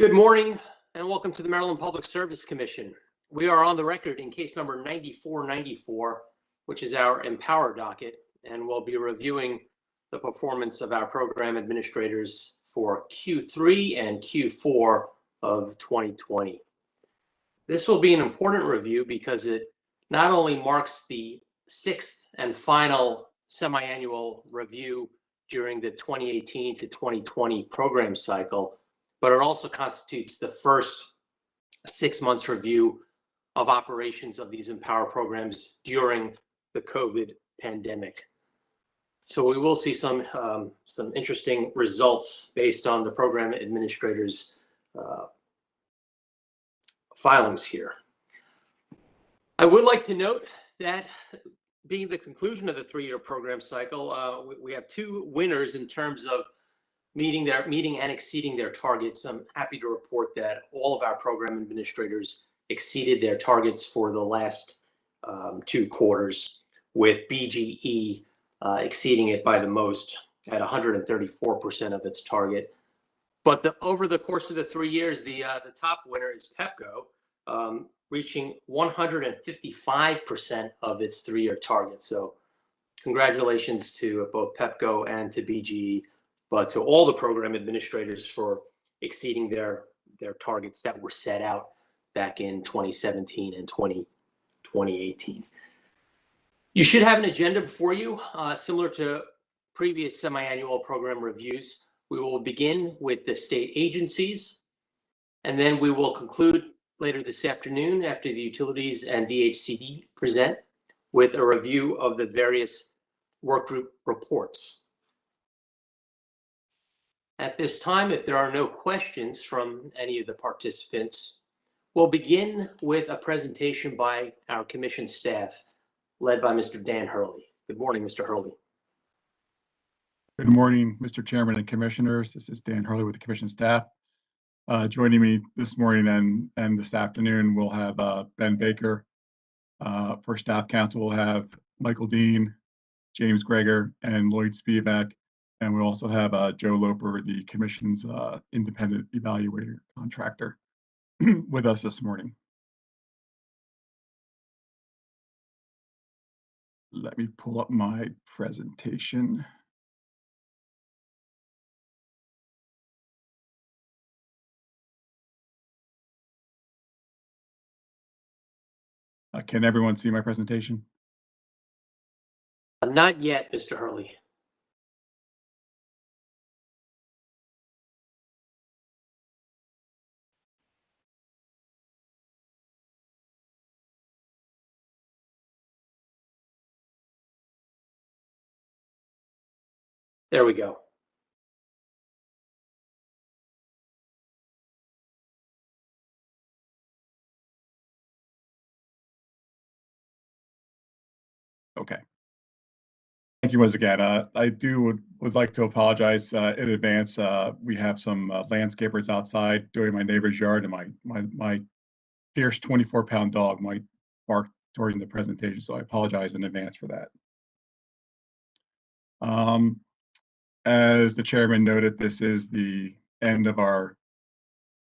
Good morning and welcome to the Maryland Public Service Commission. We are on the record in case number 9494, which is our EmPOWER docket, and we'll be reviewing the performance of our program administrators for Q3 and Q4 of 2020. This will be an important review because it not only marks the sixth and final semi-annual review during the 2018 to 2020 program cycle, but it also constitutes the first 6 months review of operations of these EmPOWER programs during the COVID pandemic. So we will see some interesting results based on the program administrators' filings here. I would like to note that being the conclusion of the 3-year program cycle, we have two winners in terms of meeting and exceeding their targets. I'm happy to report that all of our program administrators exceeded their targets for the last 2 quarters, with BGE exceeding it by the most at 134% of its target. But over the course of the 3 years, the top winner is PEPCO, reaching 155% of its 3-year target. So congratulations to both PEPCO and to BGE, but to all the program administrators for exceeding their targets that were set out back in 2017 and 2018. You should have an agenda before you, similar to previous semi-annual program reviews. We will begin with the state agencies, and then we will conclude later this afternoon after the utilities and DHCD present with a review of the various workgroup reports. At this time, if there are no questions from any of the participants, we'll begin with a presentation by our commission staff, led by Mr. Dan Hurley. Good morning, Mr. Hurley. Good morning, Mr. Chairman and Commissioners. This is Dan Hurley with the Commission staff. Joining me this morning and this afternoon, we'll have Ben Baker. For Staff Council, we'll have Michael Dean, James Greger, and Lloyd Spivak. And we also have Joe Loper, the Commission's independent evaluator contractor, with us this morning. Let me pull up my presentation. Can everyone see my presentation? Not yet, Mr. Hurley. There we go. Okay. Thank you once again. I would like to apologize in advance. We have some landscapers outside doing my neighbor's yard, and my fierce 24-pound dog might bark during the presentation, so I apologize in advance for that. As the chairman noted, this is the end of our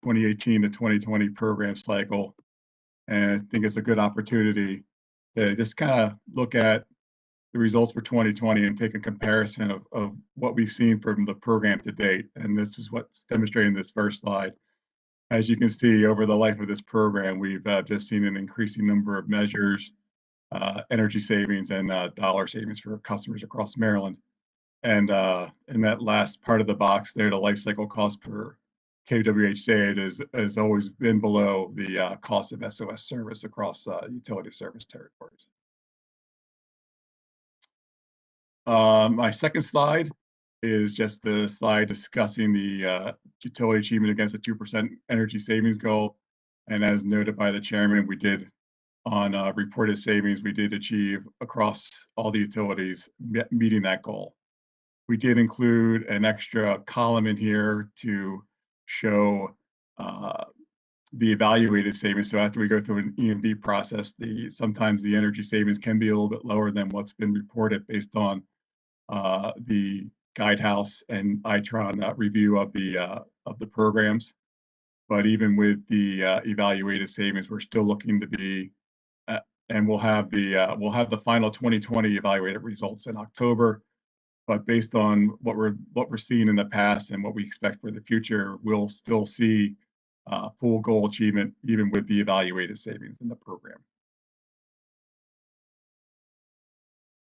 2018 to 2020 program cycle, and I think it's a good opportunity to just kind of look at the results for 2020 and take a comparison of what we've seen from the program to date. And this is what's demonstrated in this first slide. As you can see, over the life of this program, we've just seen an increasing number of measures, energy savings and dollar savings for customers across Maryland. And in that last part of the box there, the life cycle cost per kWh saved has always been below the cost of SOS service across utility service territories. My second slide is just the slide discussing the utility achievement against a 2% energy savings goal. And as noted by the chairman, we did on reported savings, we did achieve across all the utilities meeting that goal. We did include an extra column in here to show the evaluated savings. So after we go through an EMV process, sometimes the energy savings can be a little bit lower than what's been reported based on the Guidehouse and ITRON review of the programs. But even with the evaluated savings, we're still looking to be, and we'll have the final 2020 evaluated results in October. But based on what we're seeing in the past and what we expect for the future, we'll still see full goal achievement even with the evaluated savings in the program.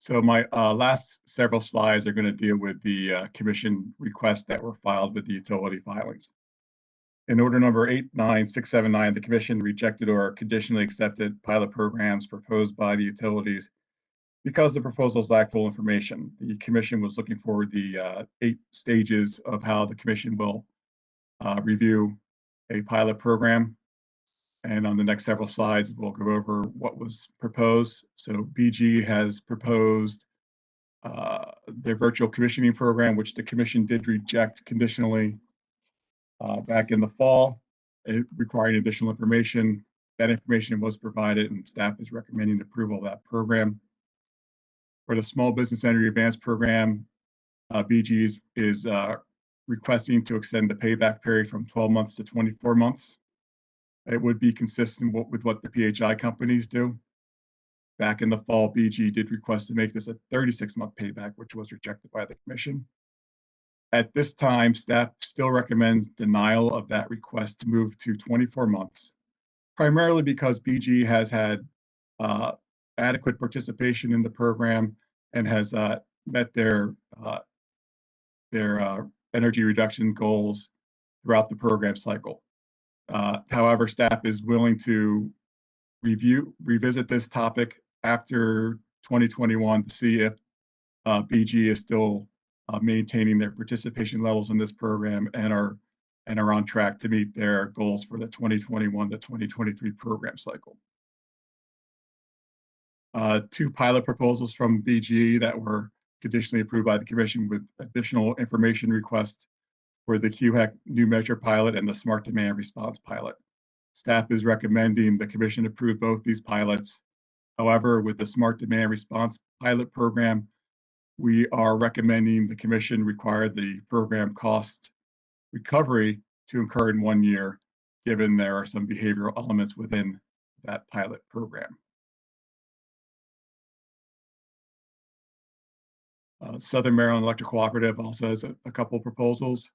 So my last several slides are going to deal with the commission requests that were filed with the utility filings. In order number 89679, the commission rejected or conditionally accepted pilot programs proposed by the utilities because the proposals lack full information. The commission was looking for the 8 stages of how the commission will review a pilot program. And on the next several slides, we'll go over what was proposed. So BG has proposed their virtual commissioning program, which the commission did reject conditionally back in the fall, requiring additional information. That information was provided, and staff is recommending approval of that program. For the Small Business Energy Advance Program, BG is requesting to extend the payback period from 12 months to 24 months. It would be consistent with what the PHI companies do. Back in the fall, BG did request to make this a 36-month payback, which was rejected by the commission. At this time, staff still recommends denial of that request to move to 24 months, primarily because BG has had adequate participation in the program and has met their energy reduction goals throughout the program cycle. However, staff is willing to revisit this topic after 2021 to see if BG is still maintaining their participation levels in this program and are on track to meet their goals for the 2021 to 2023 program cycle. 2 pilot proposals from BG that were conditionally approved by the commission with additional information requests for the QHEC new measure pilot and the smart demand response pilot. Staff is recommending the commission approve both these pilots. However, with the smart demand response pilot program, we are recommending the commission require the program cost recovery to incur in 1 year, given there are some behavioral elements within that pilot program. Southern Maryland Electric Cooperative also has a couple proposals.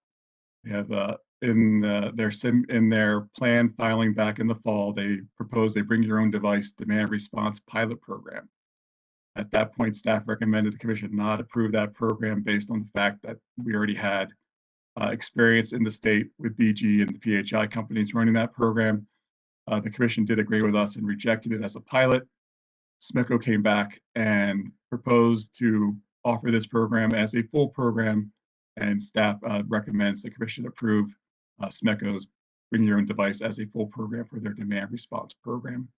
They have in their plan filing back in the fall, they proposed a bring your own device demand response pilot program. At that point, staff recommended the commission not approve that program based on the fact that we already had experience in the state with BG and the PHI companies running that program. The commission did agree with us and rejected it as a pilot. SMECO came back and proposed to offer this program as a full program, and staff recommends the commission approve SMECO's bring your own device as a full program for their demand response program.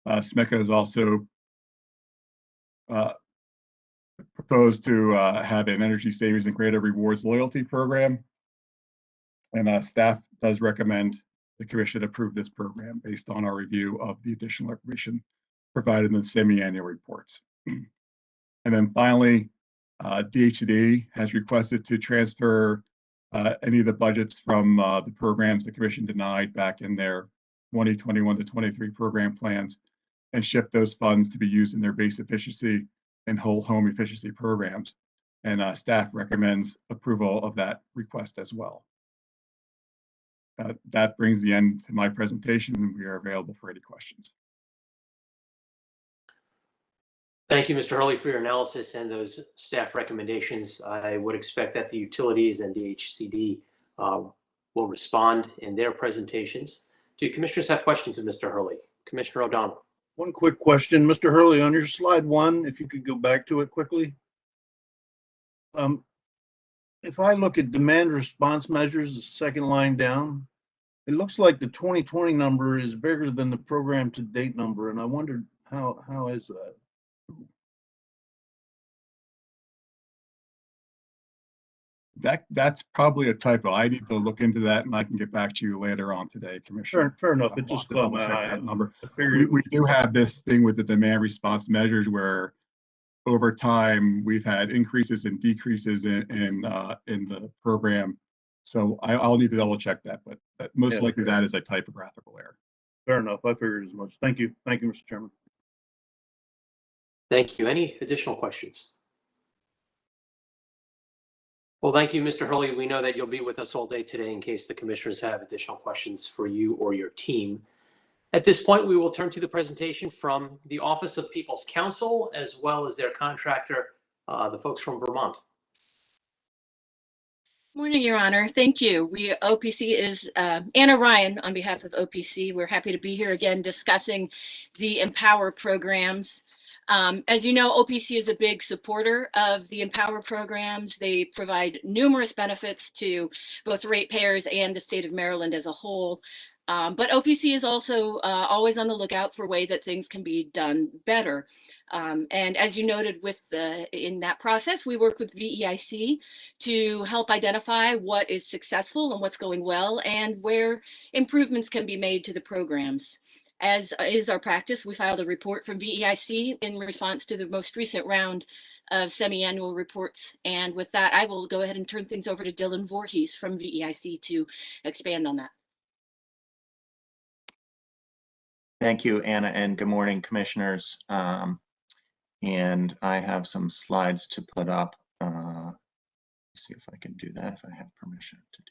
SMECO has also proposed to have an energy savings and greater rewards loyalty program, and staff does recommend the commission approve this program based on our review of the additional information provided in the semi-annual reports. And then finally, DHCD has requested to transfer any of the budgets from the programs the commission denied back in their 2021 to 23 program plans and shift those funds to be used in their base efficiency and whole home efficiency programs. And staff recommends approval of that request as well. That brings the end to my presentation, and we are available for any questions. Thank you, Mr. Hurley, for your analysis and those staff recommendations. I would expect that the utilities and DHCD will respond in their presentations. Do commissioners have questions of Mr. Hurley? Commissioner O'Donnell. One quick question, Mr. Hurley, on your slide 1, if you could go back to it quickly. If I look at demand response measures, the second line down, it looks like the 2020 number is bigger than the program to date number, and I wondered how is that? That's probably a typo. I need to look into that, and I can get back to you later on today, Commissioner. Fair enough. It just caught my eye. That number. We do have this thing with the demand response measures where over time we've had increases and decreases in the program So I'll need to double check that, but most Yeah. likely that is a typographical error. Fair enough. I figured as much. Thank you. Thank you, Mr. Chairman. Thank you. Any additional questions? Well, thank you, Mr. Hurley. We know that you'll be with us all day today in case the commissioners have additional questions for you or your team. At this point, we will turn to the presentation from the Office of People's Counsel, as well as their contractor, the folks from Vermont. Morning, Your Honor. Thank you. OPC is Anna Ryan on behalf of OPC. We're happy to be here again discussing the EmPOWER programs. As you know, OPC is a big supporter of the EmPOWER programs. They provide numerous benefits to both ratepayers and the state of Maryland as a whole. But OPC is also always on the lookout for a way that things can be done better. And as you noted in that process, we work with VEIC to help identify what is successful and what's going well and where improvements can be made to the programs. As is our practice, we filed a report from VEIC in response to the most recent round of semi-annual reports. And with that, I will go ahead and turn things over to Dylan Voorhees from VEIC to expand on that. Thank you, Anna, and good morning, commissioners. And I have some slides to put up. Let's see if I can do that, if I have permission to do that.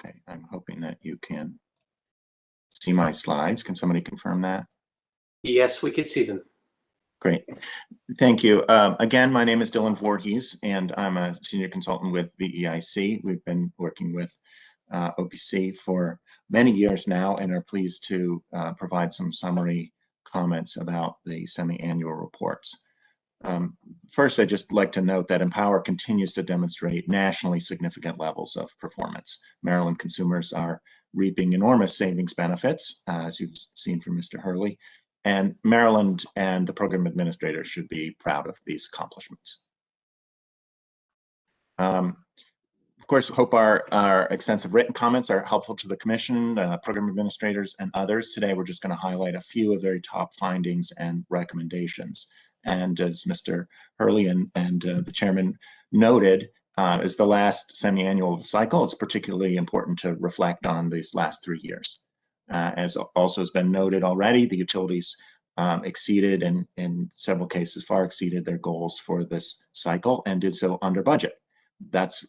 Okay, I'm hoping that you can see my slides. Can somebody confirm that? Yes, we could see them. Great. Thank you. Again, my name is Dylan Voorhees, and I'm a senior consultant with VEIC. We've been working with OPC for many years now and are pleased to provide some summary comments about the semi-annual reports. First, I'd just like to note that EmPOWER continues to demonstrate nationally significant levels of performance. Maryland consumers are reaping enormous savings benefits, as you've seen from Mr. Hurley, and Maryland and the program administrators should be proud of these accomplishments. Of course, hope our extensive written comments are helpful to the Commission, program administrators, and others. Today, we're just going to highlight a few of their top findings and recommendations. And as Mr. Hurley and the Chairman noted, as the last semi-annual cycle, it's particularly important to reflect on these last 3 years. As also has been noted already, the utilities exceeded, and in several cases far exceeded, their goals for this cycle and did so under budget. That's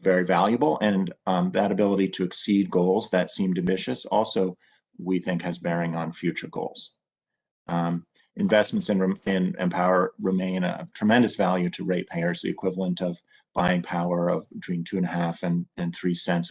very valuable, and that ability to exceed goals that seemed ambitious also, we think, has bearing on future goals. Investments in EmPOWER remain a tremendous value to ratepayers, the equivalent of buying power of between 2.5 and 3 cents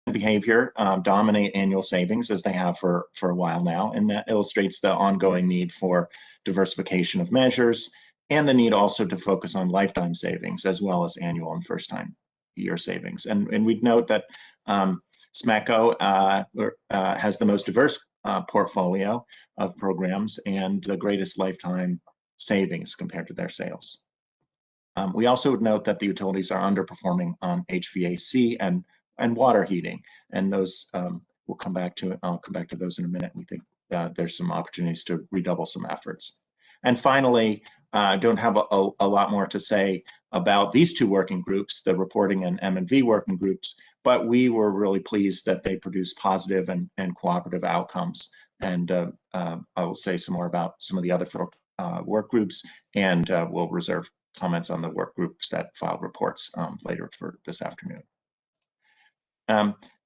a behavior dominate annual savings as they have for a while now, and that illustrates the ongoing need for diversification of measures and the need also to focus on lifetime savings as well as annual and first-time year savings. And we'd note that SMECO has the most diverse portfolio of programs and the greatest lifetime savings compared to their sales. We also would note that the utilities are underperforming on HVAC and water heating, and those we'll come back to. I'll come back to those in a minute. We think there's some opportunities to redouble some efforts. And finally, I don't have a lot more to say about these two working groups, the reporting and M&V working groups, but we were really pleased that they produced positive and cooperative outcomes. And I will say some more about some of the other work groups, and we'll reserve comments on the work groups that filed reports later for this afternoon.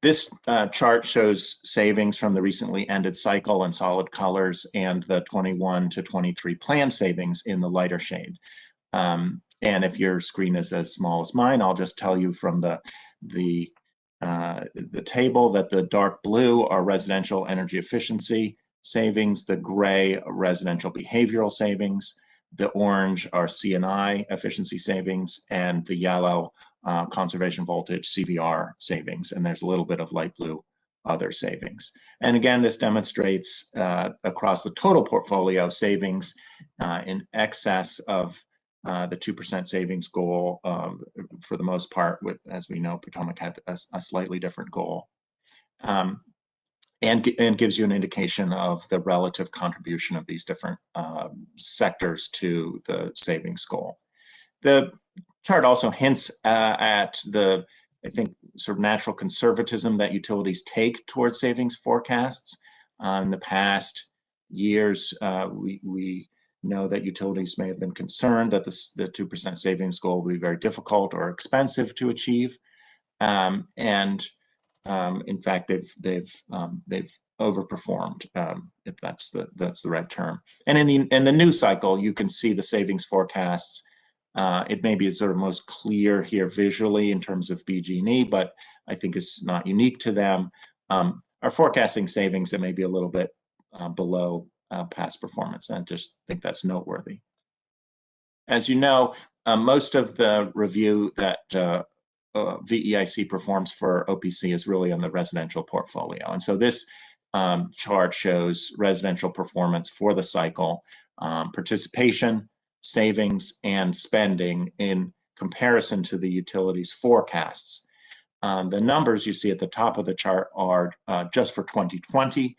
This chart shows savings from the recently ended cycle in solid colors and the 21 to 23 planned savings in the lighter shade. And if your screen is as small as mine, I'll just tell you from the table that the dark blue are residential energy efficiency savings, the gray residential behavioral savings, the orange are C&I efficiency savings, and the yellow conservation voltage, CVR savings, and there's a little bit of light blue other savings. And again, this demonstrates across the total portfolio savings in excess of the 2% savings goal for the most part, with, as we know, Potomac had a slightly different goal. And gives you an indication of the relative contribution of these different sectors to the savings goal. The chart also hints at the, I think, sort of natural conservatism that utilities take towards savings forecasts. In the past years, we know that utilities may have been concerned that the 2% savings goal will be very difficult or expensive to achieve, in fact, they've overperformed, if that's the right term. And in the new cycle, you can see the savings forecasts. It may be sort of most clear here visually in terms of BG&E, but I think it's not unique to them. Are forecasting savings that may be a little bit below past performance. And I just think that's noteworthy. As you know, most of the review that VEIC performs for OPC is really on the residential portfolio. And so this chart shows residential performance for the cycle, participation, savings, and spending in comparison to the utilities forecasts. The numbers you see at the top of the chart are just for 2020.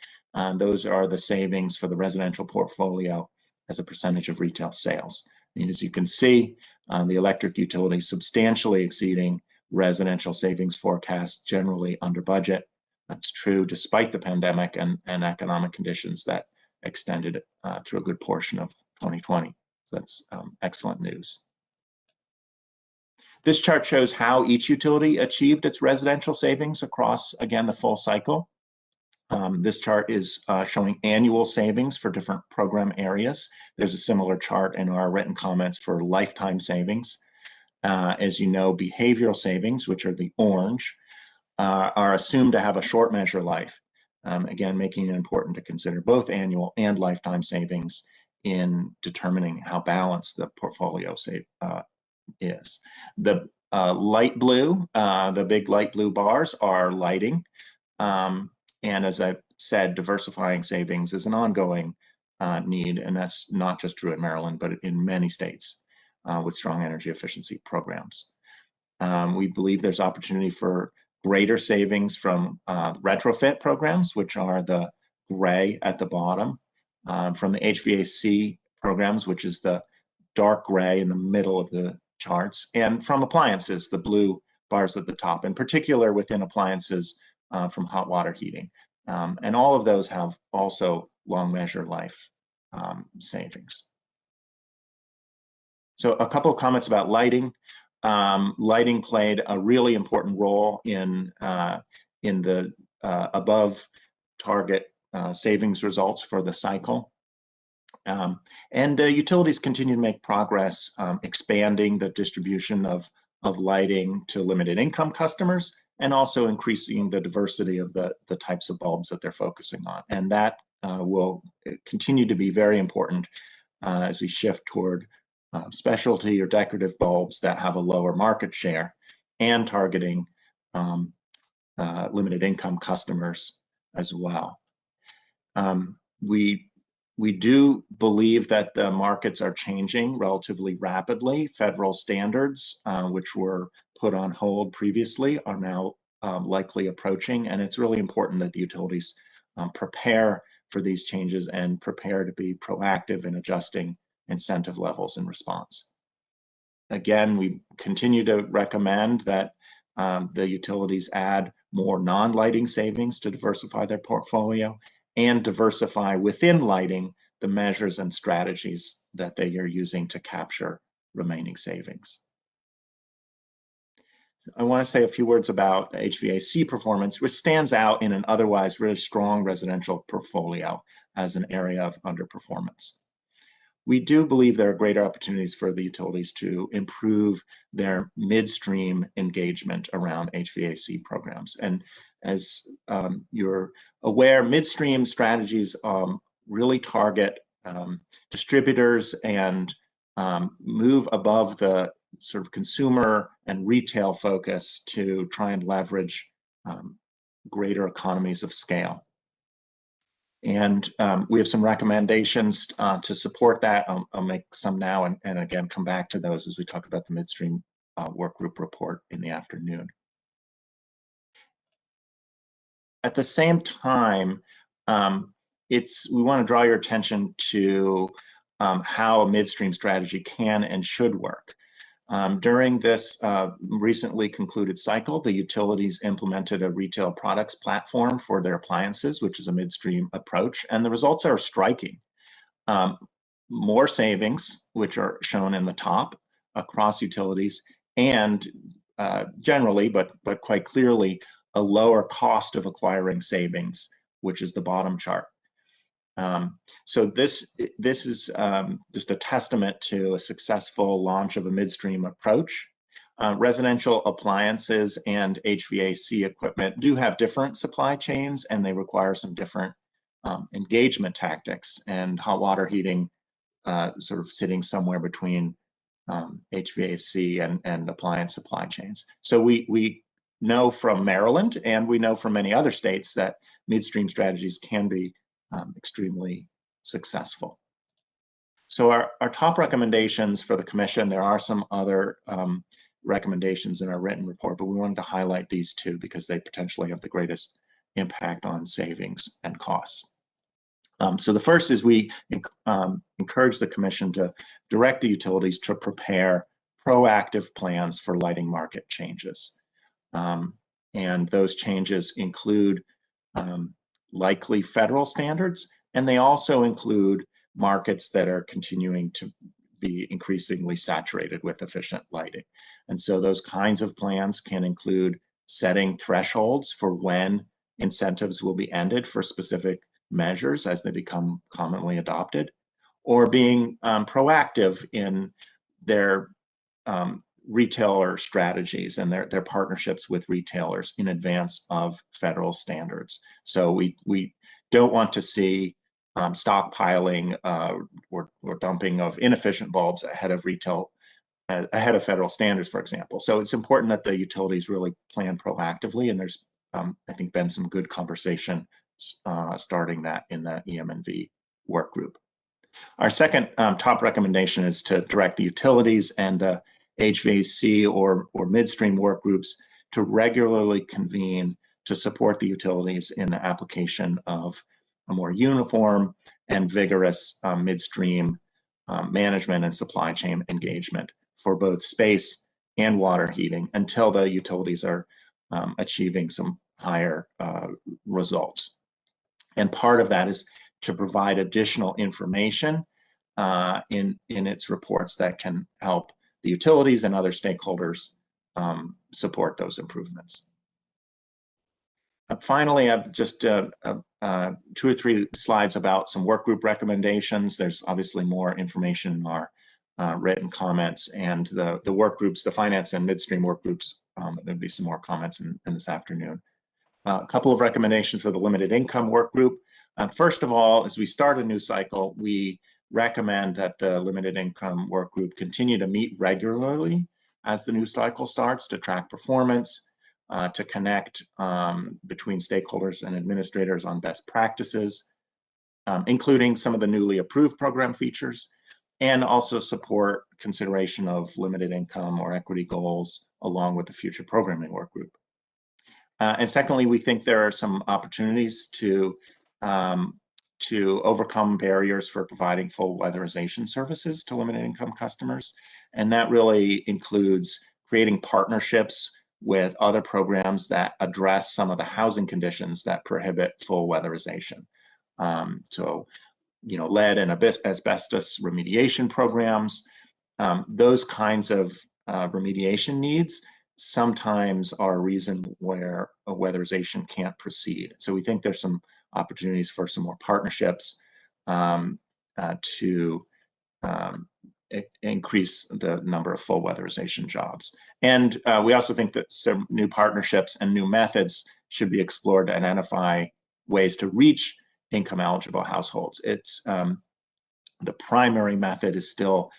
Those are the savings for the residential portfolio as a percentage of retail sales. And as you can see, the electric utility substantially exceeding residential savings forecasts, generally under budget. That's true despite the pandemic and economic conditions that extended through a good portion of 2020. So that's excellent news. This chart shows how each utility achieved its residential savings across, again, the full cycle. This chart is showing annual savings for different program areas. There's a similar chart in our written comments for lifetime savings. As you know, behavioral savings, which are the orange, are assumed to have a short measure life. Again, making it important to consider both annual and lifetime savings in determining how balanced the portfolio is. The light blue, the big light blue bars are lighting. And as I said, diversifying savings is an ongoing need, and that's not just true in Maryland, but in many states with strong energy efficiency programs. We believe there's opportunity for greater savings from retrofit programs, which are the gray at the bottom, from the HVAC programs, which is the dark gray in the middle of the charts, and from appliances, the blue bars at the top, in particular within appliances from hot water heating. And all of those have also long measure life savings. So a couple of comments about lighting. Lighting played a really important role in the above target savings results for the cycle. And the utilities continue to make progress expanding the distribution of lighting to limited income customers, and also increasing the diversity of the types of bulbs that they're focusing on. And that will continue to be very important as we shift toward specialty or decorative bulbs that have a lower market share, and targeting limited income customers as well. We do believe that the markets are changing relatively rapidly. Federal standards, which were put on hold previously, are now likely approaching, and it's really important that the utilities prepare for these changes and prepare to be proactive in adjusting incentive levels in response. Again, we continue to recommend that the utilities add more non-lighting savings to diversify their portfolio, and diversify within lighting the measures and strategies that they are using to capture remaining savings. So I want to say a few words about HVAC performance, which stands out in an otherwise really strong residential portfolio as an area of underperformance. We do believe there are greater opportunities for the utilities to improve their midstream engagement around HVAC programs. And as you're aware, midstream strategies really target distributors and move above the sort of consumer and retail focus to try and leverage greater economies of scale. And we have some recommendations to support that. I'll make some now and again come back to those as we talk about the midstream work group report in the afternoon. At the same time, we want to draw your attention to how a midstream strategy can and should work. During this recently concluded cycle, the utilities implemented a retail products platform for their appliances, which is a midstream approach, and the results are striking. More savings, which are shown in the top across utilities, and generally, but quite clearly, a lower cost of acquiring savings, which is the bottom chart. So this is just a testament to a successful launch of a midstream approach. Residential appliances and HVAC equipment do have different supply chains, and they require some different engagement tactics, and hot water heating sort of sitting somewhere between HVAC and appliance supply chains. So we know from Maryland, and we know from many other states, that midstream strategies can be extremely successful. So our top recommendations for the Commission, there are some other recommendations in our written report, but we wanted to highlight these two because they potentially have the greatest impact on savings and costs. So the first is we encourage the Commission to direct the utilities to prepare proactive plans for lighting market changes. And those changes include likely federal standards, and they also include markets that are continuing to be increasingly saturated with efficient lighting. And so those kinds of plans can include setting thresholds for when incentives will be ended for specific measures as they become commonly adopted, or being proactive in their retailer strategies and their partnerships with retailers in advance of federal standards. So we don't want to see stockpiling or dumping of inefficient bulbs ahead of federal standards, for example. So it's important that the utilities really plan proactively, and there's I think been some good conversation starting that in the EM&V work group. Our second top recommendation is to direct the utilities and the HVAC or midstream work groups to regularly convene to support the utilities in the application of a more uniform and vigorous midstream management and supply chain engagement for both space and water heating until the utilities are achieving some higher results. And part of that is to provide additional information in its reports that can help the utilities and other stakeholders support those improvements. Finally, I've just 2 or 3 slides about some work group recommendations. There's obviously more information in our written comments, and the work groups, the finance and midstream work groups, there'll be some more comments in this afternoon. A couple of recommendations for the limited income work group. First of all, as we start a new cycle, we recommend that the limited income work group continue to meet regularly as the new cycle starts to track performance, to connect between stakeholders and administrators on best practices, including some of the newly approved program features, and also support consideration of limited income or equity goals along with the future programming work group. And secondly, we think there are some opportunities to overcome barriers for providing full weatherization services to limited income customers. And that really includes creating partnerships with other programs that address some of the housing conditions that prohibit full weatherization. So, lead and asbestos remediation programs, those kinds of remediation needs sometimes are a reason where a weatherization can't proceed. So we think there's some opportunities for some more partnerships to increase the number of full weatherization jobs. And we also think that some new partnerships and new methods should be explored to identify ways to reach income eligible households. It's the primary method is still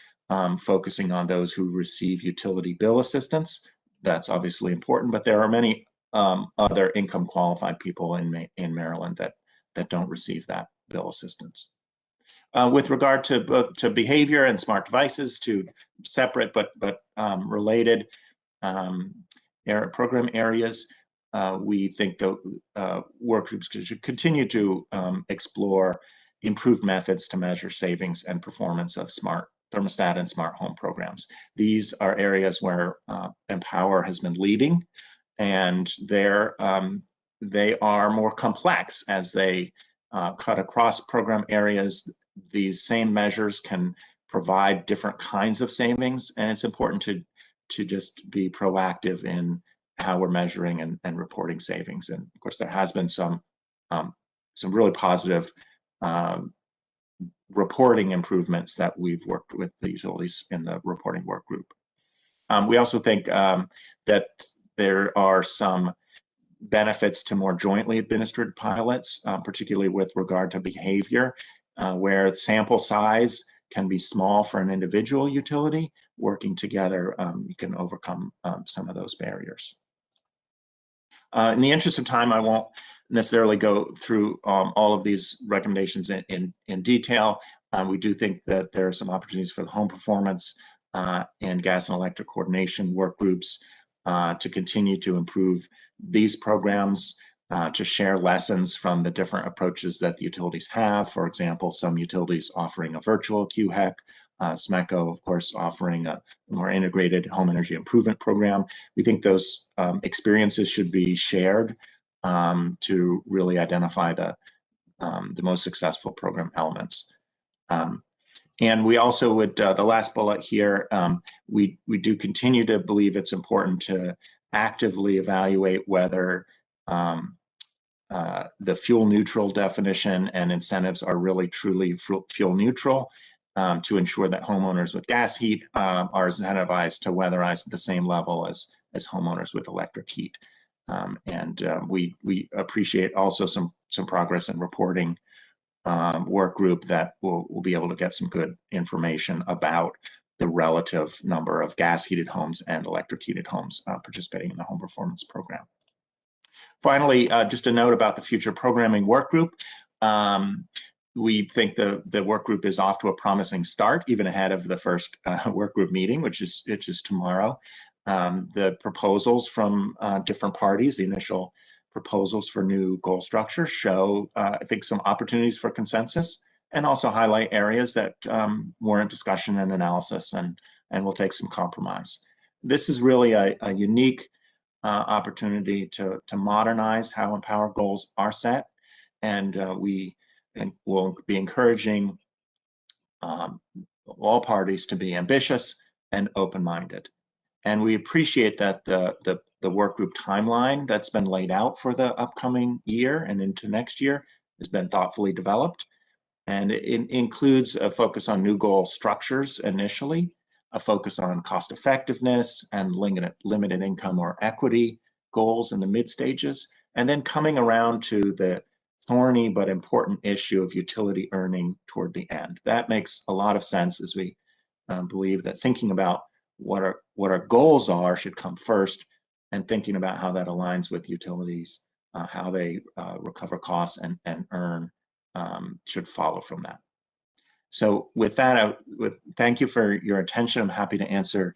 focusing on those who receive utility bill assistance. That's obviously important, but there are many other income qualified people in Maryland that don't receive that bill assistance. With regard to behavior and smart devices, two separate but related program areas, we think the work groups should continue to explore improved methods to measure savings and performance of smart thermostat and smart home programs. These are areas where EmPOWER has been leading, and they are more complex as they cut across program areas. These same measures can provide different kinds of savings, and it's important to just be proactive in how we're measuring and reporting savings. And of course, there has been some really positive reporting improvements that we've worked with the utilities in the reporting work group. We also think that there are some benefits to more jointly administered pilots, particularly with regard to behavior, where sample size can be small for an individual utility. Working together, you can overcome some of those barriers. In the interest of time, I won't necessarily go through all of these recommendations in detail. We do think that there are some opportunities for the home performance and gas and electric coordination work groups to continue to improve these programs, to share lessons from the different approaches that the utilities have. For example, some utilities offering a virtual QHEC, SMECO, of course, offering a more integrated home energy improvement program. We think those experiences should be shared to really identify the most successful program elements. And we also would, the last bullet here, we do continue to believe it's important to actively evaluate whether the fuel neutral definition and incentives are really truly fuel neutral, to ensure that homeowners with gas heat are incentivized to weatherize at the same level as homeowners with electric heat. We appreciate also some progress in reporting work group that will be able to get some good information about the relative number of gas heated homes and electric heated homes participating in the home performance program. Finally, just a note about the future programming work group. We think the work group is off to a promising start, even ahead of the first work group meeting, which is tomorrow. The proposals from different parties, the initial proposals for new goal structure, show, I think, some opportunities for consensus, and also highlight areas that warrant discussion and analysis, and will take some compromise. This is really a unique opportunity to modernize how EmPOWER goals are set, and we will be encouraging all parties to be ambitious and open-minded. And we appreciate that the work group timeline that's been laid out for the upcoming year and into next year has been thoughtfully developed. And it includes a focus on new goal structures initially, a focus on cost effectiveness and limited income or equity goals in the mid stages, and then coming around to the thorny but important issue of utility earning toward the end. That makes a lot of sense, as we believe that thinking about what our goals are should come first, and thinking about how that aligns with utilities, how they recover costs and earn should follow from that. So with that, I would thank you for your attention. I'm happy to answer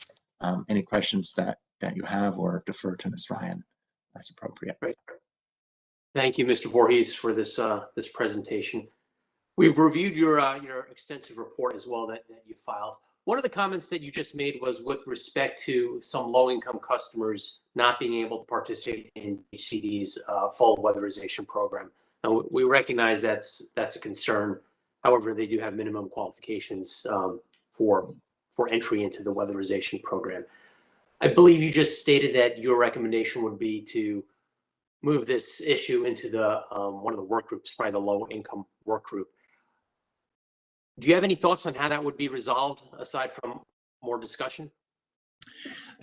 any questions that you have, or defer to Ms. Ryan as appropriate. Great. Thank you, Mr. Voorhees, for this this presentation. We've reviewed your extensive report as well that you filed. One of the comments that you just made was with respect to some low-income customers not being able to participate in HCD's fall weatherization program. Now, we recognize that's a concern. However, they do have minimum qualifications for entry into the weatherization program. I believe you just stated that your recommendation would be to move this issue into the one of the work groups, probably the low-income work group. Do you have any thoughts on how that would be resolved, aside from more discussion?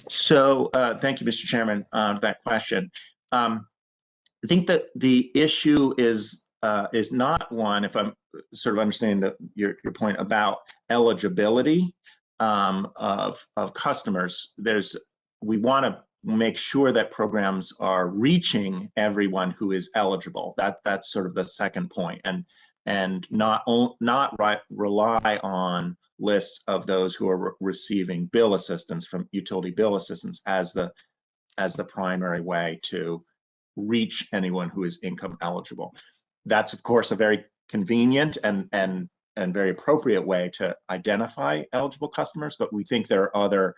So thank you, Mr. Chairman, for that question. I think that the issue is not one, if I'm sort of understanding your point about eligibility, of customers, we want to make sure that programs are reaching everyone who is eligible. That's sort of the second point, and not rely on lists of those who are receiving bill assistance from utility bill assistance as the primary way to reach anyone who is income eligible. That's of course a very convenient and very appropriate way to identify eligible customers, but we think there are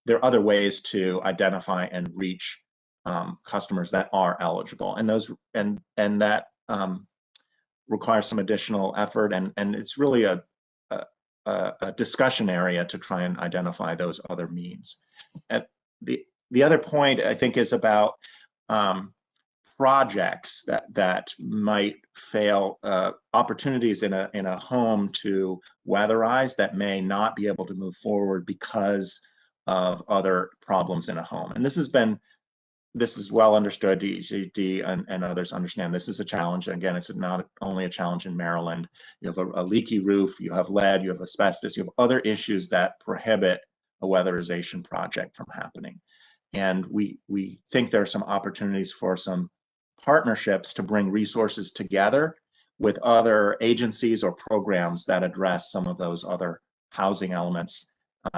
other ways to identify and reach customers that are eligible, and that requires some additional effort, and it's really a discussion area to try and identify those other means. The other point I think is about projects that might fail, opportunities in a home to weatherize that may not be able to move forward because of other problems in a home. And this is well understood. DGD and others understand this is a challenge. Again, it's not only a challenge in Maryland. You have a leaky roof, you have lead, you have asbestos, you have other issues that prohibit a weatherization project from happening. And we think there are some opportunities for some partnerships to bring resources together with other agencies or programs that address some of those other housing elements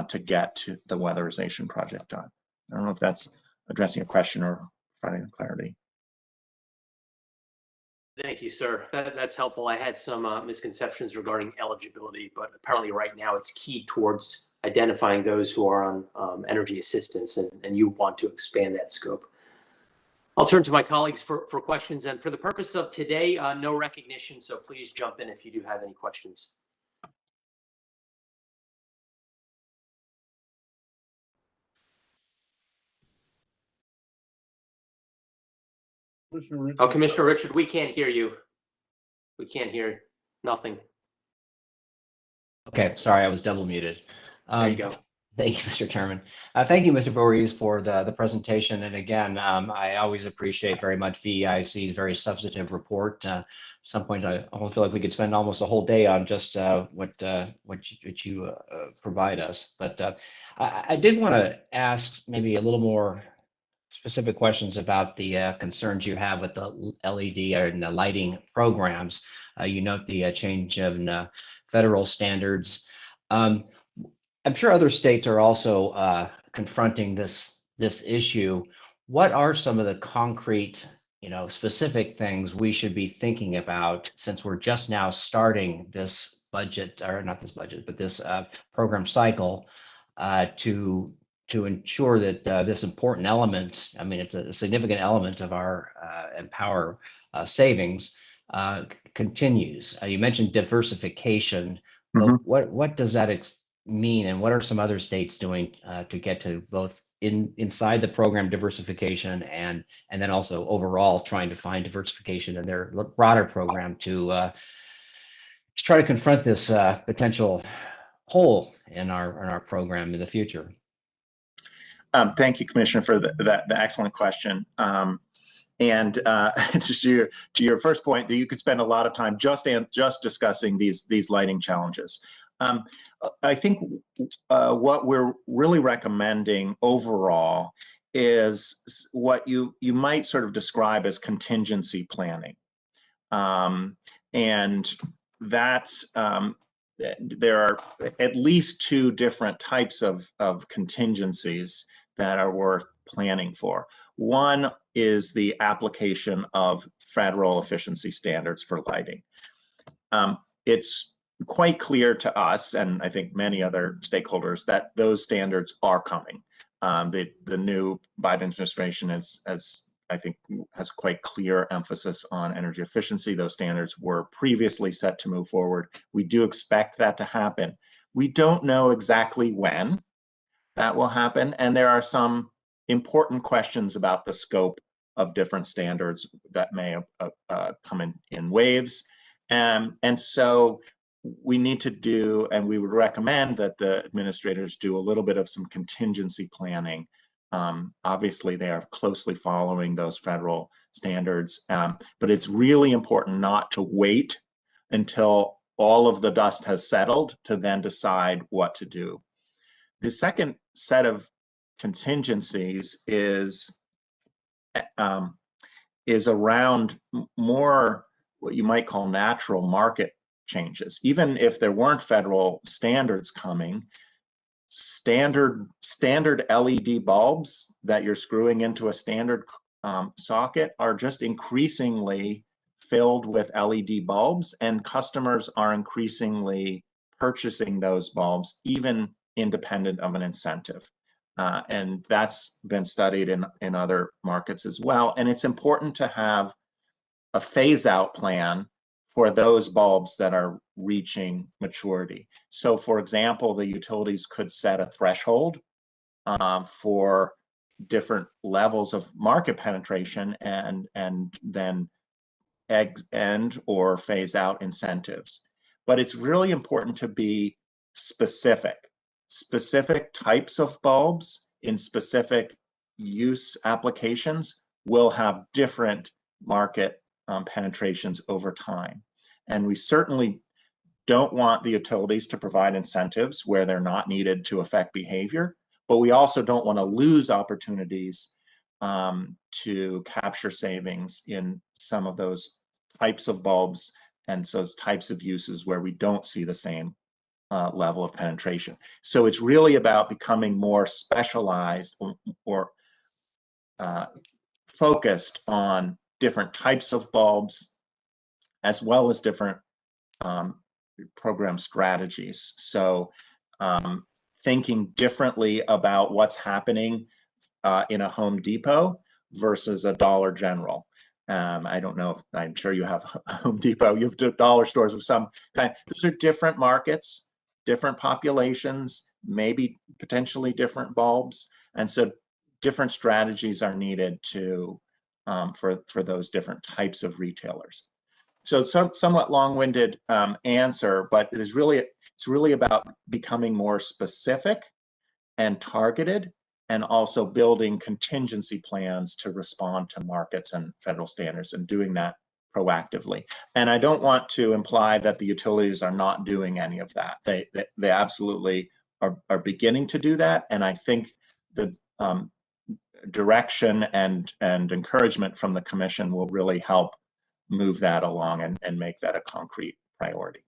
to get to the weatherization project done. I don't know if that's addressing a question or providing clarity. Thank you, sir. That's helpful. I had some misconceptions regarding eligibility, but apparently right now it's key towards identifying those who are on energy assistance, and you want to expand that scope. I'll turn to my colleagues for questions, and for the purpose of today, no recognition, so please jump in if you do have any questions. Commissioner Richard. Oh, Commissioner Richard, we can't hear you. We can't hear nothing. Okay, sorry, I was double muted. There you go. Thank you, Mr. Chairman. Thank you, Mr. Voorhees, for the presentation. And again, I always appreciate very much VEIC's very substantive report. At some point, I almost feel like we could spend almost a whole day on just what you provide us. But I did want to ask maybe a little more specific questions about the concerns you have with the LED and the lighting programs. You note the change in federal standards. I'm sure other states are also confronting this issue. What are some of the concrete, specific things we should be thinking about, since we're just now starting this budget, or not this budget, but this program cycle, to ensure that this important element, I mean, it's a significant element of our EmPOWER savings, continues. You mentioned diversification. Mhm. What does that mean, and what are some other states doing to get to both inside the program diversification and then also overall trying to find diversification in their broader program to try to confront this potential hole in our program in the future? Thank you, Commissioner, for the excellent question. And just to your first point, that you could spend a lot of time just discussing these lighting challenges. I think what we're really recommending overall is what you might sort of describe as contingency planning, and that's there are at least two different types of contingencies that are worth planning for. One is the application of federal efficiency standards for lighting. It's quite clear to us, and I think many other stakeholders, that those standards are coming. The new Biden administration I think has quite clear emphasis on energy efficiency. Those standards were previously set to move forward. We do expect that to happen. We don't know exactly when that will happen, and there are some important questions about the scope of different standards that may come in waves. And so we need to do, and we would recommend that the administrators do a little bit of some contingency planning. Obviously, they are closely following those federal standards, but it's really important not to wait until all of the dust has settled to then decide what to do. The second set of contingencies is around more what you might call natural market changes. Even if there weren't federal standards coming, standard LED bulbs that you're screwing into a standard socket are just increasingly filled with LED bulbs, and customers are increasingly purchasing those bulbs, even independent of an incentive. And that's been studied in other markets as well. And it's important to have a phase out plan for those bulbs that are reaching maturity. So for example, the utilities could set a threshold for different levels of market penetration and then end or phase out incentives. But it's really important to be specific types of bulbs in specific use applications will have different market penetrations over time. And we certainly don't want the utilities to provide incentives where they're not needed to affect behavior, but we also don't want to lose opportunities to capture savings in some of those types of bulbs and those types of uses where we don't see the same level of penetration. So it's really about becoming more specialized or focused on different types of bulbs, as well as different program strategies. So thinking differently about what's happening in a Home Depot versus a Dollar General. I don't know if, I'm sure you have a Home Depot, you have dollar stores of some kind. Those are different markets, different populations, maybe potentially different bulbs. And so different strategies are needed to for those different types of retailers. So somewhat long-winded answer, but it's really about becoming more specific and targeted, and also building contingency plans to respond to markets and federal standards, and doing that proactively. And I don't want to imply that the utilities are not doing any of that. They absolutely are beginning to do that, and I think the direction and encouragement from the Commission will really help move that along and make that a concrete priority.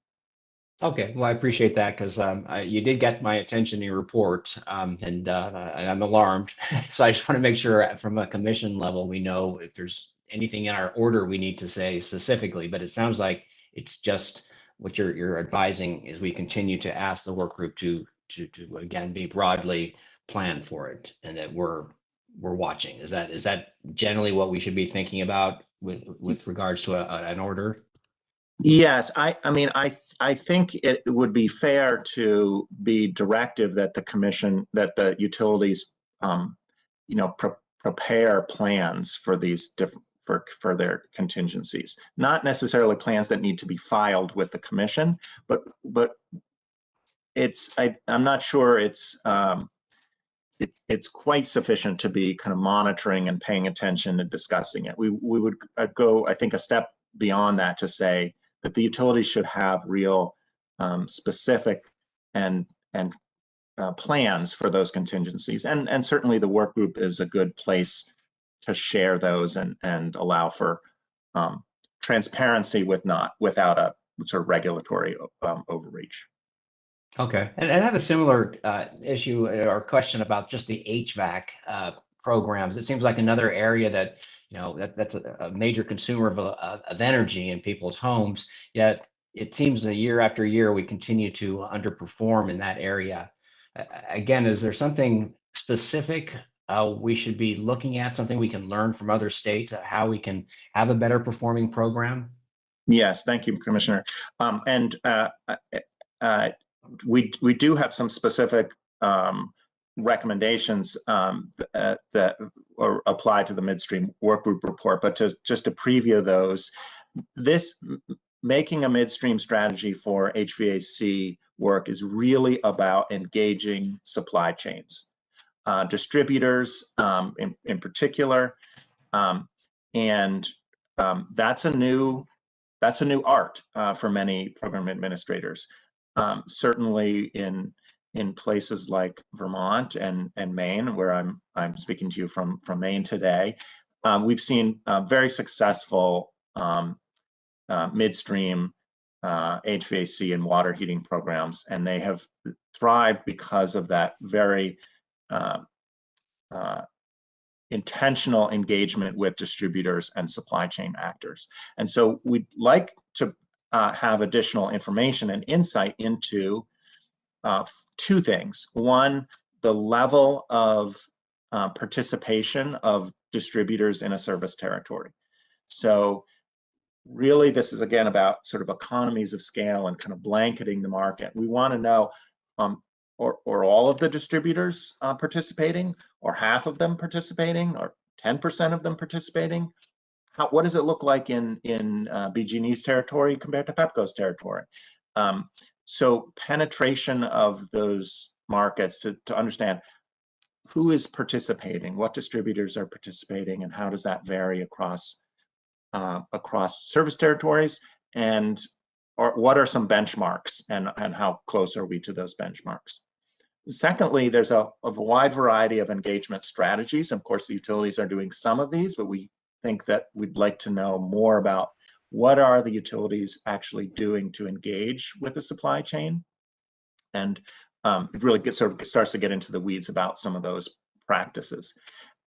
Okay, well, I appreciate that, because you did get my attention in your report, and I'm alarmed. So I just want to make sure from a commission level, we know if there's anything in our order we need to say specifically, but it sounds like it's just what you're advising is we continue to ask the work group to again, be broadly planned for it, and that we're watching. Is that generally what we should be thinking about with regards to an order? Yes, I mean, I think it would be fair to be directive that the Commission, that the utilities, prepare plans for these different for their contingencies. Not necessarily plans that need to be filed with the Commission, but I'm not sure it's quite sufficient to be kind of monitoring and paying attention and discussing it. We would go, I think, a step beyond that to say that the utilities should have real specific and plans for those contingencies, and certainly the work group is a good place to share those and allow for transparency without a sort of regulatory overreach. Okay, and I have a similar issue or question about just the HVAC programs. It seems like another area that, that's a major consumer of energy in people's homes, yet it seems that year after year we continue to underperform in that area. Again, is there something specific we should be looking at, something we can learn from other states, how we can have a better performing program? Yes, thank you, Commissioner. We do have some specific recommendations that are applied to the midstream work group report, but just to preview those, making a midstream strategy for HVAC work is really about engaging supply chains, distributors in particular, and that's a new that's a new art for many program administrators. Certainly in places like Vermont and Maine, where I'm speaking to you from Maine today, we've seen very successful midstream HVAC and water heating programs, and they have thrived because of that very intentional engagement with distributors and supply chain actors. And so we'd like to have additional information and insight into two things. One, the level of participation of distributors in a service territory. So really, this is again about sort of economies of scale and kind of blanketing the market. We want to know, or all of the distributors participating, or half of them participating, or 10% of them participating. What does it look like in BG&E's territory compared to Pepco's territory? So penetration of those markets to understand who is participating, what distributors are participating, and how does that vary across service territories, and what are some benchmarks, and how close are we to those benchmarks? Secondly, there's a wide variety of engagement strategies. Of course, the utilities are doing some of these, but we think that we'd like to know more about what are the utilities actually doing to engage with the supply chain, and it really starts to get into the weeds about some of those practices.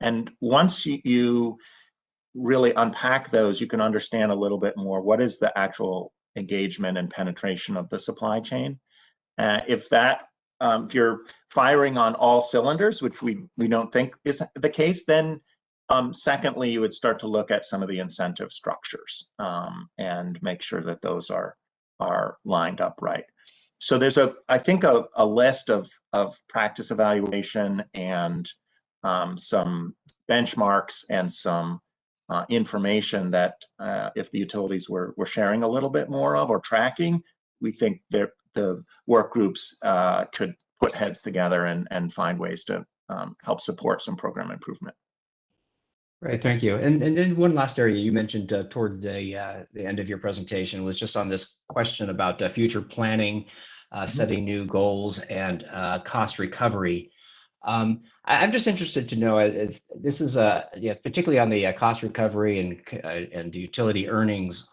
And once you really unpack those, you can understand a little bit more what is the actual engagement and penetration of the supply chain. If you're firing on all cylinders, which we don't think is the case, then secondly, you would start to look at some of the incentive structures and make sure that those are lined up right. So there's I think a list of practice evaluation and some benchmarks and some information that if the utilities were sharing a little bit more of or tracking, we think that the work groups could put heads together and find ways to help support some program improvement. Right, thank you. And then one last area you mentioned toward the end of your presentation was just on this question about future planning, setting new goals, and cost recovery. I'm just interested to know if this is particularly on the cost recovery and the utility earnings.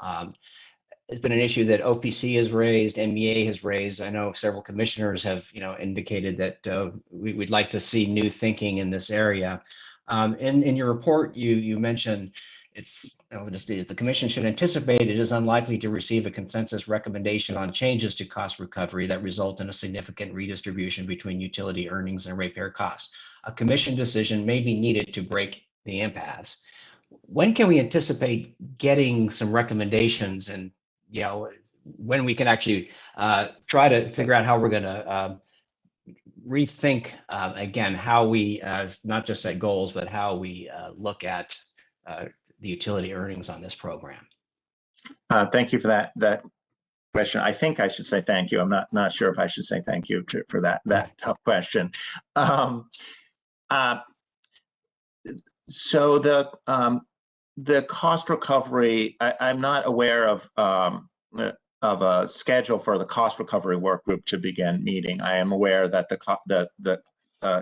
It's been an issue that OPC has raised, MEA has raised. I know several commissioners have indicated that we'd like to see new thinking in this area. In your report, you mentioned the commission should anticipate it is unlikely to receive a consensus recommendation on changes to cost recovery that result in a significant redistribution between utility earnings and ratepayer costs. A commission decision may be needed to break the impasse. When can we anticipate getting some recommendations, and when we can actually try to figure out how we're going to rethink again how we not just set goals, but how we look at the utility earnings on this program? Thank you for that question. I think I should say thank you. I'm not sure if I should say thank you for that tough question. So the cost recovery, I'm not aware of a schedule for the cost recovery work group to begin meeting. I am aware that the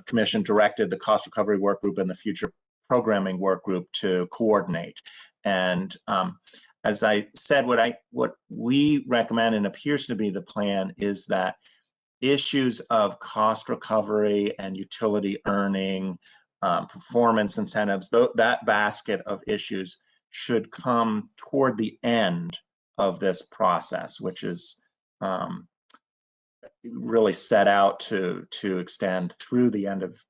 commission directed the cost recovery work group and the future programming work group to coordinate. And as I said, what we recommend and appears to be the plan is that issues of cost recovery and utility earning, performance incentives, that basket of issues should come toward the end of this process, which is really set out to extend through the end of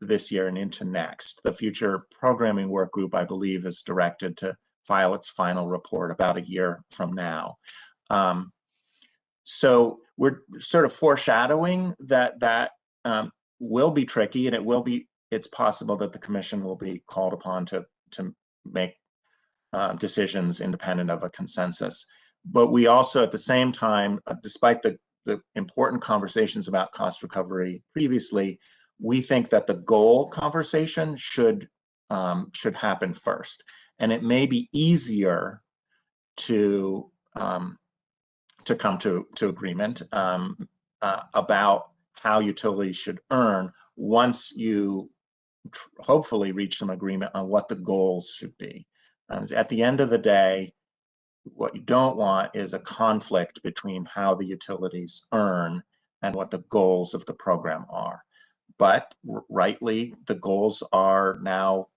this year and into next. The future programming work group, I believe, is directed to file its final report about a year from now. So we're sort of foreshadowing that will be tricky, and it's possible that the commission will be called upon to make decisions independent of a consensus. But we also, at the same time, despite the important conversations about cost recovery previously, we think that the goal conversation should happen first. And it may be easier to come to agreement about how utilities should earn once you hopefully reach some agreement on what the goals should be. At the end of the day, what you don't want is a conflict between how the utilities earn and what the goals of the program are. But rightly, the goals are now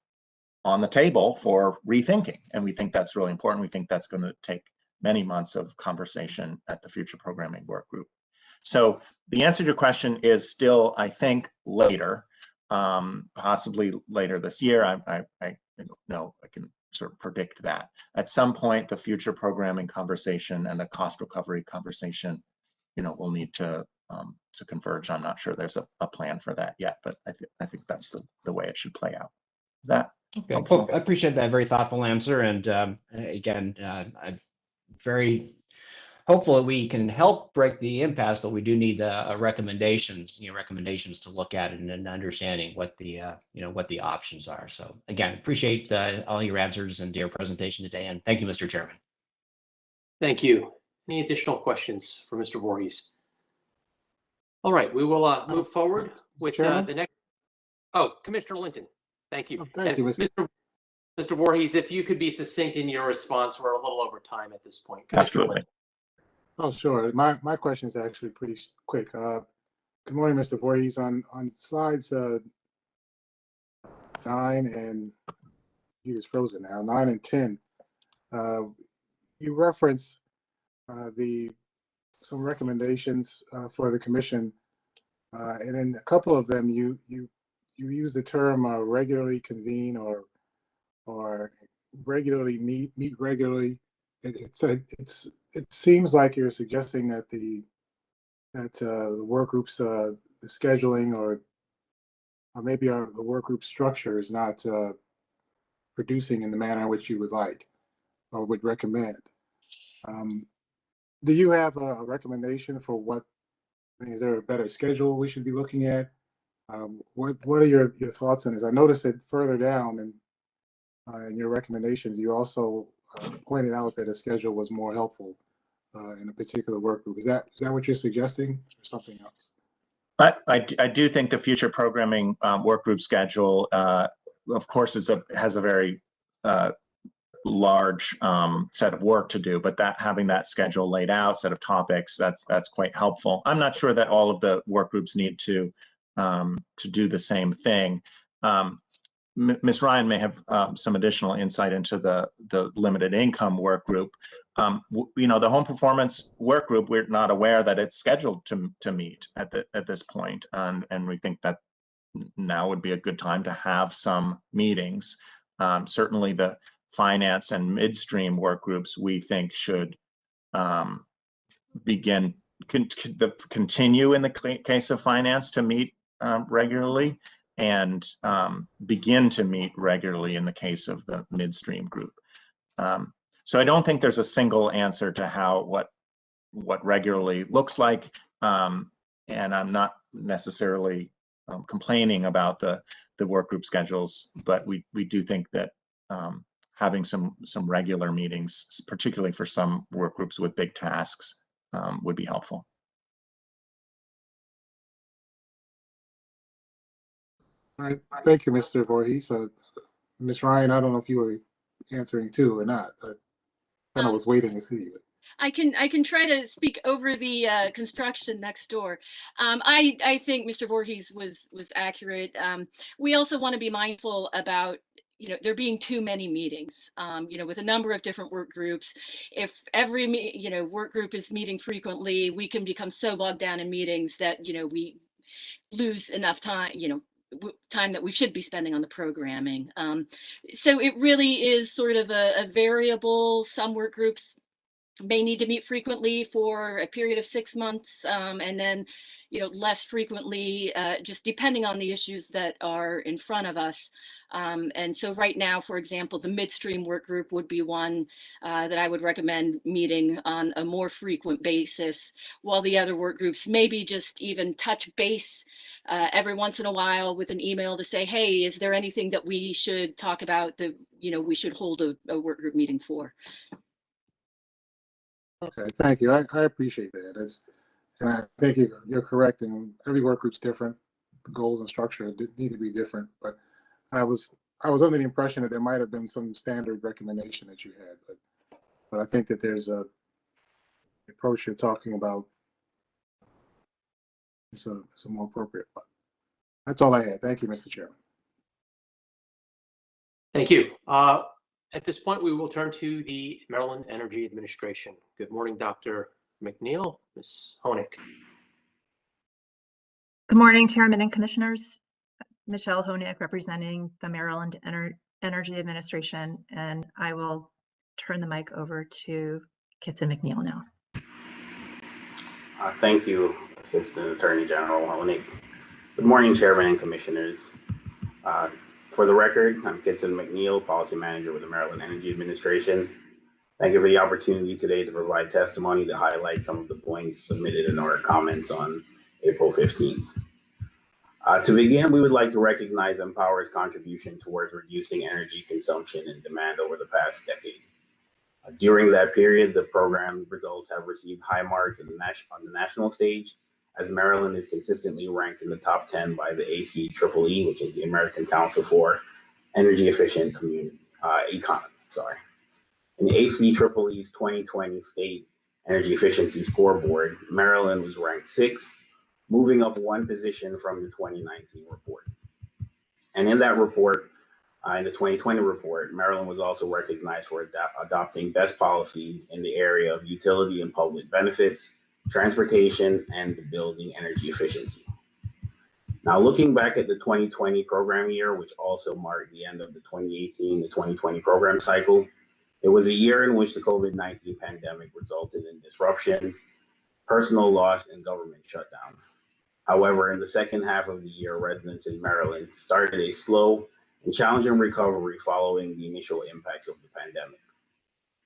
on the table for rethinking, and we think that's really important. We think that's going to take many months of conversation at the Future Programming Work Group. So the answer to your question is still, I think, later, possibly later this year. I know I can sort of predict that. At some point, the future programming conversation and the cost recovery conversation, will need to converge. I'm not sure there's a plan for that yet, but I think that's the way it should play out. Is that Okay, helpful? well, I appreciate that very thoughtful answer. And again, I'm very hopeful that we can help break the impasse, but we do need recommendations, recommendations to look at and understanding what the, what the options are. So again, appreciate all your answers and your presentation today. And thank you, Mr. Chairman. Thank you. Any additional questions for Mr. Voorhees? All right, we will move forward with the next. Oh, Commissioner Linton. Thank you. Oh, thank you, Mr. Voorhees, if you could be succinct in your response, we're a little over time at this point. Absolutely. Oh, sure. My question is actually pretty quick. Good morning, Mr. Voorhees. On slides 9 and he was frozen now. 9 and 10. You reference some recommendations for the commission, and in a couple of them, you use the term regularly convene or regularly meet regularly. It seems like you're suggesting that the work groups, the scheduling, or maybe the work group structure is not producing in the manner in which you would like or would recommend. Do you have a recommendation for is there a better schedule we should be looking at? What are your thoughts on this? I noticed that further down in your recommendations, you also pointed out that a schedule was more helpful in a particular work group. Is that what you're suggesting, or something else? I do think the future programming work group schedule, of course, has a very large set of work to do, but having that schedule laid out, set of topics, that's quite helpful. I'm not sure that all of the work groups need to do the same thing. Ms. Ryan may have some additional insight into the limited income work group. The home performance work group, we're not aware that it's scheduled to meet at this point, and we think that now would be a good time to have some meetings. Certainly, the finance and midstream work groups we think should continue in the case of finance to meet regularly, and begin to meet regularly in the case of the midstream group. So I don't think there's a single answer to what regularly looks like, and I'm not necessarily complaining about the work group schedules, but we do think that having some regular meetings, particularly for some work groups with big tasks, would be helpful. All right, thank you, Mr. Voorhees. Ms. Ryan, I don't know if you were answering too or not. I kind of was waiting to see you. I can try to speak over the construction next door. I think Mr. Voorhees was accurate. We also want to be mindful about there being too many meetings, with a number of different work groups. If every work group is meeting frequently, we can become so bogged down in meetings that we lose enough time, time that we should be spending on the programming. So it really is sort of a variable. Some work groups may need to meet frequently for a period of 6 months, and then less frequently, just depending on the issues that are in front of us. And so right now, for example, the midstream work group would be one that I would recommend meeting on a more frequent basis, while the other work groups maybe just even touch base every once in a while with an email to say, hey, is there anything that we should talk about that we should hold a work group meeting for? Okay, thank you. I appreciate that. And I think you're correct, and every work group's different. The goals and structure need to be different, but I was under the impression that there might have been some standard recommendation that you had, but I think that there's a approach you're talking about is a more appropriate one. That's all I had. Thank you, Mr. Chairman. Thank you. At this point, we will turn to the Maryland Energy Administration. Good morning, Dr. McNeil, Ms. Honig. Good morning, Chairman and Commissioners. Michelle Honig, representing the Maryland Energy Administration, and I will turn the mic over to Kitson McNeil now. Thank you, Assistant Attorney General Honig. Good morning, Chairman and Commissioners. For the record, I'm Kitson McNeil, Policy Manager with the Maryland Energy Administration. Thank you for the opportunity today to provide testimony to highlight some of the points submitted in our comments on April 15th. To begin, we would like to recognize EmPOWER's contribution towards reducing energy consumption and demand over the past decade. During that period, the program results have received high marks on the national stage, as Maryland is consistently ranked in the top 10 by the ACEEE, which is the American Council for Energy Efficient Economy. In ACEEE's 2020 State Energy Efficiency Scoreboard, Maryland was ranked 6th, moving up 1 position from the 2019 report. And in that report, in the 2020 report, Maryland was also recognized for adopting best policies in the area of utility and public benefits, transportation, and building energy efficiency. Now, looking back at the 2020 program year, which also marked the end of the 2018 to 2020 program cycle, it was a year in which the COVID-19 pandemic resulted in disruptions, personal loss, and government shutdowns. However, in the second half of the year, residents in Maryland started a slow and challenging recovery following the initial impacts of the pandemic.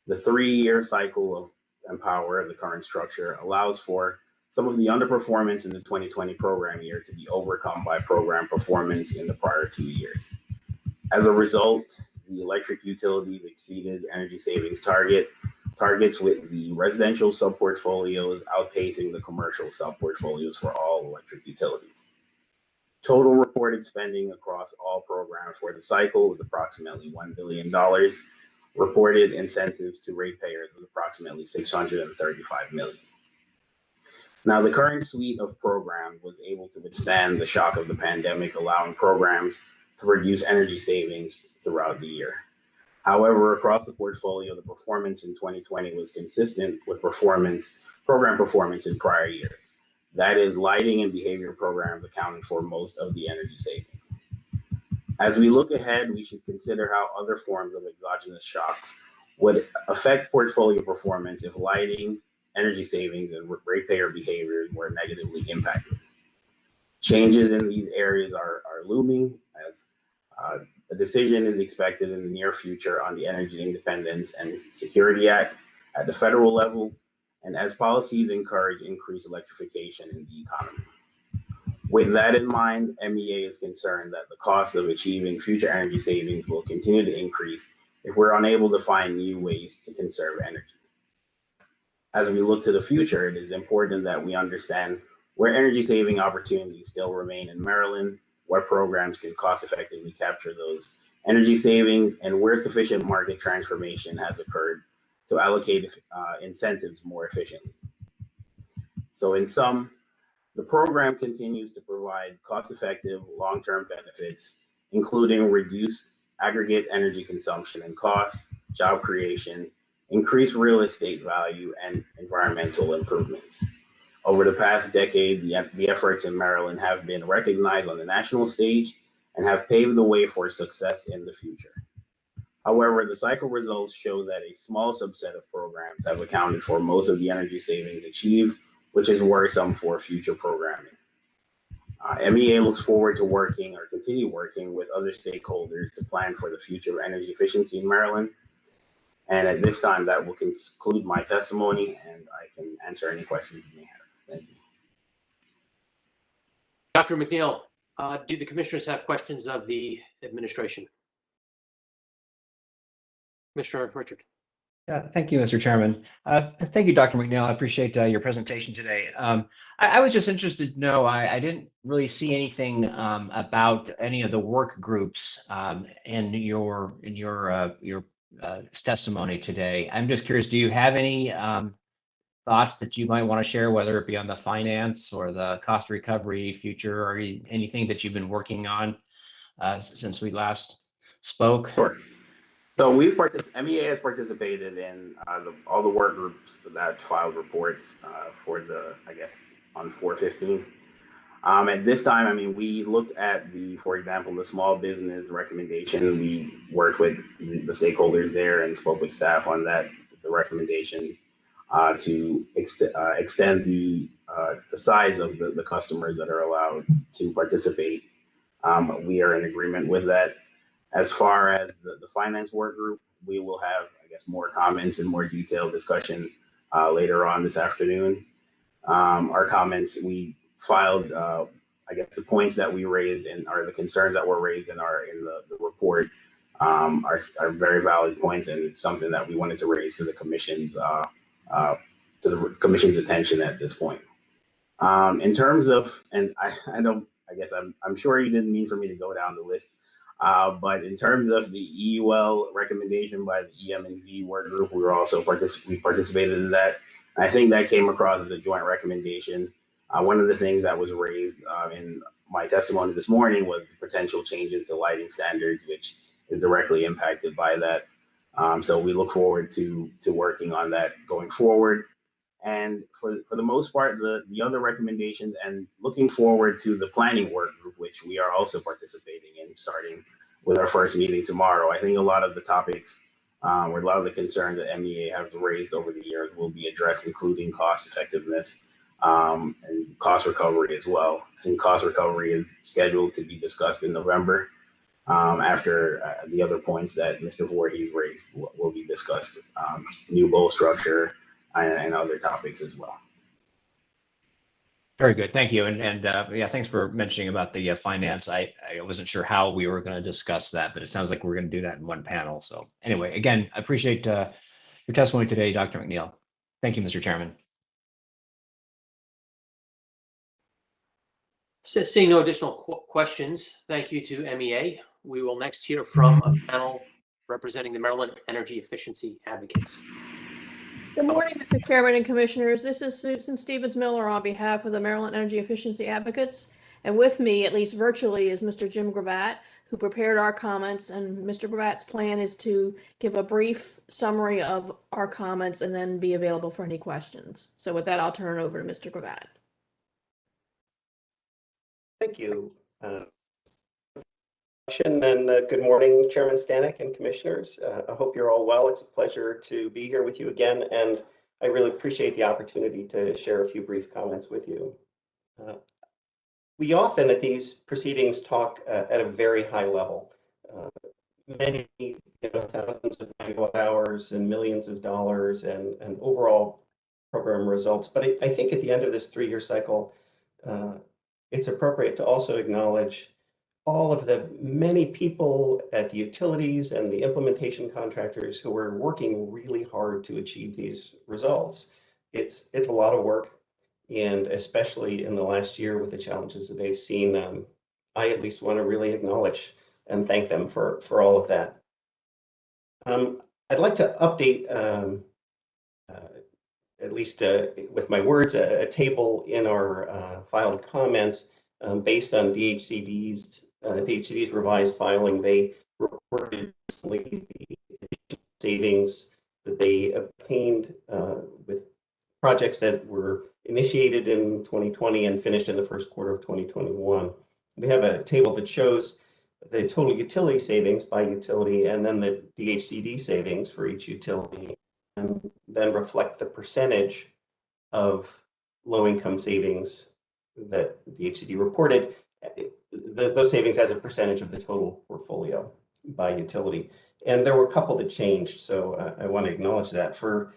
The 3-year cycle of EmPOWER, the current structure, allows for some of the underperformance in the 2020 program year to be overcome by program performance in the prior 2 years. As a result, the electric utilities exceeded energy savings targets, with the residential sub-portfolios outpacing the commercial sub-portfolios for all electric utilities. Total reported spending across all programs for the cycle was approximately $1 billion. Reported incentives to ratepayers was approximately $635 million. Now, the current suite of programs was able to withstand the shock of the pandemic, allowing programs to reduce energy savings throughout the year. However, across the portfolio, the performance in 2020 was consistent with program performance in prior years. That is, lighting and behavior programs accounted for most of the energy savings. As we look ahead, we should consider how other forms of exogenous shocks would affect portfolio performance if lighting, energy savings, and ratepayer behaviors were negatively impacted. Changes in these areas are looming, as a decision is expected in the near future on the Energy Independence and Security Act at the federal level, and as policies encourage increased electrification in the economy. With that in mind, MEA is concerned that the cost of achieving future energy savings will continue to increase if we're unable to find new ways to conserve energy. As we look to the future, it is important that we understand where energy saving opportunities still remain in Maryland, what programs can cost effectively capture those energy savings, and where sufficient market transformation has occurred to allocate incentives more efficiently. So in sum, the program continues to provide cost-effective long-term benefits, including reduced aggregate energy consumption and cost, job creation, increased real estate value, and environmental improvements. Over the past decade, the efforts in Maryland have been recognized on the national stage and have paved the way for success in the future. However, the cycle results show that a small subset of programs have accounted for most of the energy savings achieved, which is worrisome for future programming. MEA looks forward to continue working with other stakeholders to plan for the future of energy efficiency in Maryland. And at this time, that will conclude my testimony, and I can answer any questions you may have. Thank you. Dr. McNeil, do the commissioners have questions of the administration? Commissioner Richard. Thank you, Mr. Chairman. Thank you, Dr. McNeil. I appreciate your presentation today. I was just interested to know, I didn't really see anything about any of the work groups in your testimony today. I'm just curious, do you have any thoughts that you might want to share, whether it be on the finance or the cost recovery future, or anything that you've been working on since we last spoke? Sure. So MEA has participated in all the work groups that filed reports for I guess, on 4/15. At this time, I mean, we looked at for example, the small business recommendation. We worked with the stakeholders there and spoke with staff on the recommendation to extend the size of the customers that are allowed to participate. We are in agreement with that. As far as the finance work group, we will have, I guess, more comments and more detailed discussion later on this afternoon. Our comments, we filed, I guess, the points that we raised or the concerns that were raised in the report are very valid points, and it's something that we wanted to raise to the commission's attention at this point. In terms of, and I guess I'm sure you didn't mean for me to go down the list. But in terms of the EUL recommendation by the EM&V work group, we participated in that. I think that came across as a joint recommendation. One of the things that was raised in my testimony this morning was potential changes to lighting standards, which is directly impacted by that. So we look forward to working on that going forward. And for the most part, the other recommendations, and looking forward to the planning work group, which we are also participating in, starting with our first meeting tomorrow. I think a lot of the topics or a lot of the concerns that MEA has raised over the years will be addressed, including cost effectiveness and cost recovery as well. I think cost recovery is scheduled to be discussed in November after the other points that Mr. Voorhees raised will be discussed, new goal structure, and other topics as well. Very good, thank you. And yeah, thanks for mentioning about the finance. I wasn't sure how we were going to discuss that, but it sounds like we're going to do that in one panel. So anyway, again, I appreciate your testimony today, Dr. McNeil. Thank you, Mr. Chairman. So, seeing no additional questions, thank you to MEA. We will next hear from a panel representing the Maryland Energy Efficiency Advocates. Good morning, Mr. Chairman and Commissioners. This is Susan Stevens Miller on behalf of the Maryland Energy Efficiency Advocates. And with me, at least virtually, is Mr. Jim Gravatt, who prepared our comments. And Mr. Gravatt's plan is to give a brief summary of our comments and then be available for any questions. So with that, I'll turn it over to Mr. Gravatt. Thank you. And good morning, Chairman Stanek and Commissioners. I hope you're all well. It's a pleasure to be here with you again, and I really appreciate the opportunity to share a few brief comments with you. We often at these proceedings talk at a very high level. Many, thousands of megawatt hours and millions of dollars and overall program results. But I think at the end of this 3-year cycle, it's appropriate to also acknowledge all of the many people at the utilities and the implementation contractors who are working really hard to achieve these results. It's a lot of work, and especially in the last year with the challenges that they've seen, I at least want to really acknowledge and thank them for all of that. I'd like to update, at least with my words, a table in our filed comments based on DHCD's revised filing. They reported recently the savings that they obtained with projects that were initiated in 2020 and finished in the first quarter of 2021. We have a table that shows the total utility savings by utility and then the DHCD savings for each utility, and then reflect the percentage of low-income savings that DHCD reported, those savings as a percentage of the total portfolio by utility. And there were a couple that changed, so I want to acknowledge that. For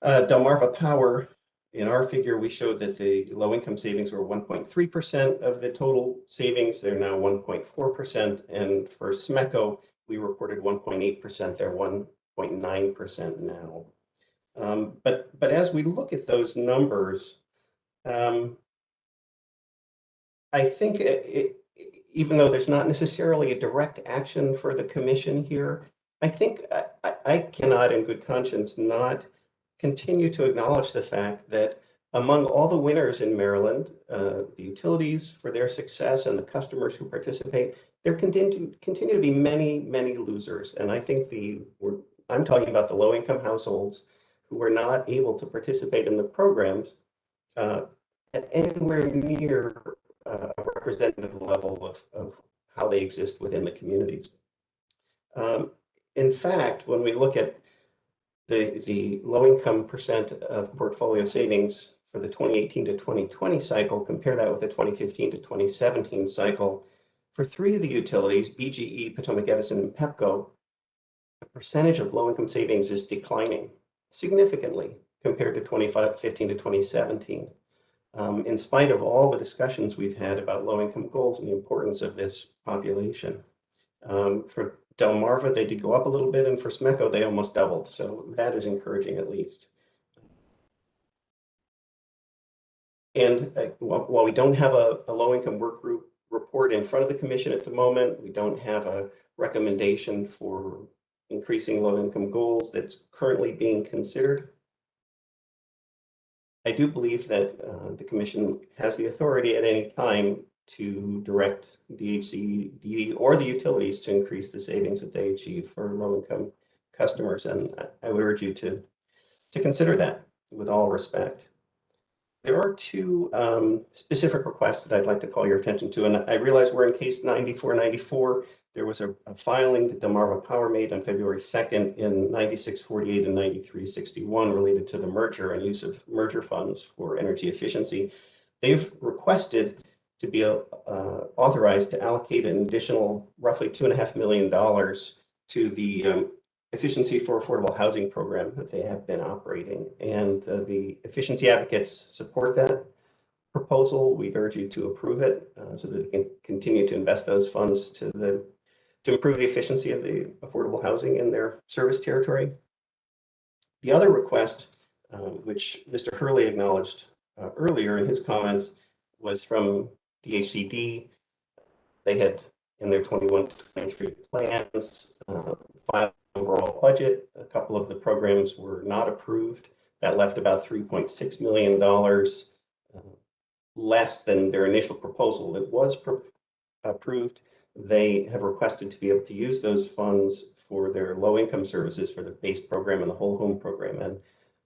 Delmarva Power, in our figure, we showed that the low-income savings were 1.3% of the total savings. They're now 1.4%. And for SMECO, we reported 1.8%. They're 1.9% now. But as we look at those numbers, I think even though there's not necessarily a direct action for the commission here, I think I cannot in good conscience not continue to acknowledge the fact that among all the winners in Maryland, the utilities for their success and the customers who participate, there continue to be many, many losers. And I think I'm talking about the low-income households who are not able to participate in the programs at anywhere near a representative level of how they exist within the communities. In fact, when we look at the low-income percent of portfolio savings for the 2018 to 2020 cycle, compare that with the 2015 to 2017 cycle, for three of the utilities, BGE, Potomac Edison, and PEPCO, the percentage of low-income savings is declining significantly compared to 2015 to 2017. In spite of all the discussions we've had about low-income goals and the importance of this population. For Delmarva, they did go up a little bit, and for SMECO, they almost doubled. So that is encouraging, at least. And while we don't have a low-income work group report in front of the commission at the moment, we don't have a recommendation for increasing low-income goals that's currently being considered. I do believe that the commission has the authority at any time to direct DHCD or the utilities to increase the savings that they achieve for low-income customers. And I would urge you to consider that with all respect. There are two specific requests that I'd like to call your attention to. And I realize we're in case 9494. There was a filing that Delmarva Power made on February 2nd in 9648 and 9361 related to the merger and use of merger funds for energy efficiency. They've requested to be authorized to allocate an additional roughly $2.5 million to the Efficiency for Affordable Housing program that they have been operating. And the efficiency advocates support that proposal. We urge you to approve it so that they can continue to invest those funds to improve the efficiency of the affordable housing in their service territory. The other request, which Mr. Hurley acknowledged earlier in his comments, was from DHCD. They had, in their 21 to 23 plans, filed an overall budget. A couple of the programs were not approved. That left about $3.6 million less than their initial proposal that was approved. They have requested to be able to use those funds for their low-income services for the BASE program and the whole home program, and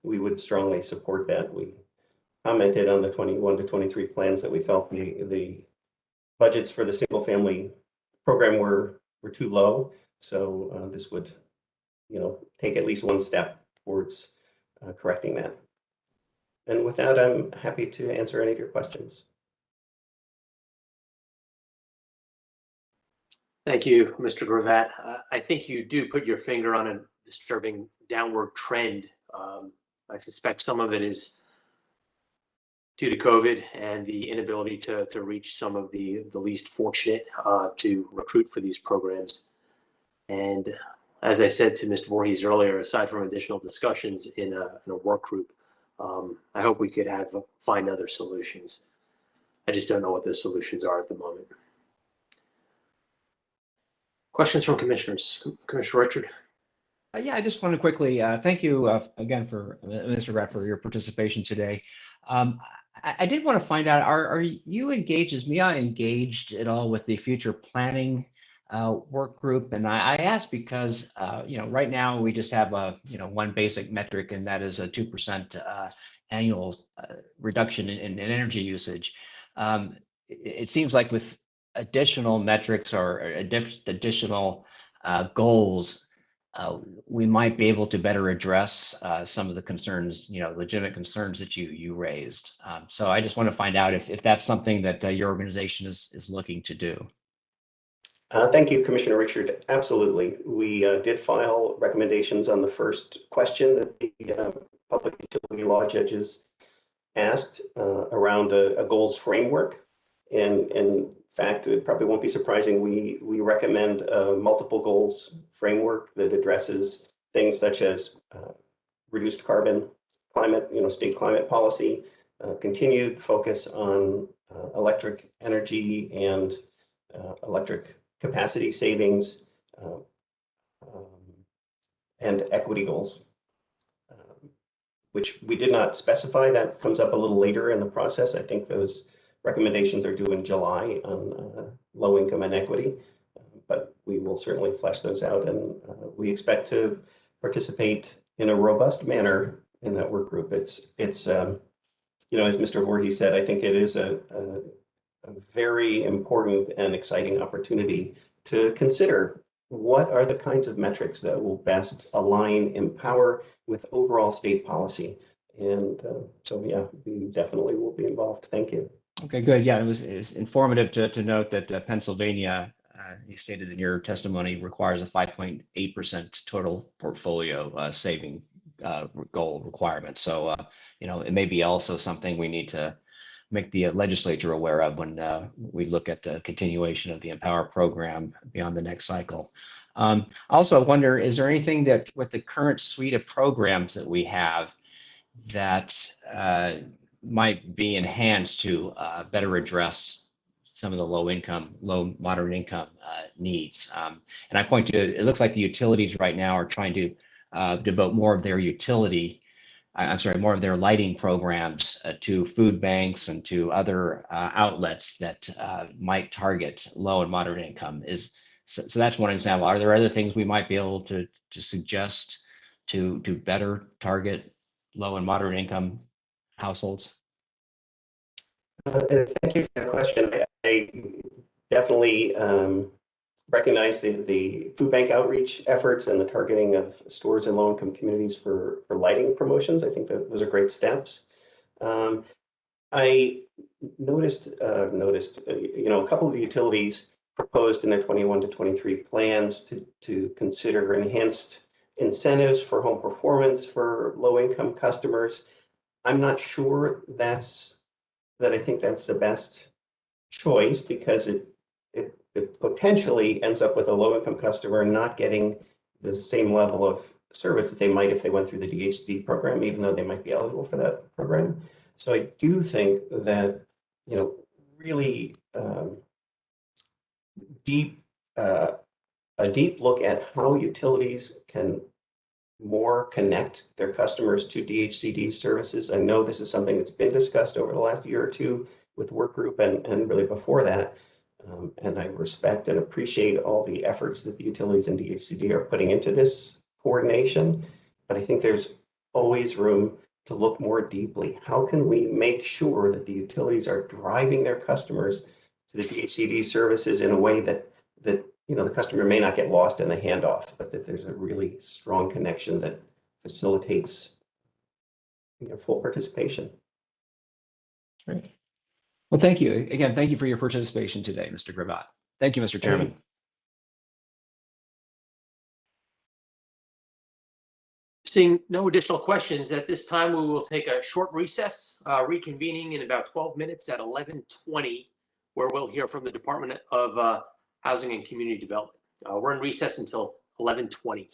we would strongly support that. We commented on the 21 to 23 plans that we felt the budgets for the single-family program were too low, so this would, take at least one step towards correcting that. And with that, I'm happy to answer any of your questions. Thank you, Mr. Gravatt. I think you do put your finger on a disturbing downward trend. I suspect some of it is due to COVID and the inability to reach some of the least fortunate to recruit for these programs. And as I said to Mr. Voorhees earlier, aside from additional discussions in a work group, I hope we could find other solutions. I just don't know what those solutions are at the moment. Questions from commissioners? Commissioner Richard? Yeah, I just want to quickly thank you again for Mr. Gravatt for your participation today. I did want to find out, are you engaged, is MEA engaged at all with the future planning work group? And I ask because, right now we just have one basic metric, and that is a 2% annual reduction in energy usage. It seems like with additional metrics or additional goals, we might be able to better address some of the concerns, legitimate concerns that you raised. So I just want to find out if that's something that your organization is looking to do. Thank you, Commissioner Richard. Absolutely. We did file recommendations on the first question that the public utility law judges asked around a goals framework. And in fact, it probably won't be surprising, we recommend a multiple goals framework that addresses things such as reduced carbon climate, state climate policy, continued focus on electric energy and electric capacity savings, and equity goals, which we did not specify. That comes up a little later in the process. I think those recommendations are due in July on low income and equity, but we will certainly flesh those out, and we expect to participate in a robust manner in that work group. It's as Mr. Voorhees said, I think it is a very important and exciting opportunity to consider what are the kinds of metrics that will best align EmPOWER with overall state policy. And so, yeah, we definitely will be involved. Thank you. Okay, good. Yeah, it was informative to note that Pennsylvania, you stated in your testimony, requires a 5.8% total portfolio saving goal requirement. So, it may be also something we need to make the legislature aware of when we look at the continuation of the EmPOWER program beyond the next cycle. Also, I wonder, is there anything that with the current suite of programs that we have that might be enhanced to better address some of the low moderate income needs? And I point to, it looks like the utilities right now are trying to devote more of their more of their lighting programs to food banks and to other outlets that might target low and moderate income. So that's one example. Are there other things we might be able to suggest to better target low and moderate income households? Thank you for that question. I definitely recognize the food bank outreach efforts and the targeting of stores in low-income communities for lighting promotions. I think that those are great steps. I noticed, a couple of the utilities proposed in their 21 to 23 plans to consider enhanced incentives for home performance for low-income customers. I'm not sure that I think that's the best choice, because it potentially ends up with a low-income customer not getting the same level of service that they might if they went through the DHCD program, even though they might be eligible for that program. So I do think that, really a deep look at how utilities can more connect their customers to DHCD services. I know this is something that's been discussed over the last year or two with work group and really before that. And I respect and appreciate all the efforts that the utilities and DHCD are putting into this coordination. But I think there's always room to look more deeply. How can we make sure that the utilities are driving their customers to the DHCD services in a way that the customer may not get lost in the handoff, but that there's a really strong connection that facilitates full participation. Great. Well, thank you. Again, thank you for your participation today, Mr. Gravatt. Thank you, Mr. Chairman. Seeing no additional questions at this time, we will take a short recess, reconvening in about 12 minutes at 11:20, where we'll hear from the Department of Housing and Community Development. We're in recess until 11:20.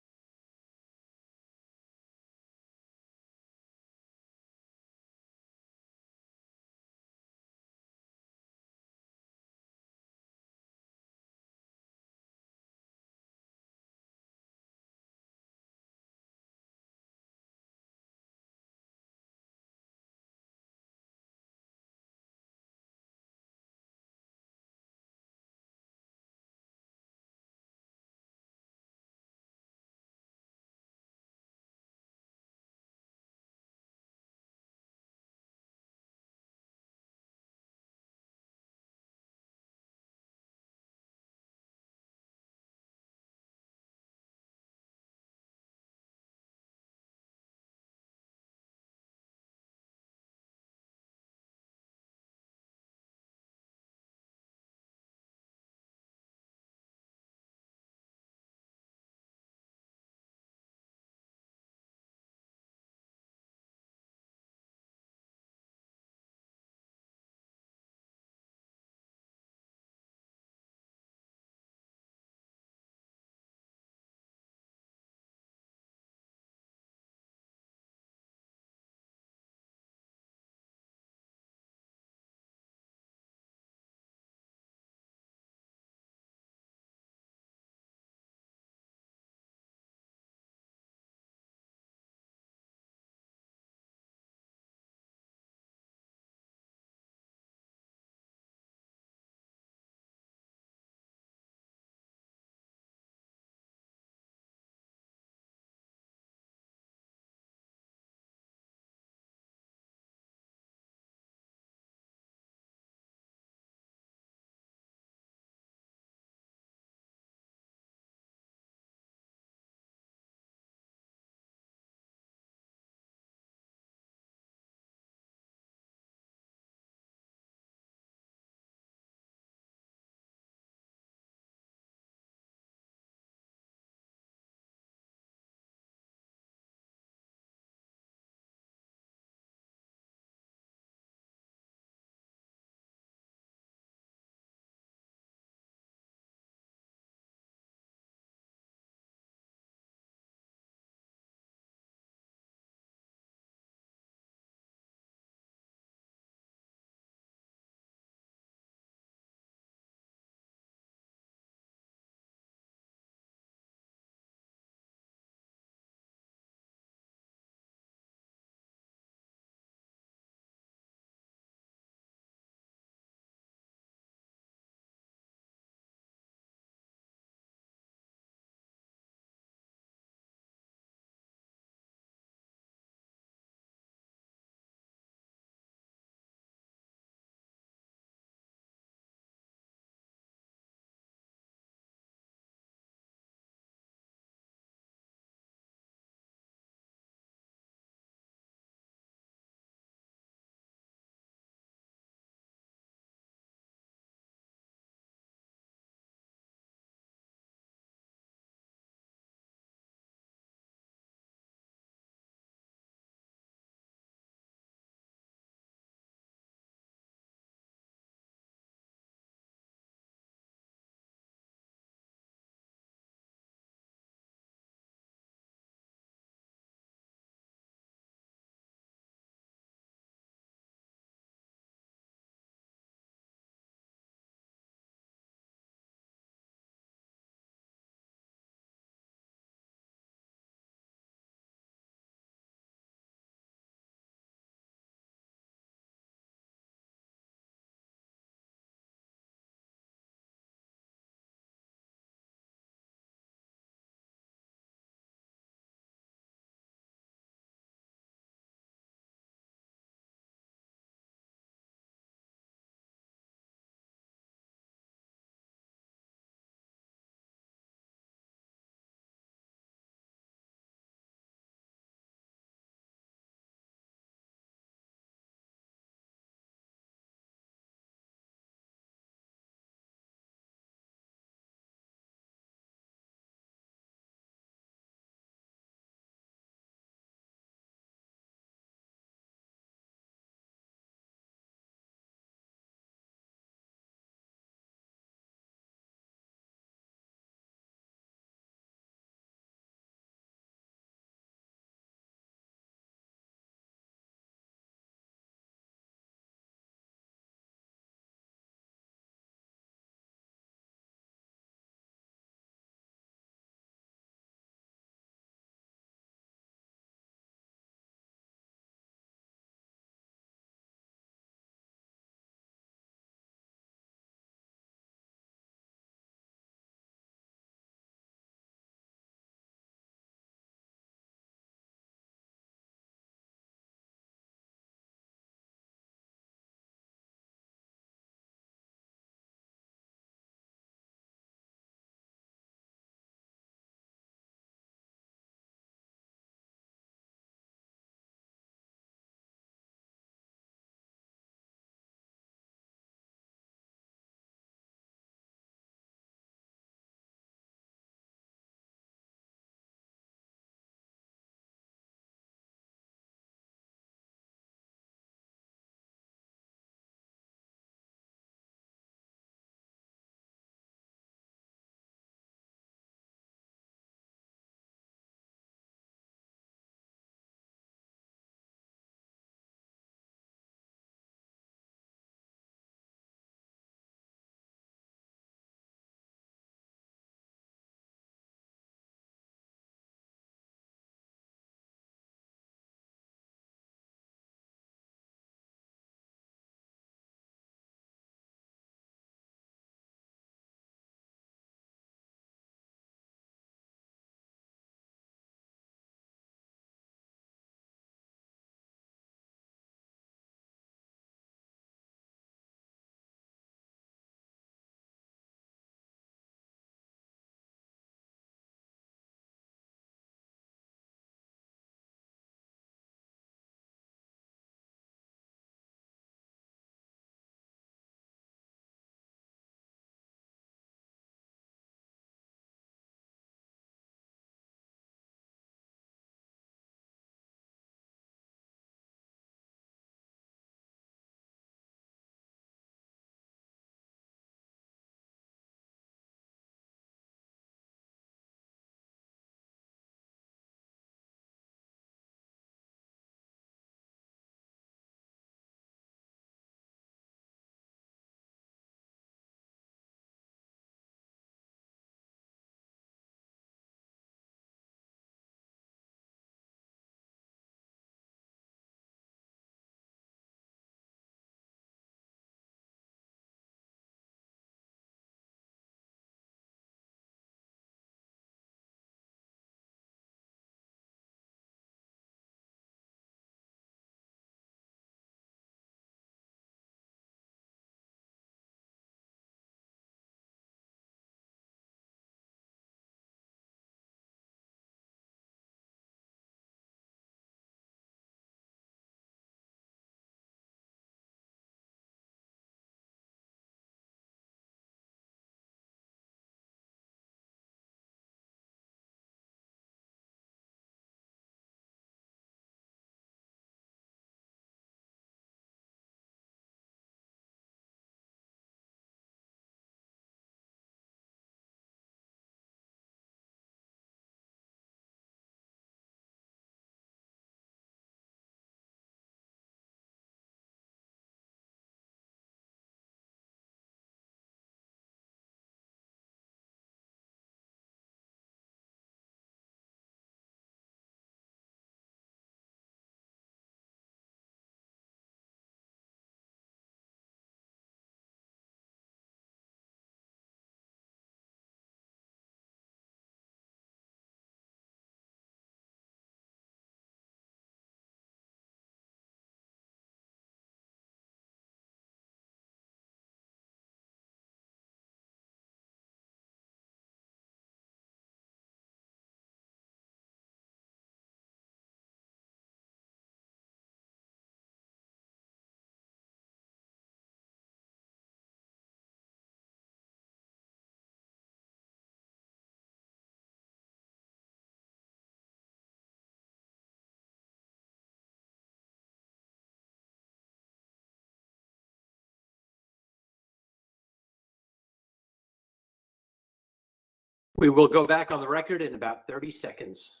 We will go back on the record in about 30 seconds.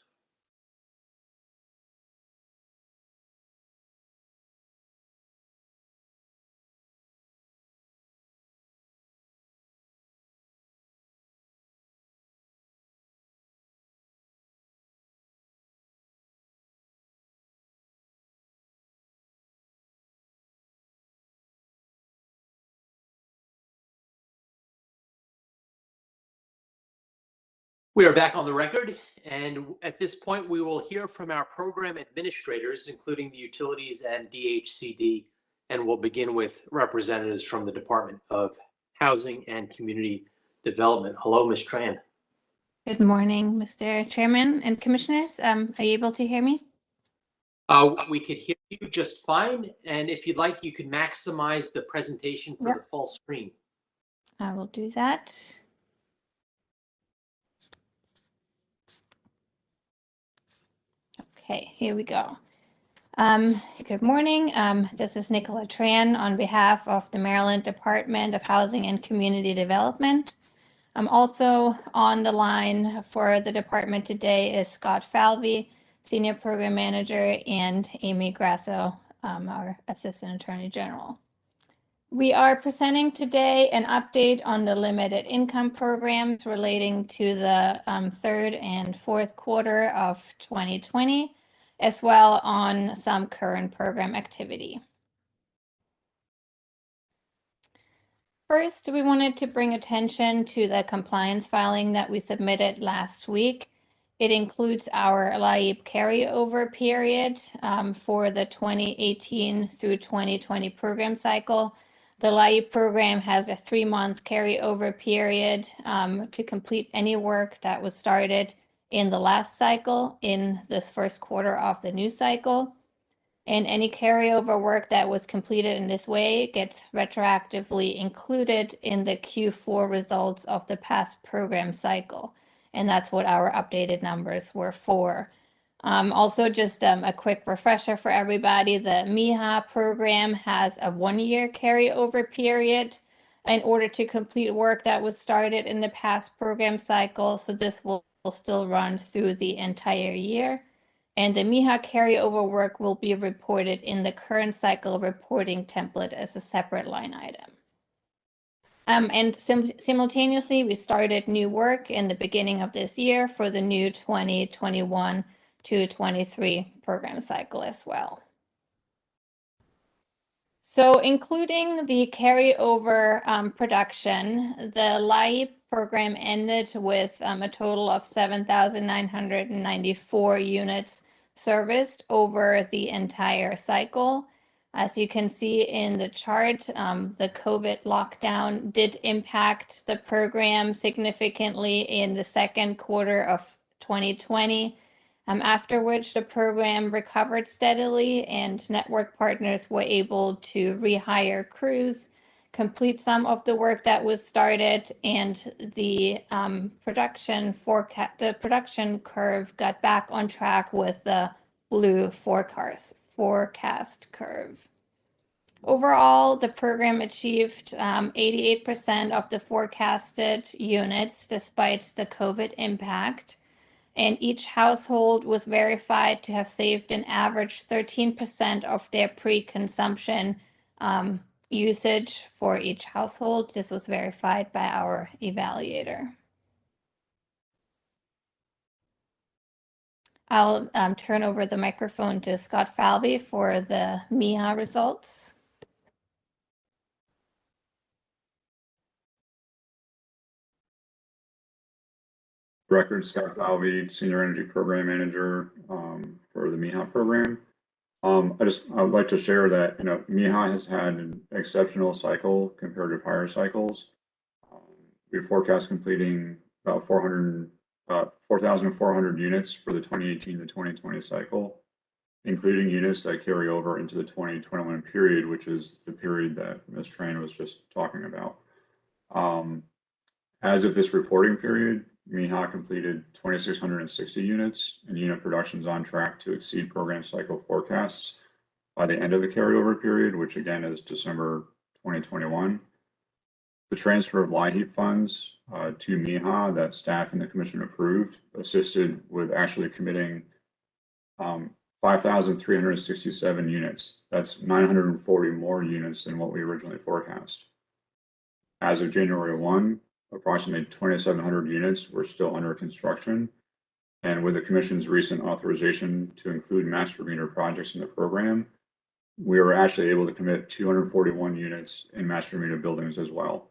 We are back on the record, and at this point, we will hear from our program administrators, including the utilities and DHCD, and we'll begin with representatives from the Department of Housing and Community Development. Hello, Ms. Tran. Good morning, Mr. Chairman and Commissioners. Are you able to hear me? We could hear you just fine, and if you'd like, you can maximize the presentation for the full screen. I will do that. Okay, here we go. Good morning. This is Nicola Tran on behalf of the Maryland Department of Housing and Community Development. I'm also on the line for the department today is Scott Falvey, Senior Program Manager, and Amy Grasso, our Assistant Attorney General. We are presenting today an update on the limited income programs relating to the third and fourth quarter of 2020, as well on some current program activity. First, we wanted to bring attention to the compliance filing that we submitted last week. It includes our LIEP carryover period for the 2018 through 2020 program cycle. The LIEP program has a 3-month carryover period to complete any work that was started in the last cycle in this first quarter of the new cycle. And any carryover work that was completed in this way gets retroactively included in the Q4 results of the past program cycle. And that's what our updated numbers were for. Also, just a quick refresher for everybody, the MIHA program has a 1-year carryover period in order to complete work that was started in the past program cycle. So this will still run through the entire year. And the MIHA carryover work will be reported in the current cycle reporting template as a separate line item. Simultaneously, we started new work in the beginning of this year for the new 2021 to 23 program cycle as well. So including the carryover production, the LIEP program ended with a total of 7,994 units serviced over the entire cycle. As you can see in the chart, the COVID lockdown did impact the program significantly in the second quarter of 2020. After which the program recovered steadily and network partners were able to rehire crews, complete some of the work that was started, and the production curve got back on track with the blue forecast curve. Overall, the program achieved 88% of the forecasted units despite the COVID impact. And each household was verified to have saved an average 13% of their pre-consumption usage for each household. This was verified by our evaluator. I'll turn over the microphone to Scott Falvey for the MIHA results. Record Scott Falvey, Senior Energy Program Manager for the MIHA program. I'd like to share that MIHA has had an exceptional cycle compared to prior cycles. We forecast completing about 4,400 units for the 2018 to 2020 cycle, including units that carry over into the 2021 period, which is the period that Ms. Tran was just talking about. As of this reporting period, MIHA completed 2,660 units, and unit production is on track to exceed program cycle forecasts by the end of the carryover period, which again is December 2021. The transfer of LIHEAP funds to MIHA that staff and the commission approved assisted with actually committing 5,367 units. That's 940 more units than what we originally forecast. As of January 1, approximately 2,700 units were still under construction. And with the commission's recent authorization to include master meter projects in the program, we were actually able to commit 241 units in master meter buildings as well.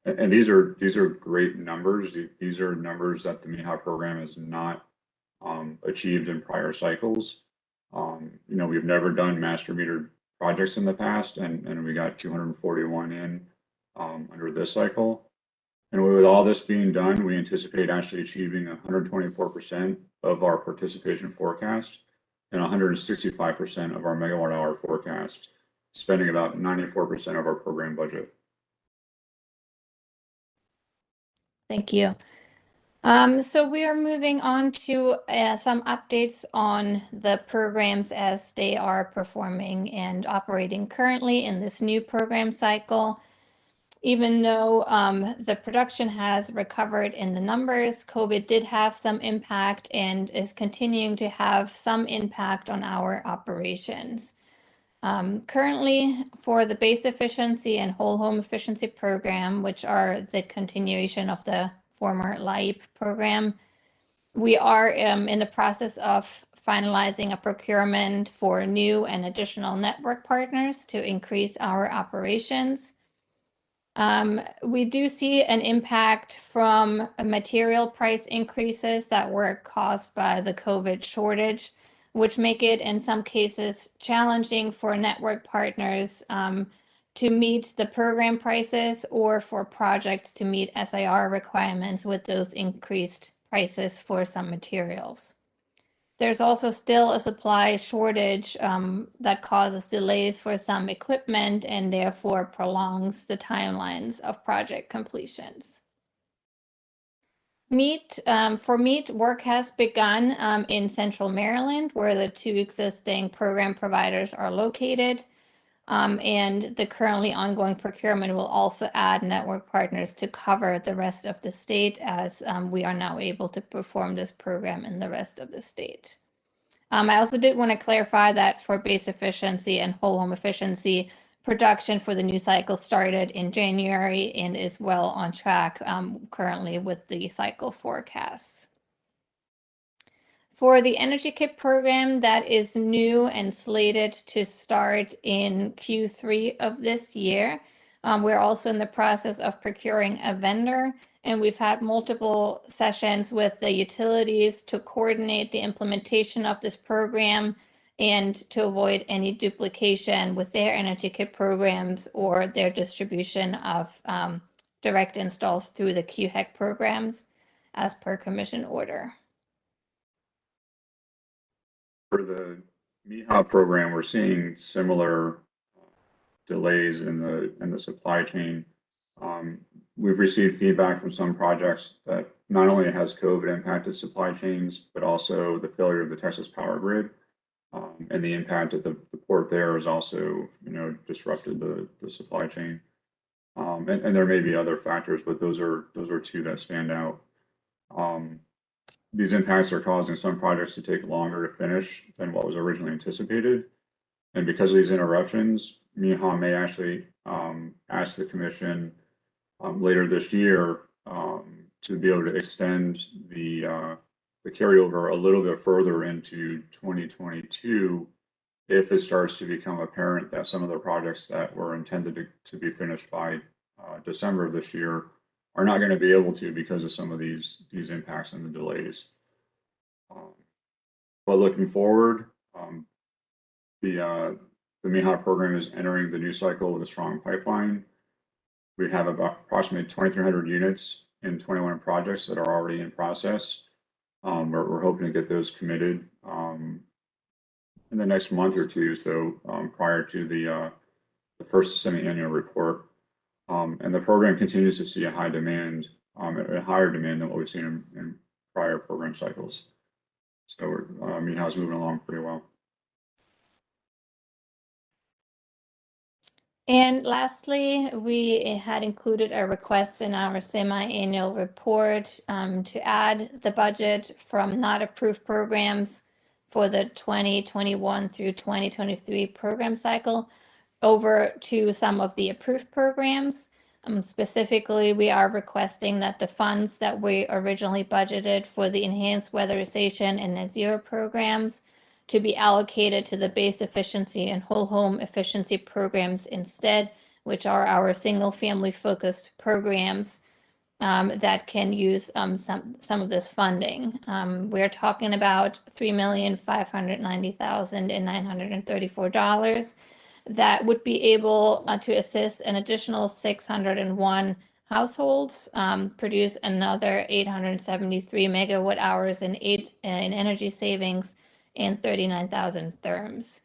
And these are great numbers. These are numbers that the MIHA program has not achieved in prior cycles. We've never done master meter projects in the past, and we got 241 in under this cycle. And with all this being done, we anticipate actually achieving 124% of our participation forecast and 165% of our megawatt hour forecast, spending about 94% of our program budget. Thank you. So we are moving on to some updates on the programs as they are performing and operating currently in this new program cycle. Even though the production has recovered in the numbers, COVID did have some impact and is continuing to have some impact on our operations. Currently, for the base efficiency and whole home efficiency program, which are the continuation of the former LIHEAP program, we are in the process of finalizing a procurement for new and additional network partners to increase our operations. We do see an impact from material price increases that were caused by the COVID shortage, which make it in some cases challenging for network partners to meet the program prices or for projects to meet SIR requirements with those increased prices for some materials. There's also still a supply shortage that causes delays for some equipment and therefore prolongs the timelines of project completions. For MEET, work has begun in Central Maryland, where the two existing program providers are located. And the currently ongoing procurement will also add network partners to cover the rest of the state, as we are now able to perform this program in the rest of the state. I also did want to clarify that for base efficiency and whole home efficiency, production for the new cycle started in January and is well on track currently with the cycle forecasts. For the Energy Kit program, that is new and slated to start in Q3 of this year. We're also in the process of procuring a vendor, and we've had multiple sessions with the utilities to coordinate the implementation of this program and to avoid any duplication with their Energy Kit programs or their distribution of direct installs through the QHEC programs as per commission order. For the MIHA program, we're seeing similar delays in the supply chain. We've received feedback from some projects that not only has COVID impacted supply chains, but also the failure of the Texas power grid, and the impact at the port there has also, disrupted the supply chain. And there may be other factors, but those are two that stand out. These impacts are causing some projects to take longer to finish than what was originally anticipated. And because of these interruptions, MIHA may actually ask the commission later this year to be able to extend the carryover a little bit further into 2022 if it starts to become apparent that some of the projects that were intended to be finished by December of this year are not going to be able to because of some of these impacts and the delays. But looking forward, the MIHA program is entering the new cycle with a strong pipeline. We have about approximately 2,300 units in 21 projects that are already in process. We're hoping to get those committed in the next month or two, so prior to the first semi-annual report. And the program continues to see a high demand, a higher demand than what we've seen in prior program cycles. So MIHA is moving along pretty well. And lastly, we had included a request in our semi-annual report to add the budget from not approved programs for the 2021 through 2023 program cycle over to some of the approved programs. Specifically, we are requesting that the funds that we originally budgeted for the enhanced weatherization and net zero programs to be allocated to the base efficiency and whole home efficiency programs instead, which are our single family focused programs that can use some of this funding. We're talking about $3,590,934 that would be able to assist an additional 601 households, produce another 873 megawatt hours in energy savings, and 39,000 therms.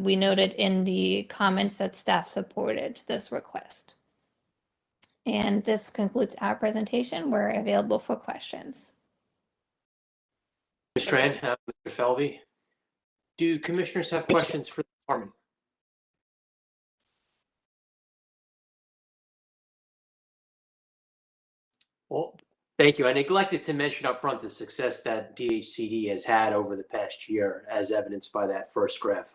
We noted in the comments that staff supported this request. And this concludes our presentation. We're available for questions. Ms. Tran, Mr. Felvey, do commissioners have questions for the department? Well, thank you. I neglected to mention up front the success that DHCD has had over the past year, as evidenced by that first graph.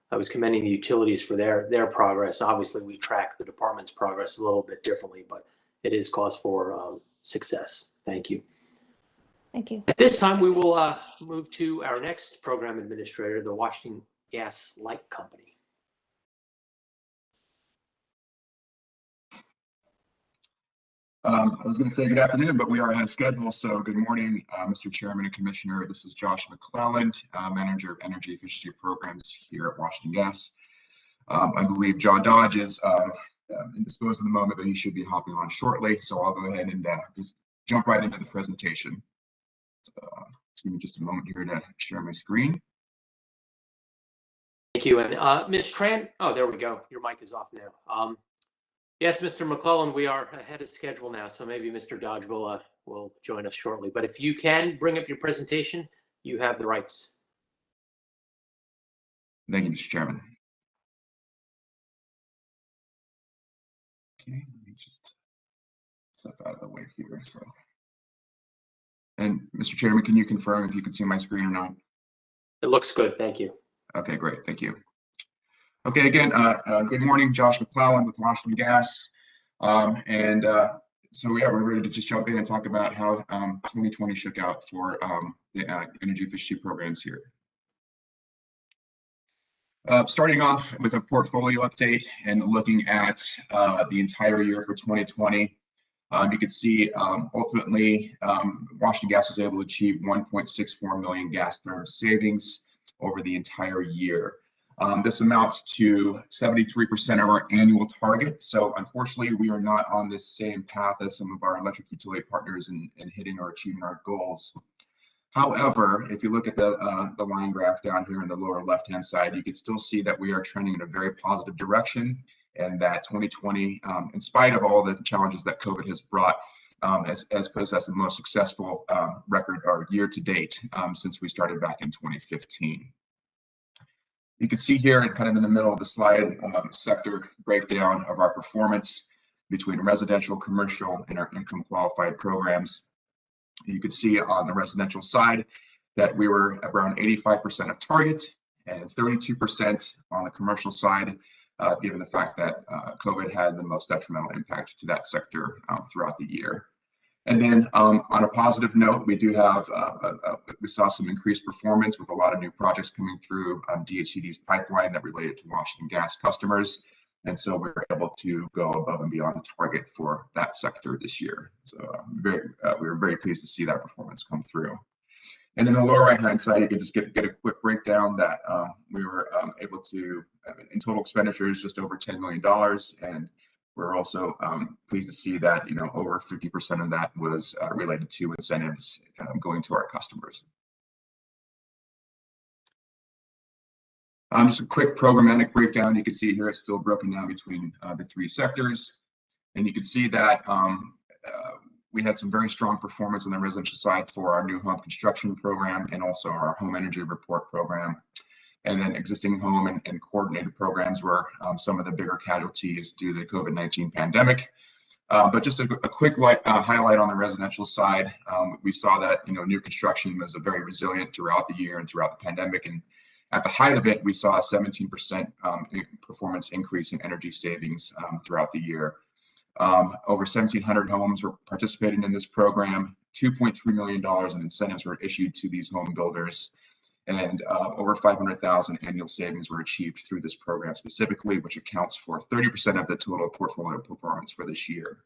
I was commending the utilities for their progress. Obviously, we track the department's progress a little bit differently, but it is cause for success. Thank you. Thank you. At this time, we will move to our next program administrator, the Washington Gas Light Company. I was going to say good afternoon, but we are ahead of schedule. So good morning, Mr. Chairman and Commissioner. This is Josh McClelland, Manager of Energy Efficiency Programs here at Washington Gas. I believe John Dodge is indisposed at the moment, but he should be hopping on shortly. So I'll go ahead and just jump right into the presentation. So, just give me just a moment here to share my screen. Thank you. And Ms. Tran, oh, there we go. Your mic is off now. Yes, Mr. McClellan, we are ahead of schedule now, so maybe Mr. Dodge will join us shortly. But if you can bring up your presentation, you have the rights. Thank you, Mr. Chairman. Okay, let me just step out of the way here. So, and Mr. Chairman, can you confirm if you can see my screen or not? It looks good. Thank you. Okay, great. Thank you. Okay, again, good morning, Josh McClellan with Washington Gas. So yeah, we're ready to just jump in and talk about how 2020 shook out for the energy efficiency programs here. Starting off with a portfolio update and looking at the entire year for 2020, you can see ultimately Washington Gas was able to achieve 1.64 million gas therm savings over the entire year. This amounts to 73% of our annual target. So unfortunately, we are not on this same path as some of our electric utility partners in hitting or achieving our goals. However, if you look at the line graph down here in the lower left-hand side, you can still see that we are trending in a very positive direction, and that 2020, in spite of all the challenges that COVID has brought, has put us as the most successful record or year to date since we started back in 2015. You can see here, and kind of in the middle of the slide, sector breakdown of our performance between residential, commercial, and our income qualified programs. You can see on the residential side that we were around 85% of target and 32% on the commercial side, given the fact that COVID had the most detrimental impact to that sector throughout the year. And then on a positive note, we do have, we saw some increased performance with a lot of new projects coming through DHCD's pipeline that related to Washington Gas customers. And so we were able to go above and beyond the target for that sector this year. So we were very pleased to see that performance come through. And then the lower right-hand side, you can just get a quick breakdown that we were able to, in total expenditures, just over $10 million. And we're also pleased to see that, you know, over 50% of that was related to incentives going to our customers. Just a quick programmatic breakdown. You can see here it's still broken down between the three sectors. And you can see that we had some very strong performance on the residential side for our new home construction program and also our home energy report program. And then existing home and coordinated programs were some of the bigger casualties due to the COVID-19 pandemic. But just a quick highlight on the residential side, we saw that new construction was very resilient throughout the year and throughout the pandemic. And at the height of it, we saw a 17% performance increase in energy savings throughout the year. Over 1,700 homes were participating in this program. $2.3 million in incentives were issued to these home builders. And over 500,000 annual savings were achieved through this program specifically, which accounts for 30% of the total portfolio performance for this year.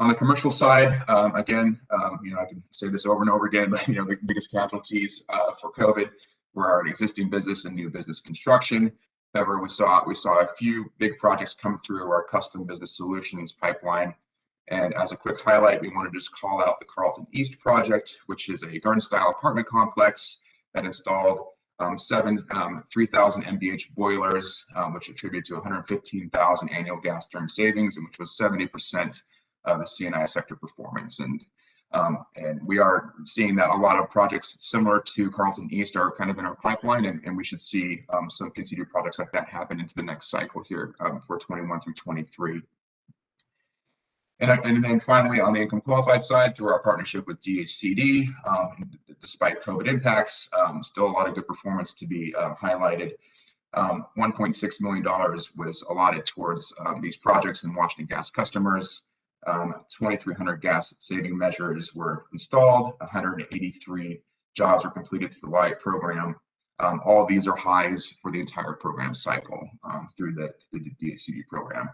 On the commercial side, again, I can say this over and over again, but the biggest casualties for COVID were our existing business and new business construction. However, we saw a few big projects come through our custom business solutions pipeline. And as a quick highlight, we want to just call out the Carlton East project, which is a garden-style apartment complex that installed 7 3,000 MBH boilers, which attributed to 115,000 annual gas therm savings, and which was 70% of the C&I sector performance. And we are seeing that a lot of projects similar to Carlton East are kind of in our pipeline, and we should see some continued projects like that happen into the next cycle here for 21 through 23. And then finally, on the income qualified side, through our partnership with DHCD, despite COVID impacts, still a lot of good performance to be highlighted. $1.6 million was allotted towards these projects in Washington Gas customers. 2,300 gas saving measures were installed. 183 jobs were completed through the LIHT program. All of these are highs for the entire program cycle through the DHCD program.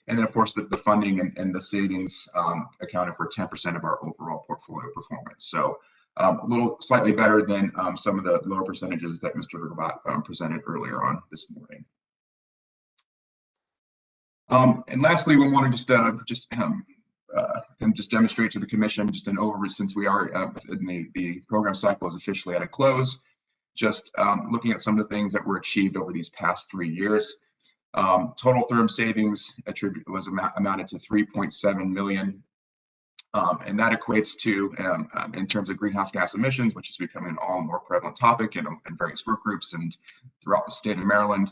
And then, of course, the funding and the savings accounted for 10% of our overall portfolio performance. So a little slightly better than some of the lower percentages that Mr. Gravatt presented earlier on this morning. And lastly, we want to just demonstrate to the commission just an overview, since we are in the program cycle is officially at a close. Just looking at some of the things that were achieved over these past 3 years. Total therm savings amounted to 3.7 million. And that equates to, in terms of greenhouse gas emissions, which is becoming an all more prevalent topic in various work groups and throughout the state of Maryland.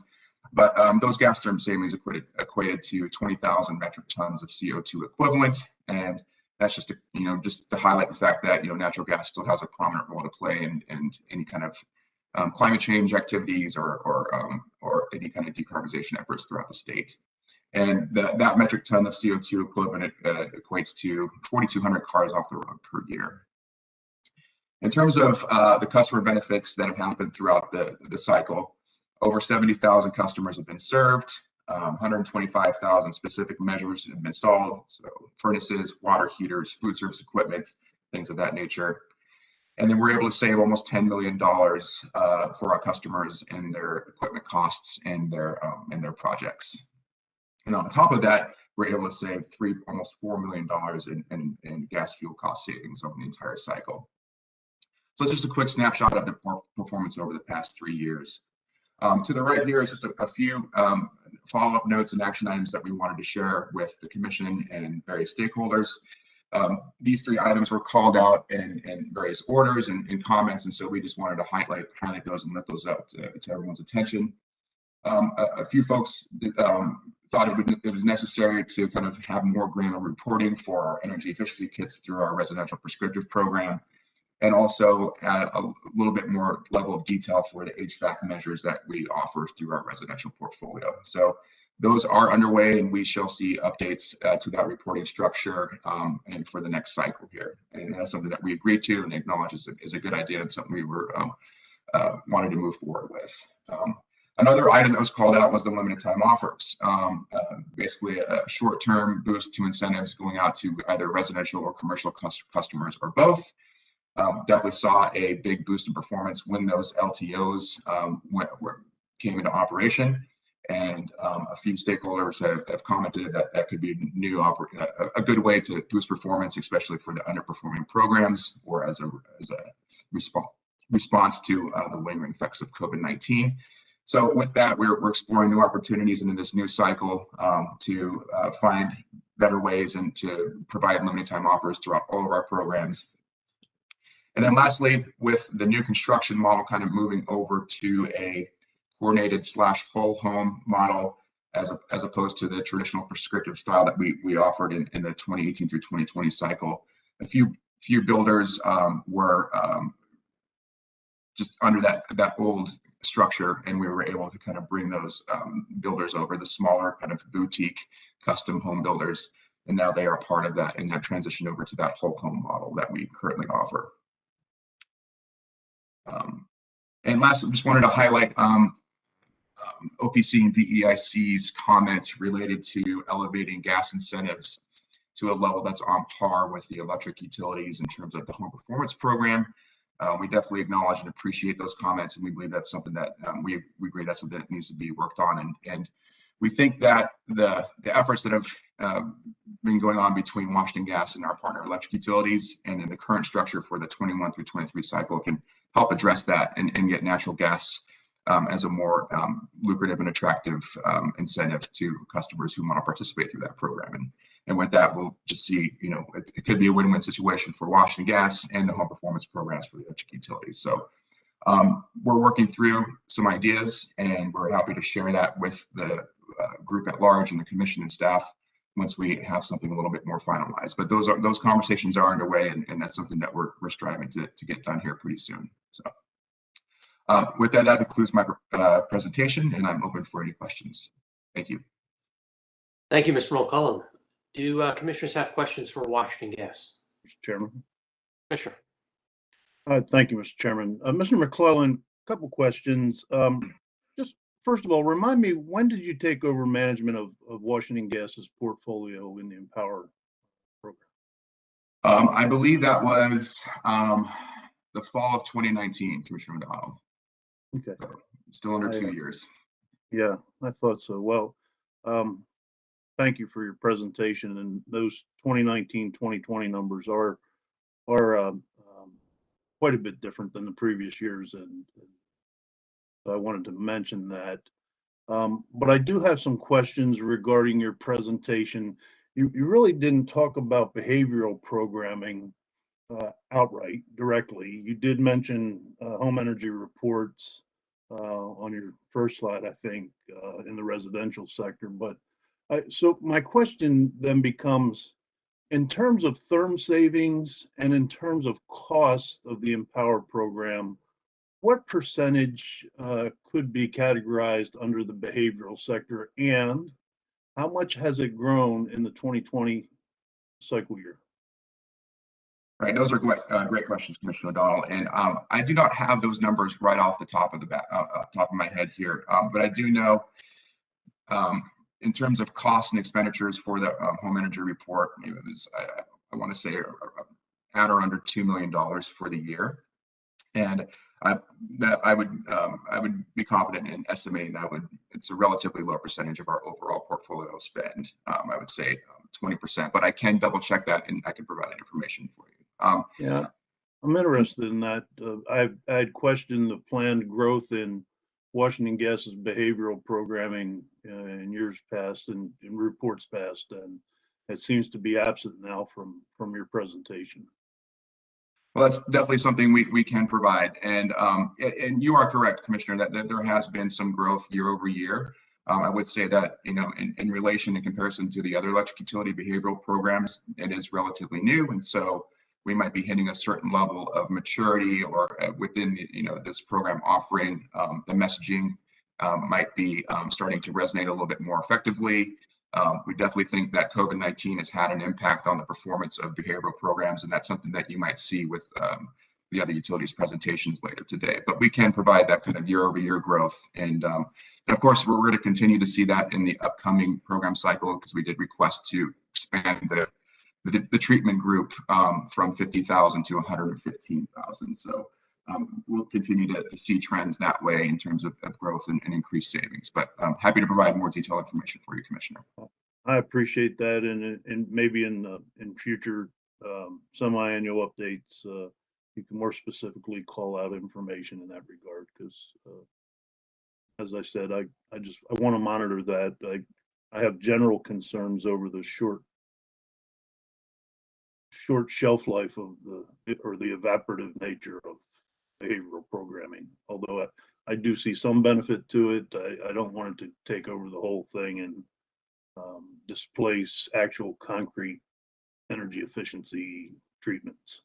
But those gas therm savings equated to 20,000 metric tons of CO2 equivalent. And that's just to highlight the fact that natural gas still has a prominent role to play in any kind of climate change activities or any kind of decarbonization efforts throughout the state. And that metric ton of CO2 equivalent equates to 4,200 cars off the road per year. In terms of the customer benefits that have happened throughout the cycle, over 70,000 customers have been served. 125,000 specific measures have been installed, so furnaces, water heaters, food service equipment, things of that nature. And then we're able to save almost $10 million for our customers in their equipment costs and their projects. And on top of that, we're able to save almost $4 million in gas fuel cost savings over the entire cycle. So just a quick snapshot of the performance over the past 3 years. To the right here is just a few follow-up notes and action items that we wanted to share with the commission and various stakeholders. These 3 items were called out in various orders and comments, and so we just wanted to highlight those and lift those up to everyone's attention. A few folks thought it was necessary to kind of have more granular reporting for our energy efficiency kits through our residential prescriptive program, and also add a little bit more level of detail for the HVAC measures that we offer through our residential portfolio. So those are underway, and we shall see updates to that reporting structure and for the next cycle here. And that's something that we agreed to and acknowledge is a good idea and something we were wanted to move forward with. Another item that was called out was the limited time offers. Basically a short-term boost to incentives going out to either residential or commercial customers or both. Definitely saw a big boost in performance when those LTOs came into operation. And a few stakeholders have commented that that could be a good way to boost performance, especially for the underperforming programs or as a response to the lingering effects of COVID-19. So with that, we're exploring new opportunities into this new cycle to find better ways and to provide limited time offers throughout all of our programs. And then lastly, with the new construction model kind of moving over to a coordinated / whole home model, as opposed to the traditional prescriptive style that we offered in the 2018 through 2020 cycle. A few builders were just under that old structure, and we were able to kind of bring those builders over, the smaller kind of boutique custom home builders, and now they are part of that, and have transitioned over to that whole home model that we currently offer. And last, I just wanted to highlight OPC and VEIC's comments related to elevating gas incentives to a level that's on par with the electric utilities in terms of the home performance program. We definitely acknowledge and appreciate those comments, and we believe that's something that we agree that's something that needs to be worked on. And we think that the efforts that have been going on between Washington Gas and our partner electric utilities, and then the current structure for the 21 through 23 cycle, can help address that and get natural gas as a more lucrative and attractive incentive to customers who want to participate through that program. And with that, we'll just see, it could be a win-win situation for Washington Gas and the home performance programs for the electric utilities. So we're working through some ideas, and we're happy to share that with the group at large and the commission and staff once we have something a little bit more finalized. But those conversations are underway, and that's something that we're striving to get done here pretty soon. So with that concludes my presentation, and I'm open for any questions. Thank you. Thank you, Mr. McClellan. Do commissioners have questions for Washington Gas? Mr. Chairman. Commissioner. Thank you, Mr. Chairman. Mr. McClellan, a couple questions. Just first of all, remind me, when did you take over management of Washington Gas's portfolio in the EmPOWER program? I believe that was the fall of 2019, Commissioner O'Donnell. Okay. So still under 2 years. Yeah, I thought so. Well, thank you for your presentation, and those 2019, 2020 numbers are quite a bit different than the previous years, and I wanted to mention that. But I do have some questions regarding your presentation. You really didn't talk about behavioral programming outright, directly. You did mention home energy reports on your first slide, I think, in the residential sector. But so my question then becomes, in terms of therm savings and in terms of cost of the EmPOWER program, what percentage could be categorized under the behavioral sector, and how much has it grown in the 2020 cycle year? Right, those are great questions, Commissioner O'Donnell, and I do not have those numbers right off the top of my head here, but I do know in terms of costs and expenditures for the home energy report, it was I want to say at or under $2 million for the year, and I would be confident in estimating that it's a relatively low percentage of our overall portfolio spend. I would say 20%, but I can double check that, and I can provide that information for you. Yeah, I'm interested in that. I had questioned the planned growth in Washington Gas's behavioral programming in years past and in reports past, and it seems to be absent now from your presentation. Well, that's definitely something we can provide, and you are correct, Commissioner, that there has been some growth year over year. I would say that in relation and comparison to the other electric utility behavioral programs, it is relatively new, and so we might be hitting a certain level of maturity, or within this program offering, the messaging might be starting to resonate a little bit more effectively. We definitely think that COVID-19 has had an impact on the performance of behavioral programs, and that's something that you might see with the other utilities presentations later today. But we can provide that kind of year-over-year growth, and of course we're going to continue to see that in the upcoming program cycle, because we did request to expand the treatment group from 50,000 to 115,000. So we'll continue to see trends that way in terms of growth and increased savings. But I'm happy to provide more detailed information for you, Commissioner. I appreciate that, and maybe in future semi-annual updates, you can more specifically call out information in that regard, because as I said, I want to monitor that. I have general concerns over the short shelf life of the evaporative nature of behavioral programming. Although I do see some benefit to it, I don't want it to take over the whole thing and displace actual concrete energy efficiency treatments.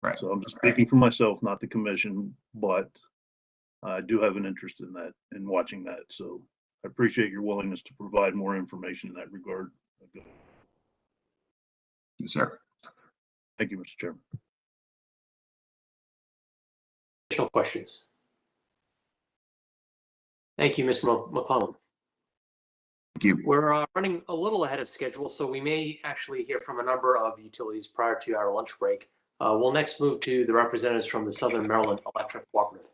Right. So I'm just speaking for myself, not the commission, but I do have an interest in that, in watching that. So I appreciate your willingness to provide more information in that regard. Yes, sir. Thank you, Mr. Chairman. Additional questions? Thank you, Mr. McClellan. Thank you. We're running a little ahead of schedule, so we may actually hear from a number of utilities prior to our lunch break. We'll next move to the representatives from the Southern Maryland Electric Cooperative.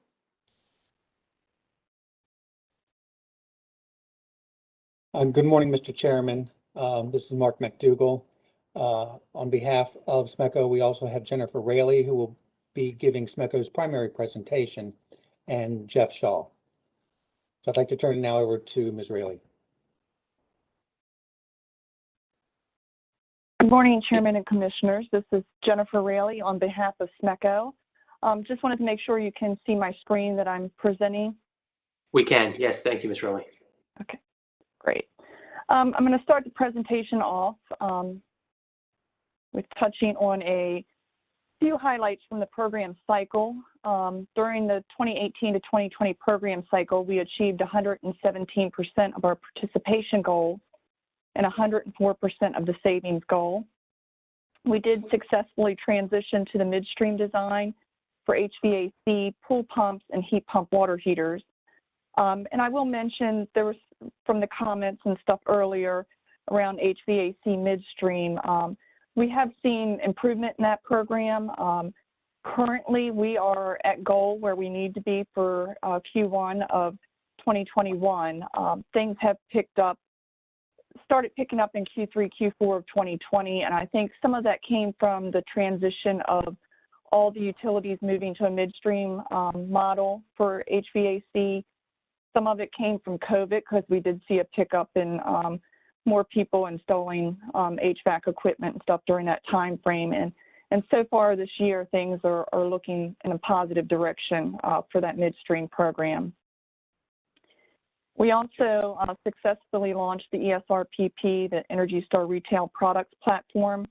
Good morning, Mr. Chairman. This is Mark McDougall. On behalf of SMECO, we also have Jennifer Raley, who will be giving SMECO's primary presentation, and Jeff Shaw. So I'd like to turn it now over to Ms. Raley. Good morning, Chairman and Commissioners. This is Jennifer Raley on behalf of SMECO. Just wanted to make sure you can see my screen that I'm presenting. We can, yes, thank you, Ms. Raley. Okay, great. I'm going to start the presentation off with touching on a few highlights from the program cycle. During the 2018 to 2020 program cycle, we achieved 117% of our participation goal and 104% of the savings goal. We did successfully transition to the midstream design for HVAC pool pumps and heat pump water heaters. And I will mention, there was from the comments and stuff earlier around HVAC midstream, we have seen improvement in that program. Currently, we are at goal where we need to be for Q1 of 2021. Things have started picking up in Q3, Q4 of 2020, and I think some of that came from the transition of all the utilities moving to a midstream model for HVAC. Some of it came from COVID because we did see a pickup in more people installing HVAC equipment and stuff during that time frame. And so far this year, things are looking in a positive direction for that midstream program. We also successfully launched the ESRPP, the Energy Star Retail Products Platform,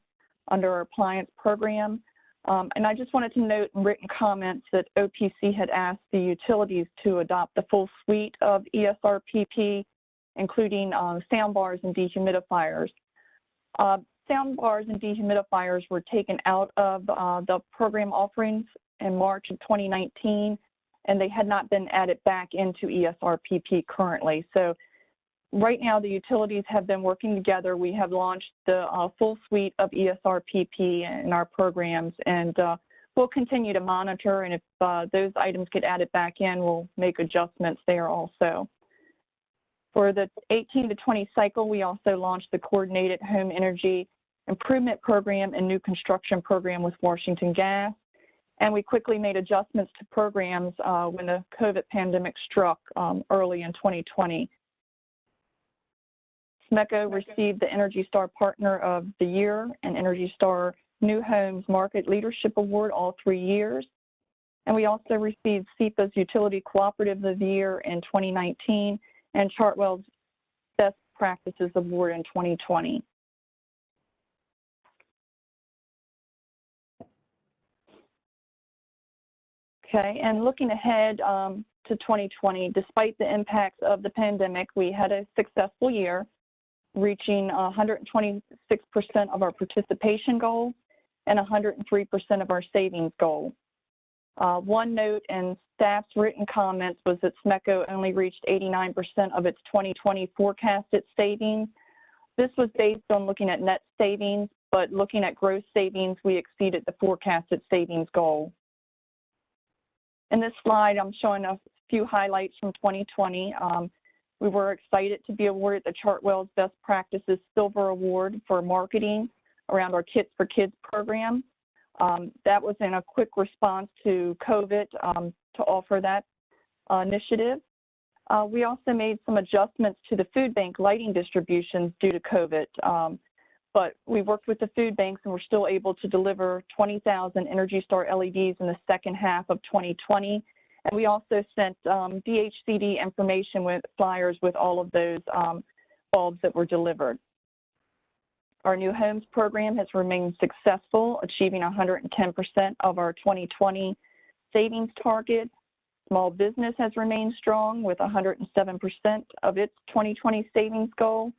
under our appliance program. And I just wanted to note in written comments that OPC had asked the utilities to adopt the full suite of ESRPP, including sound bars and dehumidifiers. Sound bars and dehumidifiers were taken out of the program offerings in March of 2019, and they had not been added back into ESRPP currently. So right now, the utilities have been working together. We have launched the full suite of ESRPP in our programs, and we'll continue to monitor, and if those items get added back in, we'll make adjustments there also. For the 18 to 20 cycle, we also launched the Coordinated Home Energy Improvement Program and New Construction Program with Washington Gas. And we quickly made adjustments to programs when the COVID pandemic struck early in 2020. SMECO received the Energy Star Partner of the Year and Energy Star New Homes Market Leadership Award all 3 years. And we also received SEPA's Utility Cooperative of the Year in 2019 and Chartwell's Best Practices Award in 2020. Okay, and looking ahead to 2020, despite the impacts of the pandemic, we had a successful year, reaching 126% of our participation goal and 103% of our savings goal. One note in staff's written comments was that SMECO only reached 89% of its 2020 forecasted savings. This was based on looking at net savings, but looking at gross savings, we exceeded the forecasted savings goal. In this slide, I'm showing a few highlights from 2020. We were excited to be awarded the Chartwell's Best Practices Silver Award for marketing around our Kits for Kids program. That was in a quick response to COVID to offer that initiative. We also made some adjustments to the food bank lighting distributions due to COVID. but we worked with the food banks and we're still able to deliver 20,000 Energy Star LEDs in the second half of 2020. And we also sent DHCD information with flyers with all of those bulbs that were delivered. Our New Homes program has remained successful, achieving 110% of our 2020 savings target. Small business has remained strong with 107% of its 2020 savings goal.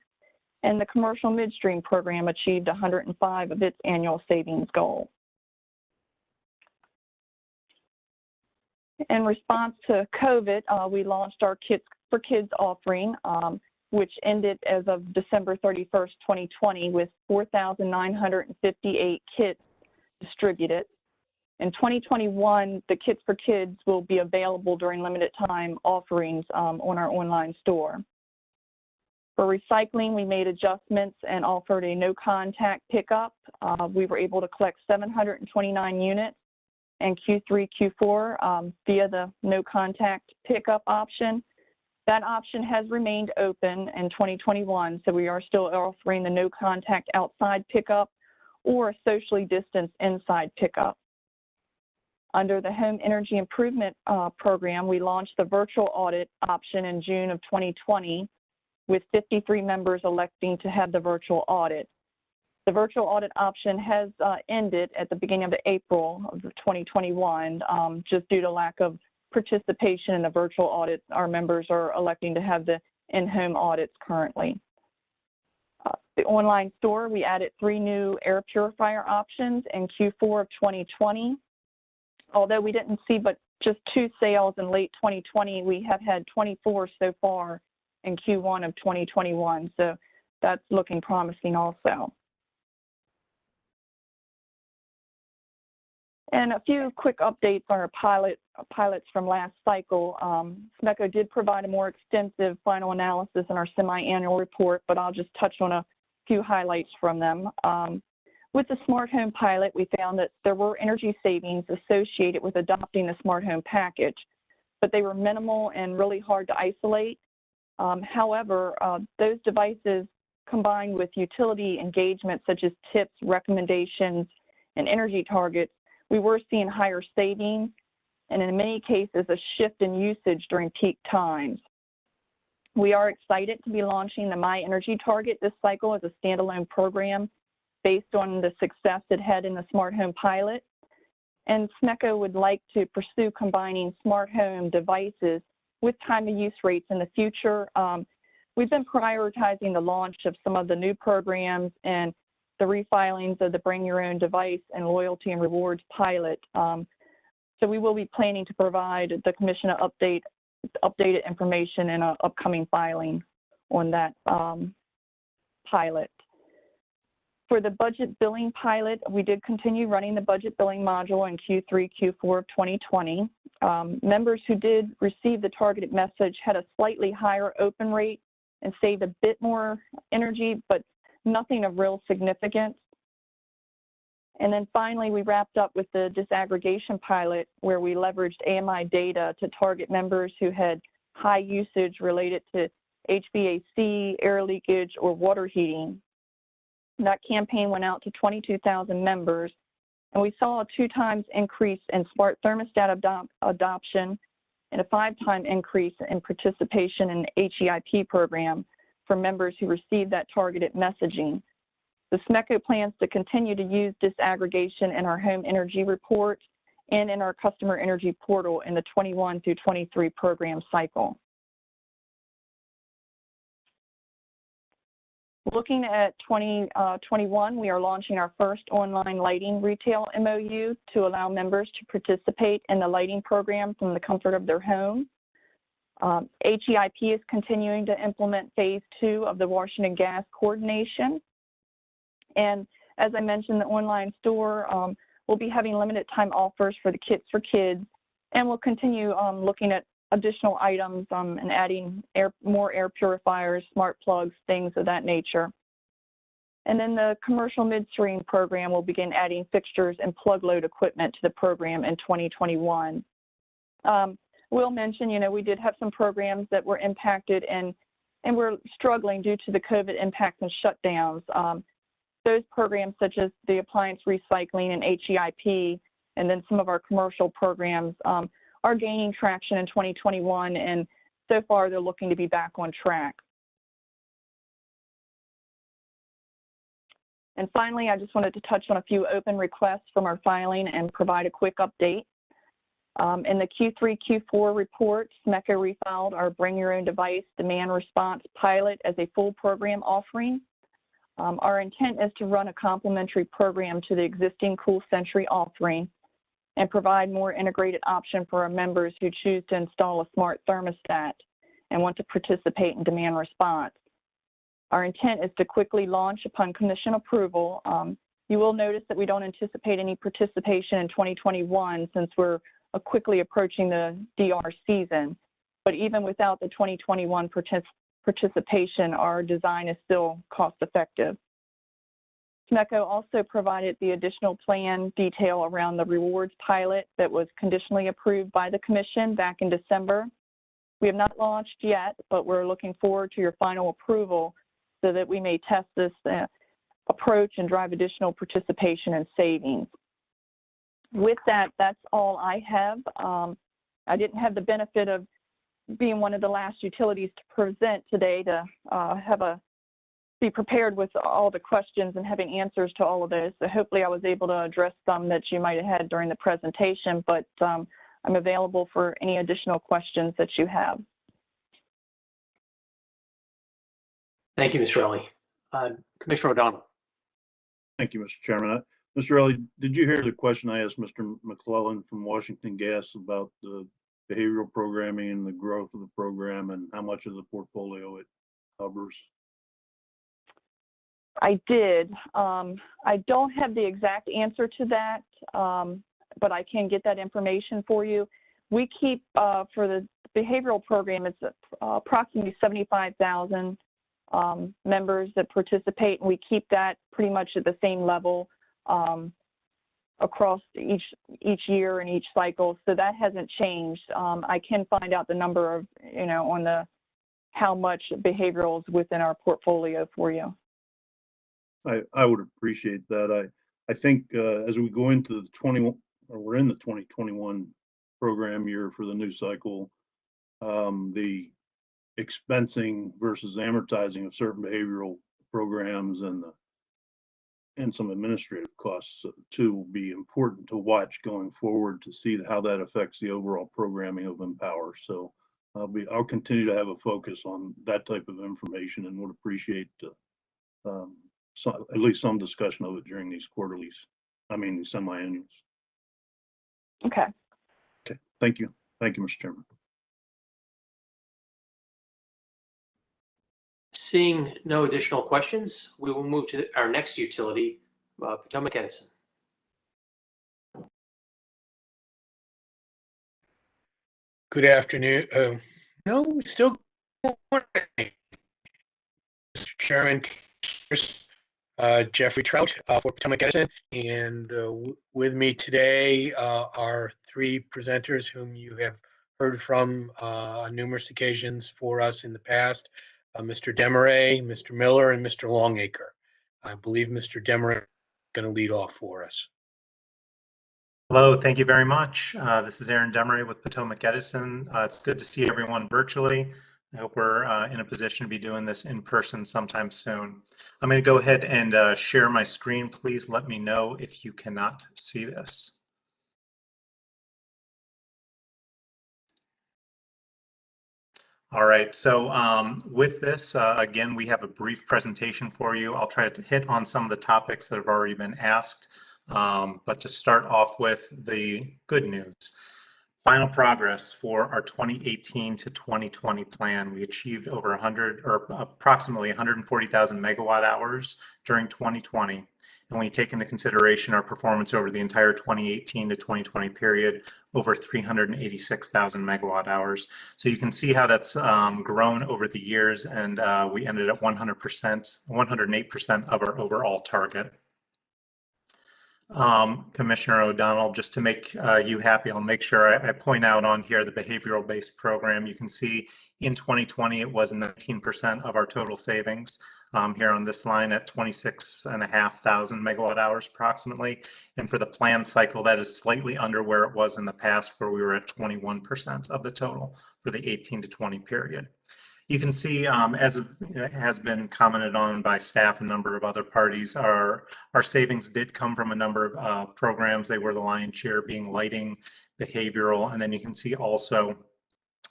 And the commercial midstream program achieved 105 of its annual savings goal. In response to COVID, we launched our Kits for Kids offering, which ended as of December 31st, 2020, with 4,958 kits distributed. In 2021, the Kits for Kids will be available during limited time offerings on our online store. For recycling, we made adjustments and offered a no-contact pickup. We were able to collect 729 units in Q3, Q4 via the no-contact pickup option. That option has remained open in 2021, so we are still offering the no-contact outside pickup or a socially distanced inside pickup. Under the Home Energy Improvement Program, we launched the virtual audit option in June of 2020, with 53 members electing to have the virtual audit. The virtual audit option has ended at the beginning of April of 2021, just due to lack of participation in the virtual audit. Our members are electing to have the in-home audits currently. The online store, we added 3 new air purifier options in Q4 of 2020. Although we didn't see but just 2 sales in late 2020, we have had 24 so far in Q1 of 2021, so that's looking promising also. And a few quick updates on our pilots from last cycle. SMECO did provide a more extensive final analysis in our semi-annual report, but I'll just touch on a few highlights from them. With the smart home pilot, we found that there were energy savings associated with adopting the smart home package, but they were minimal and really hard to isolate. However, those devices combined with utility engagement such as tips, recommendations, and energy targets, we were seeing higher savings, and in many cases, a shift in usage during peak times. We are excited to be launching the My Energy Target this cycle as a standalone program based on the success it had in the smart home pilot. And SMECO would like to pursue combining smart home devices with time of use rates in the future. We've been prioritizing the launch of some of the new programs and the refilings of the Bring Your Own Device and Loyalty and Rewards pilot. So we will be planning to provide the Commission updated information in an upcoming filing on that pilot. For the budget billing pilot, we did continue running the budget billing module in Q3, Q4 of 2020. Members who did receive the targeted message had a slightly higher open rate and saved a bit more energy, but nothing of real significance. And then finally, we wrapped up with the disaggregation pilot where we leveraged AMI data to target members who had high usage related to HVAC, air leakage, or water heating. That campaign went out to 22,000 members, and we saw a 2x increase in smart thermostat adoption and a 5x increase in participation in the HEIP program for members who received that targeted messaging. The SMECO plans to continue to use disaggregation in our home energy report and in our customer energy portal in the 21 through 23 program cycle. Looking at 2021, we are launching our first online lighting retail MOU to allow members to participate in the lighting program from the comfort of their home. HEIP is continuing to implement phase 2 of the Washington Gas Coordination. And as I mentioned, the online store will be having limited time offers for the Kits for Kids, and we'll continue looking at additional items and adding more air purifiers, smart plugs, things of that nature. And then the commercial midstream program will begin adding fixtures and plug load equipment to the program in 2021. We'll mention, we did have some programs that were impacted and we're struggling due to the COVID impacts and shutdowns. those programs such as the appliance recycling and HEIP, and then some of our commercial programs are gaining traction in 2021, and so far they're looking to be back on track. And finally, I just wanted to touch on a few open requests from our filing and provide a quick update. In the Q3, Q4 report, SMECO refiled our Bring Your Own Device demand response pilot as a full program offering. Our intent is to run a complementary program to the existing Cool Century offering and provide more integrated option for our members who choose to install a smart thermostat and want to participate in demand response. Our intent is to quickly launch upon commission approval. You will notice that we don't anticipate any participation in 2021 since we're quickly approaching the DR season. But even without the 2021 participation, our design is still cost effective. SMECO also provided the additional plan detail around the rewards pilot that was conditionally approved by the Commission back in December. We have not launched yet, but we're looking forward to your final approval so that we may test this approach and drive additional participation and savings. With that, that's all I have. I didn't have the benefit of being one of the last utilities to present today to be prepared with all the questions and having answers to all of those. So hopefully I was able to address some that you might have had during the presentation, but I'm available for any additional questions that you have. Thank you, Mr. Ellie. Commissioner O'Donnell. Thank you, Mr. Chairman. Mr. Ellie, did you hear the question I asked Mr. McClellan from Washington Gas about the behavioral programming and the growth of the program and how much of the portfolio it covers? I did. I don't have the exact answer to that, but I can get that information for you. We keep, for the behavioral program, it's approximately 75,000 members that participate, and we keep that pretty much at the same level across each year and each cycle. So that hasn't changed. I can find out the number of, on the how much behavioral is within our portfolio for you. I would appreciate that. I think as we go into we're in the 2021 program year for the new cycle, the expensing versus amortizing of certain behavioral programs and some administrative costs too will be important to watch going forward to see how that affects the overall programming of EmPOWER. So I'll continue to have a focus on that type of information and would appreciate at least some discussion of it during these these semi-annuals. Okay. Okay. Thank you. Thank you, Mr. Chairman. Seeing no additional questions, we will move to our next utility, Potomac Edison. Good afternoon. No, still morning. Mr. Chairman, Jeffrey Trout for Potomac Edison, and with me today are three presenters whom you have heard from on numerous occasions for us in the past. Mr. Demaray, Mr. Miller, and Mr. Longacre. I believe Mr. Demaray is going to lead off for us. Hello, thank you very much. This is Aaron Demaray with Potomac Edison. It's good to see everyone virtually. I hope we're in a position to be doing this in person sometime soon. I'm going to go ahead and share my screen. Please let me know if you cannot see this. All right, so with this, again, we have a brief presentation for you. I'll try to hit on some of the topics that have already been asked, but to start off with the good news. Final progress for our 2018 to 2020 plan. We achieved over approximately 140,000 megawatt hours during 2020. And when you take into consideration our performance over the entire 2018 to 2020 period, over 386,000 megawatt hours. So you can see how that's grown over the years, and we ended at 108% of our overall target. Commissioner O'Donnell, just to make you happy, I'll make sure I point out on here the behavioral-based program. You can see in 2020, it was 19% of our total savings here on this line at 26,500 megawatt hours approximately. And for the plan cycle, that is slightly under where it was in the past, where we were at 21% of the total for the 18 to 20 period. You can see, as has been commented on by staff and a number of other parties, our savings did come from a number of programs. They were the lion's share, being lighting, behavioral, and then you can see also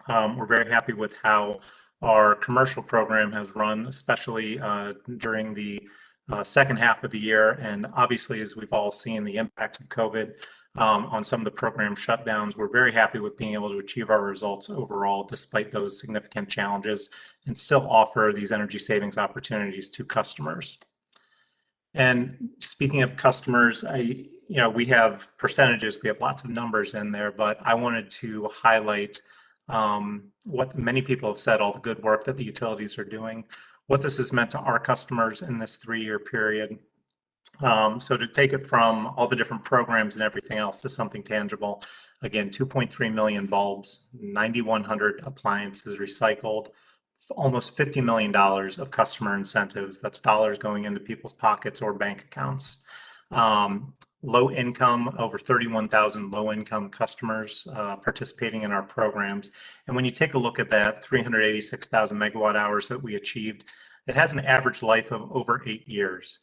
we're very happy with how our commercial program has run, especially during the second half of the year. And obviously, as we've all seen, the impacts of COVID on some of the program shutdowns, we're very happy with being able to achieve our results overall, despite those significant challenges, and still offer these energy savings opportunities to customers. And speaking of customers, we have percentages, we have lots of numbers in there, but I wanted to highlight what many people have said, all the good work that the utilities are doing, what this has meant to our customers in this 3-year period. So to take it from all the different programs and everything else to something tangible, again, 2.3 million bulbs, 9,100 appliances recycled, almost $50 million of customer incentives. That's dollars going into people's pockets or bank accounts. Low income, over 31,000 low income customers participating in our programs. And when you take a look at that 386,000 megawatt hours that we achieved, it has an average life of over 8 years.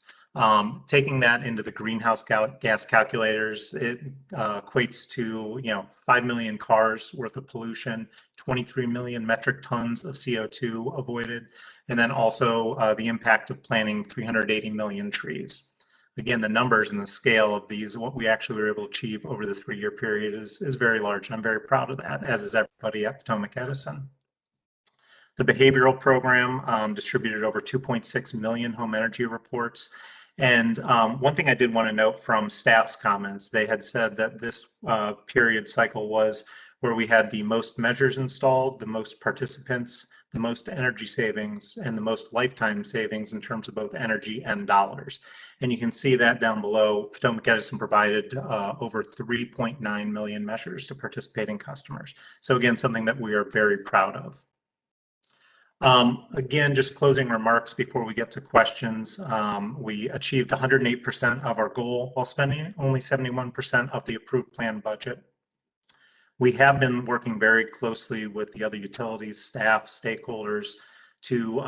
Taking that into the greenhouse gas calculators, it equates to 5 million cars worth of pollution, 23 million metric tons of CO2 avoided, and then also the impact of planting 380 million trees. Again, the numbers and the scale of these, what we actually were able to achieve over the 3-year period is very large. And I'm very proud of that, as is everybody at Potomac Edison. The behavioral program distributed over 2.6 million home energy reports. And one thing I did want to note from staff's comments, they had said that this period cycle was where we had the most measures installed, the most participants, the most energy savings, and the most lifetime savings in terms of both energy and dollars. And you can see that down below. Potomac Edison provided over 3.9 million measures to participating customers. So again, something that we are very proud of. Again, just closing remarks before we get to questions. We achieved 108% of our goal while spending only 71% of the approved plan budget. We have been working very closely with the other utilities, staff, stakeholders to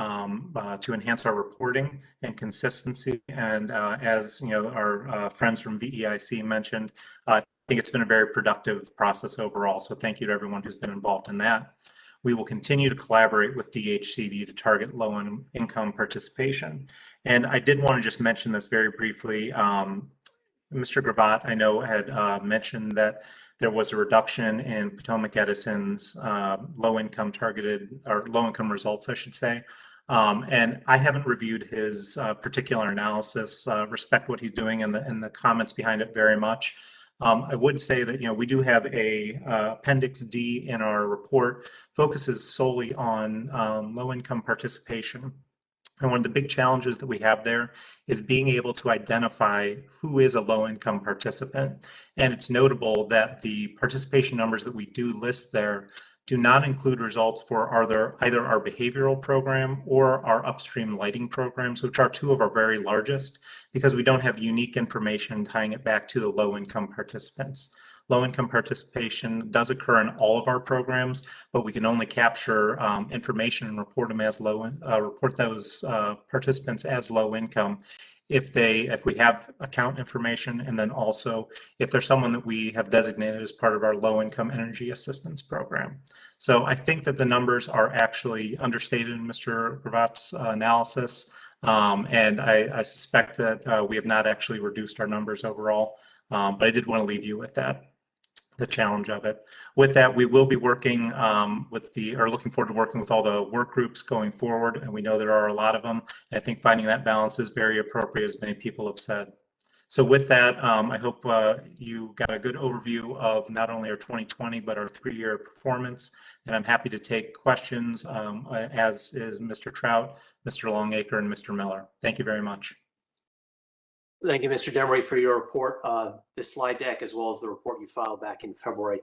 enhance our reporting and consistency. And as our friends from VEIC mentioned, I think it's been a very productive process overall. So thank you to everyone who's been involved in that. We will continue to collaborate with DHCD to target low-income participation. And I did want to just mention this very briefly. Mr. Gravatt, I know, had mentioned that there was a reduction in Potomac Edison's low-income results, I should say. And I haven't reviewed his particular analysis, respect what he's doing and the comments behind it very much. I would say that we do have a Appendix D in our report, focuses solely on low-income participation. And one of the big challenges that we have there is being able to identify who is a low-income participant. And it's notable that the participation numbers that we do list there do not include results for either our behavioral program or our upstream lighting programs, which are two of our very largest, because we don't have unique information tying it back to the low-income participants. Low-income participation does occur in all of our programs, but we can only capture information and report them as report those participants as low income if we have account information, and then also if there's someone that we have designated as part of our low-income energy assistance program. So I think that the numbers are actually understated in Mr. Gravatt's analysis, and I suspect that we have not actually reduced our numbers overall, but I did want to leave you with that. The challenge of it. With that, we will be working looking forward to working with all the work groups going forward, and we know there are a lot of them. And I think finding that balance is very appropriate, as many people have said. So with that, I hope you got a good overview of not only our 2020, but our 3-year performance. And I'm happy to take questions, as is Mr. Trout, Mr. Longacre, and Mr. Miller. Thank you very much. Thank you, Mr. Demery, for your report, this slide deck, as well as the report you filed back in February.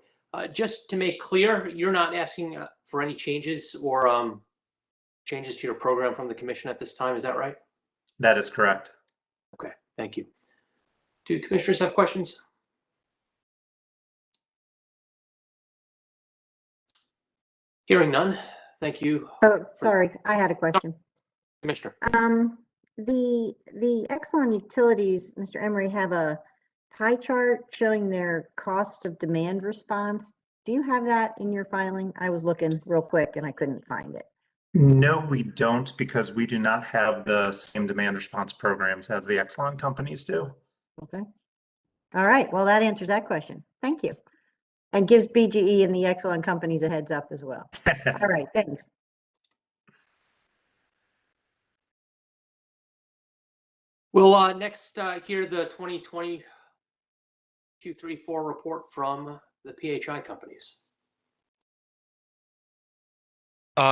Just to make clear, you're not asking for any changes or changes to your program from the commission at this time, is that right? That is correct. Okay, thank you. Do commissioners have questions? Hearing none, thank you. Oh, sorry, I had a question. Commissioner. The Exelon utilities, Mr. Emery, have a pie chart showing their cost of demand response. Do you have that in your filing? I was looking real quick and I couldn't find it. No, we don't, because we do not have the same demand response programs as the Exelon companies do. Okay. All right. Well, that answers that question. Thank you. And gives BGE and the Exelon companies a heads up as well. All right. Thanks. We'll next hear the 2020 Q3-4 report from the PHI companies.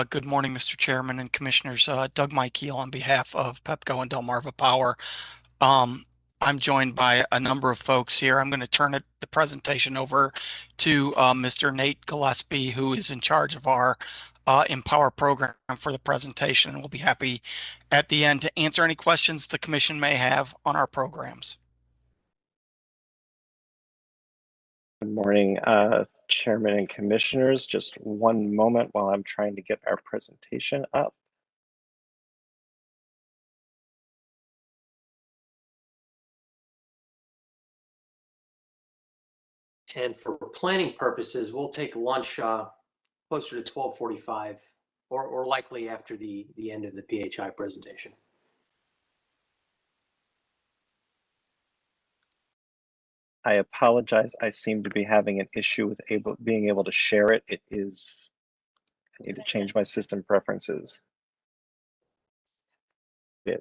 Good morning, Mr. Chairman and Commissioners. Doug Mikeel on behalf of PEPCO and Delmarva Power. I'm joined by a number of folks here. I'm going to turn the presentation over to Mr. Nate Gillespie, who is in charge of our EmPOWER program for the presentation, and we'll be happy at the end to answer any questions the Commission may have on our programs. Good morning, Chairman and Commissioners. Just one moment while I'm trying to get our presentation up. And for planning purposes, we'll take lunch closer to 12:45 or likely after the end of the PHI presentation. I apologize. I seem to be having an issue with being able to share it. I need to change my system preferences. Yeah.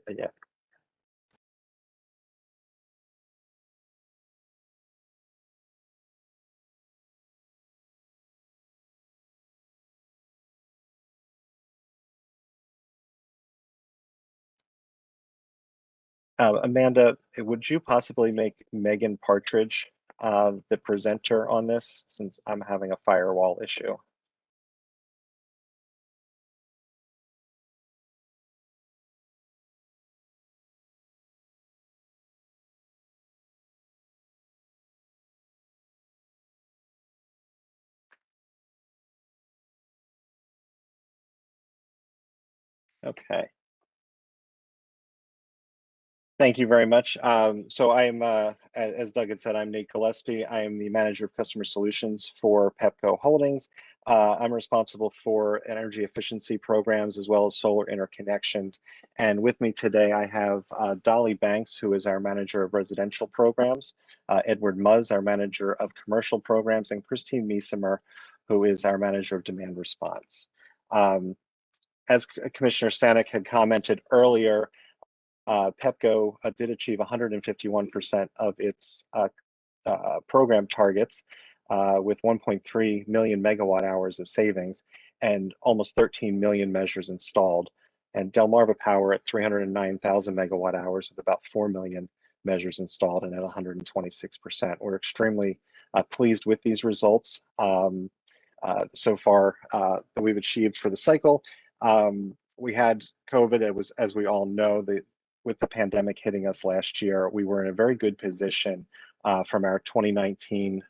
Amanda, would you possibly make Megan Partridge the presenter on this, since I'm having a firewall issue? Okay. Thank you very much. So I'm, as Doug had said, I'm Nate Gillespie. I am the Manager of Customer Solutions for PEPCO Holdings. I'm responsible for energy efficiency programs as well as solar interconnections. And with me today, I have Dolly Banks, who is our Manager of Residential Programs, Edward Muzz, our Manager of Commercial Programs, and Christine Miesimer, who is our Manager of Demand Response. As Commissioner Stanek had commented earlier, PEPCO did achieve 151% of its program targets with 1.3 million megawatt hours of savings and almost 13 million measures installed. And Delmarva Power at 309,000 megawatt hours with about 4 million measures installed and at 126%. We're extremely pleased with these results so far that we've achieved for the cycle. We had COVID, it was, as we all know, with the pandemic hitting us last year, we were in a very good position from our 2019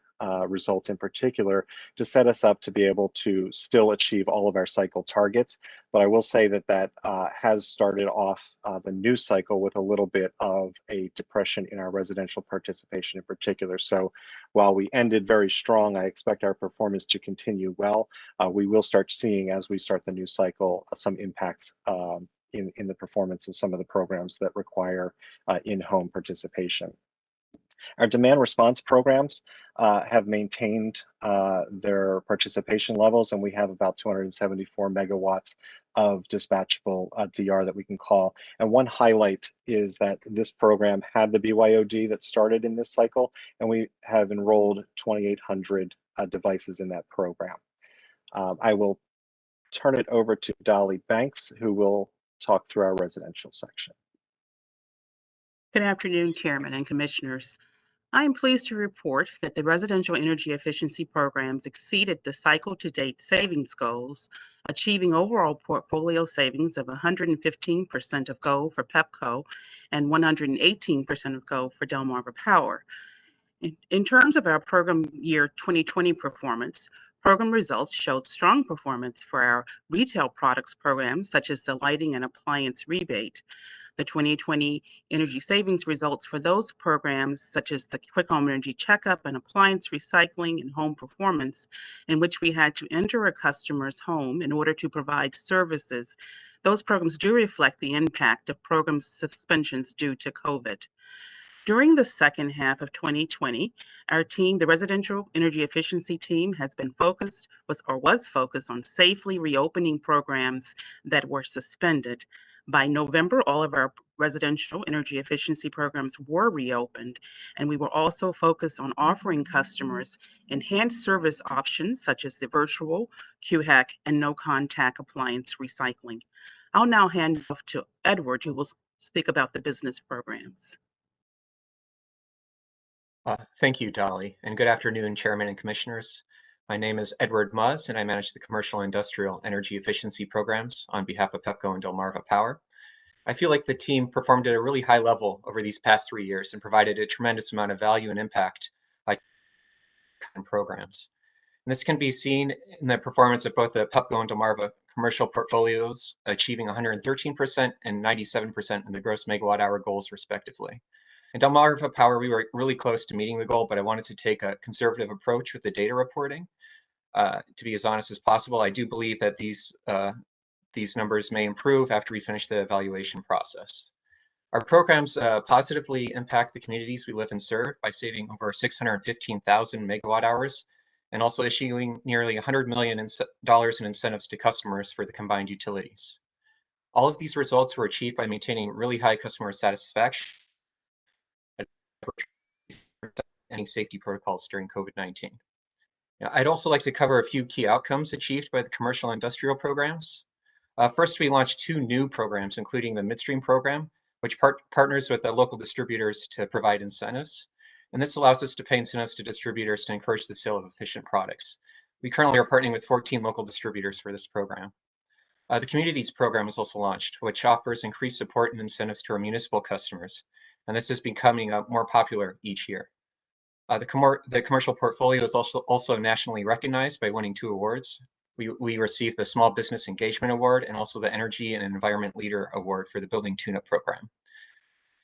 results in particular to set us up to be able to still achieve all of our cycle targets. But I will say that that has started off the new cycle with a little bit of a depression in our residential participation in particular. So while we ended very strong, I expect our performance to continue well. We will start seeing, as we start the new cycle, some impacts in the performance of some of the programs that require in-home participation. Our demand response programs have maintained their participation levels, and we have about 274 megawatts of dispatchable DR that we can call. And one highlight is that this program had the BYOD that started in this cycle, and we have enrolled 2,800 devices in that program. I will turn it over to Dolly Banks, who will talk through our residential section. Good afternoon, Chairman and Commissioners. I am pleased to report that the residential energy efficiency programs exceeded the cycle-to-date savings goals, achieving overall portfolio savings of 115% of goal for PEPCO and 118% of goal for Delmarva Power. In terms of our program year 2020 performance, program results showed strong performance for our retail products programs, such as the lighting and appliance rebate. The 2020 energy savings results for those programs, such as the Quick Home Energy Checkup and appliance recycling and home performance, in which we had to enter a customer's home in order to provide services, those programs do reflect the impact of program suspensions due to COVID. During the second half of 2020, our team, the residential energy efficiency team, was focused on safely reopening programs that were suspended. By November, all of our residential energy efficiency programs were reopened, and we were also focused on offering customers enhanced service options such as the virtual, QHAC, and no-contact appliance recycling. I'll now hand off to Edward, who will speak about the business programs. Thank you, Dolly, and good afternoon, Chairman and Commissioners. My name is Edward Muzz, and I manage the Commercial and Industrial Energy Efficiency Programs on behalf of PEPCO and Delmarva Power. I feel like the team performed at a really high level over these past 3 years and provided a tremendous amount of value and impact by programs. And this can be seen in the performance of both the PEPCO and Delmarva commercial portfolios, achieving 113% and 97% in the gross megawatt hour goals, respectively. In Delmarva Power, we were really close to meeting the goal, but I wanted to take a conservative approach with the data reporting. To be as honest as possible, I do believe that these numbers may improve after we finish the evaluation process. Our programs positively impact the communities we live and serve by saving over 615,000 megawatt hours and also issuing nearly $100 million in incentives to customers for the combined utilities. All of these results were achieved by maintaining really high customer satisfaction any safety protocols during COVID-19. I'd also like to cover a few key outcomes achieved by the commercial and industrial programs. First, we launched 2 new programs, including the midstream program, which partners with the local distributors to provide incentives. And this allows us to pay incentives to distributors to encourage the sale of efficient products. We currently are partnering with 14 local distributors for this program. The communities program is also launched, which offers increased support and incentives to our municipal customers. And this is becoming more popular each year. The commercial portfolio is also nationally recognized by winning 2 awards. We received the Small Business Engagement Award and also the Energy and Environment Leader Award for the Building Tune-Up program.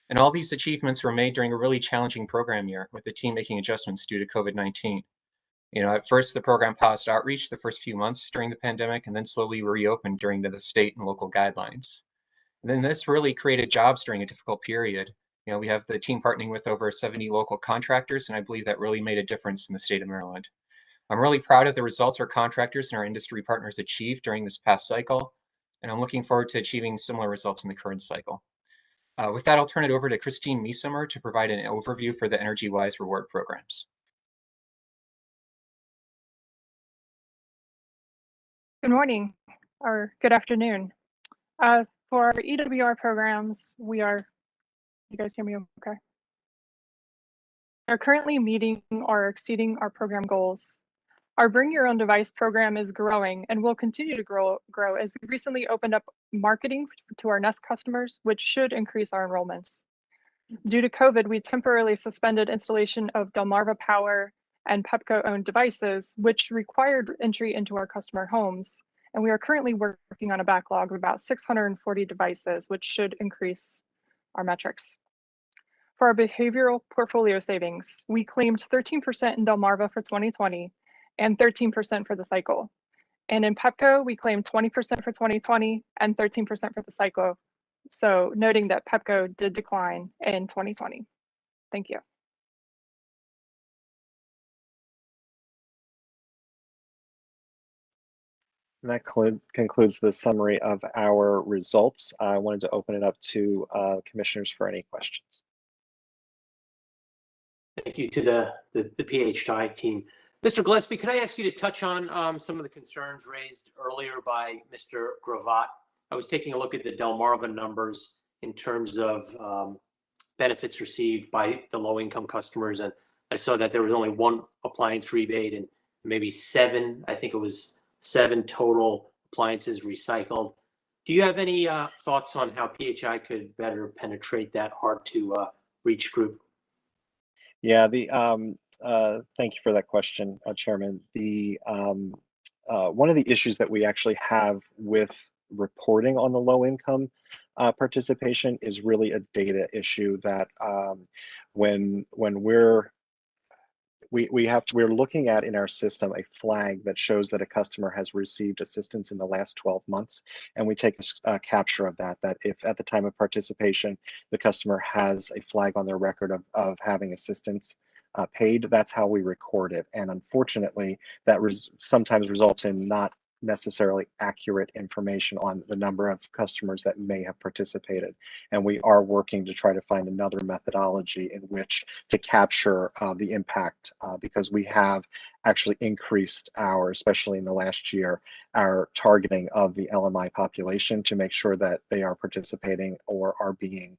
And all these achievements were made during a really challenging program year, with the team making adjustments due to COVID-19. At first, the program paused outreach the first few months during the pandemic, and then slowly reopened during the state and local guidelines. And then this really created jobs during a difficult period. We have the team partnering with over 70 local contractors, and I believe that really made a difference in the state of Maryland. I'm really proud of the results our contractors and our industry partners achieved during this past cycle, and I'm looking forward to achieving similar results in the current cycle. With that, I'll turn it over to Christine Miesemer to provide an overview for the Energy Wise reward programs. Good morning or good afternoon. For our EWR programs, you guys hear me okay? Are currently meeting or exceeding our program goals. Our Bring Your Own Device program is growing and will continue to grow as we recently opened up marketing to our Nest customers, which should increase our enrollments. Due to COVID, we temporarily suspended installation of Delmarva Power and PEPCO-owned devices, which required entry into our customer homes. And we are currently working on a backlog of about 640 devices, which should increase our metrics. For our behavioral portfolio savings, we claimed 13% in Delmarva for 2020 and 13% for the cycle. And in PEPCO, we claimed 20% for 2020 and 13% for the cycle. So noting that PEPCO did decline in 2020. Thank you. And that concludes the summary of our results. I wanted to open it up to commissioners for any questions. Thank you to the PHI team. Mr. Gillespie, could I ask you to touch on some of the concerns raised earlier by Mr. Gravatt? I was taking a look at the Delmarva numbers in terms of benefits received by the low-income customers, and I saw that there was only one appliance rebate and maybe seven, I think it was 7 total appliances recycled. Do you have any thoughts on how PHI could better penetrate that hard to reach group? Yeah, thank you for that question, Chairman. One of the issues that we actually have with reporting on the low income participation is really a data issue that when we're looking at in our system a flag that shows that a customer has received assistance in the last 12 months, and we take a capture of that if at the time of participation the customer has a flag on their record of having assistance paid. That's how we record it, and unfortunately that sometimes results in not necessarily accurate information on the number of customers that may have participated. And we are working to try to find another methodology in which to capture the impact because we have actually increased especially in the last year, our targeting of the LMI population to make sure that they are participating or are being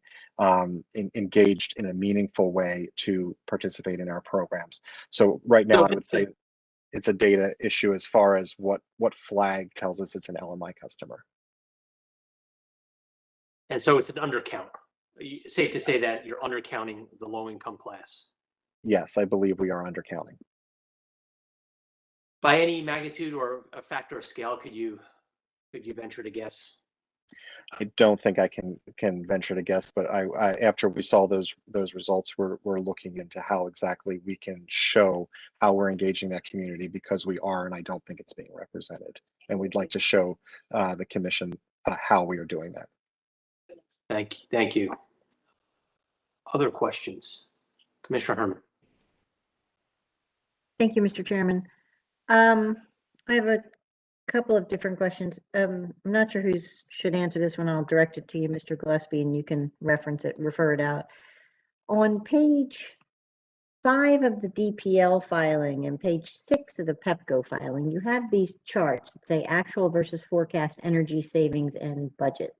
engaged in a meaningful way to participate in our programs. So right now, I would say it's a data issue as far as what flag tells us it's an LMI customer. And so it's an undercount. Safe to say that you're undercounting the low-income class. Yes, I believe we are undercounting. By any magnitude or a factor of scale, could you venture to guess? I don't think I can venture to guess, but I after we saw those results, we're looking into how exactly we can show how we're engaging that community, because we are, and I don't think it's being represented. And we'd like to show the commission how we are doing that. Thank you. Other questions? Commissioner Herman. Thank you, Mr. Chairman. I have a couple of different questions. I'm not sure who should answer this one. I'll direct it to you, Mr. Gillespie, and you can refer it out. On page 5 of the DPL filing and page 6 of the PEPCO filing, you have these charts that say actual versus forecast energy savings and budgets.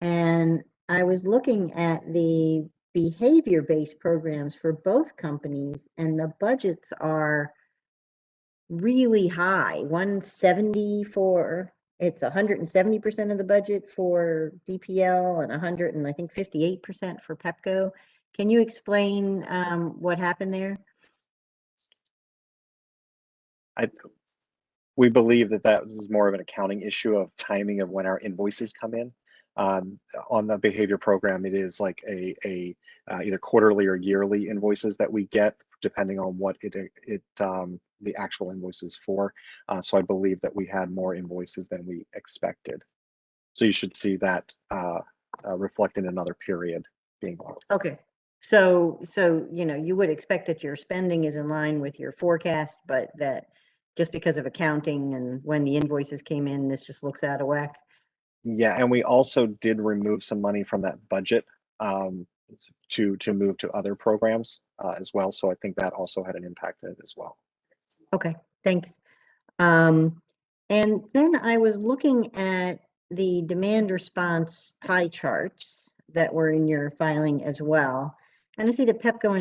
And I was looking at the behavior-based programs for both companies, and the budgets are really high. 170 for, it's 170% of the budget for DPL and 100 and I think 58% for PEPCO. Can you explain what happened there? We believe that was more of an accounting issue of timing of when our invoices come in. On the behavior program, it is like either quarterly or yearly invoices that we get, depending on what the actual invoice is for. So I believe that we had more invoices than we expected. So you should see that reflected in another period being logged. Okay. So you would expect that your spending is in line with your forecast, but that just because of accounting and when the invoices came in, this just looks out of whack. Yeah, and we also did remove some money from that budget to move to other programs as well. So I think that also had an impact in it as well. Okay, thanks. And then I was looking at the demand response pie charts that were in your filing as well. And I see that PEPCO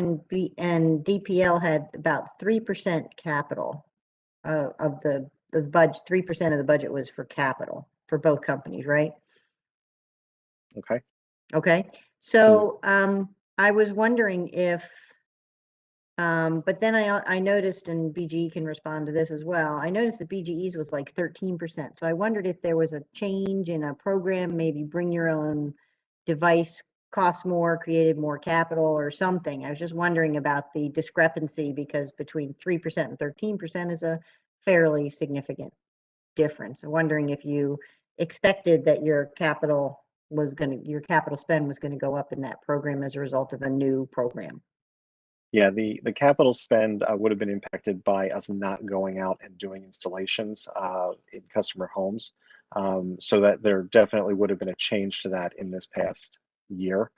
and DPL had about 3% capital of the budget. 3% of the budget was for capital for both companies, right? Okay. Okay. So I was wondering if, but then I noticed, and BGE can respond to this as well, I noticed that BGE's was like 13%. So I wondered if there was a change in a program, maybe bring your own device cost more, created more capital or something. I was just wondering about the discrepancy, because between 3% and 13% is a fairly significant difference. I'm wondering if you expected that your capital spend was going to go up in that program as a result of a new program. Yeah, the capital spend would have been impacted by us not going out and doing installations in customer homes. So that there definitely would have been a change to that in this past year,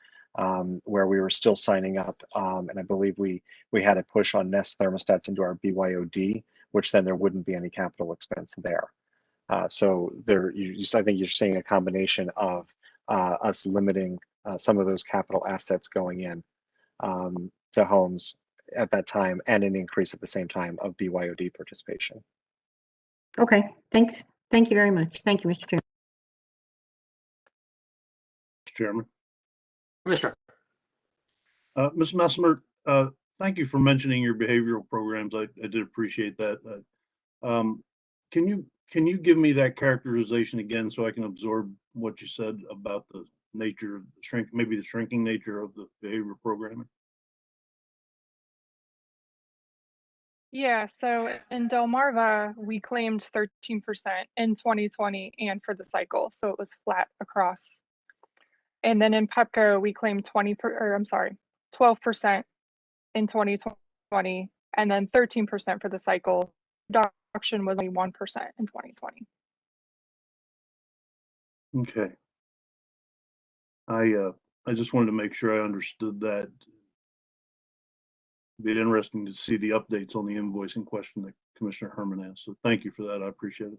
where we were still signing up. And I believe we had a push on Nest thermostats into our BYOD, which then there wouldn't be any capital expense there. So I think you're seeing a combination of us limiting some of those capital assets going in to homes at that time, and an increase at the same time of BYOD participation. Okay, thanks. Thank you very much. Thank you, Mr. Chairman. Chairman. Commissioner. Ms. Messmer, thank you for mentioning your behavioral programs. I did appreciate that. Can you give me that characterization again so I can absorb what you said about the nature of the maybe the shrinking nature of the behavioral programming? Yeah, so in Delmarva, we claimed 13% in 2020 and for the cycle, so it was flat across. And then in Pepco, we claimed 12% in 2020, and then 13% for the cycle. Reduction was only 1% in 2020. Okay. I just wanted to make sure I understood that. It'd be interesting to see the updates on the invoicing question that Commissioner Herman asked. So thank you for that. I appreciate it.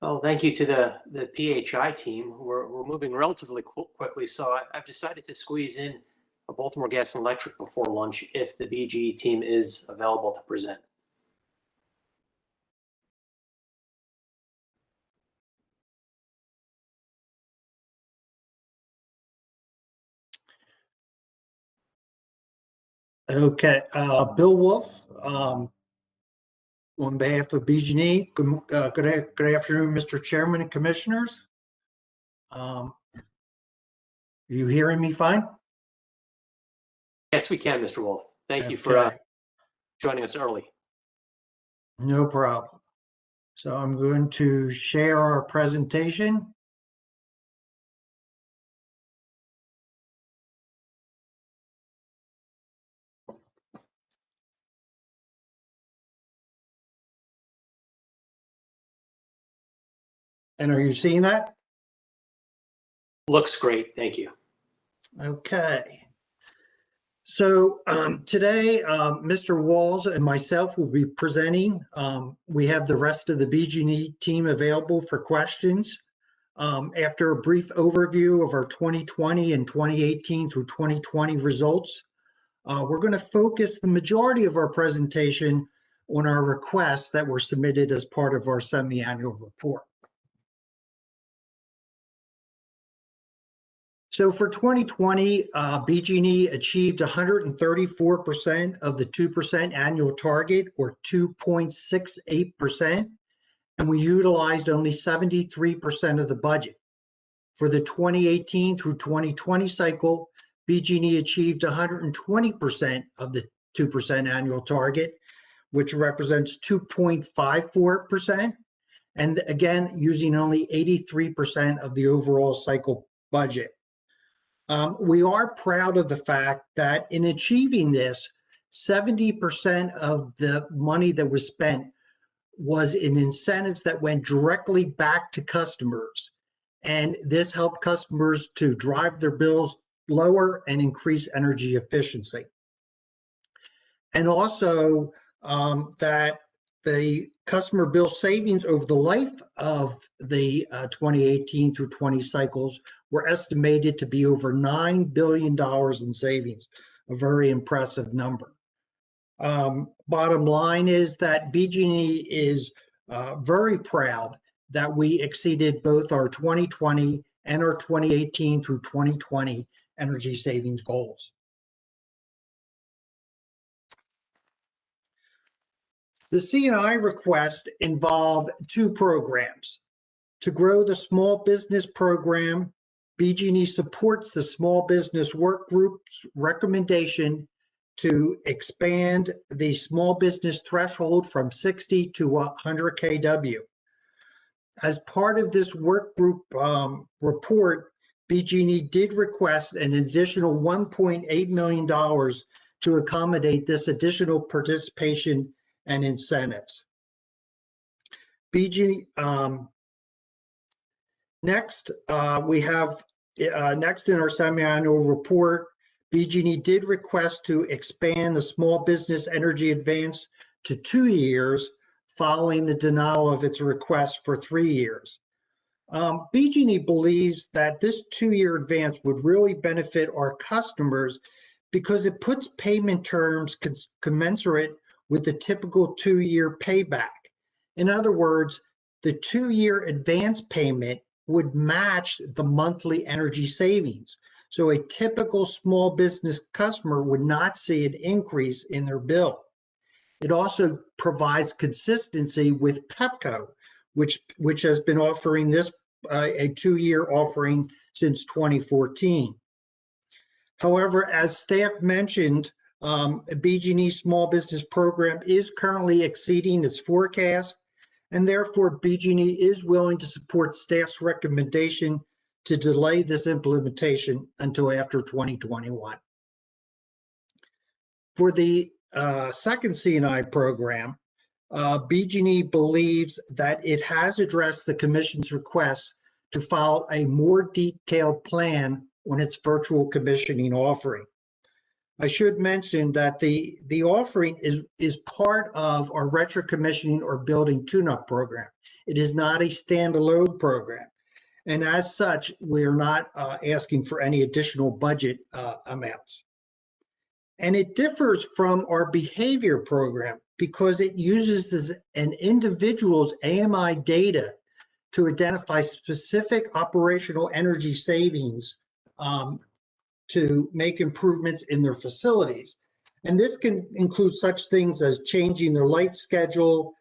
Well, thank you to the PHI team. We're moving relatively quickly, so I've decided to squeeze in a Baltimore Gas and Electric before lunch if the BGE team is available to present. Okay, Bill Wolf, on behalf of BG&E, good afternoon, Mr. Chairman and Commissioners. You hearing me fine? Yes, we can, Mr. Wolf. Thank you for joining us early. No problem. So I'm going to share our presentation. And are you seeing that? Looks great. Thank you. Okay. So today, Mr. Walls and myself will be presenting. We have the rest of the BG&E team available for questions. After a brief overview of our 2020 and 2018 through 2020 results, we're going to focus the majority of our presentation on our requests that were submitted as part of our semi-annual report. So for 2020, BG&E achieved 134% of the 2% annual target, or 2.68%, and we utilized only 73% of the budget. For the 2018 through 2020 cycle, BG&E achieved 120% of the 2% annual target, which represents 2.54%, and again, using only 83% of the overall cycle budget. We are proud of the fact that in achieving this, 70% of the money that was spent was in incentives that went directly back to customers. And this helped customers to drive their bills lower and increase energy efficiency. And also that the customer bill savings over the life of the 2018 through 20 cycles were estimated to be over $9 billion in savings, a very impressive number. Bottom line is that BG&E is very proud that we exceeded both our 2020 and our 2018 through 2020 energy savings goals. The C&I request involved two programs. To grow the small business program, BG&E supports the Small Business Work Group's recommendation to expand the small business threshold from 60 to 100 kW. As part of this work group report, BG&E did request an additional $1.8 million to accommodate this additional participation and incentives. Next, we have next in our semi-annual report, BG&E did request to expand the small business energy advance to 2 years following the denial of its request for 3 years. BG&E believes that this 2-year advance would really benefit our customers because it puts payment terms commensurate with the typical 2-year payback. In other words, the 2-year advance payment would match the monthly energy savings. So a typical small business customer would not see an increase in their bill. It also provides consistency with PEPCO, which has been offering this a 2-year offering since 2014. However, as staff mentioned, BG&E Small Business Program is currently exceeding its forecast, and therefore BG&E is willing to support staff's recommendation to delay this implementation until after 2021. For the second C&I program, BG&E believes that it has addressed the Commission's request to file a more detailed plan on its virtual commissioning offering. I should mention that the offering is part of our retro commissioning or building tune-up program. It is not a standalone program. And as such, we are not asking for any additional budget amounts. And it differs from our behavior program because it uses an individual's AMI data to identify specific operational energy savings to make improvements in their facilities. And this can include such things as changing their light schedule,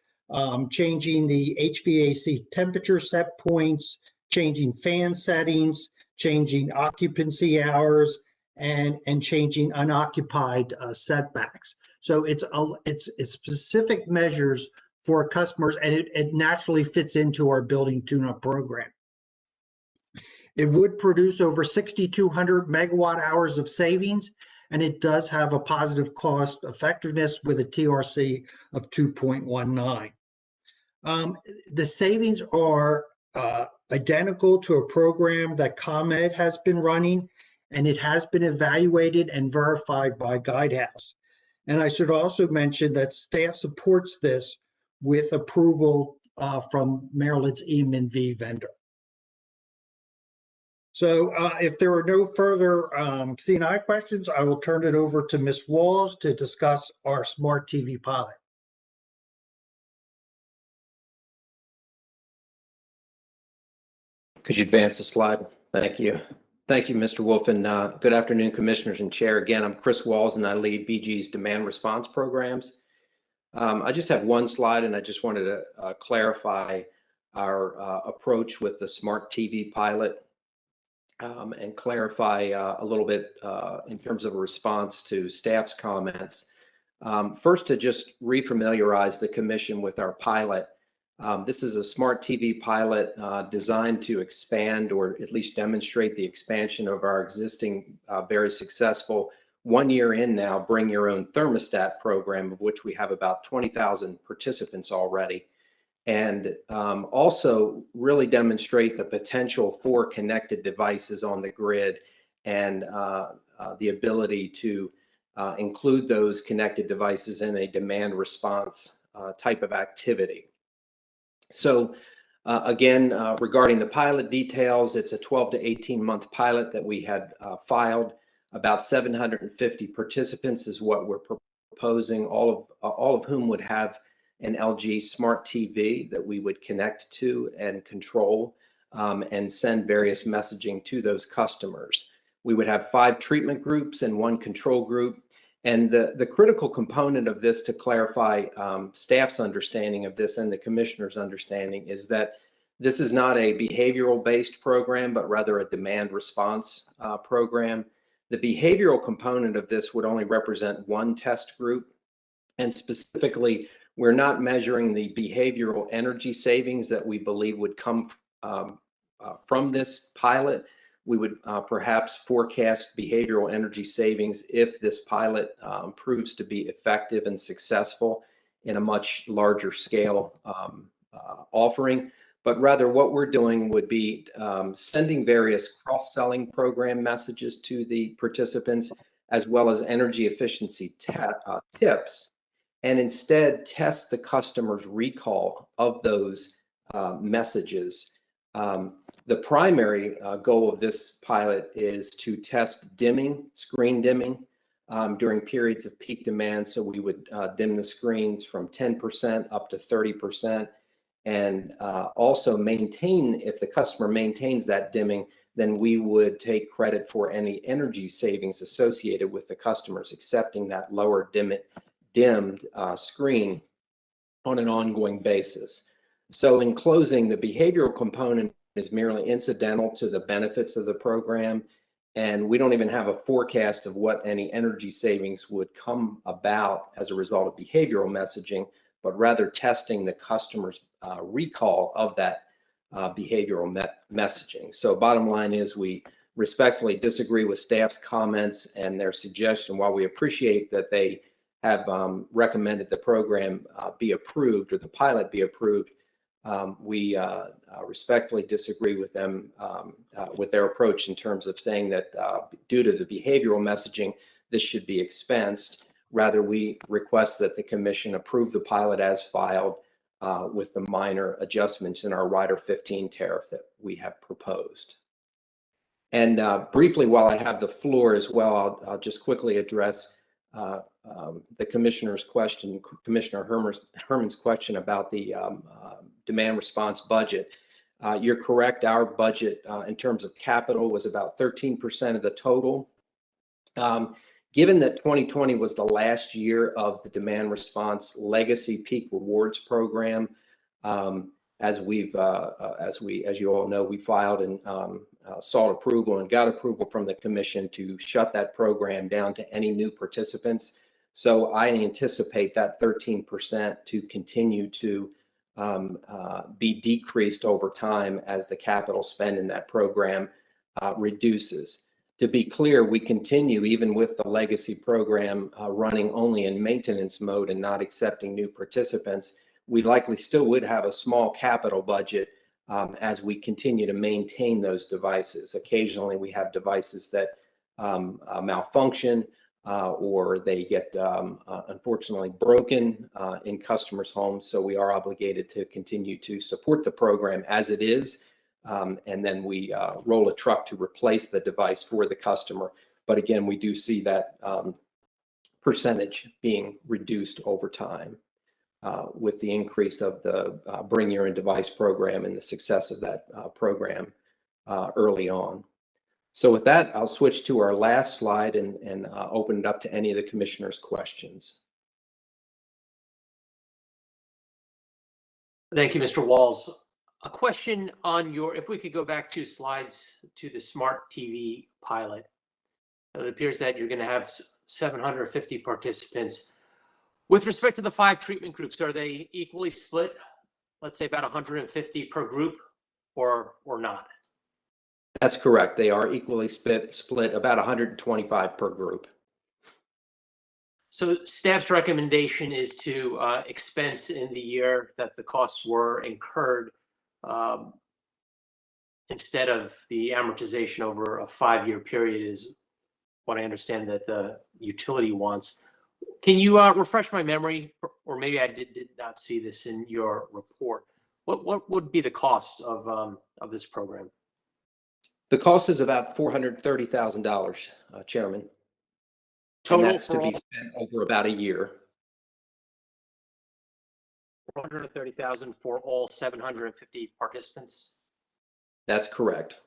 changing the HVAC temperature set points, changing fan settings, changing occupancy hours, and changing unoccupied setbacks. So it's specific measures for customers, and it naturally fits into our building tune-up program. It would produce over 6,200 megawatt hours of savings, and it does have a positive cost effectiveness with a TRC of 2.19. The savings are identical to a program that ComEd has been running, and it has been evaluated and verified by Guidehouse. And I should also mention that staff supports this with approval from Maryland's EMV vendor. So if there are no further C&I questions, I will turn it over to Ms. Walls to discuss our smart TV pilot. Could you advance the slide? Thank you. Thank you, Mr. Wolf, and good afternoon, Commissioners and Chair. Again, I'm Chris Walls, and I lead BG's demand response programs. I just have one slide, and I just wanted to clarify our approach with the smart TV pilot and clarify a little bit in terms of a response to staff's comments. First, to just refamiliarize the Commission with our pilot. This is a smart TV pilot designed to expand or at least demonstrate the expansion of our existing very successful 1 year in now bring your own thermostat program, of which we have about 20,000 participants already, and also really demonstrate the potential for connected devices on the grid and the ability to include those connected devices in a demand response type of activity. So again, regarding the pilot details, it's a 12 to 18 month pilot that we had filed. About 750 participants is what we're proposing, all of whom would have an LG smart TV that we would connect to and control and send various messaging to those customers. We would have 5 treatment groups and 1 control group. And the critical component of this, to clarify staff's understanding of this and the Commissioner's understanding, is that this is not a behavioral-based program, but rather a demand response program. The behavioral component of this would only represent 1 test group. And specifically, we're not measuring the behavioral energy savings that we believe would come from this pilot. We would perhaps forecast behavioral energy savings if this pilot proves to be effective and successful in a much larger scale offering. But rather what we're doing would be sending various cross-selling program messages to the participants, as well as energy efficiency tips and instead test the customer's recall of those messages. The primary goal of this pilot is to test dimming, screen dimming, during periods of peak demand. So we would dim the screens from 10% up to 30%, and also maintain, if the customer maintains that dimming, then we would take credit for any energy savings associated with the customers accepting that lower dimmed screen on an ongoing basis. So in closing, the behavioral component is merely incidental to the benefits of the program, and we don't even have a forecast of what any energy savings would come about as a result of behavioral messaging, but rather testing the customer's recall of that behavioral messaging. So bottom line is, we respectfully disagree with staff's comments and their suggestion. While we appreciate that they have recommended the program be approved, or the pilot be approved, we respectfully disagree with them, with their approach in terms of saying that due to the behavioral messaging, this should be expensed. Rather, we request that the commission approve the pilot as filed, with the minor adjustments in our Rider 15 tariff that we have proposed. And briefly, while I have the floor as well, I'll just quickly address the commissioner's question, Commissioner Herman's question about the demand response budget. You're correct. Our budget in terms of capital was about 13% of the total. Given that 2020 was the last year of the demand response legacy peak rewards program, as you all know, we filed and sought approval and got approval from the commission to shut that program down to any new participants. So I anticipate that 13% to continue to be decreased over time as the capital spend in that program reduces. To be clear, we continue, even with the legacy program running only in maintenance mode and not accepting new participants, we likely still would have a small capital budget as we continue to maintain those devices. Occasionally we have devices that malfunction or they get unfortunately broken in customers' homes. So we are obligated to continue to support the program as it is. And then we roll a truck to replace the device for the customer. But again, we do see that percentage being reduced over time with the increase of the Bring Your Own Device program and the success of that program early on. So with that, I'll switch to our last slide and open it up to any of the commissioners' questions. Thank you, Mr. Walls. A question on your, if we could go back 2 slides to the smart TV pilot. It appears that you're going to have 750 participants. With respect to the 5 treatment groups, are they equally split? Let's say about 150 per group, or not? That's correct. They are equally split about 125 per group. So staff's recommendation is to expense in the year that the costs were incurred instead of the amortization over a 5-year period, is what I understand that the utility wants. Can you refresh my memory, or maybe I did not see this in your report? What would be the cost of this program? The cost is about $430,000, Chairman. Total and that's for to be all spent over about a year. $430,000 for all 750 participants? That's correct.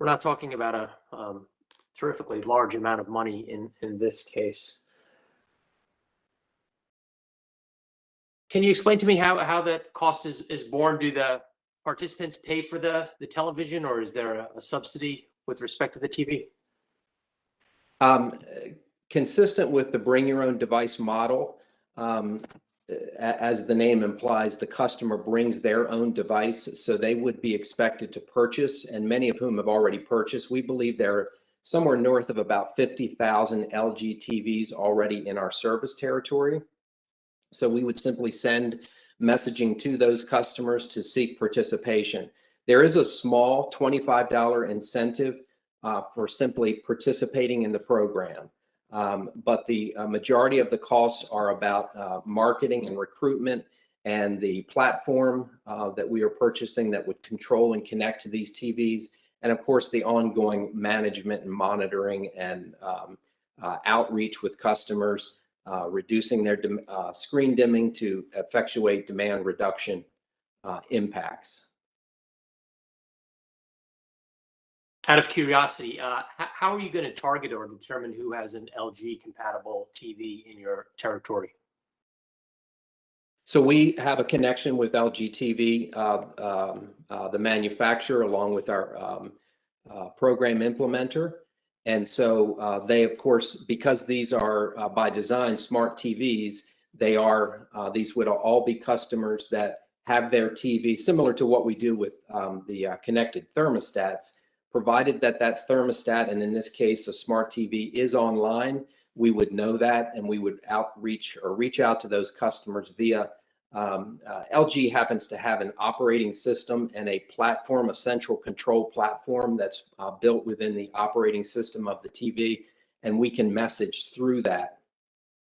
We're not talking about a terrifically large amount of money in this case. Can you explain to me how that cost is borne? Do the participants pay for the television, or is there a subsidy with respect to the TV? Consistent with the Bring Your Own Device model, as the name implies, the customer brings their own device, so they would be expected to purchase, and many of whom have already purchased. We believe there are somewhere north of about 50,000 LG TVs already in our service territory. So we would simply send messaging to those customers to seek participation. There is a small $25 incentive for simply participating in the program. But the majority of the costs are about marketing and recruitment and the platform that we are purchasing that would control and connect to these TVs. And of course, the ongoing management and monitoring and outreach with customers, reducing their screen dimming to effectuate demand reduction impacts. Out of curiosity, how are you going to target or determine who has an LG compatible TV in your territory? So we have a connection with LG TV, the manufacturer, along with our program implementer. And so they, of course, because these are by design smart TVs, these would all be customers that have their TV similar to what we do with the connected thermostats. Provided that that thermostat, and in this case, a smart TV, is online, we would know that, and we would outreach or reach out to those customers via LG happens to have an operating system and a platform, a central control platform that's built within the operating system of the TV, and we can message through that.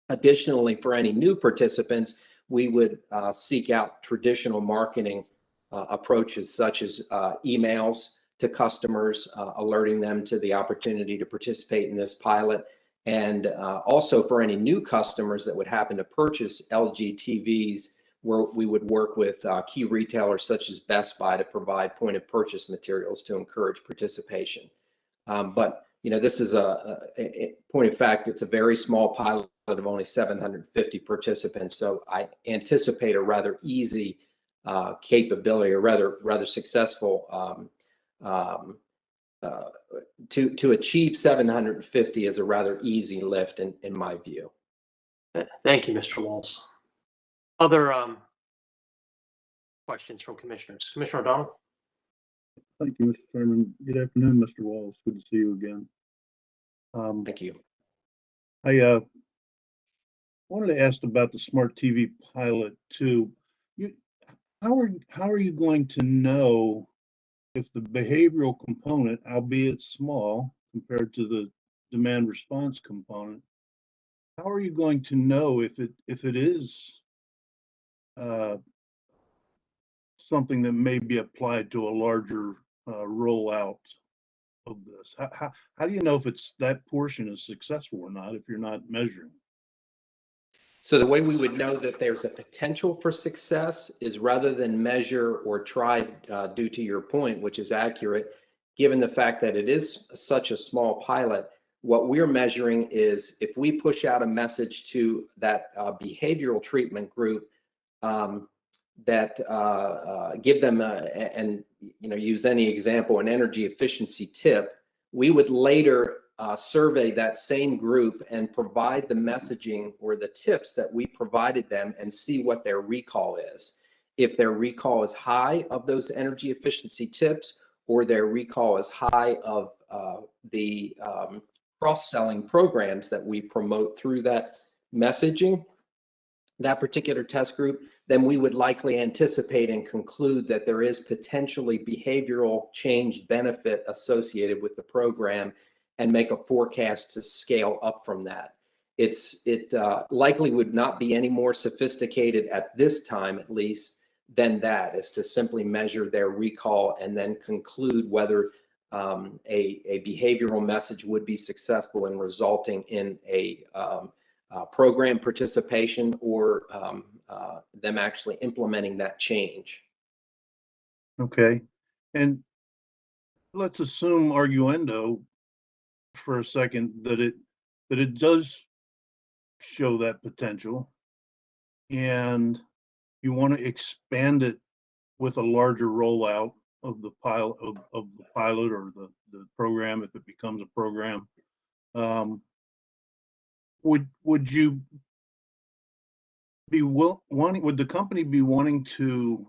Additionally, for any new participants, we would seek out traditional marketing approaches such as emails to customers, alerting them to the opportunity to participate in this pilot. And also for any new customers that would happen to purchase LG TVs, where we would work with key retailers such as Best Buy to provide point of purchase materials to encourage participation. But this is a point of fact, it's a very small pilot of only 750 participants. So I anticipate a rather easy capability, or rather successful to achieve 750 is a rather easy lift in my view. Thank you, Mr. Walls. Other questions from commissioners? Commissioner O'Donnell? Thank you, Mr. Chairman. Good afternoon, Mr. Walls. Good to see you again. Thank you. I wanted to ask about the smart TV pilot too. How are you going to know if the behavioral component, albeit small compared to the demand response component, how are you going to know if it is something that may be applied to a larger rollout of this? How do you know if that portion is successful or not if you're not measuring? So the way we would know that there's a potential for success is rather than measure or try, due to your point, which is accurate, given the fact that it is such a small pilot, what we're measuring is if we push out a message to that behavioral treatment group that give them and use any example, an energy efficiency tip, we would later survey that same group and provide the messaging or the tips that we provided them and see what their recall is. If their recall is high of those energy efficiency tips, or their recall is high of the cross-selling programs that we promote through that messaging, that particular test group, then we would likely anticipate and conclude that there is potentially behavioral change benefit associated with the program and make a forecast to scale up from that. It likely would not be any more sophisticated at this time, at least, than that, is to simply measure their recall and then conclude whether a behavioral message would be successful in resulting in a program participation or them actually implementing that change. Okay, and let's assume arguendo for a second that it does show that potential, and you want to expand it with a larger rollout of the pilot or the program if it becomes a program. Would you be would the company be wanting to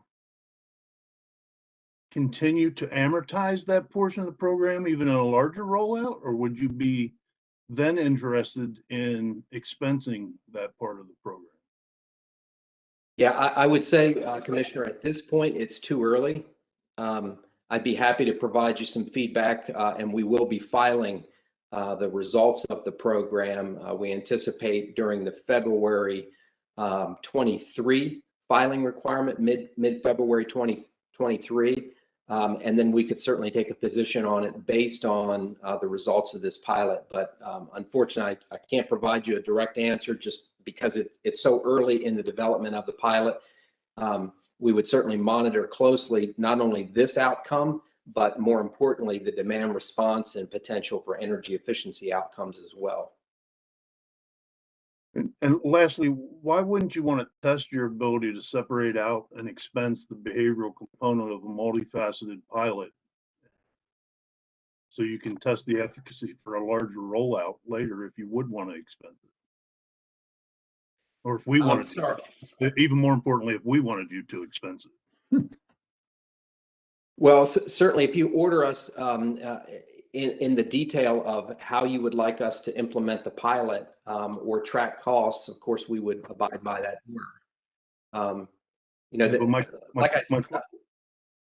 continue to amortize that portion of the program even in a larger rollout, or would you be then interested in expensing that part of the program? Yeah, I would say, Commissioner, at this point, it's too early. I'd be happy to provide you some feedback, and we will be filing the results of the program. We anticipate during the February 23 filing requirement, mid-February 2023. And then we could certainly take a position on it based on the results of this pilot. But unfortunately, I can't provide you a direct answer just because it's so early in the development of the pilot. We would certainly monitor closely not only this outcome, but more importantly, the demand response and potential for energy efficiency outcomes as well. And lastly, why wouldn't you want to test your ability to separate out and expense the behavioral component of a multifaceted pilot so you can test the efficacy for a larger rollout later if you would want to expense it? Or if we wanted to, even more importantly, if we wanted you to expense it. Well, certainly if you order us in the detail of how you would like us to implement the pilot or track costs, of course, we would abide by that order. You know,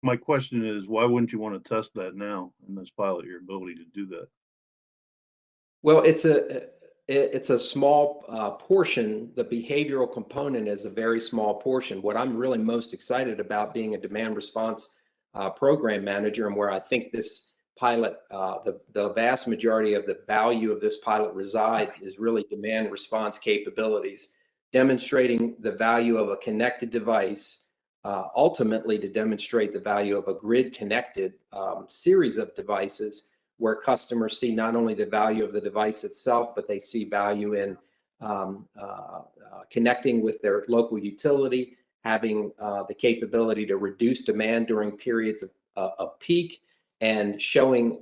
my question is, why wouldn't you want to test that now in this pilot, your ability to do that? Well, it's a small portion. The behavioral component is a very small portion. What I'm really most excited about being a demand response program manager, and where I think this pilot, the vast majority of the value of this pilot resides, is really demand response capabilities, demonstrating the value of a connected device, ultimately to demonstrate the value of a grid connected series of devices where customers see not only the value of the device itself, but they see value in connecting with their local utility, having the capability to reduce demand during periods of peak, and showing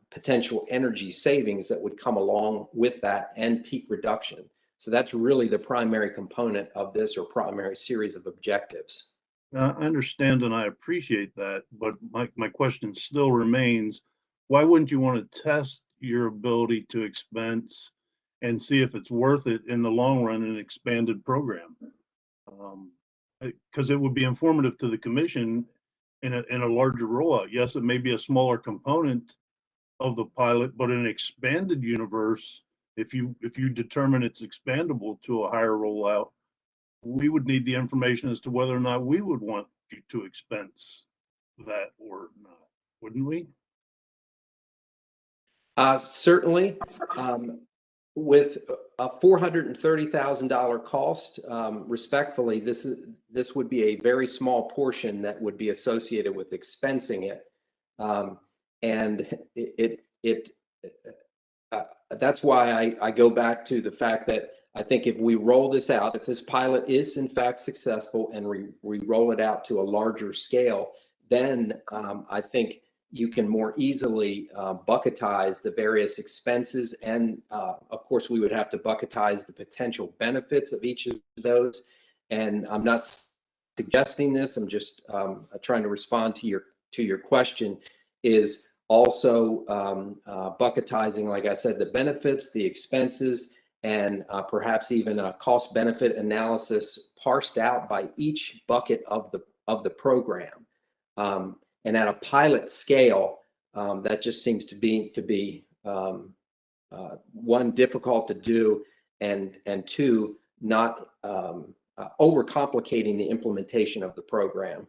potential energy savings that would come along with that and peak reduction. So that's really the primary component of this, or primary series of objectives. I understand and I appreciate that, but my question still remains, why wouldn't you want to test your ability to expense and see if it's worth it in the long run in an expanded program? Because it would be informative to the commission in a larger rollout. Yes, it may be a smaller component of the pilot, but in an expanded universe, if you determine it's expandable to a higher rollout, we would need the information as to whether or not we would want you to expense that or not, wouldn't we? Certainly. With a $430,000 cost, respectfully, this would be a very small portion that would be associated with expensing it, and that's why I go back to the fact that I think if we roll this out, if this pilot is in fact successful and we roll it out to a larger scale, then I think you can more easily bucketize the various expenses. And of course, we would have to bucketize the potential benefits of each of those. And I'm not suggesting this, I'm just trying to respond to your question, is also bucketizing, like I said, the benefits, the expenses, and perhaps even a cost benefit analysis parsed out by each bucket of the program. And at a pilot scale, that just seems to be one, difficult to do, and two, not overcomplicating the implementation of the program.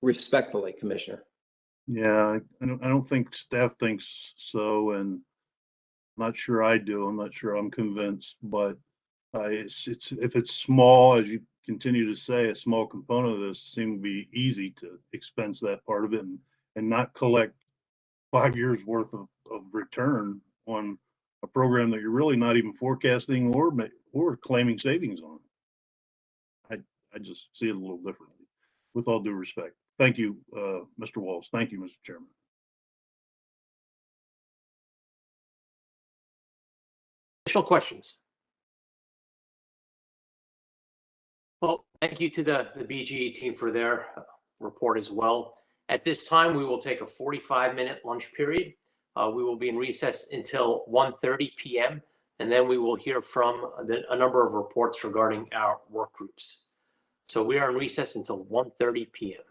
Respectfully, Commissioner. Yeah, I don't think staff thinks so, and I'm not sure I do. I'm not sure I'm convinced, but if it's small, as you continue to say, a small component of this seems to be easy to expense that part of it and not collect 5 years worth of return on a program that you're really not even forecasting or claiming savings on. I just see it a little differently, with all due respect. Thank you, Mr. Walls. Thank you, Mr. Chairman. Additional questions? Well, thank you to the BGE team for their report as well. At this time, we will take a 45-minute lunch period. We will be in recess until 1:30 p.m. and then we will hear from a number of reports regarding our work groups. So we are in recess until 1:30 p.m.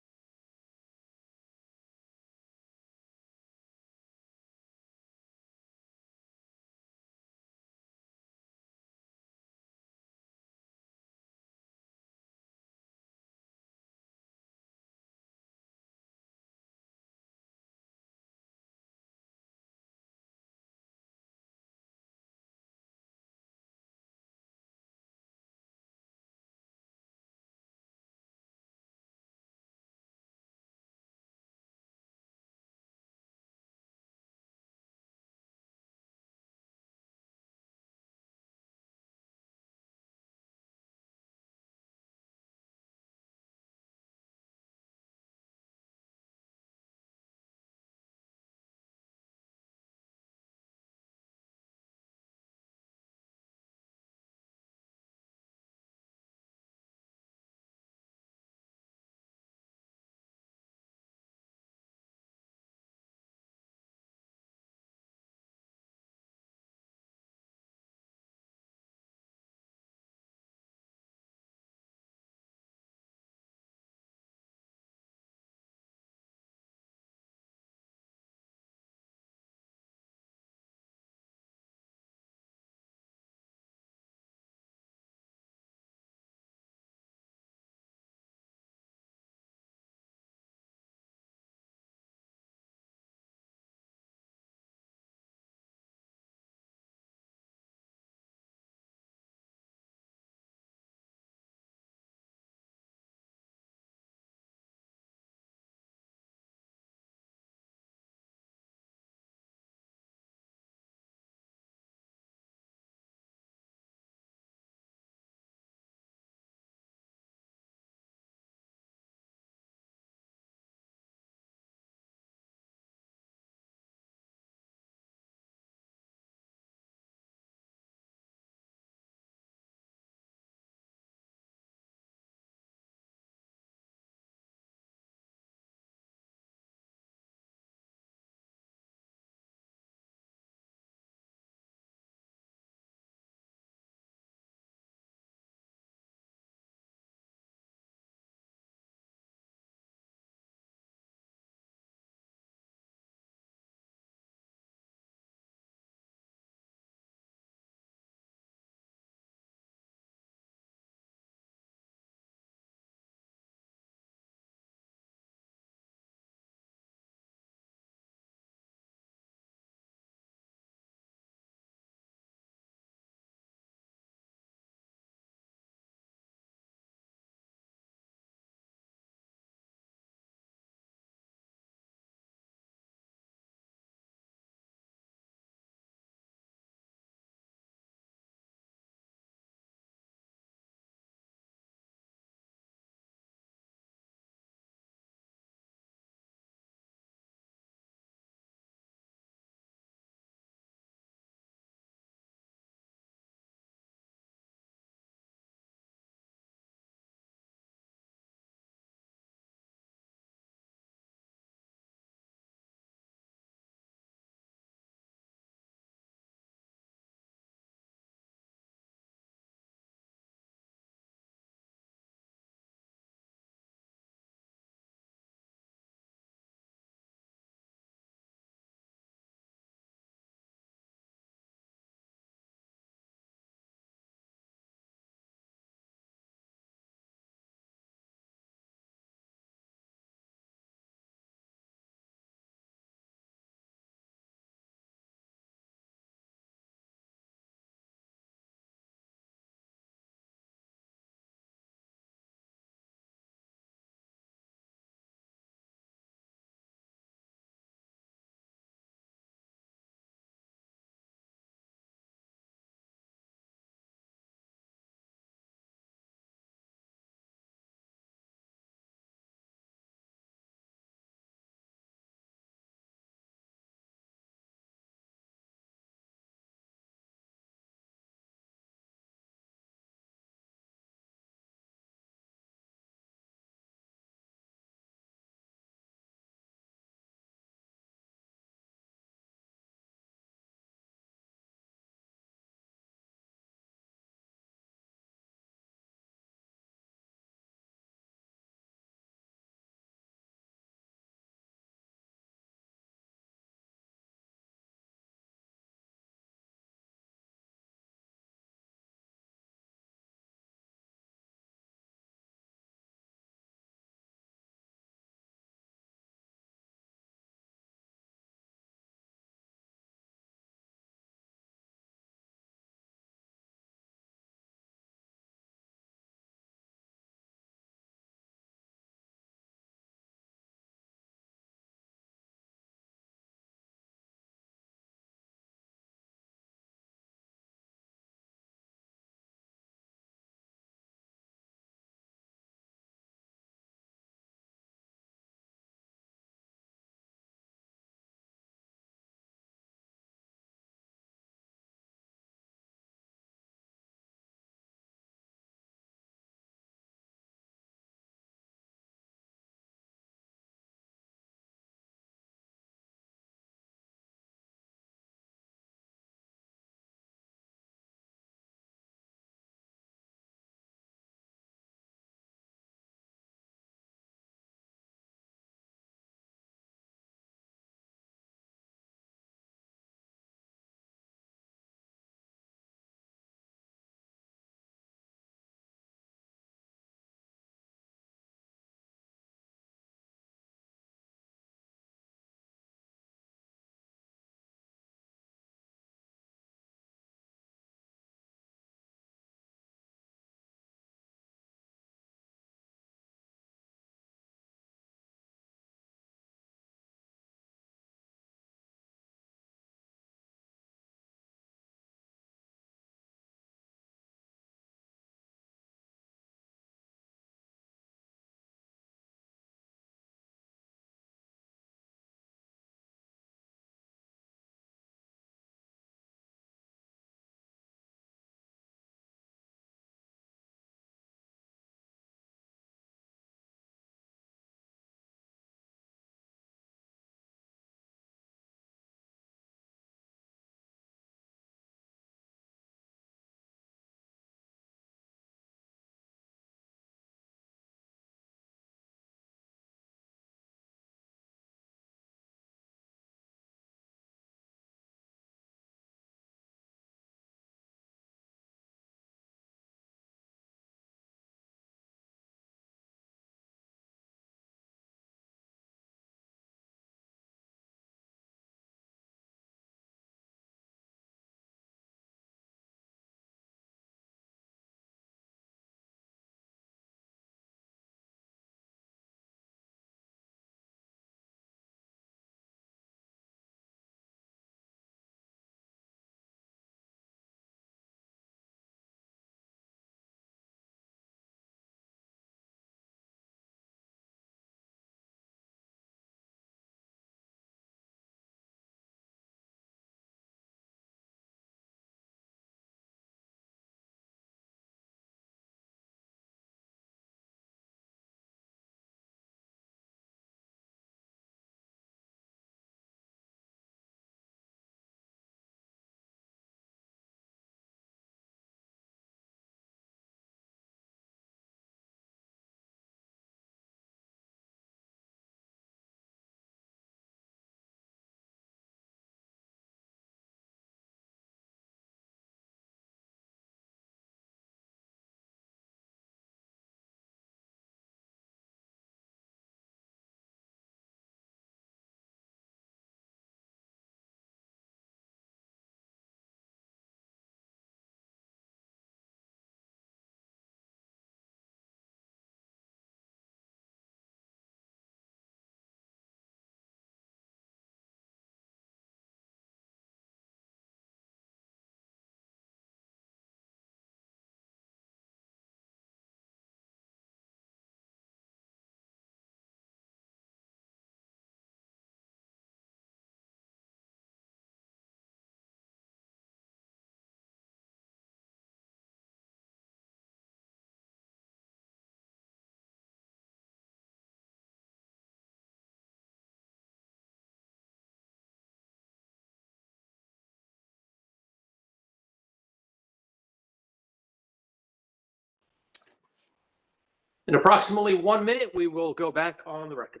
In approximately 1 minute, we will go back on the record.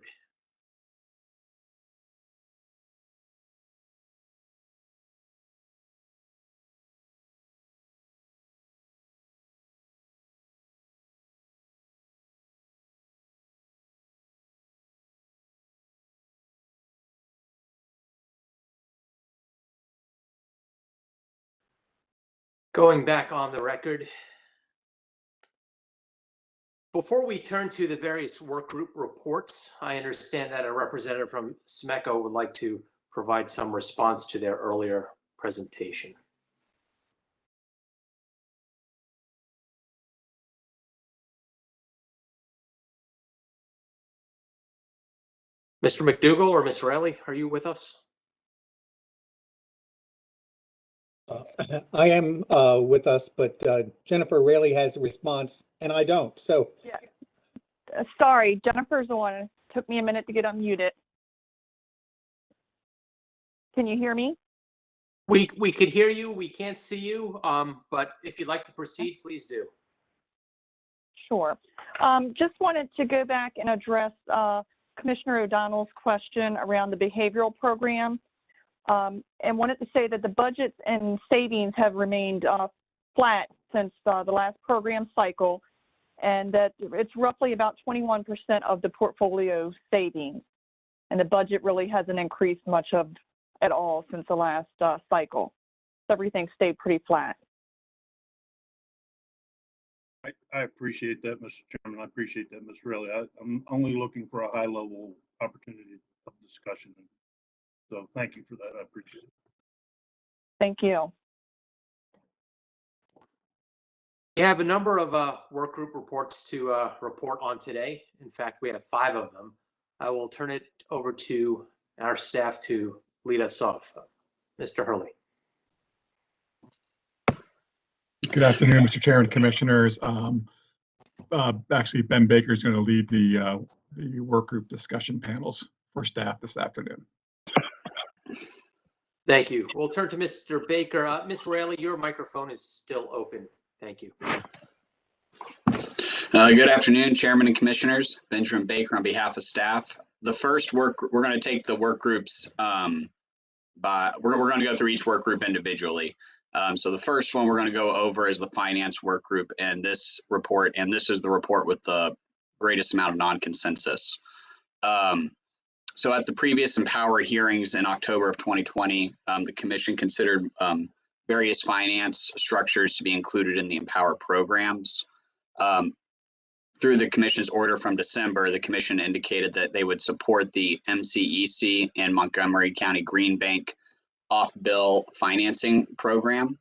Going back on the record. Before we turn to the various work group reports, I understand that a representative from SMECO would like to provide some response to their earlier presentation. Mr. McDougall or Ms. Raley, are you with us? I am with us, but Jennifer Raley has a response and I don't. So Yeah. Sorry, Jennifer's the one. It took me a minute to get unmuted. Can you hear me? We could hear you. We can't see you, but if you'd like to proceed, please do. Sure. Just wanted to go back and address Commissioner O'Donnell's question around the behavioral program, and wanted to say that the budgets and savings have remained flat since the last program cycle, and that it's roughly about 21% of the portfolio savings, and the budget really hasn't increased much at all since the last cycle. So everything stayed pretty flat. I appreciate that, Mr. Chairman. I appreciate that, Ms. Raley. I'm only looking for a high-level opportunity of discussion. So thank you for that. I appreciate it. Thank you. We have a number of work group reports to report on today. In fact, we have 5 of them. I will turn it over to our staff to lead us off. Mr. Hurley. Good afternoon, Mr. Chair and Commissioners. Actually, Ben Baker is going to lead the work group discussion panels for staff this afternoon. Thank you. We'll turn to Mr. Baker. Ms. Raley, your microphone is still open. Thank you. Good afternoon, Chairman and Commissioners. Benjamin Baker on behalf of staff. The first we're going to take the work groups we're going to go through each work group individually. So the first one we're going to go over is the finance work group, and this is the report with the greatest amount of non-consensus. So at the previous EmPOWER hearings in October of 2020, the Commission considered various finance structures to be included in the EmPOWER programs. Through the Commission's order from December, the Commission indicated that they would support the MCEC and Montgomery County Green Bank off-bill financing program,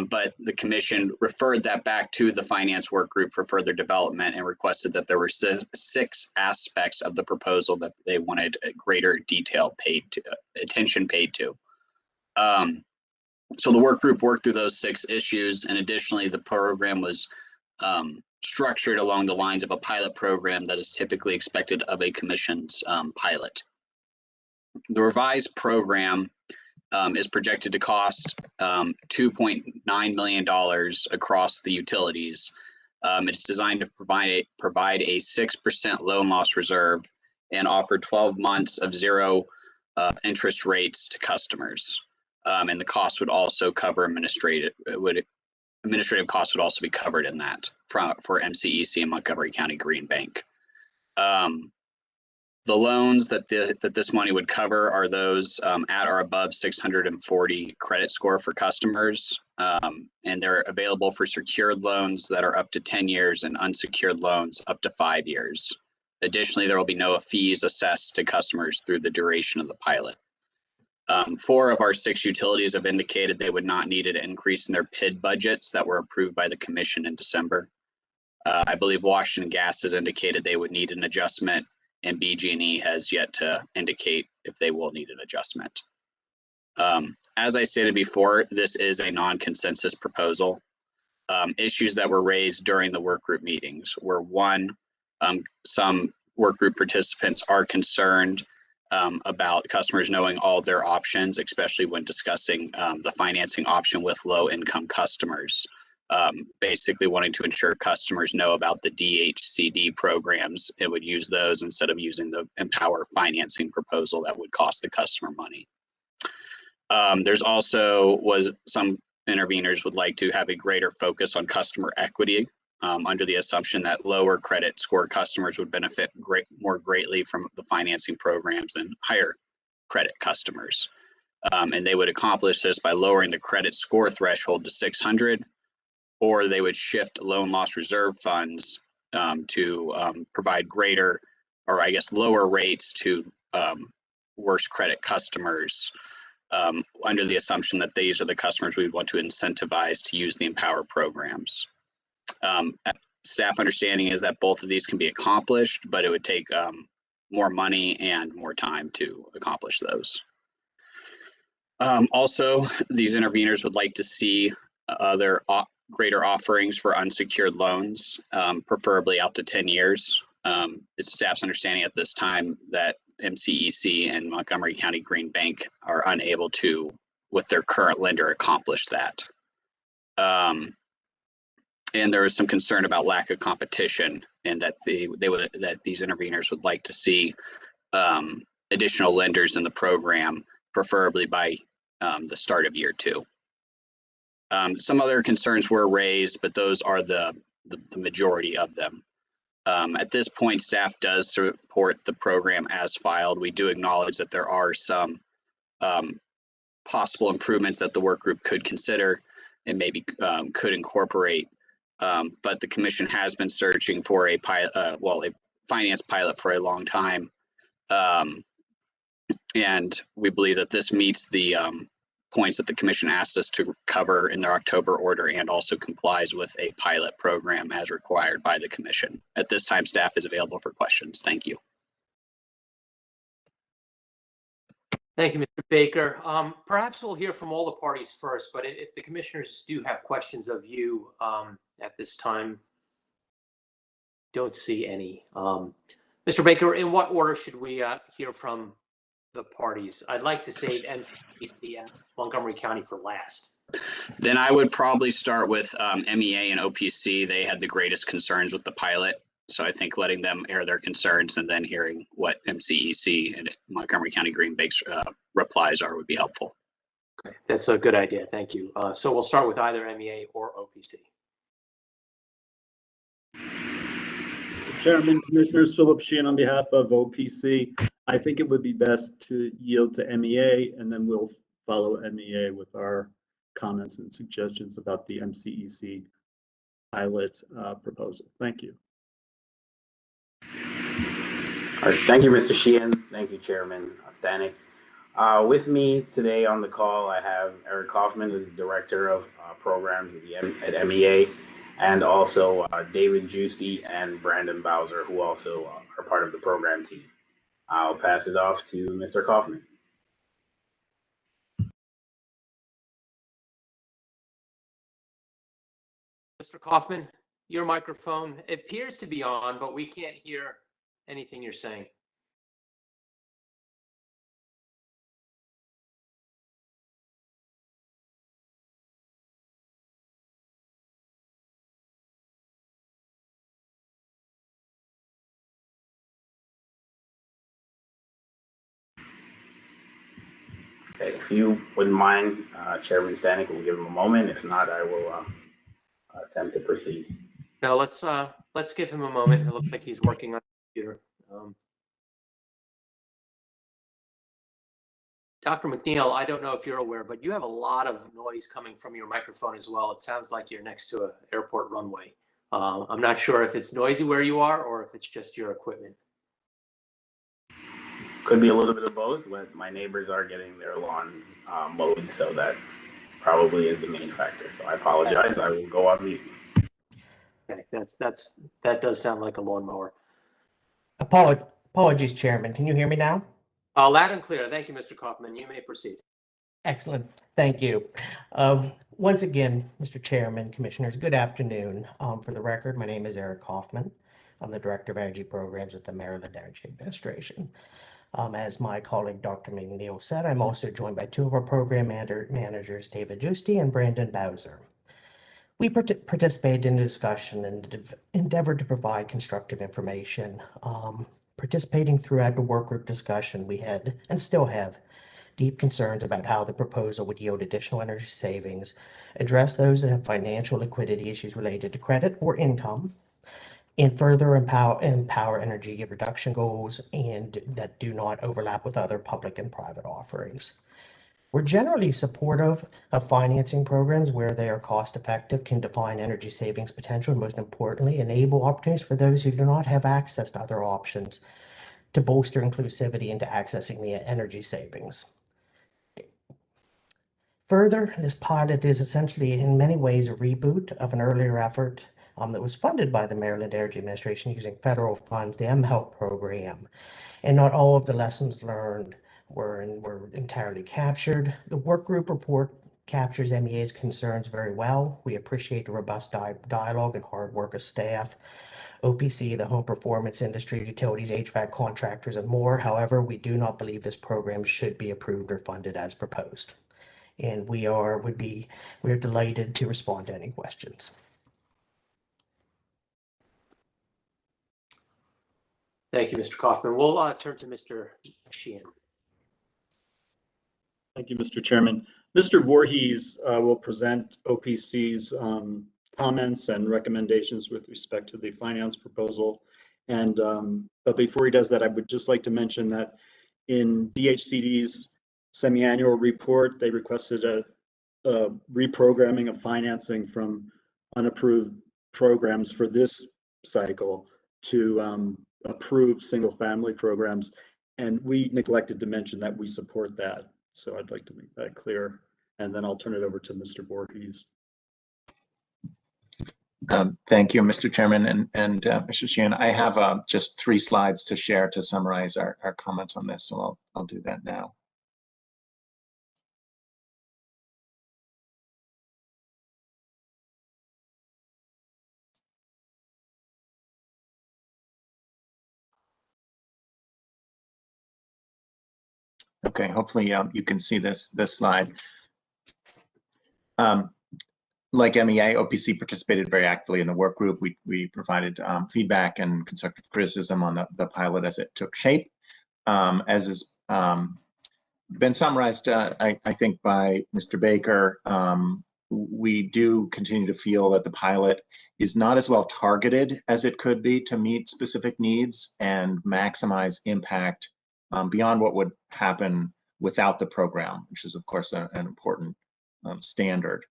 but the Commission referred that back to the finance work group for further development and requested that there were 6 aspects of the proposal that they wanted greater attention paid to. So the work group worked through those 6 issues, and additionally, the program was structured along the lines of a pilot program that is typically expected of a Commission's pilot. The revised program is projected to cost $2.9 million across the utilities. It's designed to provide a 6% loan loss reserve and offer 12 months of 0 interest rates to customers. And the cost would also cover administrative costs would also be covered in that for MCEC and Montgomery County Green Bank. The loans that this money would cover are those at or above 640 credit score for customers, and they're available for secured loans that are up to 10 years and unsecured loans up to 5 years. Additionally, there will be no fees assessed to customers through the duration of the pilot. 4 of our 6 utilities have indicated they would not need an increase in their PID budgets that were approved by the Commission in December. I believe Washington Gas has indicated they would need an adjustment, and BG&E has yet to indicate if they will need an adjustment. As I stated before, this is a non-consensus proposal. Issues that were raised during the work group meetings were, 1, some work group participants are concerned about customers knowing all their options, especially when discussing the financing option with low-income customers. basically wanting to ensure customers know about the DHCD programs and would use those instead of using the EmPOWER financing proposal that would cost the customer money. There's also some interveners would like to have a greater focus on customer equity, under the assumption that lower credit score customers would benefit more greatly from the financing programs than higher credit customers. And they would accomplish this by lowering the credit score threshold to 600, or they would shift loan loss reserve funds to provide greater, or I guess lower rates to worse credit customers, under the assumption that these are the customers we would want to incentivize to use the EmPOWER programs. Staff understanding is that both of these can be accomplished, but it would take more money and more time to accomplish those. Also, these interveners would like to see other greater offerings for unsecured loans, preferably out to 10 years. It's staff's understanding at this time that MCEC and Montgomery County Green Bank are unable to, with their current lender, accomplish that. And there is some concern about lack of competition, and that that these interveners would like to see additional lenders in the program, preferably by the start of year 2. Some other concerns were raised, but those are the majority of them. At this point, staff does support the program as filed. We do acknowledge that there are some possible improvements that the work group could consider and maybe could incorporate. But the commission has been searching for a finance pilot for a long time. And we believe that this meets the points that the commission asked us to cover in their October order, and also complies with a pilot program as required by the commission. At this time, staff is available for questions. Thank you. Thank you, Mr. Baker. Perhaps we'll hear from all the parties first, but if the commissioners do have questions of you at this time, don't see any. Mr. Baker, in what order should we hear from the parties? I'd like to save MCEC and Montgomery County for last. Then I would probably start with MEA and OPC. They had the greatest concerns with the pilot. So I think letting them air their concerns and then hearing what MCEC and Montgomery County Green Bank's replies are would be helpful. Okay, that's a good idea. Thank you. So we'll start with either MEA or OPC. Mr. Chairman, Commissioners, Philip Sheehan on behalf of OPC. I think it would be best to yield to MEA, and then we'll follow MEA with our comments and suggestions about the MCEC pilot proposal. Thank you. All right, thank you, Mr. Sheehan. Thank you, Chairman Stanek. With me today on the call, I have Eric Kaufman, who's the Director of Programs at MEA, and also David Giusti and Brandon Bowser, who also are part of the program team. I'll pass it off to Mr. Kaufman. Mr. Kaufman, your microphone appears to be on, but we can't hear anything you're saying. Okay, if you wouldn't mind, Chairman Stanek, we'll give him a moment. If not, I will attempt to proceed. No, let's give him a moment. It looks like he's working on the computer. Dr. McNeil, I don't know if you're aware, but you have a lot of noise coming from your microphone as well. It sounds like you're next to an airport runway. I'm not sure if it's noisy where you are or if it's just your equipment. Could be a little bit of both, but my neighbors are getting their lawn mowed, so that probably is the main factor. So I apologize. I will go on mute. Okay, that does sound like a lawnmower. Apologies, Chairman. Can you hear me now? Loud and clear. Thank you, Mr. Kaufman. You may proceed. Excellent. Thank you. Once again, Mr. Chairman, Commissioners, good afternoon. For the record, my name is Eric Kaufman. I'm the Director of Energy Programs at the Maryland Energy Administration. As my colleague, Dr. McNeil said, I'm also joined by two of our program managers, David Giusti and Brandon Bowser. We participated in the discussion and endeavored to provide constructive information. Participating throughout the work group discussion, we had and still have deep concerns about how the proposal would yield additional energy savings, address those that have financial liquidity issues related to credit or income, and further empower energy reduction goals and that do not overlap with other public and private offerings. We're generally supportive of financing programs where they are cost effective, can define energy savings potential, and most importantly, enable opportunities for those who do not have access to other options to bolster inclusivity into accessing the energy savings. Further, this pilot is essentially in many ways a reboot of an earlier effort that was funded by the Maryland Energy Administration using federal funds, the EmHelp program, and not all of the lessons learned were entirely captured. The work group report captures MEA's concerns very well. We appreciate the robust dialogue and hard work of staff, OPC, the home performance industry, utilities, HVAC contractors, and more. However, we do not believe this program should be approved or funded as proposed. And we are delighted to respond to any questions. Thank you, Mr. Kaufman. We'll turn to Mr. Sheehan. Thank you, Mr. Chairman. Mr. Voorhees will present OPC's comments and recommendations with respect to the finance proposal. And but before he does that, I would just like to mention that in DHCD's semi-annual report, they requested a reprogramming of financing from unapproved programs for this cycle to approved single-family programs. And we neglected to mention that we support that. So I'd like to make that clear. And then I'll turn it over to Mr. Voorhees. Thank you, Mr. Chairman and Mr. Sheehan. I have just 3 slides to share to summarize our comments on this, so I'll do that now. Okay, hopefully you can see this slide. Like MEA, OPC participated very actively in the work group. We provided feedback and constructive criticism on the pilot as it took shape. As has been summarized, I think, by Mr. Baker, we do continue to feel that the pilot is not as well targeted as it could be to meet specific needs and maximize impact beyond what would happen without the program, which is, of course, an important standard.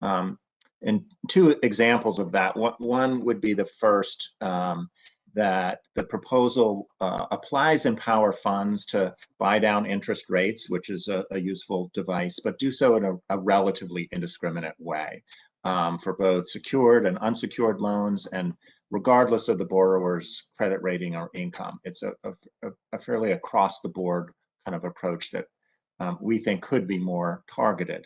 And 2 examples of that. One would be the first, that the proposal applies EmPOWER funds to buy down interest rates, which is a useful device, but do so in a relatively indiscriminate way for both secured and unsecured loans, and regardless of the borrower's credit rating or income. It's a fairly across-the-board kind of approach that we think could be more targeted.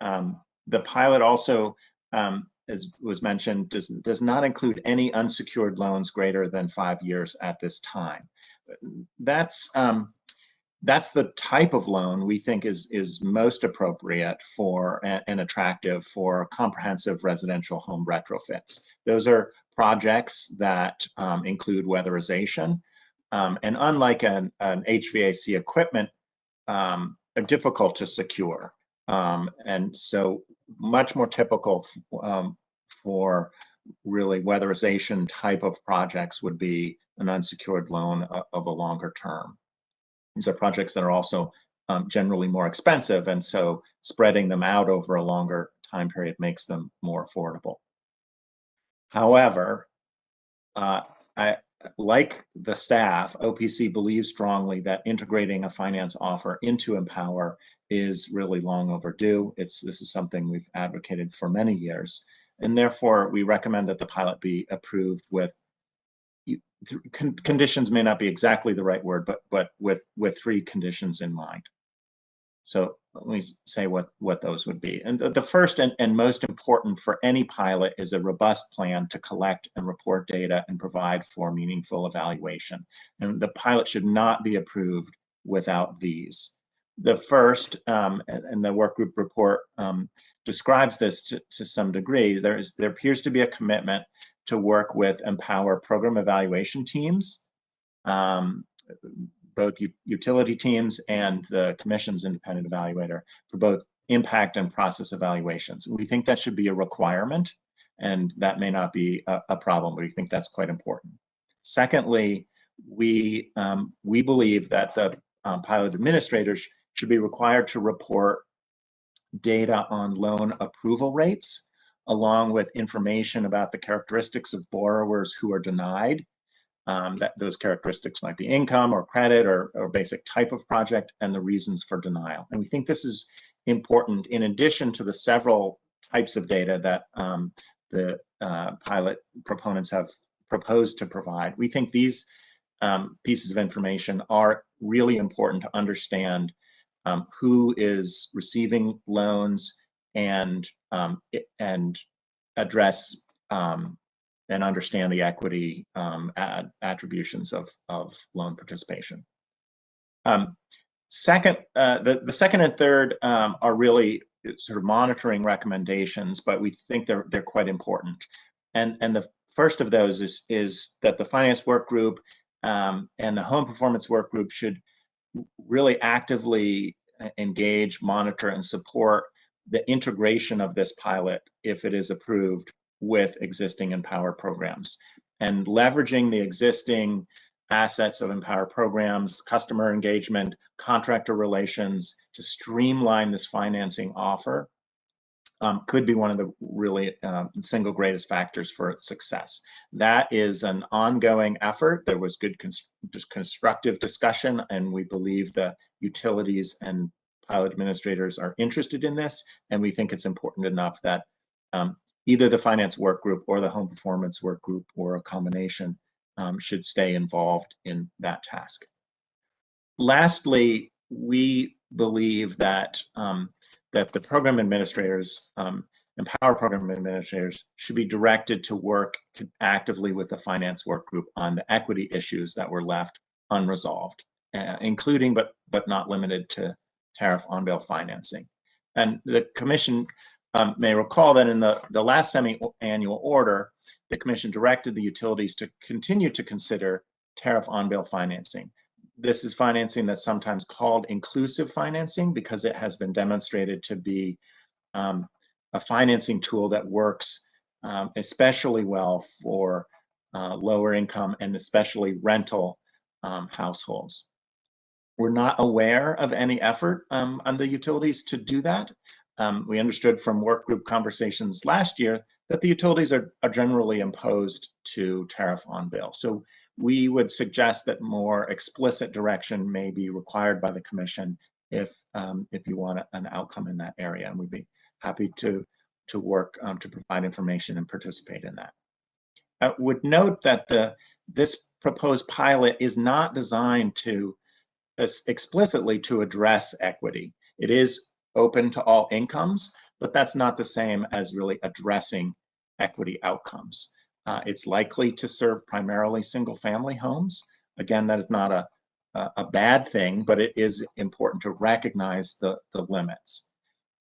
The pilot also, as was mentioned, does not include any unsecured loans greater than 5 years at this time. That's the type of loan we think is most appropriate for and attractive for comprehensive residential home retrofits. Those are projects that include weatherization, and unlike an HVAC equipment, are difficult to secure. And so much more typical for really weatherization type of projects would be an unsecured loan of a longer term. These are projects that are also generally more expensive, and so spreading them out over a longer time period makes them more affordable. However, like the staff, OPC believes strongly that integrating a finance offer into EmPOWER is really long overdue. This is something we've advocated for many years, and therefore we recommend that the pilot be approved with conditions. May not be exactly the right word, but with 3 conditions in mind. So let me say what those would be. And the first and most important for any pilot is a robust plan to collect and report data and provide for meaningful evaluation. And the pilot should not be approved without these. The first, and the work group report describes this to some degree, there appears to be a commitment to work with EmPOWER program evaluation teams, both utility teams and the Commission's independent evaluator for both impact and process evaluations. We think that should be a requirement, and that may not be a problem, but we think that's quite important. Secondly, we believe that the pilot administrators should be required to report data on loan approval rates, along with information about the characteristics of borrowers who are denied. That those characteristics might be income or credit or basic type of project, and the reasons for denial. And we think this is important in addition to the several types of data that the pilot proponents have proposed to provide. We think these pieces of information are really important to understand who is receiving loans and address and understand the equity attributions of loan participation. Second, the second and third are really sort of monitoring recommendations, but we think they're quite important. And the first of those is that the finance work group and the home performance work group should really actively engage, monitor, and support the integration of this pilot, if it is approved, with existing EmPOWER programs, and leveraging the existing assets of EmPOWER programs, customer engagement, contractor relations to streamline this financing offer could be one of the really single greatest factors for its success. That is an ongoing effort. There was good constructive discussion, and we believe the utilities and pilot administrators are interested in this, and we think it's important enough that either the finance work group or the home performance work group or a combination should stay involved in that task. Lastly, we believe that that the program administrators, EmPOWER program administrators, should be directed to work actively with the finance work group on the equity issues that were left unresolved, including but not limited to tariff on-bill financing. And the Commission may recall that in the last semi-annual order, the Commission directed the utilities to continue to consider tariff on-bill financing. This is financing that's sometimes called inclusive financing because it has been demonstrated to be a financing tool that works especially well for lower income and especially rental households. We're not aware of any effort on the utilities to do that. We understood from work group conversations last year that the utilities are generally opposed to tariff on bill. So we would suggest that more explicit direction may be required by the Commission if you want an outcome in that area, and we'd be happy to work to provide information and participate in that. I would note that this proposed pilot is not designed to explicitly to address equity. It is open to all incomes, but that's not the same as really addressing equity outcomes. It's likely to serve primarily single-family homes. Again, that is not a bad thing, but it is important to recognize the limits.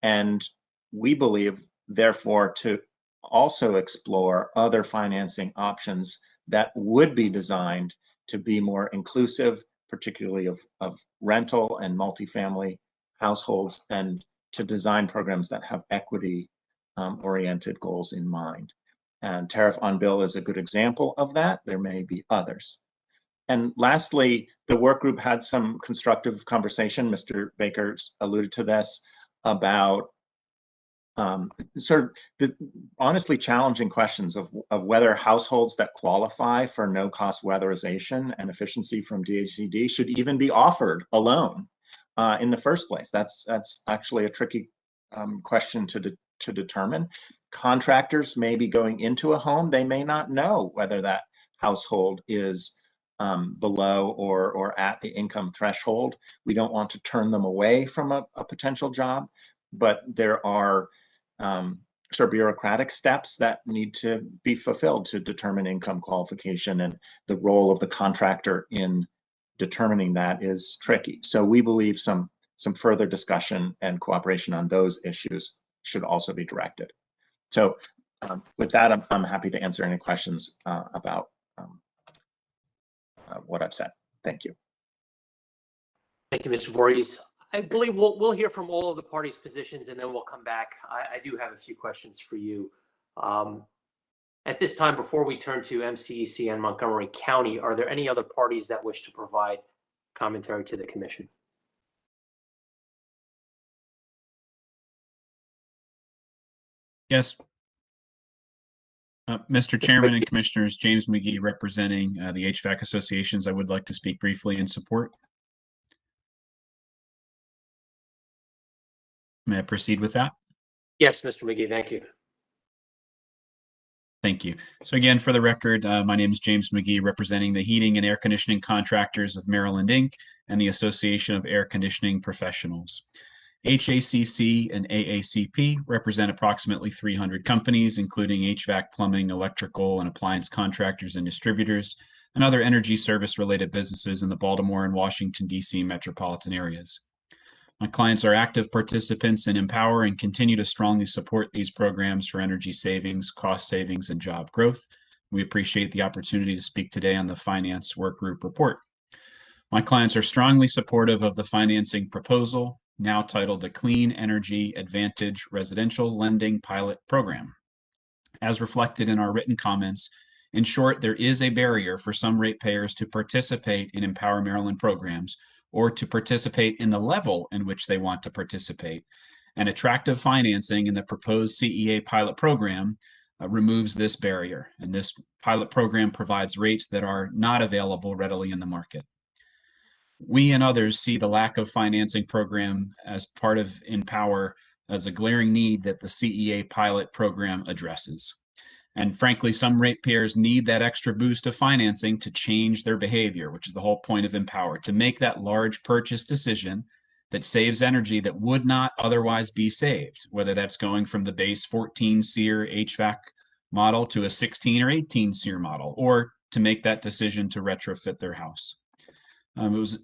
And we believe, therefore, to also explore other financing options that would be designed to be more inclusive, particularly of rental and multifamily households, and to design programs that have equity oriented goals in mind. And tariff on bill is a good example of that. There may be others. And lastly, the work group had some constructive conversation, Mr. Baker alluded to this, about sort of the honestly challenging questions of whether households that qualify for no-cost weatherization and efficiency from DHCD should even be offered a loan in the first place. That's actually a tricky question to determine. Contractors may be going into a home. They may not know whether that household is below or at the income threshold. We don't want to turn them away from a potential job, but there are sort of bureaucratic steps that need to be fulfilled to determine income qualification, and the role of the contractor in determining that is tricky. So we believe some some further discussion and cooperation on those issues should also be directed. So with that, I'm happy to answer any questions about what I've said. Thank you. Thank you, Mr. Voorhees. I believe we'll hear from all of the parties' positions, and then we'll come back. I do have a few questions for you. At this time, before we turn to MCEC and Montgomery County, are there any other parties that wish to provide commentary to the commission? Yes. Mr. Chairman and Commissioners, James McGee representing the HVAC associations. I would like to speak briefly in support. May I proceed with that? Yes, Mr. McGee, thank you. Thank you. So again, for the record, my name is James McGee, representing the Heating and Air Conditioning Contractors of Maryland, Inc. and the Association of Air Conditioning Professionals. HACC and AACP represent approximately 300 companies, including HVAC, plumbing, electrical, and appliance contractors and distributors, and other energy service-related businesses in the Baltimore and Washington, D.C. metropolitan areas. My clients are active participants in EmPOWER and continue to strongly support these programs for energy savings, cost savings, and job growth. We appreciate the opportunity to speak today on the Finance Workgroup report. My clients are strongly supportive of the financing proposal, now titled the Clean Energy Advantage Residential Lending Pilot Program. As reflected in our written comments, in short, there is a barrier for some ratepayers to participate in EmPOWER Maryland programs or to participate in the level in which they want to participate. And attractive financing in the proposed CEA pilot program removes this barrier. And this pilot program provides rates that are not available readily in the market. We and others see the lack of financing program as part of EmPOWER as a glaring need that the CEA pilot program addresses. And frankly, some ratepayers need that extra boost of financing to change their behavior, which is the whole point of EmPOWER, to make that large purchase decision that saves energy that would not otherwise be saved, whether that's going from the base 14 SEER HVAC model to a 16 or 18 SEER model, or to make that decision to retrofit their house.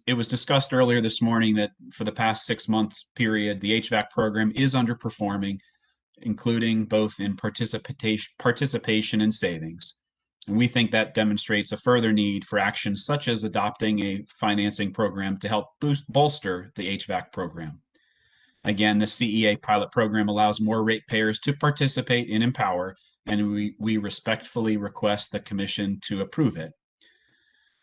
It was discussed earlier this morning that for the past 6 months period, the HVAC program is underperforming, including both in participation and savings. And we think that demonstrates a further need for actions such as adopting a financing program to help bolster the HVAC program. Again, the CEA pilot program allows more ratepayers to participate in EmPOWER, and we respectfully request the Commission to approve it.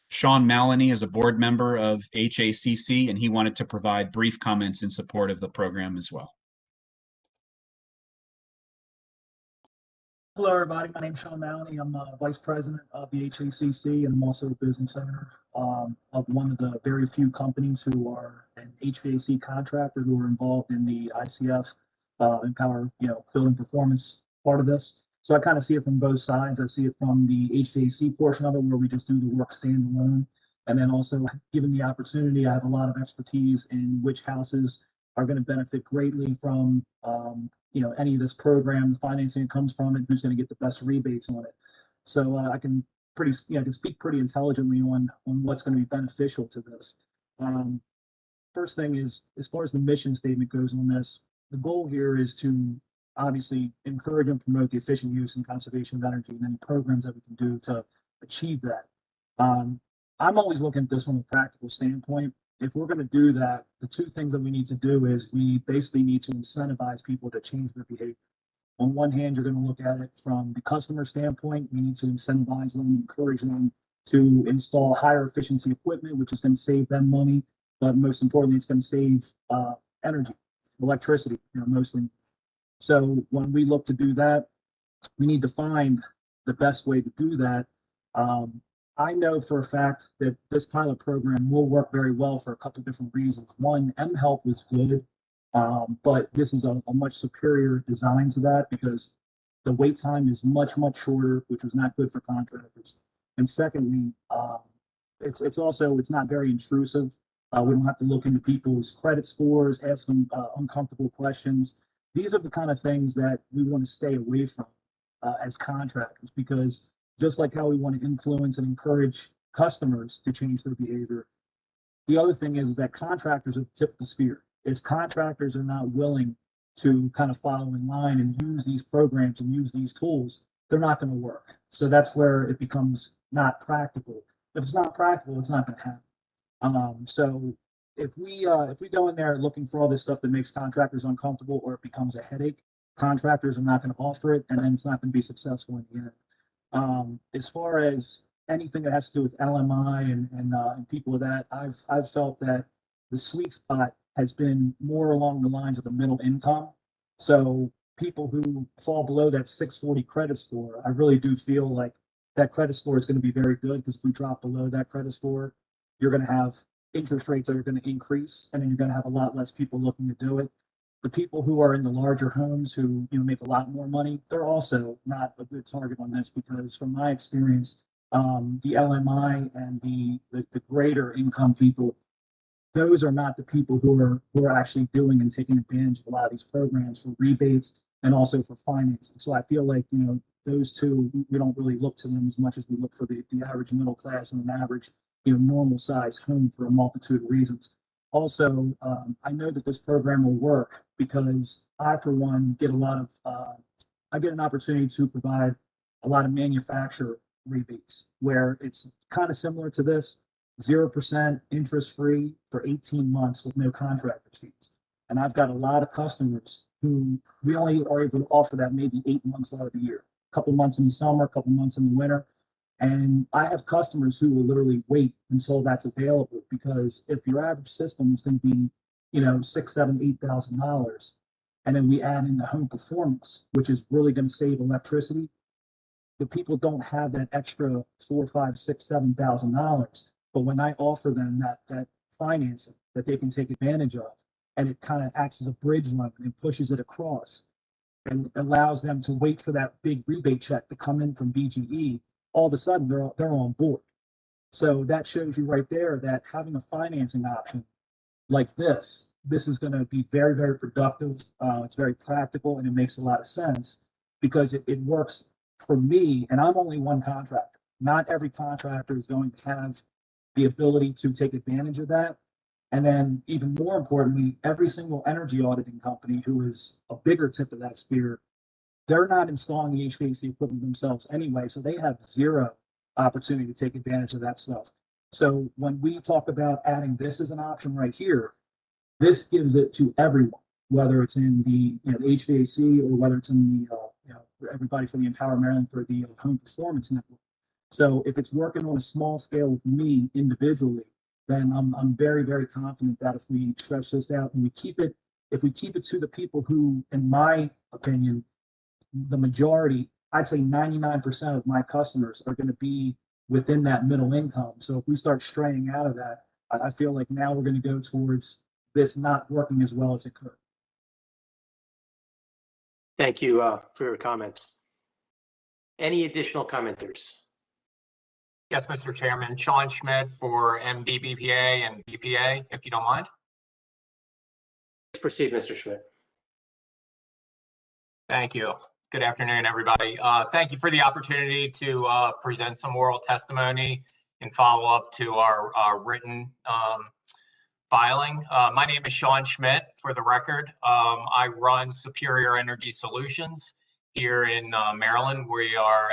Sean Maloney is a board member of HACC, and he wanted to provide brief comments in support of the program as well. Hello, everybody. My name is Sean Maloney. I'm Vice President of the HACC, and I'm also a business owner of one of the very few companies who are an HVAC contractor who are involved in the ICF EmPOWER, building performance part of this. So I kind of see it from both sides. I see it from the HVAC portion of it, where we just do the work standalone. And then also, given the opportunity, I have a lot of expertise in which houses are going to benefit greatly from any of this program, the financing that comes from it, who's going to get the best rebates on it. So I can speak pretty intelligently on what's going to be beneficial to this. First thing is, as far as the mission statement goes on this, the goal here is to obviously encourage and promote the efficient use and conservation of energy, and any programs that we can do to achieve that. I'm always looking at this from a practical standpoint. If we're going to do that, the two things that we need to do is we basically need to incentivize people to change their behavior. On one hand, you're going to look at it from the customer standpoint. We need to incentivize them, encourage them to install higher efficiency equipment, which is going to save them money, but most importantly, it's going to save energy, electricity, mostly. So when we look to do that, we need to find the best way to do that. I know for a fact that this pilot program will work very well for a couple of different reasons. One, mHelp was good, but this is a much superior design to that because the wait time is much, much shorter, which was not good for contractors. And secondly, it's not very intrusive. We don't have to look into people's credit scores, ask them uncomfortable questions. These are the kind of things that we want to stay away from as contractors, because just like how we want to influence and encourage customers to change their behavior, the other thing is that contractors are the tip of the spear. if contractors are not willing to kind of follow in line and use these programs and use these tools, they're not going to work. So that's where it becomes not practical. If it's not practical, it's not going to happen. So if we go in there looking for all this stuff that makes contractors uncomfortable, or it becomes a headache, contractors are not going to offer it, and then it's not going to be successful in the end. As far as anything that has to do with LMI and people of that, I've felt that the sweet spot has been more along the lines of the middle income. So people who fall below that 640 credit score, I really do feel like that credit score is going to be very good, because if we drop below that credit score, you're going to have interest rates that are going to increase, and then you're going to have a lot less people looking to do it. The people who are in the larger homes who make a lot more money, they're also not a good target on this, because from my experience, the LMI and the greater income people, those are not the people who are actually doing and taking advantage of a lot of these programs for rebates and also for financing. So I feel like, those two, we don't really look to them as much as we look for the average middle class and an average, normal size home, for a multitude of reasons. Also, I know that this program will work because I, for one, get I get an opportunity to provide a lot of manufacturer rebates, where it's kind of similar to this, 0% interest free for 18 months with no contractor fees. And I've got a lot of customers who we only are able to offer that maybe 8 months out of the year, a couple months in the summer, a couple months in the winter. And I have customers who will literally wait until that's available, because if your average system is going to be, $6,000, $7,000, $8,000, and then we add in the home performance, which is really going to save electricity, the people don't have that extra $4,000, $5,000, $6,000, $7,000. But when I offer them that financing that they can take advantage of, and it kind of acts as a bridge loan and pushes it across and allows them to wait for that big rebate check to come in from BGE, all of a sudden they're on board. So that shows you right there that having a financing option like this is going to be very, very productive. It's very practical, and it makes a lot of sense, because it works for me, and I'm only one contractor. Not every contractor is going to have the ability to take advantage of that. And then even more importantly, every single energy auditing company who is a bigger tip of that spear, they're not installing the HVAC equipment themselves anyway, so they have zero opportunity to take advantage of that stuff. So when we talk about adding this as an option right here, this gives it to everyone, whether it's in the HVAC, or whether it's in the for everybody for the EmPOWER Maryland for the home performance network. So if it's working on a small scale with me individually, then I'm very, very confident that if we stretch this out and if we keep it to the people who, in my opinion, the majority, I'd say 99% of my customers are going to be within that middle income. So if we start straying out of that, I feel like now we're going to go towards this not working as well as it could. Thank you for your comments. Any additional commenters? Yes, Mr. Chairman. Sean Schmidt for MDBPA and BPA, if you don't mind. Please proceed, Mr. Schmidt. Thank you. Good afternoon, everybody. Thank you for the opportunity to present some oral testimony in follow-up to our written filing. My name is Sean Schmidt, for the record. I run Superior Energy Solutions here in Maryland. We are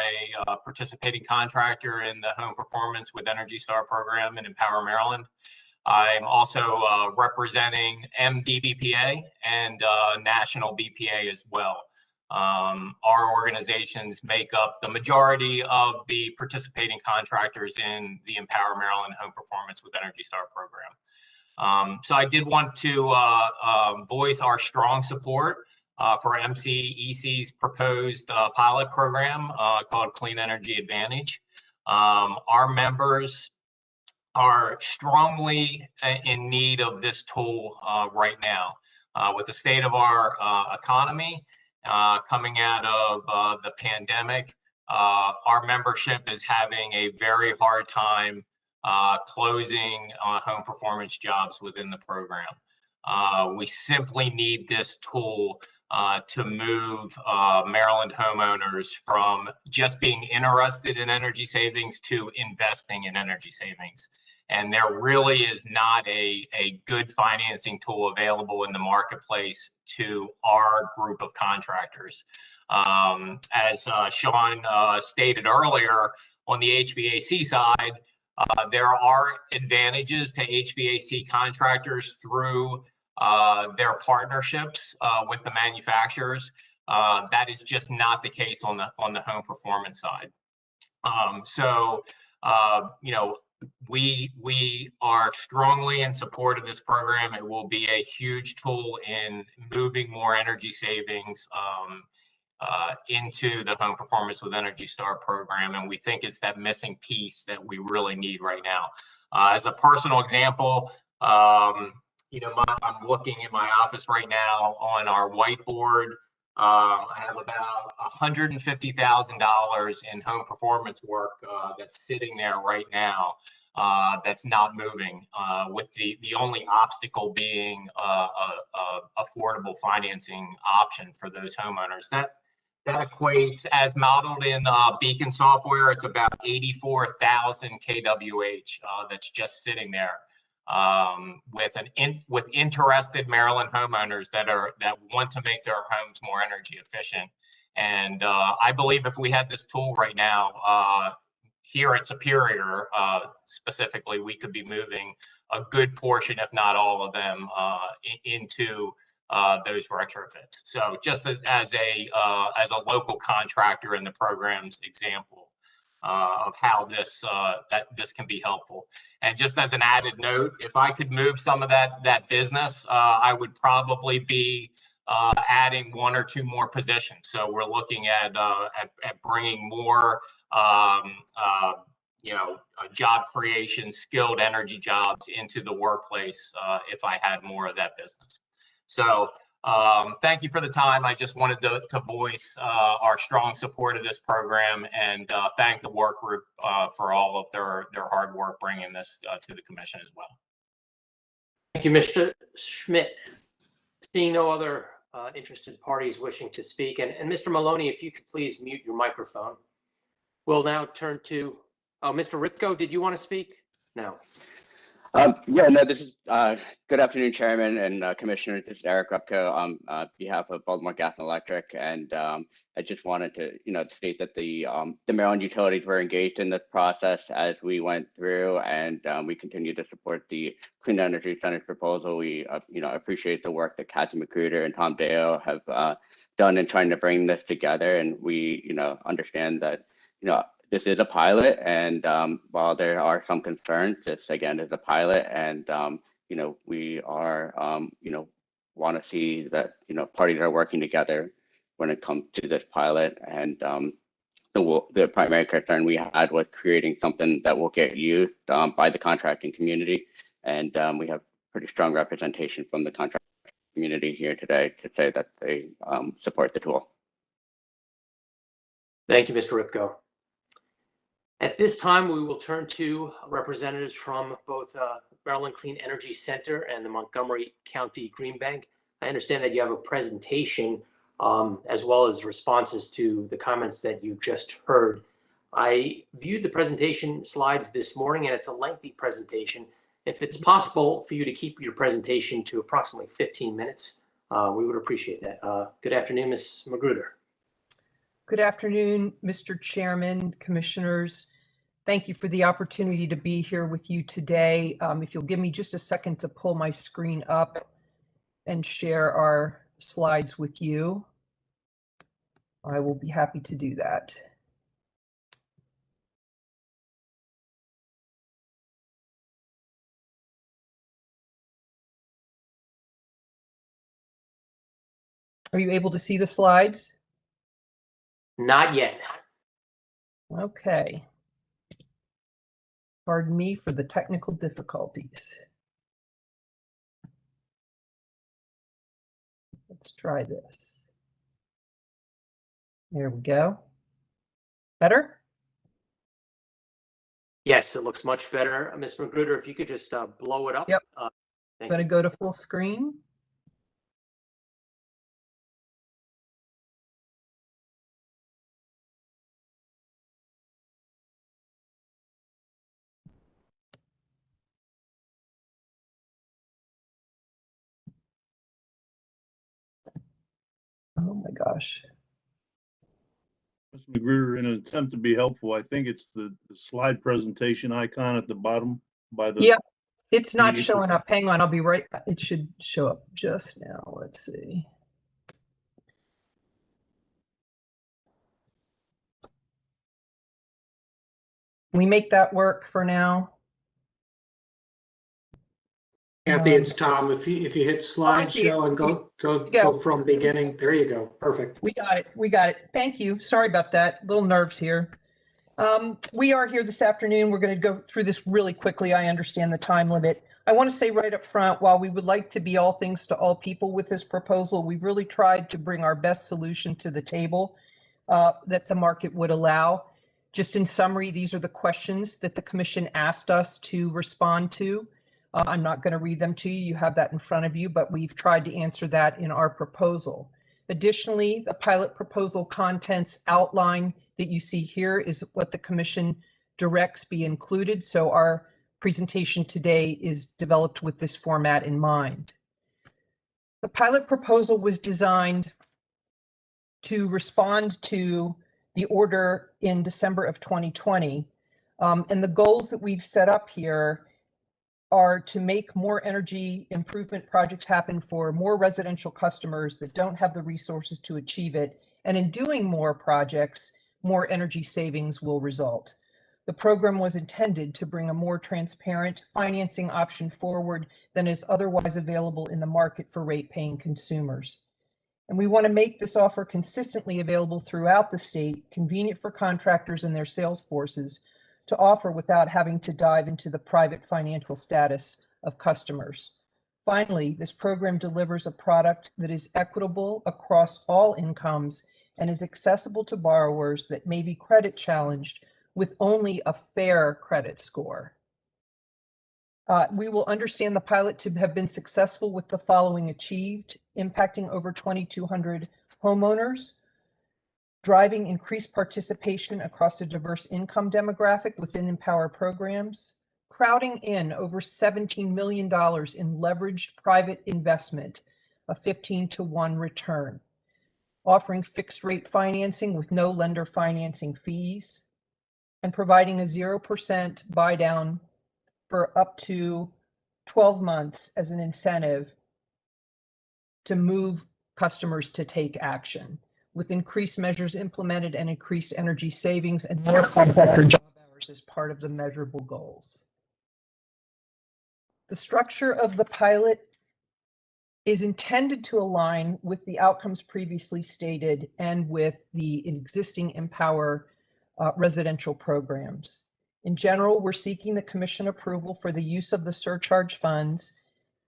a participating contractor in the Home Performance with Energy Star program in EmPOWER Maryland. I'm also representing MDBPA and National BPA as well. Our organizations make up the majority of the participating contractors in the EmPOWER Maryland Home Performance with Energy Star program. So I did want to voice our strong support for MCEC's proposed pilot program called Clean Energy Advantage. Our members are strongly in need of this tool right now. With the state of our economy coming out of the pandemic, our membership is having a very hard time closing home performance jobs within the program. We simply need this tool to move Maryland homeowners from just being interested in energy savings to investing in energy savings. And there really is not a good financing tool available in the marketplace to our group of contractors. As Sean stated earlier, on the HVAC side, there are advantages to HVAC contractors through their partnerships with the manufacturers. That is just not the case on the home performance side. You know, we are strongly in support of this program. It will be a huge tool in moving more energy savings into the Home Performance with Energy Star program, and we think it's that missing piece that we really need right now. As a personal example, you know, I'm looking at my office right now on our whiteboard. I have about $150,000 in home performance work that's sitting there right now that's not moving, with the only obstacle being affordable financing option for those homeowners. That equates, as modeled in Beacon software, it's about 84,000 kWh that's just sitting there. With interested Maryland homeowners that want to make their homes more energy efficient. And I believe if we had this tool right now here at Superior, specifically, we could be moving a good portion, if not all of them, into those retrofits. So just as a local contractor in the program's example of how this can be helpful. And just as an added note, if I could move some of that business, I would probably be adding 1 or 2 more positions. So we're looking at bringing more you know, job creation, skilled energy jobs into the workplace if I had more of that business. So thank you for the time. I just wanted to voice our strong support of this program and thank the work group for all of their hard work bringing this to the commission as well. Thank you, Mr. Schmidt. Seeing no other interested parties wishing to speak, and Mr. Maloney, if you could please mute your microphone. We'll now turn to, Mr. Ripko, did you want to speak? No. Yeah, no, this is, good afternoon, Chairman and Commissioner. This is Eric Rupko on behalf of Baltimore Gas and Electric. And I just wanted to, you know, state that the Maryland utilities were engaged in this process as we went through, and we continue to support the Clean Energy Center's proposal. We, you know, appreciate the work that Kathy Magruder and Tom Deo have done in trying to bring this together. And we, you know, understand that, you know, this is a pilot, and while there are some concerns, this again is a pilot, and you know, we are you know, want to see that, you know, parties are working together when it comes to this pilot. And the primary concern we had was creating something that will get used by the contracting community, and we have pretty strong representation from the contracting community here today to say that they support the tool. Thank you, Mr. Ripko. At this time, we will turn to representatives from both Maryland Clean Energy Center and the Montgomery County Green Bank. I understand that you have a presentation as well as responses to the comments that you just heard. I viewed the presentation slides this morning, and it's a lengthy presentation. If it's possible for you to keep your presentation to approximately 15 minutes, we would appreciate that. Good afternoon, Ms. Magruder. Good afternoon, Mr. Chairman, Commissioners. Thank you for the opportunity to be here with you today. If you'll give me just a second to pull my screen up and share our slides with you, I will be happy to do that. Are you able to see the slides? Not yet. Okay. Pardon me for the technical difficulties. Let's try this. There we go. Better? Yes, it looks much better. Ms. Magruder, if you could just blow it up. Yep. Thank I'm going to go to full screen. Oh my gosh. Mr. Magruder, in an attempt to be helpful, I think it's the slide presentation icon at the bottom by the. Yeah, it's not 88%. showing up. Hang on, I'll be right. It should show up just now. Let's see. Can we make that work for now? Kathy, it's Tom. If you hit slideshow and go from beginning, there you go. Perfect. We got it. We got it. Thank you. Sorry about that. Little nerves here. We are here this afternoon. We're going to go through this really quickly. I understand the time limit. I want to say right up front, while we would like to be all things to all people with this proposal, we've really tried to bring our best solution to the table that the market would allow. Just in summary, these are the questions that the commission asked us to respond to. I'm not going to read them to you. You have that in front of you, but we've tried to answer that in our proposal. Additionally, the pilot proposal contents outline that you see here is what the commission directs be included. So our presentation today is developed with this format in mind. The pilot proposal was designed to respond to the order in December of 2020. And the goals that we've set up here are to make more energy improvement projects happen for more residential customers that don't have the resources to achieve it. And in doing more projects, more energy savings will result. The program was intended to bring a more transparent financing option forward than is otherwise available in the market for rate-paying consumers. And we want to make this offer consistently available throughout the state, convenient for contractors and their sales forces to offer without having to dive into the private financial status of customers. Finally, this program delivers a product that is equitable across all incomes and is accessible to borrowers that may be credit challenged with only a fair credit score. We will understand the pilot to have been successful with the following achieved: impacting over 2,200 homeowners, driving increased participation across a diverse income demographic within EmPOWER programs, crowding in over $17 million in leveraged private investment, a 15-to-1 return, offering fixed rate financing with no lender financing fees, and providing a 0% buy down for up to 12 months as an incentive to move customers to take action, with increased measures implemented and increased energy savings and more contractor job hours as part of the measurable goals. The structure of the pilot is intended to align with the outcomes previously stated and with the existing EmPOWER residential programs. In general, we're seeking the commission approval for the use of the surcharge funds.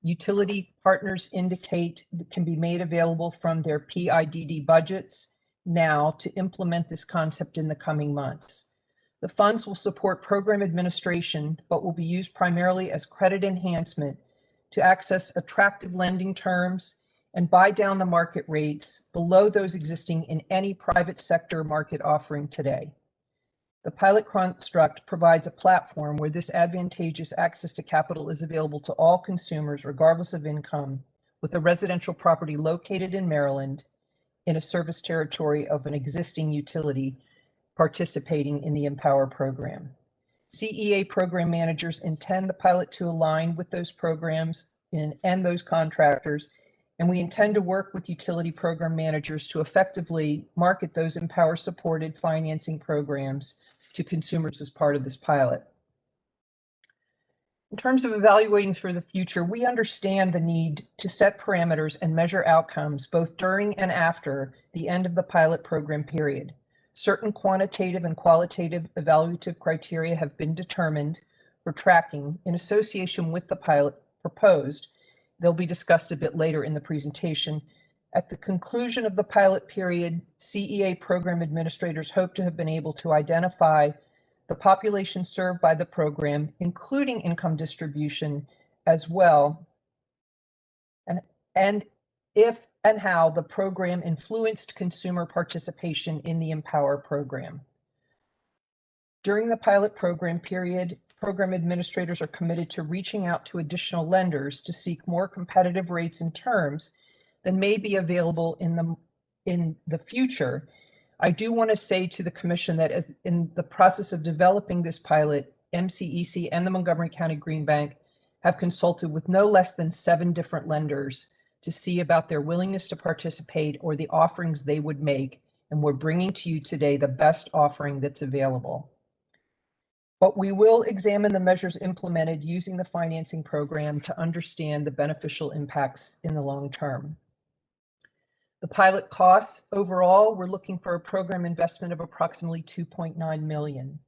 Utility partners indicate that can be made available from their PIDD budgets now to implement this concept in the coming months. The funds will support program administration, but will be used primarily as credit enhancement to access attractive lending terms and buy down the market rates below those existing in any private sector market offering today. The pilot construct provides a platform where this advantageous access to capital is available to all consumers, regardless of income, with a residential property located in Maryland in a service territory of an existing utility participating in the EmPOWER program. CEA program managers intend the pilot to align with those programs and those contractors, and we intend to work with utility program managers to effectively market those EmPOWER supported financing programs to consumers as part of this pilot. In terms of evaluating for the future, we understand the need to set parameters and measure outcomes both during and after the end of the pilot program period. Certain quantitative and qualitative evaluative criteria have been determined for tracking in association with the pilot proposed. They'll be discussed a bit later in the presentation. At the conclusion of the pilot period, CEA program administrators hope to have been able to identify the population served by the program, including income distribution as well, and if and how the program influenced consumer participation in the EmPOWER program. During the pilot program period, program administrators are committed to reaching out to additional lenders to seek more competitive rates and terms than may be available in the in the future, I do want to say to the commission that as in the process of developing this pilot, MCEC and the Montgomery County Green Bank have consulted with no less than 7 different lenders to see about their willingness to participate or the offerings they would make. And we're bringing to you today the best offering that's available. But we will examine the measures implemented using the financing program to understand the beneficial impacts in the long term. The pilot costs overall, we're looking for a program investment of approximately $2.9 million.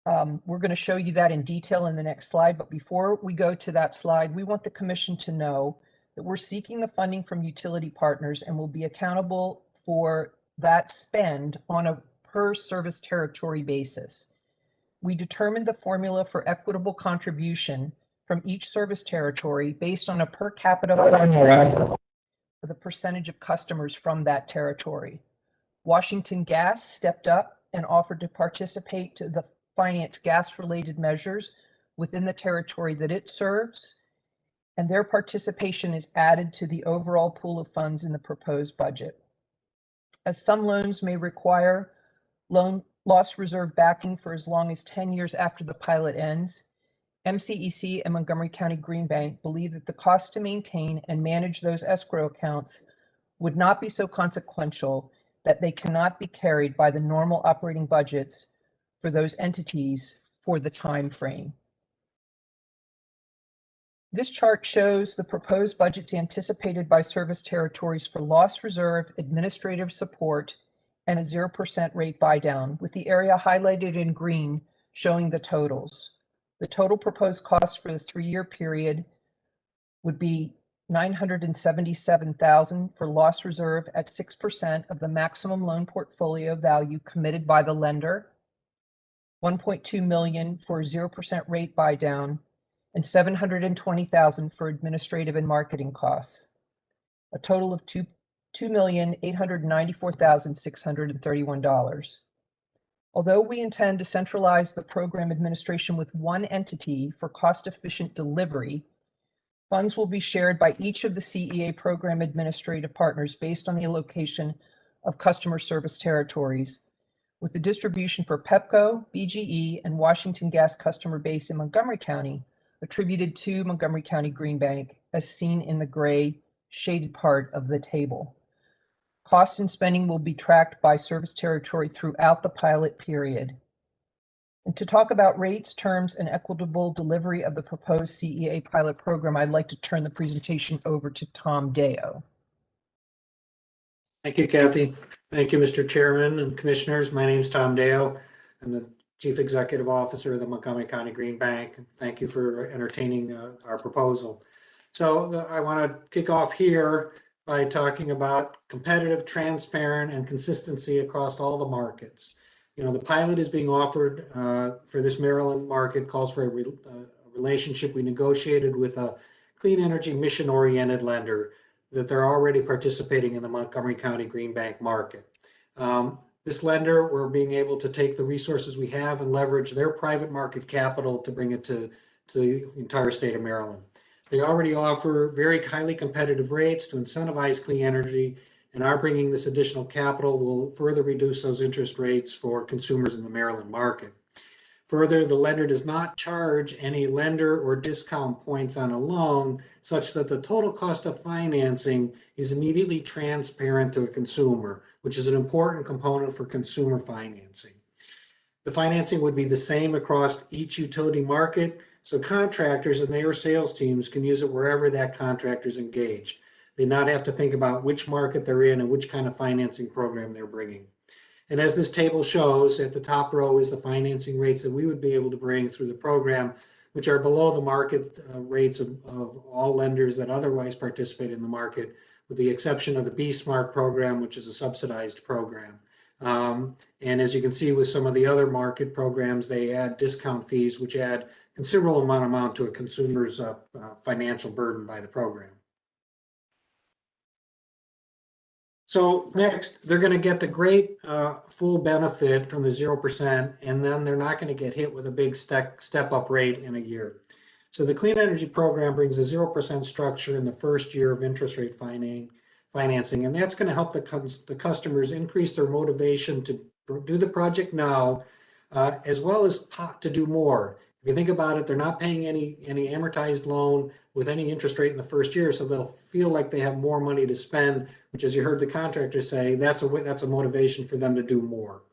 We're going to show you that in detail in the next slide, but before we go to that slide, we want the commission to know that we're seeking the funding from utility partners and will be accountable for that spend on a per service territory basis. We determined the formula for equitable contribution from each service territory based on a per capita formula for the percentage of customers from that territory. Washington Gas stepped up and offered to participate to the finance gas-related measures within the territory that it serves, and their participation is added to the overall pool of funds in the proposed budget. As some loans may require loan loss reserve backing for as long as 10 years after the pilot ends, MCEC and Montgomery County Green Bank believe that the cost to maintain and manage those escrow accounts would not be so consequential that they cannot be carried by the normal operating budgets for those entities for the time frame. This chart shows the proposed budgets anticipated by service territories for loss reserve, administrative support, and a 0% rate buy down, with the area highlighted in green showing the totals. The total proposed cost for the 3-year period would be $977,000 for loss reserve at 6% of the maximum loan portfolio value committed by the lender, $1.2 million for 0% rate buy down, and $720,000 for administrative and marketing costs. A total of $2,894,631. Although we intend to centralize the program administration with one entity for cost-efficient delivery, funds will be shared by each of the CEA program administrative partners based on the allocation of customer service territories, with the distribution for PEPCO, BGE, and Washington Gas customer base in Montgomery County attributed to Montgomery County Green Bank, as seen in the gray shaded part of the table. Costs and spending will be tracked by service territory throughout the pilot period. And to talk about rates, terms, and equitable delivery of the proposed CEA pilot program, I'd like to turn the presentation over to Tom Deo. Thank you, Kathy. Thank you, Mr. Chairman and Commissioners. My name is Tom Deo. I'm the Chief Executive Officer of the Montgomery County Green Bank. Thank you for entertaining our proposal. So I want to kick off here by talking about competitive, transparent, and consistency across all the markets. You know, the pilot is being offered for this Maryland market, calls for a relationship we negotiated with a clean energy mission-oriented lender that they're already participating in the Montgomery County Green Bank market. This lender, we're being able to take the resources we have and leverage their private market capital to bring it to the entire state of Maryland. They already offer very highly competitive rates to incentivize clean energy, and our bringing this additional capital will further reduce those interest rates for consumers in the Maryland market. Further, the lender does not charge any lender or discount points on a loan, such that the total cost of financing is immediately transparent to a consumer, which is an important component for consumer financing. The financing would be the same across each utility market, so contractors and their sales teams can use it wherever that contractor is engaged. They not have to think about which market they're in and which kind of financing program they're bringing. And as this table shows, at the top row is the financing rates that we would be able to bring through the program, which are below the market rates of all lenders that otherwise participate in the market, with the exception of the B-Smart program, which is a subsidized program. And as you can see with some of the other market programs, they add discount fees, which add considerable amount to a consumer's financial burden by the program. So next, they're going to get the great full benefit from the 0%, and then they're not going to get hit with a big step-up rate in a year. So the Clean Energy Program brings a 0% structure in the first year of interest rate financing. And that's going to help the customers increase their motivation to do the project now, as well as to do more. If you think about it, they're not paying any amortized loan with any interest rate in the first year, so they'll feel like they have more money to spend, which, as you heard the contractor say, that's a motivation for them to do more.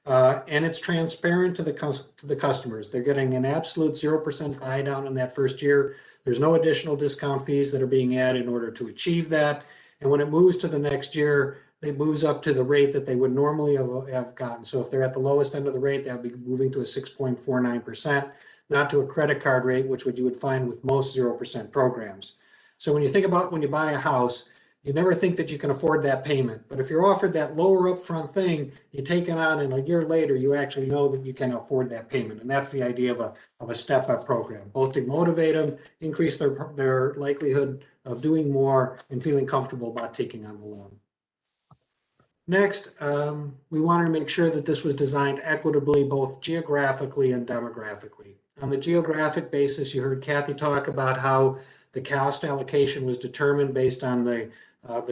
And it's transparent to the customers. They're getting an absolute 0% buy down in that first year. There's no additional discount fees that are being added in order to achieve that. And when it moves to the next year, it moves up to the rate that they would normally have gotten. So if they're at the lowest end of the rate, they'll be moving to a 6.49%, not to a credit card rate, which you would find with most 0% programs. So when you think about when you buy a house, you never think that you can afford that payment. But if you're offered that lower upfront thing, you take it on, and a year later, you actually know that you can afford that payment. And that's the idea of a step-up program, both to motivate them, increase their likelihood of doing more, and feeling comfortable about taking on the loan. Next, we wanted to make sure that this was designed equitably, both geographically and demographically. On the geographic basis, you heard Kathy talk about how the cost allocation was determined based on the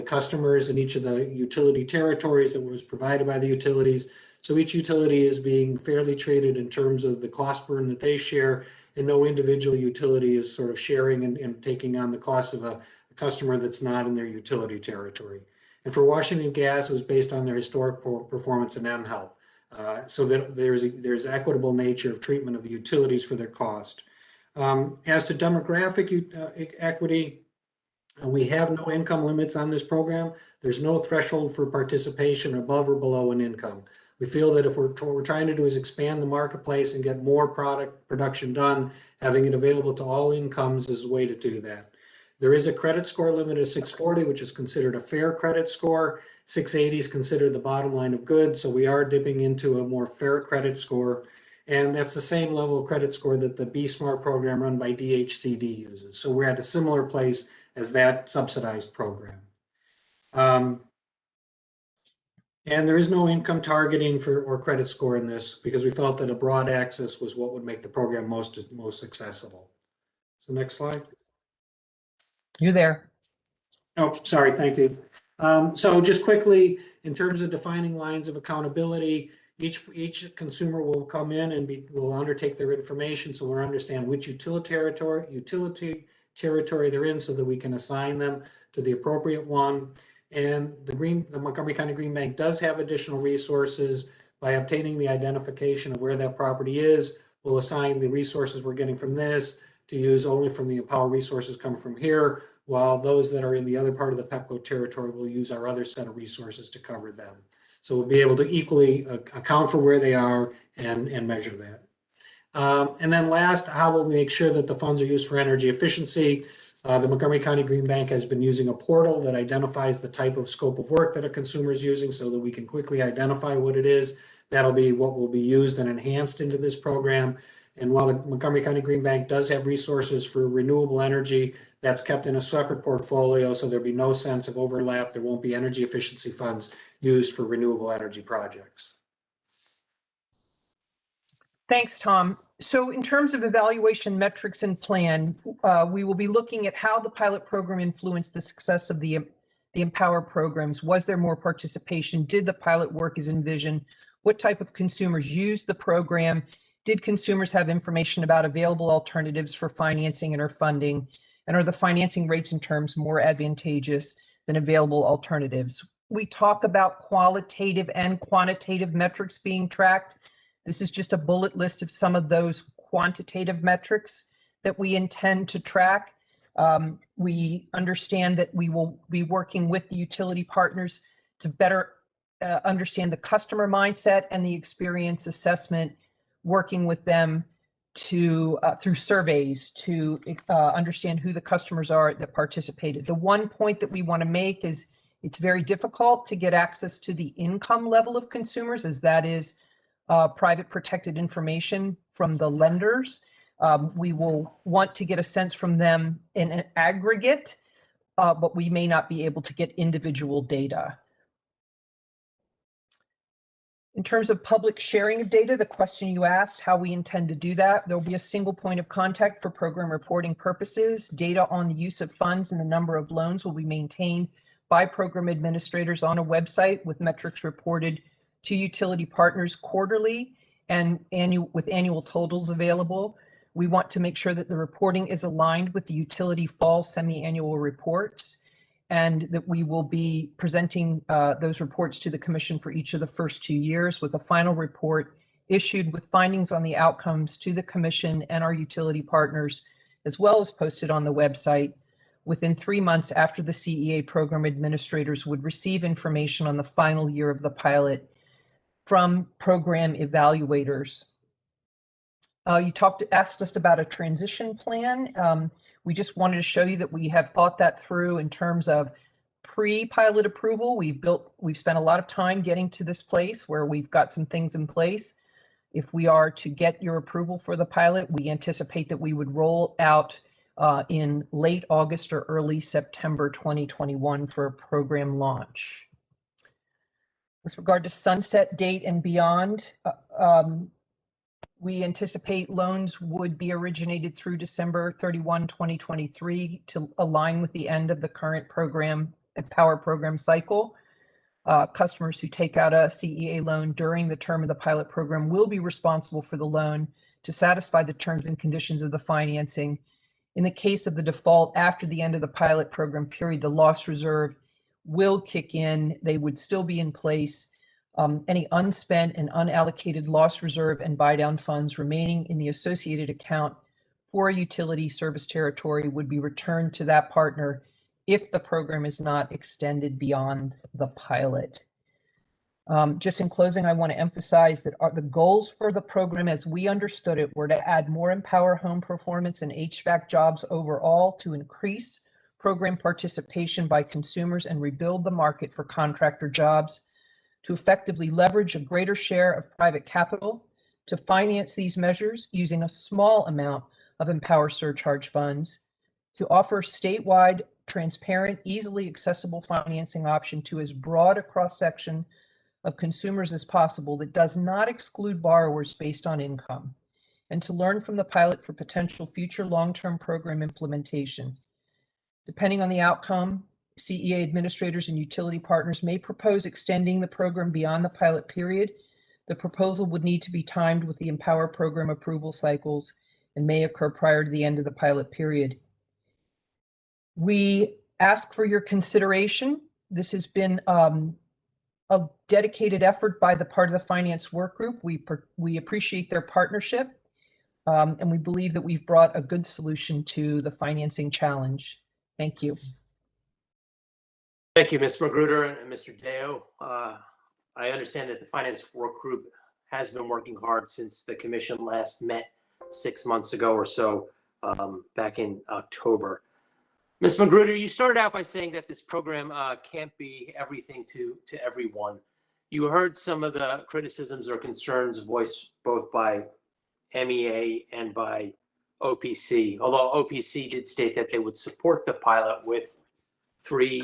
customers in each of the utility territories that was provided by the utilities. So each utility is being fairly treated in terms of the cost burden that they share, and no individual utility is sort of sharing and taking on the cost of a customer that's not in their utility territory. And for Washington Gas, it was based on their historic performance in mHealth. So that there's equitable nature of treatment of the utilities for their cost. As to demographic equity, we have no income limits on this program. There's no threshold for participation above or below an income. We feel that if what we're trying to do is expand the marketplace and get more product production done, having it available to all incomes is a way to do that. There is a credit score limit of 640, which is considered a fair credit score. 680 is considered the bottom line of good, so we are dipping into a more fair credit score. And that's the same level of credit score that the B-Smart program run by DHCD uses. So we're at a similar place as that subsidized program. And there is no income targeting or credit score in this, because we felt that a broad access was what would make the program most accessible. So next slide. You're there. Oh, sorry, thank you. So just quickly, in terms of defining lines of accountability, each consumer will come in and will undertake their information, so we'll understand which utility territory they're in, so that we can assign them to the appropriate one. And the Montgomery County Green Bank does have additional resources. By obtaining the identification of where that property is, we'll assign the resources we're getting from this to use only from the EmPOWER resources come from here, while those that are in the other part of the PEPCO territory will use our other set of resources to cover them. So we'll be able to equally account for where they are and measure that. And then last, how will we make sure that the funds are used for energy efficiency? The Montgomery County Green Bank has been using a portal that identifies the type of scope of work that a consumer is using, so that we can quickly identify what it is. That'll be what will be used and enhanced into this program. And while the Montgomery County Green Bank does have resources for renewable energy, that's kept in a separate portfolio, so there'll be no sense of overlap. There won't be energy efficiency funds used for renewable energy projects. Thanks, Tom. So in terms of evaluation metrics and plan, we will be looking at how the pilot program influenced the success of the EmPOWER programs. Was there more participation? Did the pilot work as envisioned? What type of consumers used the program? Did consumers have information about available alternatives for financing and or funding? And are the financing rates and terms more advantageous than available alternatives? We talk about qualitative and quantitative metrics being tracked. This is just a bullet list of some of those quantitative metrics that we intend to track. We understand that we will be working with the utility partners to better understand the customer mindset and the experience assessment, working with them to through surveys to understand who the customers are that participated. The one point that we want to make is it's very difficult to get access to the income level of consumers, as that is private protected information from the lenders. We will want to get a sense from them in an aggregate, but we may not be able to get individual data. In terms of public sharing of data, the question you asked, how we intend to do that, there will be a single point of contact for program reporting purposes. Data on the use of funds and the number of loans will be maintained by program administrators on a website with metrics reported to utility partners quarterly and with annual totals available. We want to make sure that the reporting is aligned with the utility fall semi-annual reports, and that we will be presenting those reports to the Commission for each of the first 2 years, with a final report issued with findings on the outcomes to the Commission and our utility partners, as well as posted on the website within 3 months after the CEA program administrators would receive information on the final year of the pilot from program evaluators. You asked us about a transition plan. We just wanted to show you that we have thought that through in terms of pre-pilot approval. We've spent a lot of time getting to this place where we've got some things in place. If we are to get your approval for the pilot, we anticipate that we would roll out in late August or early September 2021 for a program launch. With regard to sunset date and beyond, we anticipate loans would be originated through December 31, 2023 to align with the end of the current program, EmPOWER program cycle. Customers who take out a CEA loan during the term of the pilot program will be responsible for the loan to satisfy the terms and conditions of the financing. In the case of the default after the end of the pilot program period, the loss reserve will kick in. They would still be in place. Any unspent and unallocated loss reserve and buy down funds remaining in the associated account for a utility service territory would be returned to that partner if the program is not extended beyond the pilot. Just in closing, I want to emphasize that the goals for the program as we understood it were to add more EmPOWER home performance and HVAC jobs overall, to increase program participation by consumers and rebuild the market for contractor jobs, to effectively leverage a greater share of private capital to finance these measures using a small amount of EmPOWER surcharge funds, to offer statewide, transparent, easily accessible financing option to as broad a cross-section of consumers as possible that does not exclude borrowers based on income, and to learn from the pilot for potential future long-term program implementation. Depending on the outcome, CEA administrators and utility partners may propose extending the program beyond the pilot period. The proposal would need to be timed with the EmPOWER program approval cycles and may occur prior to the end of the pilot period. We ask for your consideration. This has been a dedicated effort by the part of the finance work group. We appreciate their partnership, and we believe that we've brought a good solution to the financing challenge. Thank you. Thank you, Ms. Magruder and Mr. Deo. I understand that the finance work group has been working hard since the commission last met 6 months ago or so, back in October. Ms. Magruder, you started out by saying that this program can't be everything to everyone. You heard some of the criticisms or concerns voiced both by MEA and by OPC, although OPC did state that they would support the pilot with 3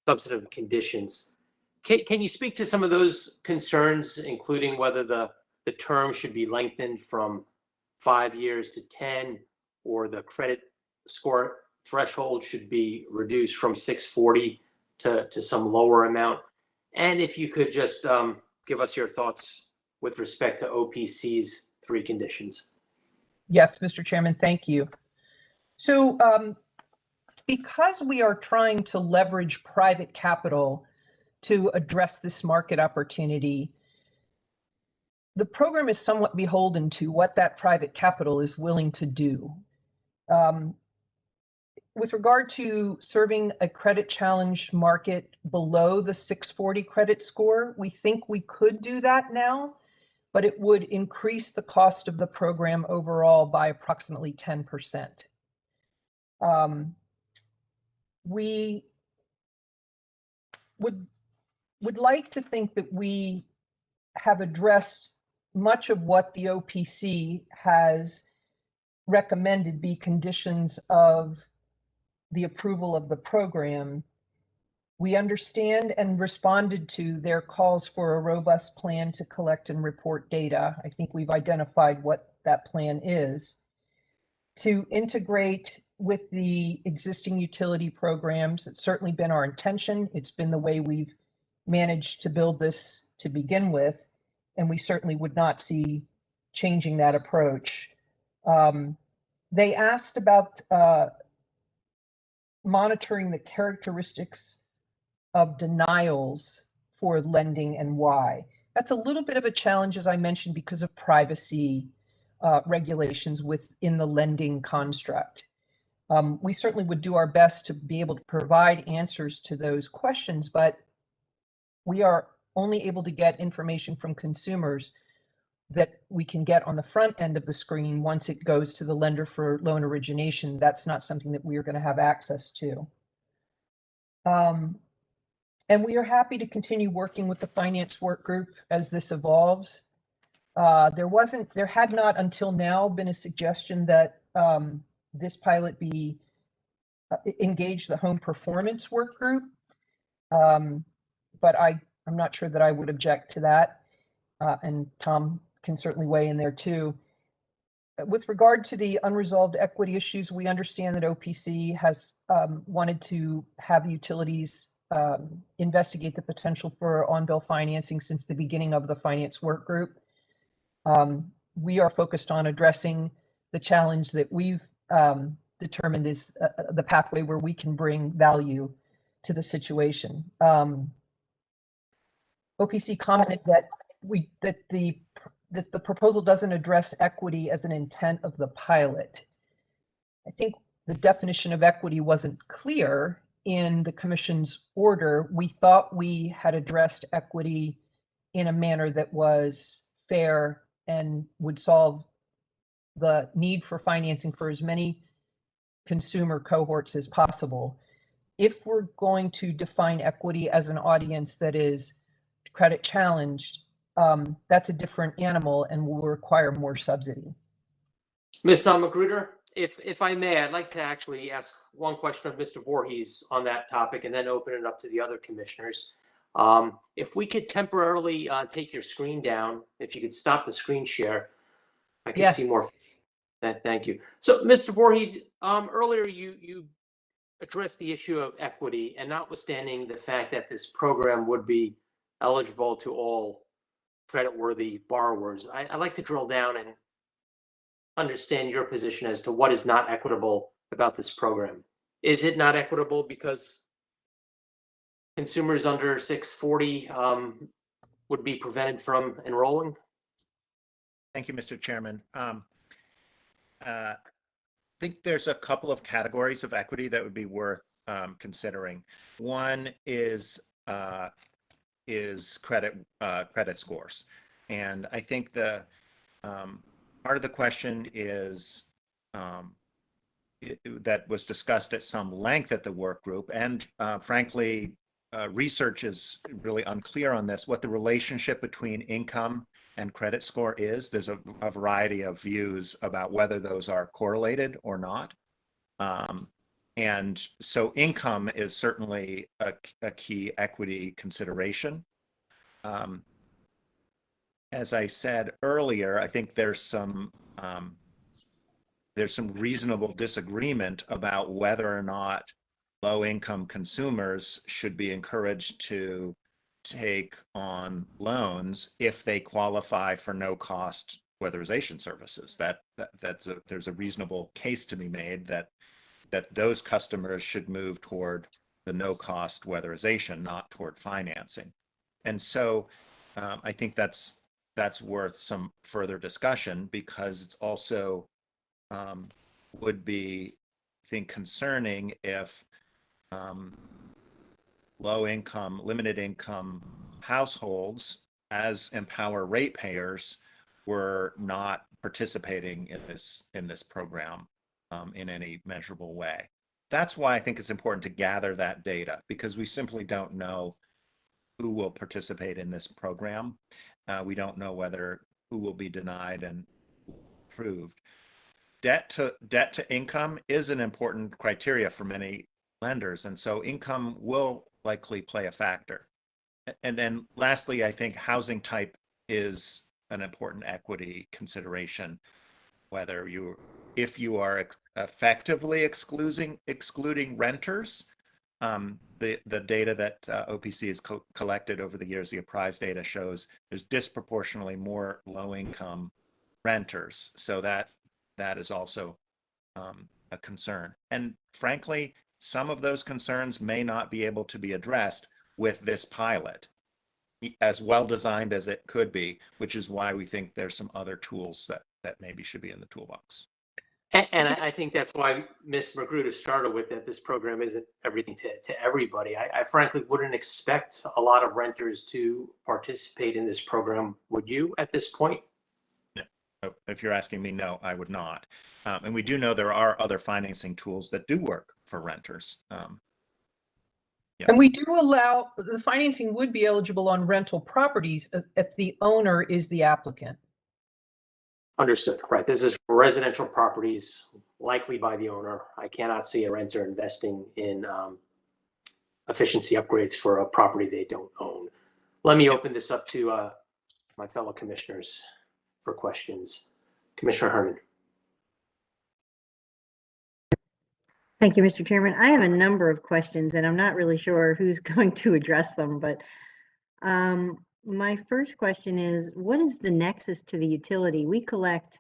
substantive conditions. Can you speak to some of those concerns, including whether the term should be lengthened from 5 years to 10, or the credit score threshold should be reduced from 640 to some lower amount? And if you could just give us your thoughts with respect to OPC's 3 conditions. Yes, Mr. Chairman, thank you. So because we are trying to leverage private capital to address this market opportunity, the program is somewhat beholden to what that private capital is willing to do. With regard to serving a credit challenged market below the 640 credit score, we think we could do that now, but it would increase the cost of the program overall by approximately 10%. We would like to think that we have addressed much of what the OPC has recommended be conditions of the approval of the program. We understand and responded to their calls for a robust plan to collect and report data. I think we've identified what that plan is. To integrate with the existing utility programs. It's certainly been our intention. It's been the way we've managed to build this to begin with, and we certainly would not see changing that approach. They asked about monitoring the characteristics of denials for lending and why. That's a little bit of a challenge, as I mentioned, because of privacy regulations within the lending construct. We certainly would do our best to be able to provide answers to those questions, but we are only able to get information from consumers that we can get on the front end of the screen. Once it goes to the lender for loan origination, that's not something that we are going to have access to. And we are happy to continue working with the finance work group as this evolves. There had not until now been a suggestion that this pilot be engage the home performance work group. But I'm not sure that I would object to that. And Tom can certainly weigh in there too. With regard to the unresolved equity issues, we understand that OPC has wanted to have utilities investigate the potential for on-bill financing since the beginning of the finance work group. We are focused on addressing the challenge that we've determined is the pathway where we can bring value to the situation. OPC commented that the proposal doesn't address equity as an intent of the pilot. I think the definition of equity wasn't clear in the commission's order. We thought we had addressed equity in a manner that was fair and would solve the need for financing for as many consumer cohorts as possible. If we're going to define equity as an audience that is credit challenged, that's a different animal and will require more subsidy. Ms. Magruder, if I may, I'd like to actually ask one question of Mr. Voorhees on that topic and then open it up to the other commissioners. If we could temporarily take your screen down, if you could stop the screen share, I can see more. Thank you. So, Mr. Voorhees, earlier you addressed the issue of equity, and notwithstanding the fact that this program would be eligible to all creditworthy borrowers, I'd like to drill down and understand your position as to what is not equitable about this program. Is it not equitable because consumers under 640 would be prevented from enrolling? Thank you, Mr. Chairman. I think there's a couple of categories of equity that would be worth considering. One is credit scores, and I think the part of the question is that was discussed at some length at the work group, and frankly, research is really unclear on this, what the relationship between income and credit score is. There's a variety of views about whether those are correlated or not. And so income is certainly a key equity consideration. As I said earlier, I think there's some reasonable disagreement about whether or not low-income consumers should be encouraged to take on loans if they qualify for no-cost weatherization services. There's a reasonable case to be made that those customers should move toward the no-cost weatherization, not toward financing. And so I think that's worth some further discussion, because it's also would be, I think, concerning if low-income, limited-income households as EmPOWER ratepayers were not participating in this program in any measurable way. That's why I think it's important to gather that data, because we simply don't know who will participate in this program. We don't know who will be denied and approved. Debt to income is an important criteria for many lenders, and so income will likely play a factor. And then lastly, I think housing type is an important equity consideration, whether you if you are effectively excluding renters, the data that OPC has collected over the years, the apprised data shows there's disproportionately more low-income renters. So that is also a concern. And frankly, some of those concerns may not be able to be addressed with this pilot, as well designed as it could be, which is why we think there's some other tools that maybe should be in the toolbox. And I think that's why Ms. Magruder started with that this program isn't everything to everybody. I frankly wouldn't expect a lot of renters to participate in this program. Would you at this point? No. If you're asking me, no, I would not. And we do know there are other financing tools that do work for renters. Yeah. And we do allow, the financing would be eligible on rental properties if the owner is the applicant. Understood. Right. This is for residential properties, likely by the owner. I cannot see a renter investing in efficiency upgrades for a property they don't own. Let me open this up to my fellow commissioners for questions. Commissioner Herman. Thank you, Mr. Chairman. I have a number of questions and I'm not really sure who's going to address them, but my first question is, what is the nexus to the utility? We collect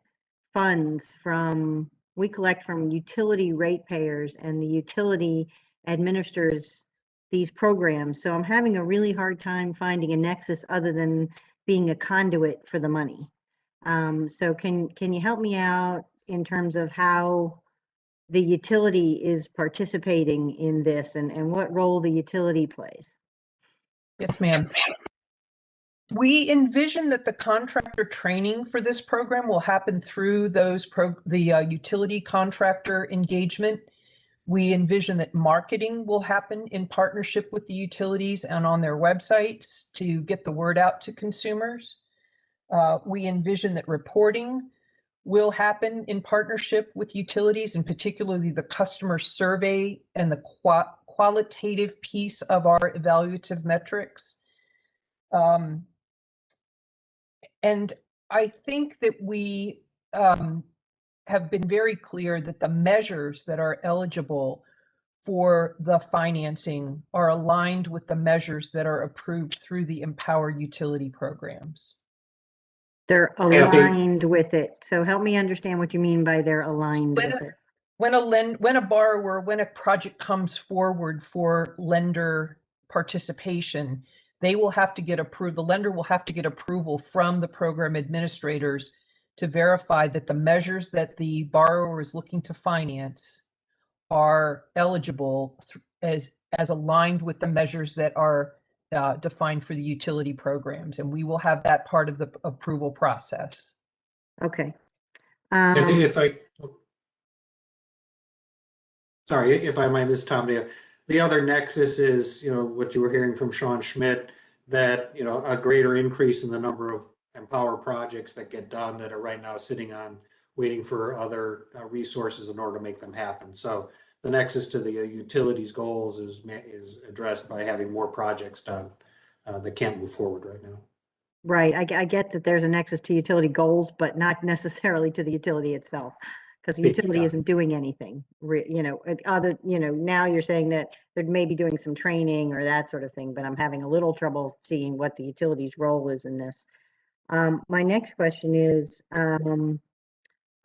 funds from utility ratepayers, and the utility administers these programs. So I'm having a really hard time finding a nexus other than being a conduit for the money. So can you help me out in terms of how the utility is participating in this and what role the utility plays? Yes, ma'am. We envision that the contractor training for this program will happen through the utility contractor engagement. We envision that marketing will happen in partnership with the utilities and on their websites to get the word out to consumers. We envision that reporting will happen in partnership with utilities, and particularly the customer survey and the qualitative piece of our evaluative metrics. And I think that we have been very clear that the measures that are eligible for the financing are aligned with the measures that are approved through the EmPOWER utility programs. They're aligned with it. So help me understand what you mean by they're aligned with it. When a project comes forward for lender participation, they will have to get approved. The lender will have to get approval from the program administrators to verify that the measures that the borrower is looking to finance are eligible as aligned with the measures that are defined for the utility programs. And we will have that part of the approval process. Okay. If I might, this is Tom Dale. The other nexus is, what you were hearing from Sean Schmidt, that, a greater increase in the number of EmPOWER projects that get done that are right now sitting on waiting for other resources in order to make them happen. So the nexus to the utilities goals is addressed by having more projects done that can't move forward right now. Right. I get that there's a nexus to utility goals, but not necessarily to the utility itself, because the utility isn't doing anything. Now you're saying that they may be doing some training or that sort of thing, but I'm having a little trouble seeing what the utility's role is in this. My next question is,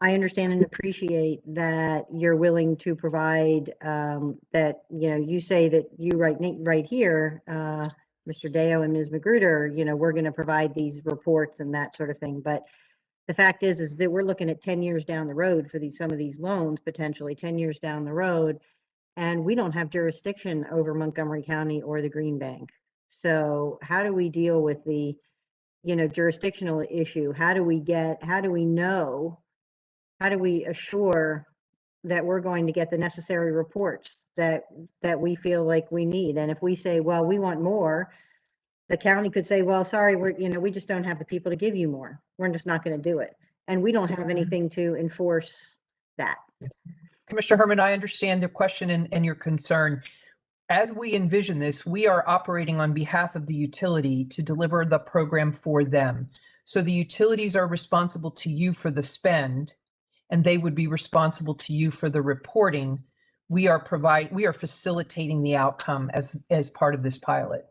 I understand and appreciate that you're willing to provide that, you say that you right here, Mr. Deo and Ms. Magruder, we're going to provide these reports and that sort of thing. But the fact is that we're looking at 10 years down the road for some of these loans, potentially 10 years down the road, and we don't have jurisdiction over Montgomery County or the Green Bank. So how do we deal with the, jurisdictional issue? How do we assure that we're going to get the necessary reports that we feel like we need? And if we say, well, we want more, the county could say, well, sorry, we just don't have the people to give you more. We're just not going to do it. And we don't have anything to enforce that. Commissioner Herman, I understand the question and your concern. As we envision this, we are operating on behalf of the utility to deliver the program for them. So the utilities are responsible to you for the spend, and they would be responsible to you for the reporting. We are facilitating the outcome as part of this pilot.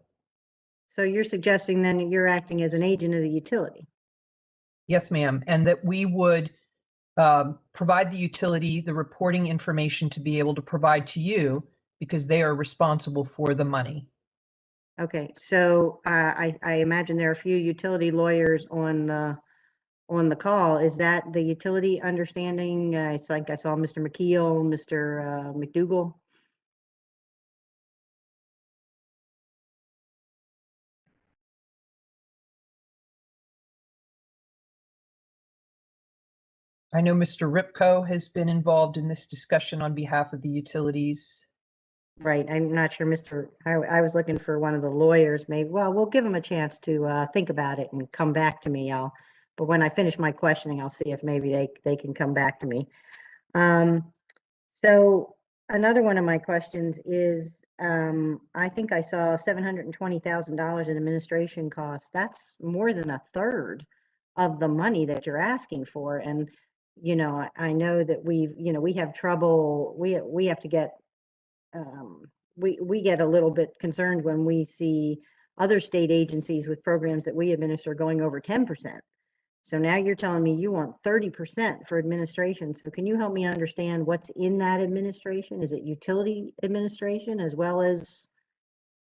So you're suggesting then that you're acting as an agent of the utility? Yes, ma'am. And that we would provide the utility the reporting information to be able to provide to you because they are responsible for the money. Okay, so I imagine there are a few utility lawyers on the call. Is that the utility understanding? It's like I saw Mr. McKeel, Mr. McDougall. I know Mr. Ripko has been involved in this discussion on behalf of the utilities. Right, I'm not sure, I was looking for one of the lawyers, maybe. Well, we'll give them a chance to think about it and come back to me. But when I finish my questioning, I'll see if maybe they can come back to me. So another one of my questions is, I think I saw $720,000 in administration costs. That's more than a third of the money that you're asking for. And, you know, I know that we have trouble, we have to get, we get a little bit concerned when we see other state agencies with programs that we administer going over 10%. So now you're telling me you want 30% for administration. So can you help me understand what's in that administration? Is it utility administration as well as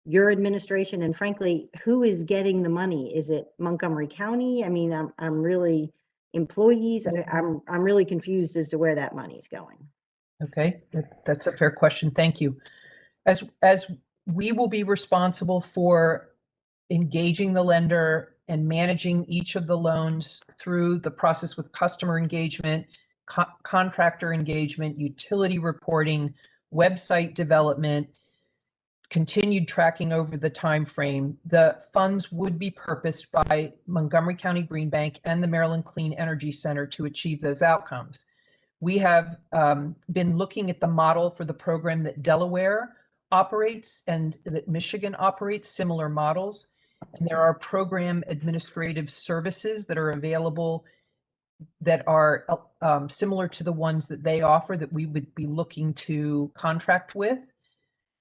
your administration? And frankly, who is getting the money? Is it Montgomery County? I mean, I'm really employees. I'm really confused as to where that money is going. Okay, that's a fair question. Thank you. As we will be responsible for engaging the lender and managing each of the loans through the process with customer engagement, contractor engagement, utility reporting, website development, continued tracking over the time frame. The funds would be purposed by Montgomery County Green Bank and the Maryland Clean Energy Center to achieve those outcomes. We have been looking at the model for the program that Delaware operates and that Michigan operates, similar models. And there are program administrative services that are available that are similar to the ones that they offer that we would be looking to contract with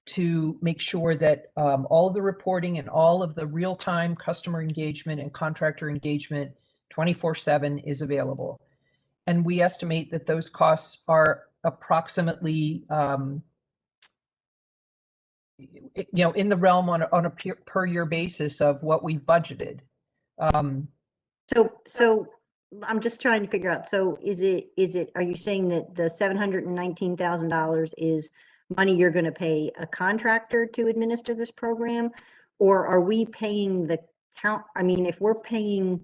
to make sure that all of the reporting and all of the real-time customer engagement and contractor engagement 24/7 is available. And we estimate that those costs are approximately in the realm on a per year basis of what we've budgeted. So I'm just trying to figure out, so are you saying that the $719,000 is money you're going to pay a contractor to administer this program? Or are we paying the count? I mean, if we're paying,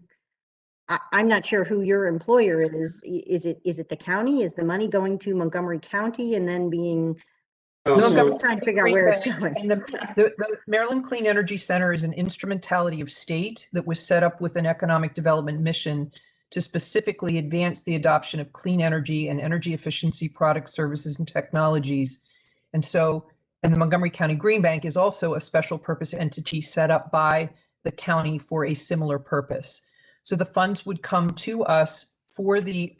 I'm not sure who your employer is. Is it the county? Is the money going to Montgomery County and then being? I'm trying to figure out where it's going. And the Maryland Clean Energy Center is an instrumentality of state that was set up with an economic development mission to specifically advance the adoption of clean energy and energy efficiency products, services, and technologies. And the Montgomery County Green Bank is also a special purpose entity set up by the county for a similar purpose. So the funds would come to us for the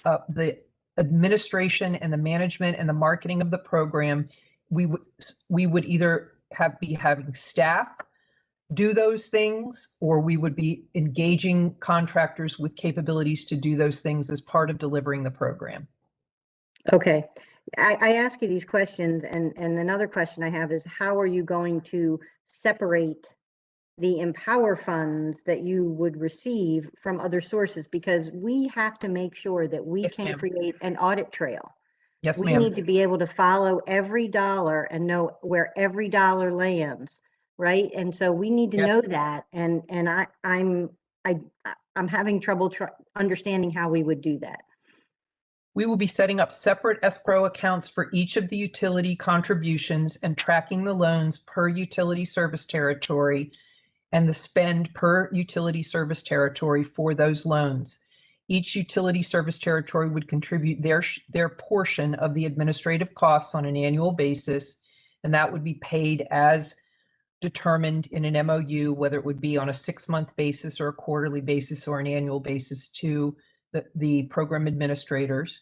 administration and the management and the marketing of the program. We would either be having staff do those things, or we would be engaging contractors with capabilities to do those things as part of delivering the program. Okay. I ask you these questions, and another question I have is, how are you going to separate the EmPOWER funds that you would receive from other sources? Because we have to make sure that we can create an audit trail. Yes, we ma'am. need to be able to follow every dollar and know where every dollar lands, right? And so we need to know that, and I'm having trouble understanding how we would do that. We will be setting up separate escrow accounts for each of the utility contributions and tracking the loans per utility service territory and the spend per utility service territory for those loans. Each utility service territory would contribute their portion of the administrative costs on an annual basis, and that would be paid as determined in an MOU, whether it would be on a 6-month basis or a quarterly basis or an annual basis to the program administrators.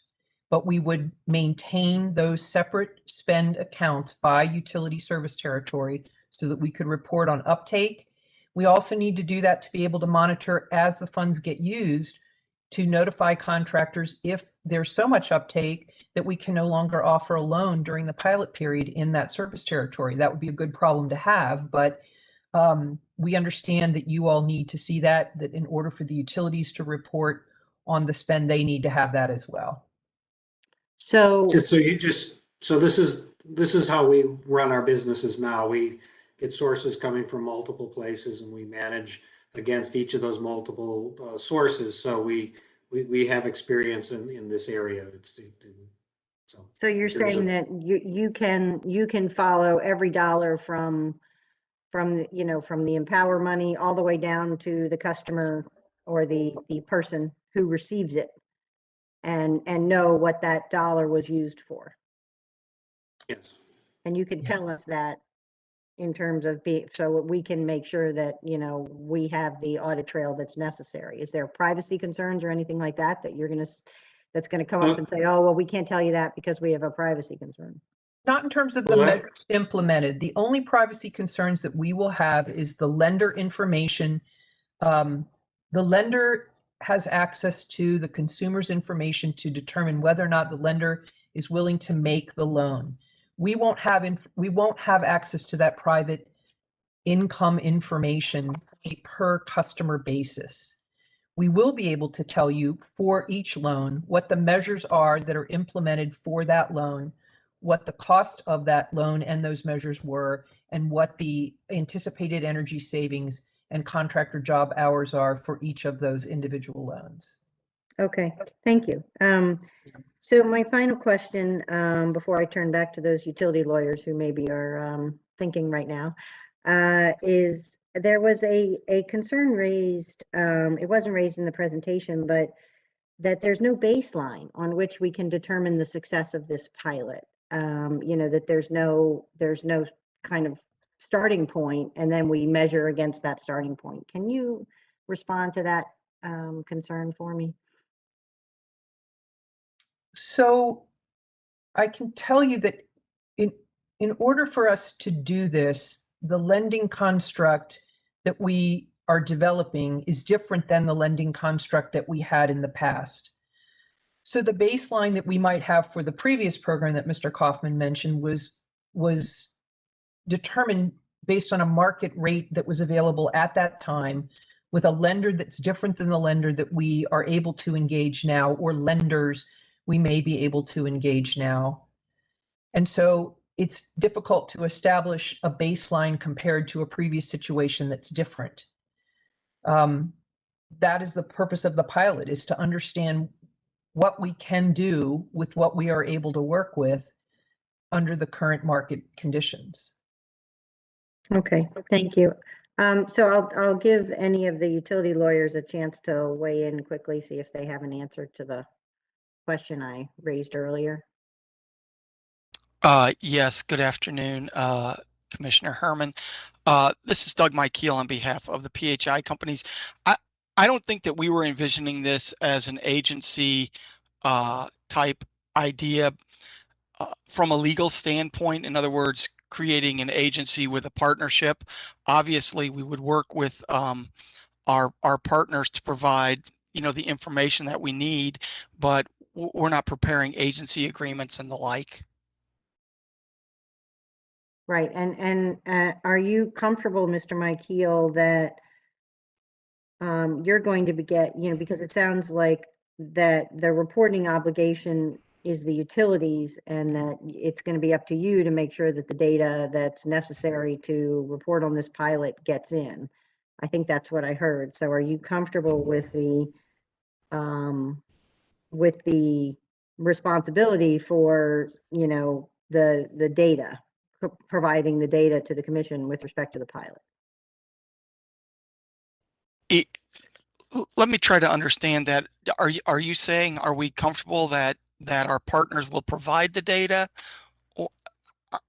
but we would maintain those separate spend accounts by utility service territory so that we could report on uptake. We also need to do that to be able to monitor as the funds get used to notify contractors if there's so much uptake that we can no longer offer a loan during the pilot period in that service territory. That would be a good problem to have, but we understand that you all need to see that in order for the utilities to report on the spend, they need to have that as well. So so this is how we run our businesses now. We get sources coming from multiple places and we manage against each of those multiple sources. So we have experience in this area. So you're saying that you can follow every dollar from the EmPOWER money all the way down to the customer or the person who receives it and know what that dollar was used for. Yes. And you can tell us that in terms of so we can make sure that, we have the audit trail that's necessary. Is there privacy concerns or anything like that that's going to come up and say, oh, well, we can't tell you that because we have a privacy concern? Not in terms of the measures implemented. The only privacy concerns that we will have is the lender information. The lender has access to the consumer's information to determine whether or not the lender is willing to make the loan. We won't have access to that private income information per customer basis. We will be able to tell you for each loan what the measures are that are implemented for that loan, what the cost of that loan and those measures were, and what the anticipated energy savings and contractor job hours are for each of those individual loans. Okay, thank you. So my final question, before I turn back to those utility lawyers who maybe are thinking right now, is there was a concern raised, it wasn't raised in the presentation, but that there's no baseline on which we can determine the success of this pilot. That there's no kind of starting point, and then we measure against that starting point. Can you respond to that concern for me? So I can tell you that in order for us to do this, the lending construct that we are developing is different than the lending construct that we had in the past. So the baseline that we might have for the previous program that Mr. Kaufman mentioned was determined based on a market rate that was available at that time with a lender that's different than the lender that we are able to engage now, or lenders we may be able to engage now. And so it's difficult to establish a baseline compared to a previous situation that's different. That is the purpose of the pilot, is to understand what we can do with what we are able to work with under the current market conditions. Okay, thank you. So I'll give any of the utility lawyers a chance to weigh in quickly, see if they have an answer to the question I raised earlier. Yes, good afternoon, Commissioner Herman. This is Doug Mikeel on behalf of the PHI companies. I don't think that we were envisioning this as an agency type idea from a legal standpoint. In other words, creating an agency with a partnership. Obviously, we would work with our partners to provide the information that we need, but we're not preparing agency agreements and the like. Right, and are you comfortable, Mr. Mikeel, that you're going to because it sounds like that the reporting obligation is the utilities, and that it's going to be up to you to make sure that the data that's necessary to report on this pilot gets in. I think that's what I heard. So are you comfortable with the responsibility for, the data, providing the data to the commission with respect to the pilot? Let me try to understand that. Are you saying, are we comfortable that our partners will provide the data? Or,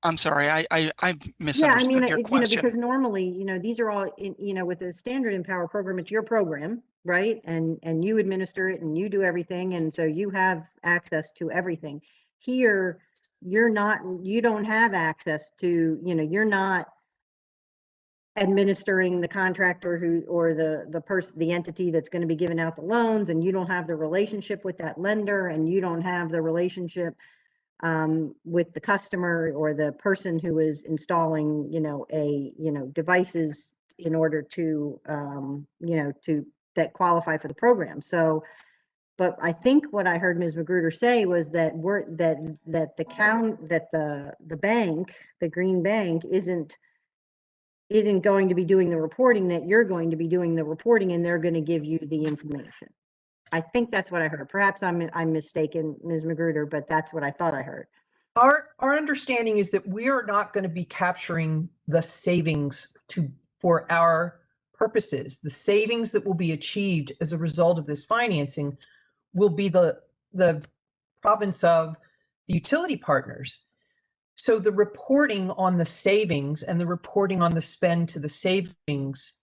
I'm sorry, I misunderstood your question. Because normally, these are all, with the standard EmPOWER program, it's your program. right? And you administer it and you do everything. And so you have access to everything. Here, you don't have access to, you're not administering the contractor or the entity that's going to be giving out the loans, and you don't have the relationship with that lender, and you don't have the relationship with the customer or the person who is installing, devices in order to, that qualify for the program. So, but I think what I heard Ms. Magruder say was that the bank, the Green Bank, isn't going to be doing the reporting, that you're going to be doing the reporting, and they're going to give you the information. I think that's what I heard. Perhaps I'm mistaken, Ms. Magruder, but that's what I thought I heard. Our understanding is that we are not going to be capturing the savings for our purposes. The savings that will be achieved as a result of this financing will be the province of the utility partners. So the reporting on the savings and the reporting on the spend to the savings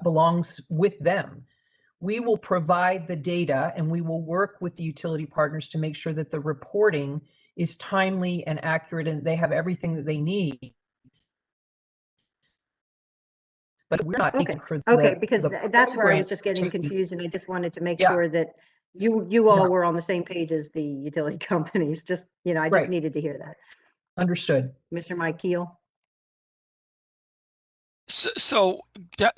belongs with them. We will provide the data, and we will work with the utility partners to make sure that the reporting is timely and accurate, and they have everything that they need. But we're not Okay. for Okay, because the that's where I was program just getting to- confused, and I just wanted to make Yeah. sure that you all Yeah. were on the same page as the utility companies. Just, I just Right. needed to hear that. Understood. Mr. Mike Keel? So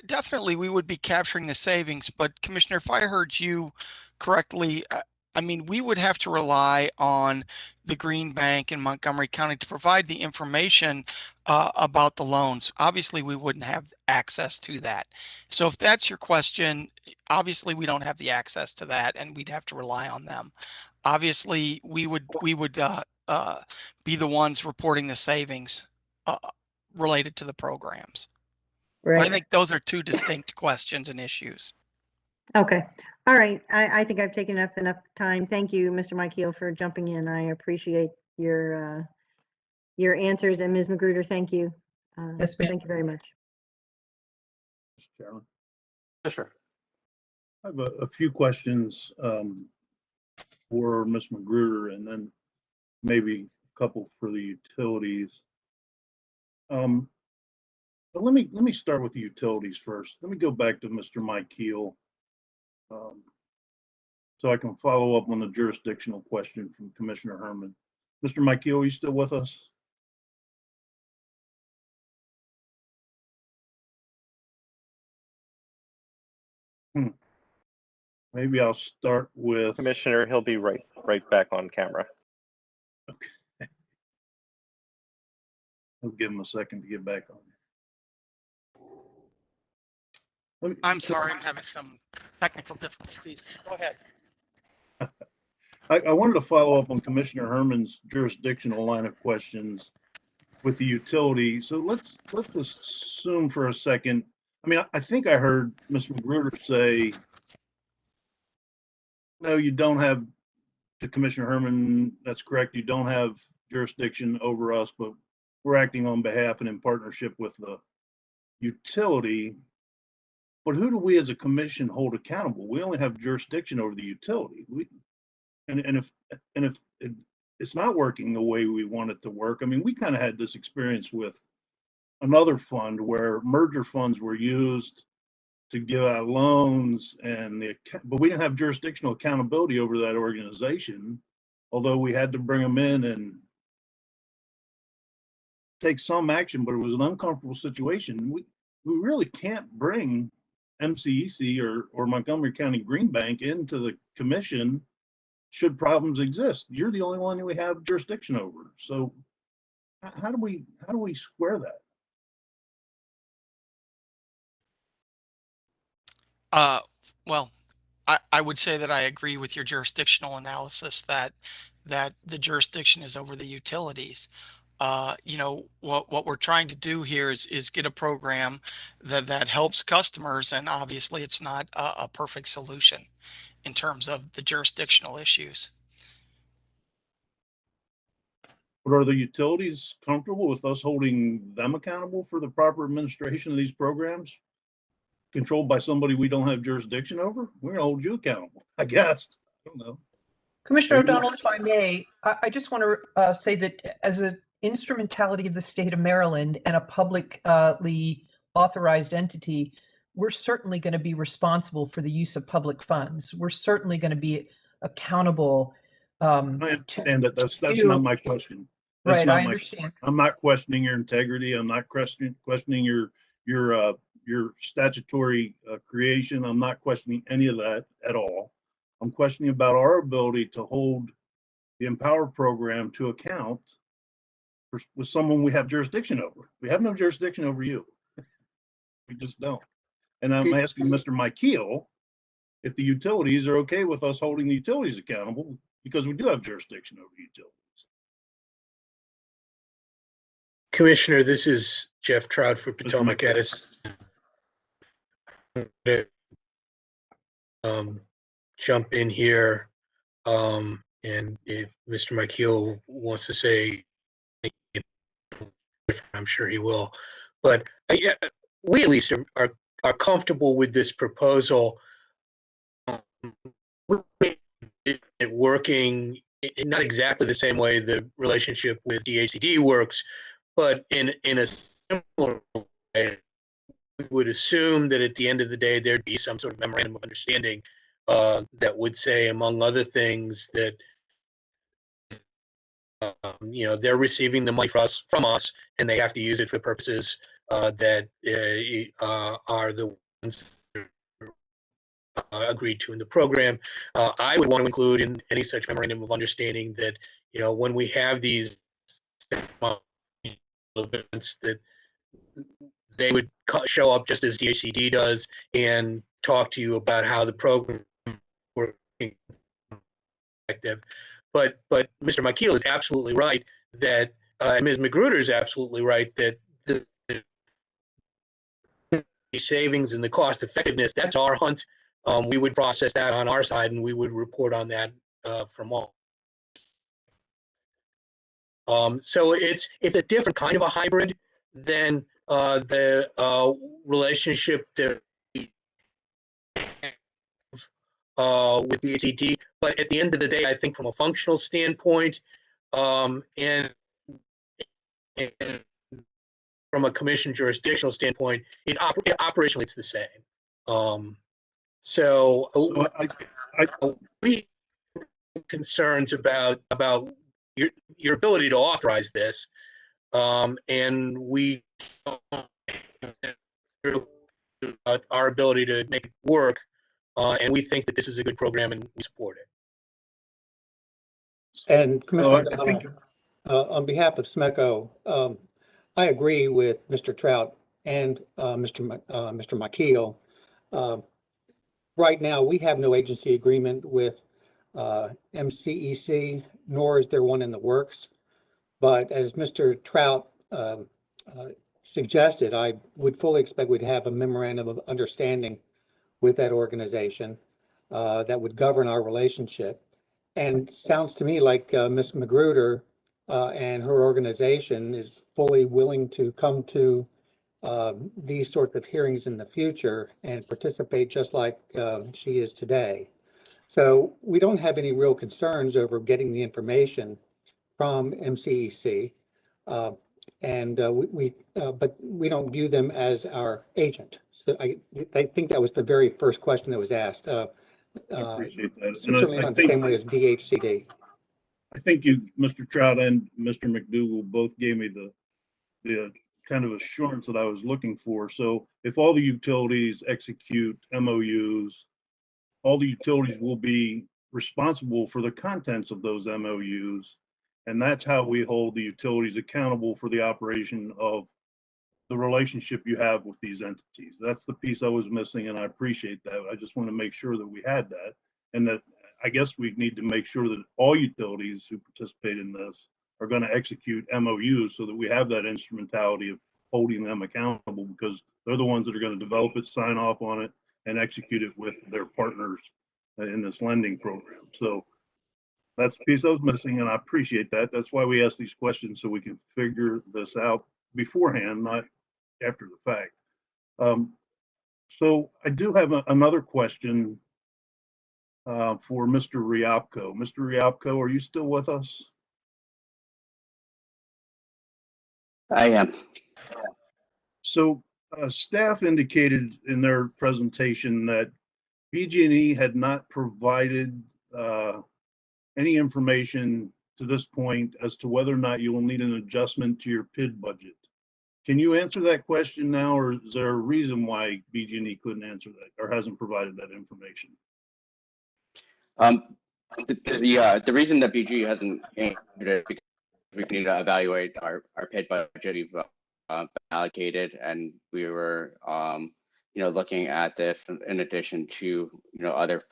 definitely we would be capturing the savings, but Commissioner, if I heard you correctly, I mean, we would have to rely on the Green Bank in Montgomery County to provide the information about the loans. Obviously, we wouldn't have access to that. So if that's your question, obviously we don't have the access to that, and we'd have to rely on them. Obviously, we would be the ones reporting the savings related to the programs. But I Right. think those are two distinct questions and issues. Okay. All right. I think I've taken up enough time. Thank you, Mr. Mike Keel, for jumping in. I appreciate your answers. And Ms. Magruder, thank you. Yes, ma'am. Thank you very much. Mr. Chairman. Sure. I have a few questions for Ms. Magruder, and then maybe a couple for the utilities. But let me start with the utilities first. Let me go back to Mr. Mike Keel, so I can follow up on the jurisdictional question from Commissioner Herman. Mr. Mike Keel, are you still with us? Maybe I'll start with Commissioner. He'll be right back on camera. Okay. I'll give him a second to get back on. I'm sorry, I'm having some technical difficulties. Go ahead. I wanted to follow up on Commissioner Herman's jurisdictional line of questions with the utility. So let's assume for a second. I mean, I think I heard Ms. Magruder say, no, you don't have, to Commissioner Herman, that's correct. You don't have jurisdiction over us, but we're acting on behalf and in partnership with the utility. But who do we as a commission hold accountable? We only have jurisdiction over the utility. And if it's not working the way we want it to work, I mean, we kind of had this experience with another fund where merger funds were used to give out loans, but we didn't have jurisdictional accountability over that organization, although we had to bring them in and take some action, but it was an uncomfortable situation. We really can't bring MCEC or Montgomery County Green Bank into the commission should problems exist. You're the only one that we have jurisdiction over. So how do we square that? Well, I would say that I agree with your jurisdictional analysis that the jurisdiction is over the utilities. You know, what we're trying to do here is get a program that helps customers, and obviously it's not a perfect solution in terms of the jurisdictional issues. But are the utilities comfortable with us holding them accountable for the proper administration of these programs? controlled by somebody we don't have jurisdiction over, we're gonna hold you accountable, I guess. I don't know. Commissioner Maybe not. O'Donnell, if I may, I just want to say that as an instrumentality of the state of Maryland and a publicly authorized entity, we're certainly going to be responsible for the use of public funds. We're certainly going to be accountable. I understand that. That's not my question. That's Right, not I my, understand. I'm not questioning your integrity. I'm not questioning your statutory creation. I'm not questioning any of that at all. I'm questioning about our ability to hold the EmPOWER program to account with someone we have jurisdiction over. We have no jurisdiction over you. We just don't. And I'm asking Mr. Michael if the utilities are okay with us holding the utilities accountable, because we do have jurisdiction over the utilities. Commissioner, this is Jeff Trout for Potomac Edison. Jump in here, and if Mr. Michael wants to say, I'm sure he will. But we at least are comfortable with this proposal. It working in not exactly the same way the relationship with DHCD works, but in a similar way. We would assume that at the end of the day, there'd be some sort of memorandum of understanding that would say, among other things, that they're receiving the money from us, and they have to use it for purposes that are the ones agreed to in the program. I would want to include in any such memorandum of understanding that when we have these events, that they would show up just as DHCD does and talk to you about how the program is working. But Mr. Michael is absolutely right that, and Ms. Magruder is absolutely right that the savings and the cost effectiveness, that's our hunt. We would process that on our side, and we would report on that from all. So it's a different kind of a hybrid than the relationship that we have with the HCD. But at the end of the day, I think from a functional standpoint and from a commission jurisdictional standpoint, operationally it's the same. So we have concerns about your ability to authorize this, and we our ability to make it work, and we think that this is a good program and we support it. And Commissioner O'Donnell, on behalf of SMECO, I agree with Mr. Trout and Mr. Michael. Right now, we have no agency agreement with MCEC, nor is there one in the works. But as Mr. Trout suggested, I would fully expect we'd have a memorandum of understanding with that organization that would govern our relationship. And sounds to me like Ms. Magruder and her organization is fully willing to come to these sorts of hearings in the future and participate just like she is today. So we don't have any real concerns over getting the information from MCEC, but we don't view them as our agent. So I think that was the very first question that was asked. I appreciate that. Certainly not the same way as DHCD. I think you, Mr. Trout and Mr. McDougall, both gave me the kind of assurance that I was looking for. So if all the utilities execute MOUs, all the utilities will be responsible for the contents of those MOUs. And that's how we hold the utilities accountable for the operation of the relationship you have with these entities. That's the piece I was missing, and I appreciate that. I just want to make sure that we had that, and that I guess we need to make sure that all utilities who participate in this are going to execute MOUs so that we have that instrumentality of holding them accountable, because they're the ones that are going to develop it, sign off on it, and execute it with their partners in this lending program. So that's the piece I was missing, and I appreciate that. That's why we ask these questions, so we can figure this out beforehand, not after the fact. So I do have another question for Mr. Riopko. Mr. Riopko, are you still with us? I am. So staff indicated in their presentation that BG&E had not provided any information to this point as to whether or not you will need an adjustment to your PID budget. Can you answer that question now, or is there a reason why BG&E couldn't answer that or hasn't provided that information? The reason that BG hasn't answered it because we need to evaluate our PID budget. We've allocated, and we were looking at this in addition to other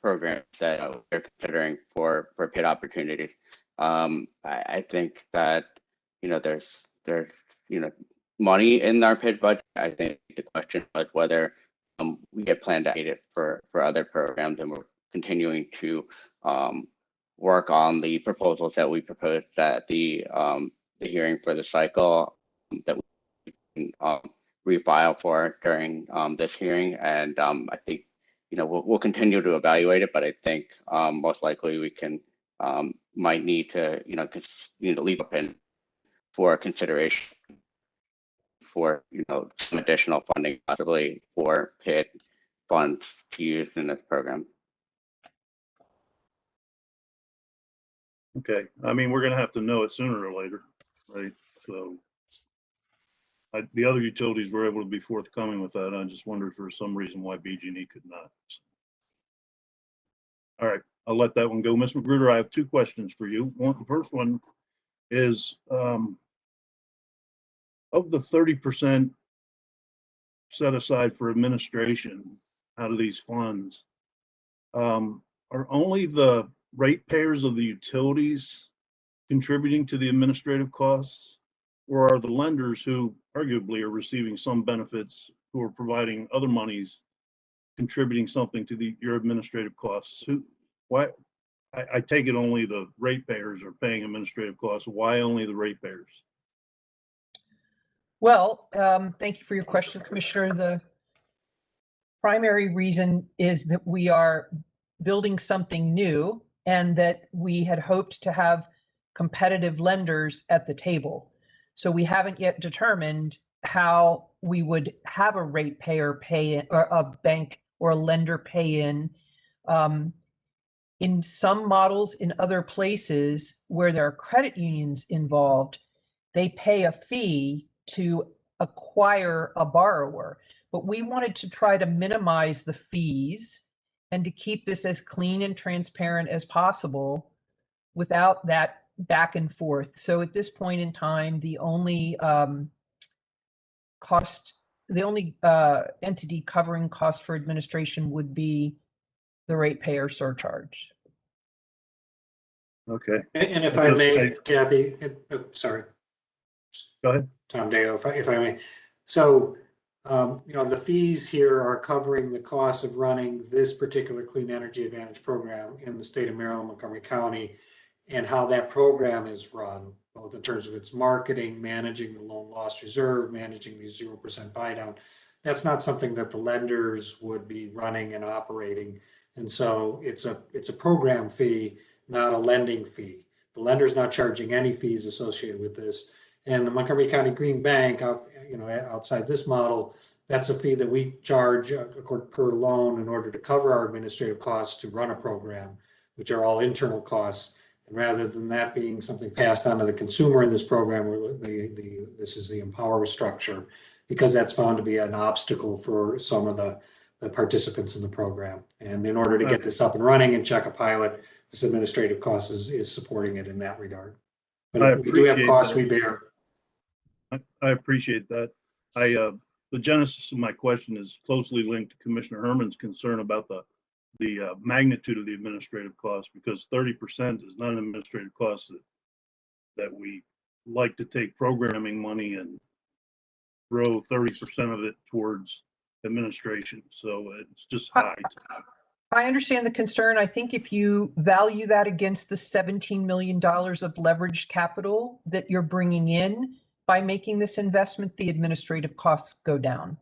programs that we're considering for PID opportunities. I think that there's money in our PID budget. I think the question was whether we had planned to aid it for other programs, and we're continuing to work on the proposals that we proposed at the hearing for the cycle that we can refile for during this hearing. And I think we'll continue to evaluate it, but I think most likely we can might need to leave open for consideration for some additional funding possibly for PID funds to use in this program. Okay, I mean, we're gonna have to know it sooner or later, right? So the other utilities were able to be forthcoming with that. I just wondered for some reason why BG&E could not. All right, I'll let that one go. Ms. Magruder, I have two questions for you. The first one is of the 30% set aside for administration out of these funds, are only the ratepayers of the utilities contributing to the administrative costs, or are the lenders who arguably are receiving some benefits, who are providing other monies, contributing something to your administrative costs? Why? I take it only the ratepayers are paying administrative costs. Why only the ratepayers? Well, thank you for your question, Commissioner. The primary reason is that we are building something new and that we had hoped to have competitive lenders at the table. So we haven't yet determined how we would have a ratepayer pay in, or a bank or a lender pay in. In some models in other places where there are credit unions involved, they pay a fee to acquire a borrower. But we wanted to try to minimize the fees and to keep this as clean and transparent as possible without that back and forth. So at this point in time, the only entity covering cost for administration would be the ratepayer surcharge. Okay. And if I may, Kathy, sorry. Go ahead. Tom Deo, if I may. So, the fees here are covering the cost of running this particular Clean Energy Advantage program in the state of Maryland, Montgomery County, and how that program is run, both in terms of its marketing, managing the loan loss reserve, managing the 0% buy down. That's not something that the lenders would be running and operating. And so it's a program fee, not a lending fee. The lender's not charging any fees associated with this. And the Montgomery County Green Bank, outside this model, that's a fee that we charge per loan in order to cover our administrative costs to run a program, which are all internal costs. And rather than that being something passed on to the consumer in this program, this is the EmPOWER structure, because that's found to be an obstacle for some of the participants in the program. And in order to get this up and running and check a pilot, this administrative cost is supporting it in that regard. But we do have costs we bear. I appreciate that. The genesis of my question is closely linked to Commissioner Herman's concern about the magnitude of the administrative cost, because 30% is not an administrative cost that we like to take programming money and throw 30% of it towards administration. So it's just high. I understand the concern. I think if you value that against the $17 million of leveraged capital that you're bringing in by making this investment, the administrative costs go down.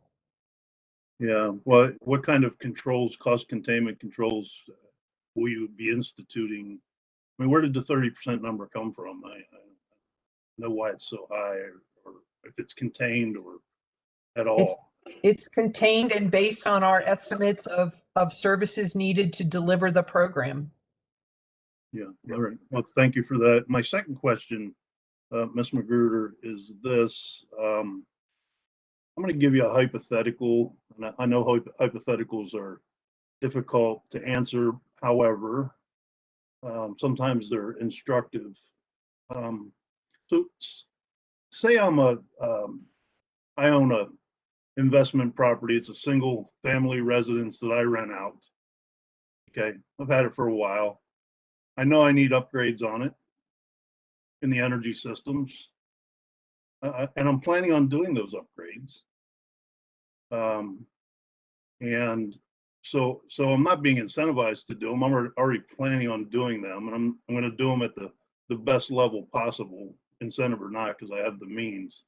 Yeah, well, what kind of controls, cost containment controls will you be instituting? I mean, where did the 30% number come from? I know why it's so high, or if it's contained or at all. It's contained and based on our estimates of services needed to deliver the program. Yeah, all right. Well, thank you for that. My second question, Ms. Magruder, is this. I'm going to give you a hypothetical, and I know hypotheticals are difficult to answer. However, sometimes they're instructive. So say I own a investment property. It's a single family residence that I rent out. Okay, I've had it for a while. I know I need upgrades on it in the energy systems, and I'm planning on doing those upgrades. And so I'm not being incentivized to do them. I'm already planning on doing them, and I'm going to do them at the best level possible, incentive or not, because I have the means.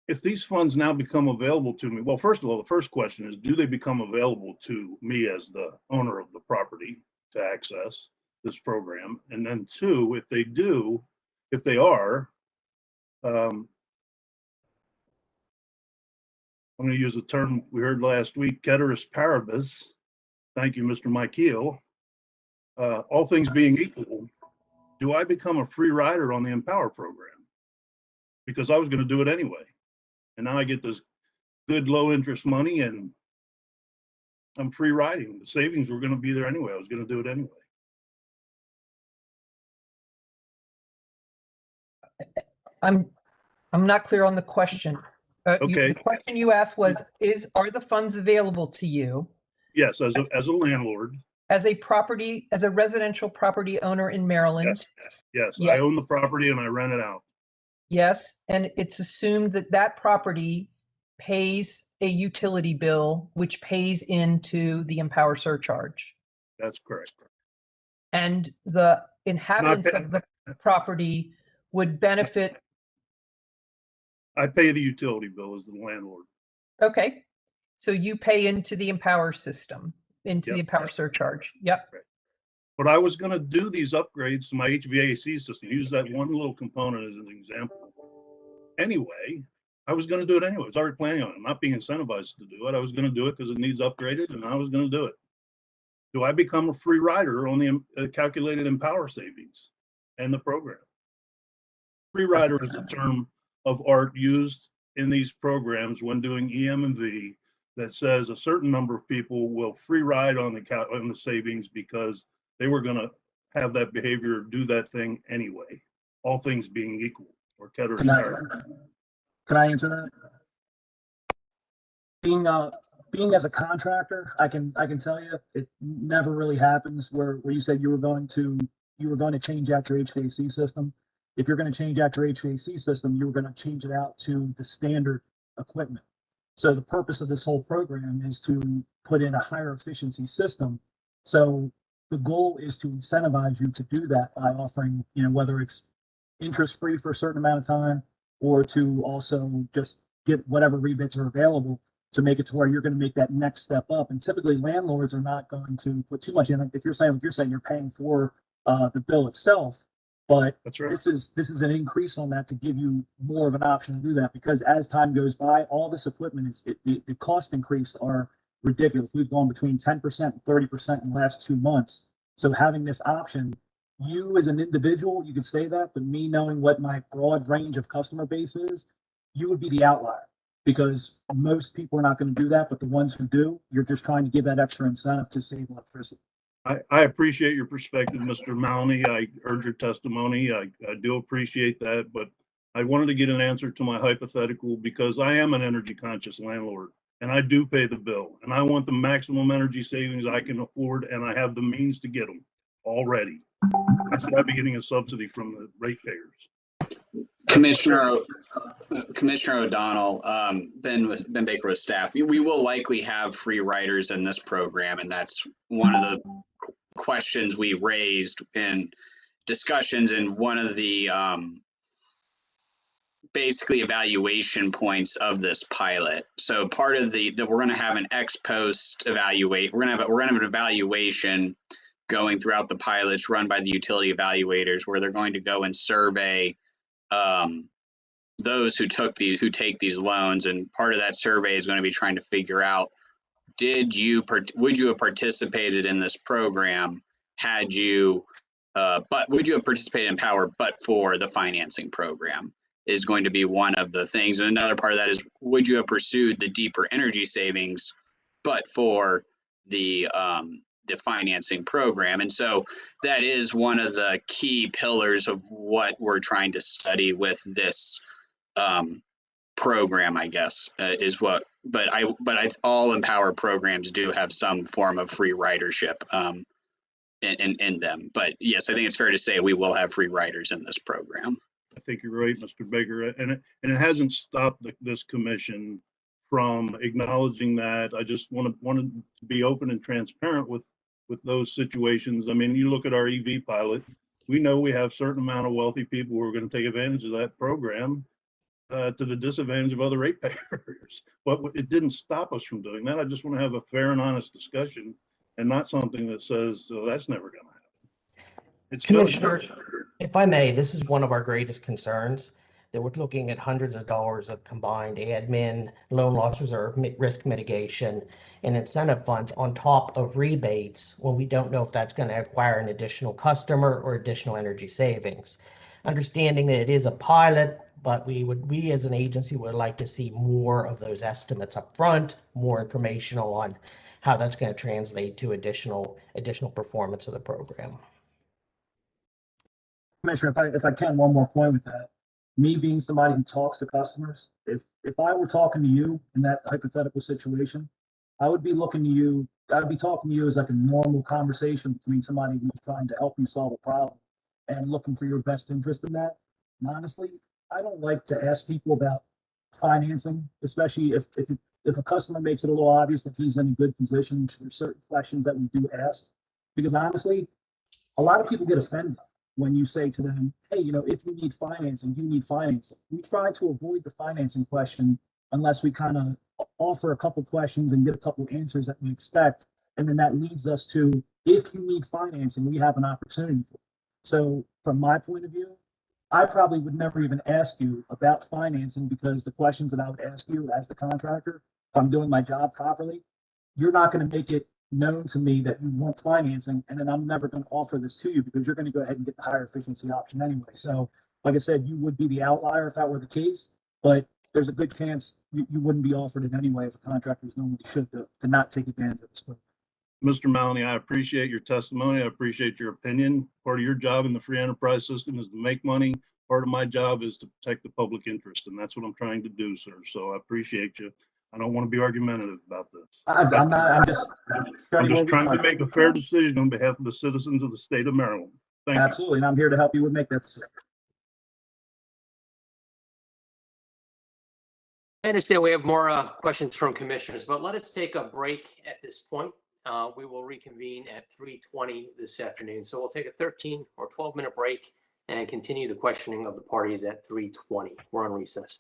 If these funds now become available to me, well, first of all, the first question is, do they become available to me as the owner of the property to access this program? And then two, if they do, if they are, I'm going to use a term we heard last week, ceteris paribus. Thank you, Mr. Michael. All things being equal, do I become a free rider on the EmPOWER program? Because I was going to do it anyway. And now I get this good low interest money and I'm free riding. The savings were going to be there anyway. I was going to do it anyway. I'm not clear on the question. Okay. The question you asked was, are the funds available to you? Yes, as a landlord. As a residential property owner in Maryland? Yes. I own the property and I rent it out. Yes, and it's assumed that that property pays a utility bill, which pays into the EmPOWER surcharge. That's correct. And the inhabitants of the property would benefit. I pay the utility bill as the landlord. Okay, so you pay into the EmPOWER system, into the EmPOWER surcharge. Yep. Right. But I was going to do these upgrades to my HVAC system, use that one little component as an example. Anyway, I was going to do it anyway. I was already planning on it. I'm not being incentivized to do it. I was going to do it because it needs upgraded and I was going to do it. Do I become a free rider on the calculated EmPOWER savings and the program? Free rider is a term of art used in these programs when doing EM and V that says a certain number of people will free ride on the savings because they were going to have that behavior, do that thing anyway, all things being equal. Or Can I answer that? Being as a contractor, I can tell you it never really happens where you said you were going to change out your HVAC system. If you're going to change out your HVAC system, you were going to change it out to the standard equipment. So the purpose of this whole program is to put in a higher efficiency system. So the goal is to incentivize you to do that by offering, whether it's interest-free for a certain amount of time, or to also just get whatever rebates are available to make it to where you're going to make that next step up. And typically landlords are not going to put too much in it. If you're saying you're paying for the bill itself, but that's right. This is an increase on that to give you more of an option to do that, because as time goes by, all this equipment the cost increase are ridiculous. We've gone between 10% and 30% in the last 2 months. So having this option, you as an individual, you could say that, but me knowing what my broad range of customer base is, you would be the outlier, because most people are not going to do that. But the ones who do, you're just trying to give that extra incentive to save electricity. I appreciate your perspective, Mr. Maloney. I heard your testimony. I do appreciate that, but I wanted to get an answer to my hypothetical because I am an energy conscious landlord and I do pay the bill and I want the maximum energy savings I can afford, and I have the means to get them already. I should not be getting a subsidy from the ratepayers. Commissioner O'Donnell, Ben Baker with staff. We will likely have free riders in this program, and that's one of the questions we raised in discussions. And one of the basically evaluation points of this pilot. So part of we're going to have an ex post evaluate. We're going to have an evaluation going throughout the pilots run by the utility evaluators, where they're going to go and survey those who take these loans, and part of that survey is going to be trying to figure out, would you have participated in this program had you but would you have participated in EmPOWER but for the financing program, is going to be one of the things. And another part of that is, would you have pursued the deeper energy savings but for the financing program? And so that is one of the key pillars of what we're trying to study with this program, I guess, is what. But all EmPOWER programs do have some form of free ridership in them. But yes, I think it's fair to say we will have free riders in this program. I think you're right, Mr. Baker, and it hasn't stopped this commission from acknowledging that. I just wanted to be open and transparent with those situations. I mean, you look at our EV pilot, we know we have a certain amount of wealthy people who are going to take advantage of that program to the disadvantage of other ratepayers. But it didn't stop us from doing that. I just want to have a fair and honest discussion, and not something that says, oh, that's never going to happen. It's Commissioner, if I may, this is one of our greatest concerns, that we're looking at hundreds of dollars of combined admin, loan loss reserve, risk mitigation, and incentive funds on top of rebates, when we don't know if that's going to acquire an additional customer or additional energy savings. Understanding that it is a pilot, but we as an agency would like to see more of those estimates up front, more informational on how that's going to translate to additional performance of the program. Commissioner, if I can, one more point with that. Me being somebody who talks to customers, if I were talking to you in that hypothetical situation, I would be looking to you, I'd be talking to you as like a normal conversation between somebody who's trying to help you solve a problem and looking for your best interest in that. And honestly, I don't like to ask people about financing, especially if a customer makes it a little obvious that he's in a good position. There's certain questions that we do ask, because honestly, a lot of people get offended when you say to them, hey, if you need financing, you need financing. We try to avoid the financing question unless we kind of offer a couple questions and get a couple answers that we expect. And then that leads us to, if you need financing, we have an opportunity for it. So from my point of view, I probably would never even ask you about financing, because the questions that I would ask you as the contractor, if I'm doing my job properly, you're not going to make it known to me that you want financing, and then I'm never going to offer this to you, because you're going to go ahead and get the higher efficiency option anyway. So like I said, you would be the outlier if that were the case, but there's a good chance you wouldn't be offered it anyway if a contractor is doing what he should to not take advantage of this. Mr. Maloney, I appreciate your testimony. I appreciate your opinion. Part of your job in the free enterprise system is to make money. Part of my job is to protect the public interest, and that's what I'm trying to do, sir. So I appreciate you. I don't want to be argumentative about this. I'm just trying to make a fair decision on behalf of the citizens of the state of Maryland. Thank you. Absolutely, and I'm here to help you make that decision. I understand we have more questions from commissioners, but let us take a break at this point. We will reconvene at 3:20 this afternoon. So we'll take a 13 or 12-minute break and continue the questioning of the parties at 3:20. We're on recess.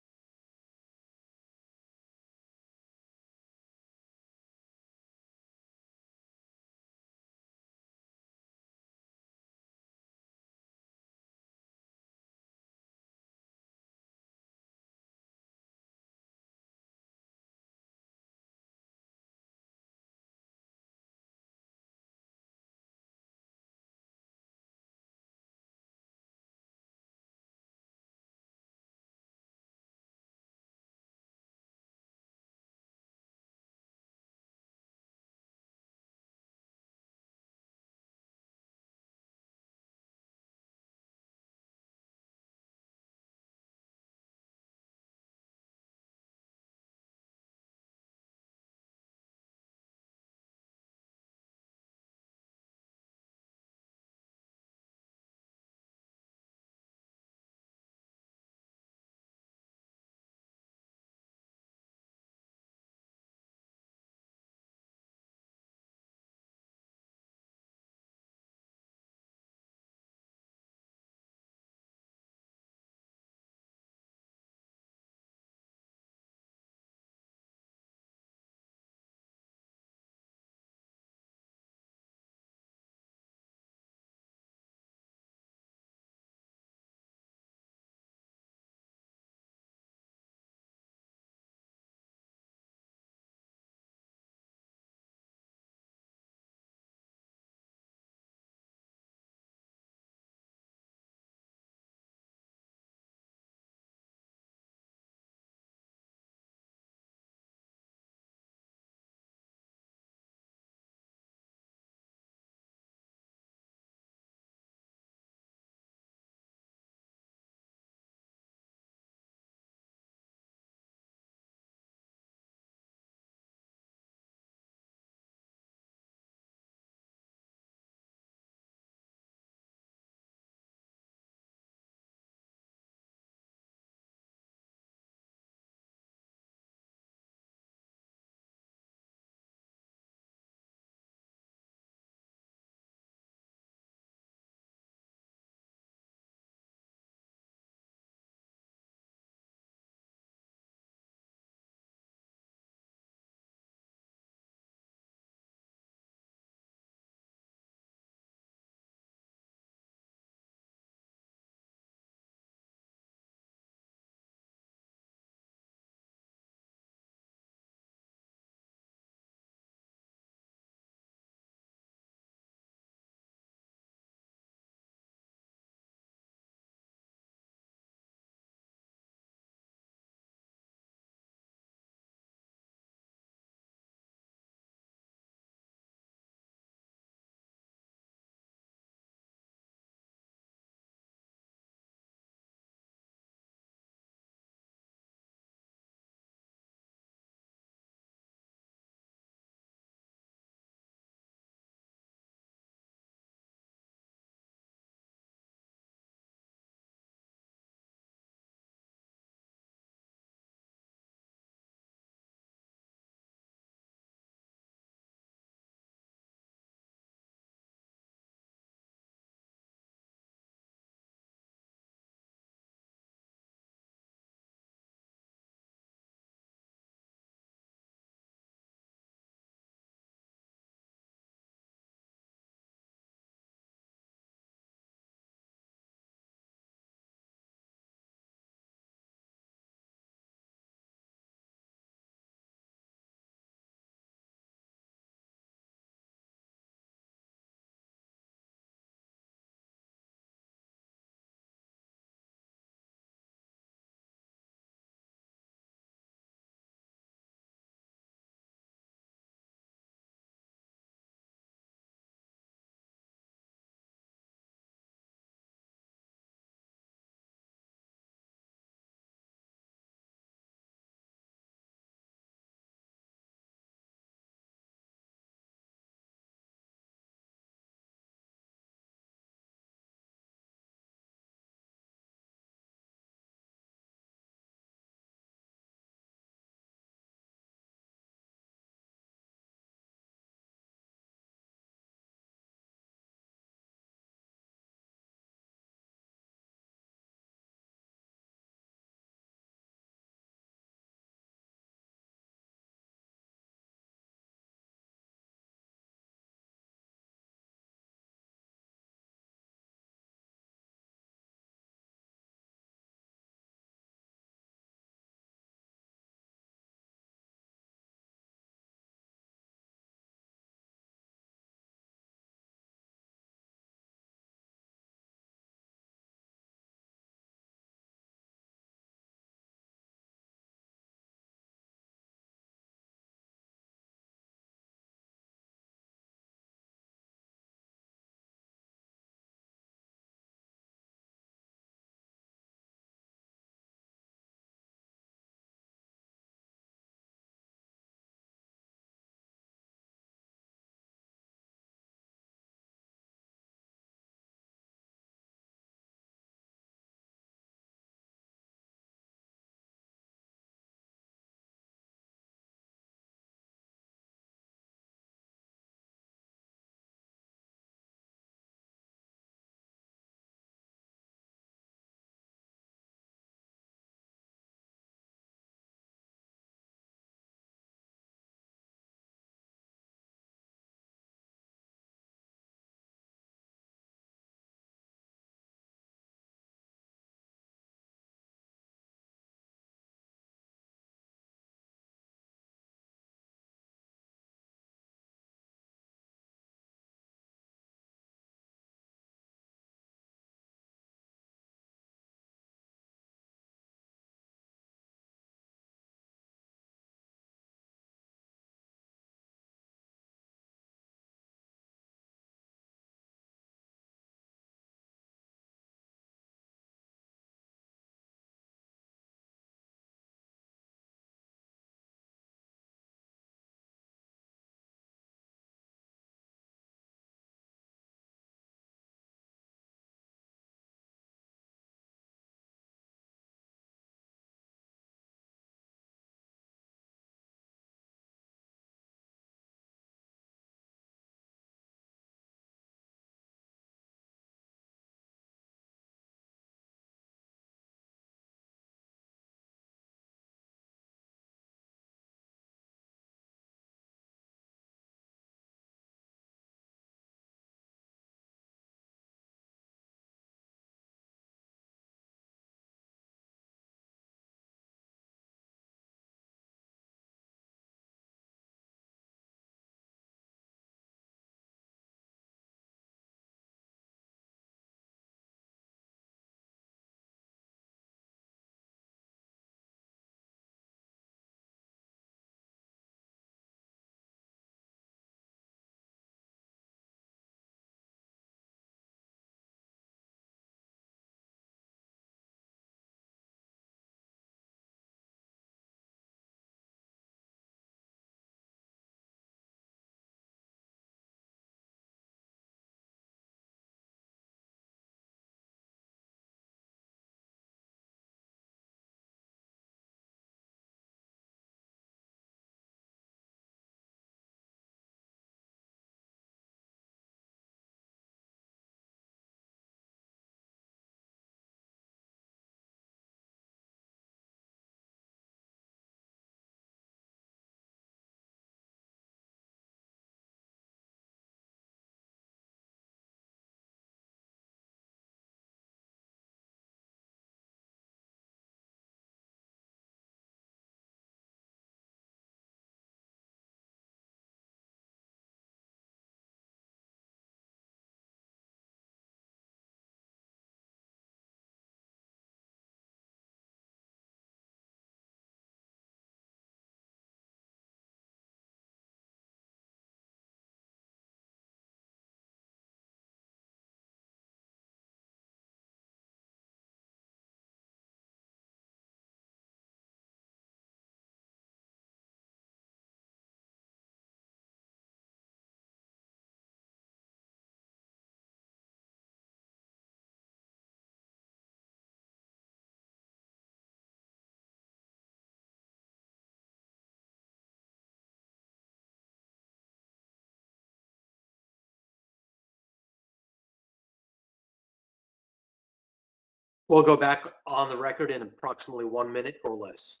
We'll go back on the record in approximately 1 minute or less.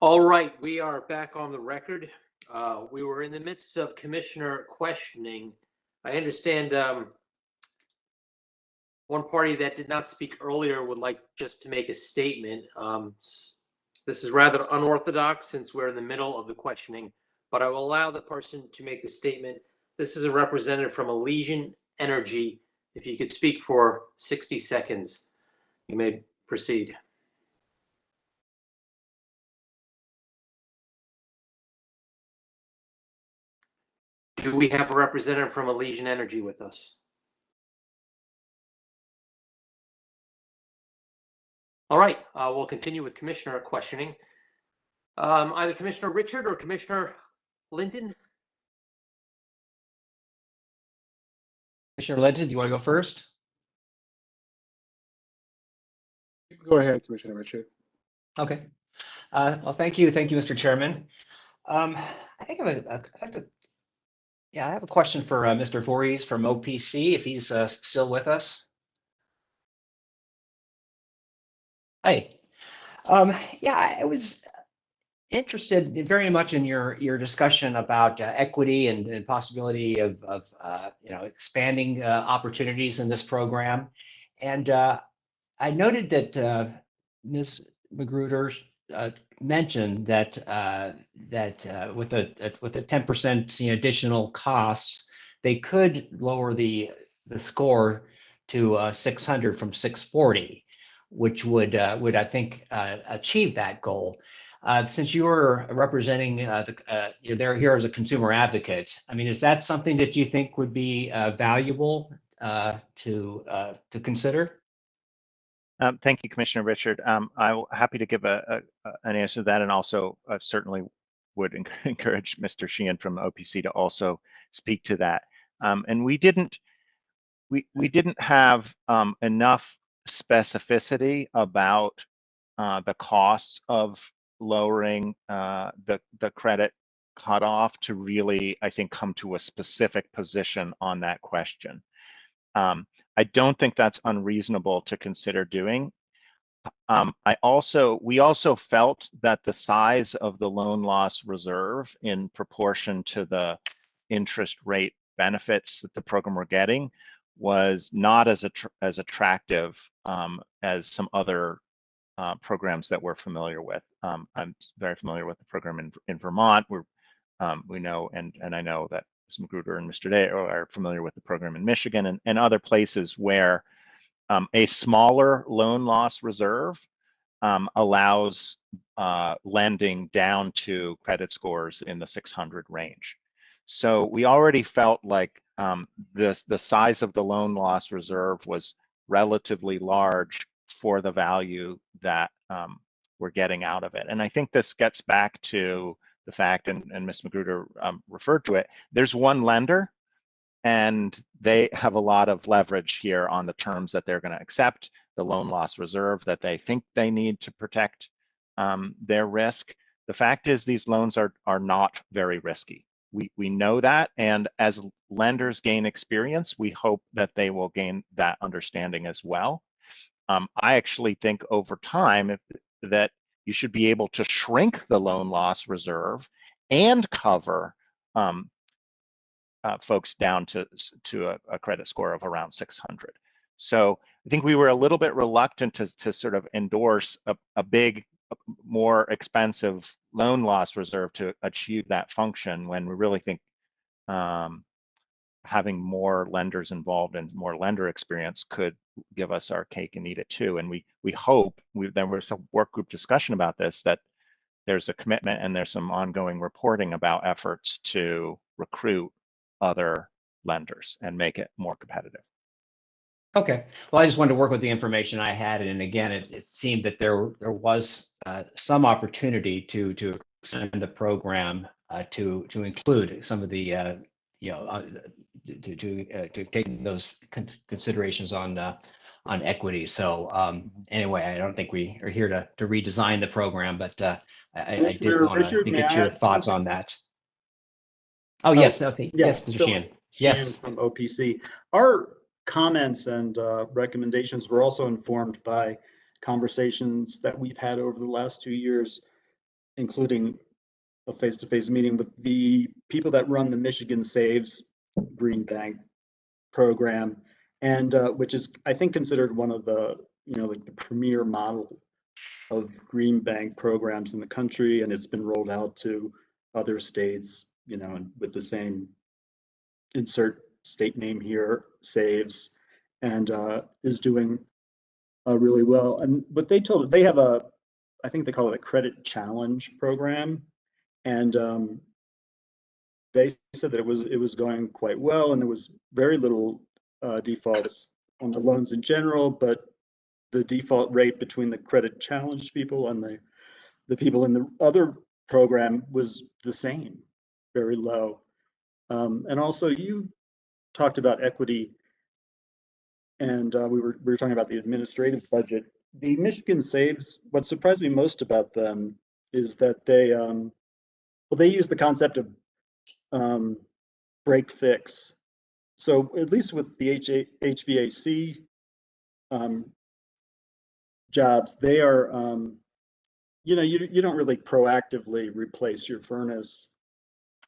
All right, we are back on the record. We were in the midst of commissioner questioning. I understand one party that did not speak earlier would like just to make a statement. This is rather unorthodox since we're in the middle of the questioning, but I will allow the person to make the statement. This is a representative from Elysian Energy. If you could speak for 60 seconds, you may proceed. Do we have a representative from Elysian Energy with us? All right, we'll continue with commissioner questioning. Either Commissioner Richard or Commissioner Linton. Commissioner Linton, do you want to go first? Go ahead, Commissioner Richard. Okay. Well, thank you, Mr. Chairman. I think I have a question for Mr. Voorhees from OPC, if he's still with us. Hi. Yeah, I was interested very much in your discussion about equity and possibility of expanding opportunities in this program, and I noted that Ms. Magruder mentioned that with the 10% additional costs, they could lower the score to 600 from 640, which would I think achieve that goal. Since you were representing you're there here as a consumer advocate, I mean, is that something that you think would be valuable to consider? Thank you, Commissioner Richard. I'm happy to give an answer to that, and also certainly would encourage Mr. Sheehan from OPC to also speak to that. And we didn't have enough specificity about the costs of lowering the credit cutoff to really, I think, come to a specific position on that question. I don't think that's unreasonable to consider doing. We also felt that the size of the loan loss reserve in proportion to the interest rate benefits that the program were getting was not as attractive as some other programs that we're familiar with. I'm very familiar with the program in Vermont. We know, and I know that Ms. Magruder and Mr. Day are familiar with the program in Michigan and other places where a smaller loan loss reserve allows lending down to credit scores in the 600 range. So we already felt like the size of the loan loss reserve was relatively large for the value that we're getting out of it. And I think this gets back to the fact, and Ms. Magruder referred to it, there's one lender and they have a lot of leverage here on the terms that they're going to accept, the loan loss reserve that they think they need to protect their risk. The fact is these loans are not very risky. We know that, and as lenders gain experience, we hope that they will gain that understanding as well. I actually think over time that you should be able to shrink the loan loss reserve and cover folks down to a credit score of around 600. So I think we were a little bit reluctant to sort of endorse a big, more expensive loan loss reserve to achieve that function, when we really think having more lenders involved and more lender experience could give us our cake and eat it too. And we hope, there was some work group discussion about this, that there's a commitment and there's some ongoing reporting about efforts to recruit other lenders and make it more competitive. Okay. Well, I just wanted to work with the information I had, and again, it seemed that there was some opportunity to extend the program to include some of the to take those considerations on equity. So anyway, I don't think we are here to redesign the program, but I did want to get your thoughts on that. Oh yes, okay. Yeah, Yes, Mr. Phil Sheehan. Sheehan Yes. from OPC. Our comments and recommendations were also informed by conversations that we've had over the last 2 years, including a face-to-face meeting with the people that run the Michigan Saves Green Bank program, and which is, I think, considered one of the, like the premier model of green bank programs in the country, and it's been rolled out to other states, and with the same insert state name here, Saves, and is doing really well. And what they have I think they call it a credit challenge program, and they said that it was going quite well, and there was very little defaults on the loans in general, but the default rate between the credit challenged people and the people in the other program was the same, very low. And also, you talked about equity, and we were talking about the administrative budget. The Michigan Saves, what surprised me most about them is that they use the concept of break fix. So at least with the HVAC jobs, they are, you don't really proactively replace your furnace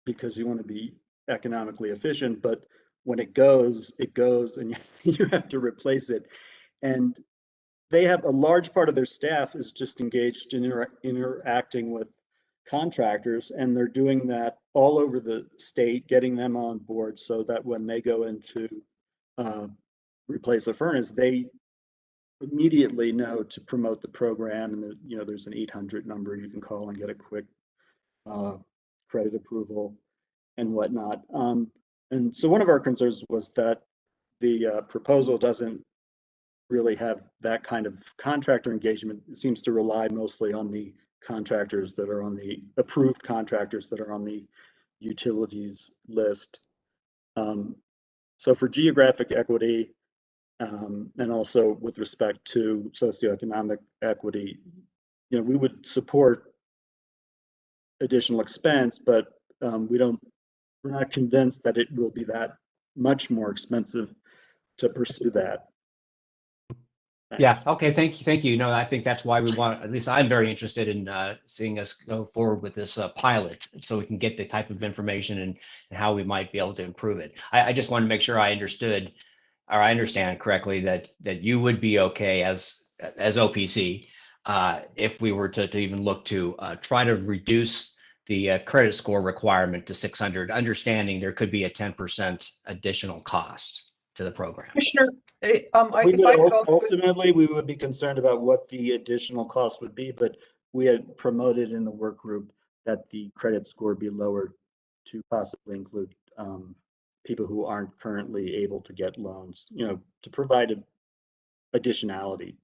because you want to be economically efficient, but when it goes, and you have to replace it. And they have a large part of their staff is just engaged in interacting with contractors, and they're doing that all over the state, getting them on board so that when they go into replace a furnace, they immediately know to promote the program, and there's an 800 number you can call and get a quick credit approval and whatnot. And so one of our concerns was that the proposal doesn't really have that kind of contractor engagement. It seems to rely mostly on the contractors that are on the approved contractors that are on the utilities list. So for geographic equity, and also with respect to socioeconomic equity, we would support additional expense, but we're not convinced that it will be that much more expensive to pursue that. Yeah. Thanks. Okay. Thank you. No, I think that's why we want, at least I'm very interested in seeing us go forward with this pilot so we can get the type of information and how we might be able to improve it. I just want to make sure I understood or I understand correctly that you would be okay as OPC if we were to even look to try to reduce the credit score requirement to 600, understanding there could be a 10% additional cost to the program. Commissioner, We if would I could also, ultimately, we would be concerned about what the additional cost would be, but we had promoted in the work group that the credit score be lowered to possibly include people who aren't currently able to get loans, to provide additionality.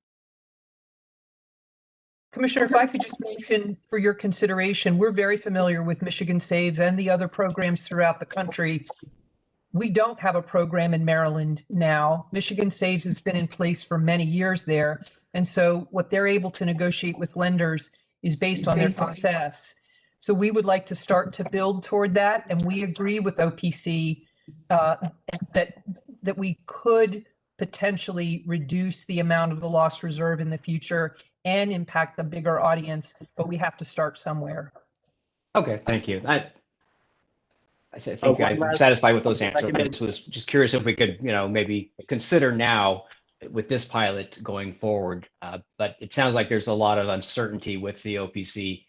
Commissioner, if I could just mention for your consideration, we're very familiar with Michigan Saves and the other programs throughout the country. We don't have a program in Maryland now. Michigan Saves has been in place for many years there. And so what they're able to negotiate with lenders is based on their success. So we would like to start to build toward that. And we agree with OPC that we could potentially reduce the amount of the loss reserve in the future and impact the bigger audience, but we have to start somewhere. Okay, thank you. I think One I'm last satisfied with those answers. I recommend- just was just curious if we could, maybe consider now with this pilot going forward. But it sounds like there's a lot of uncertainty with the OPC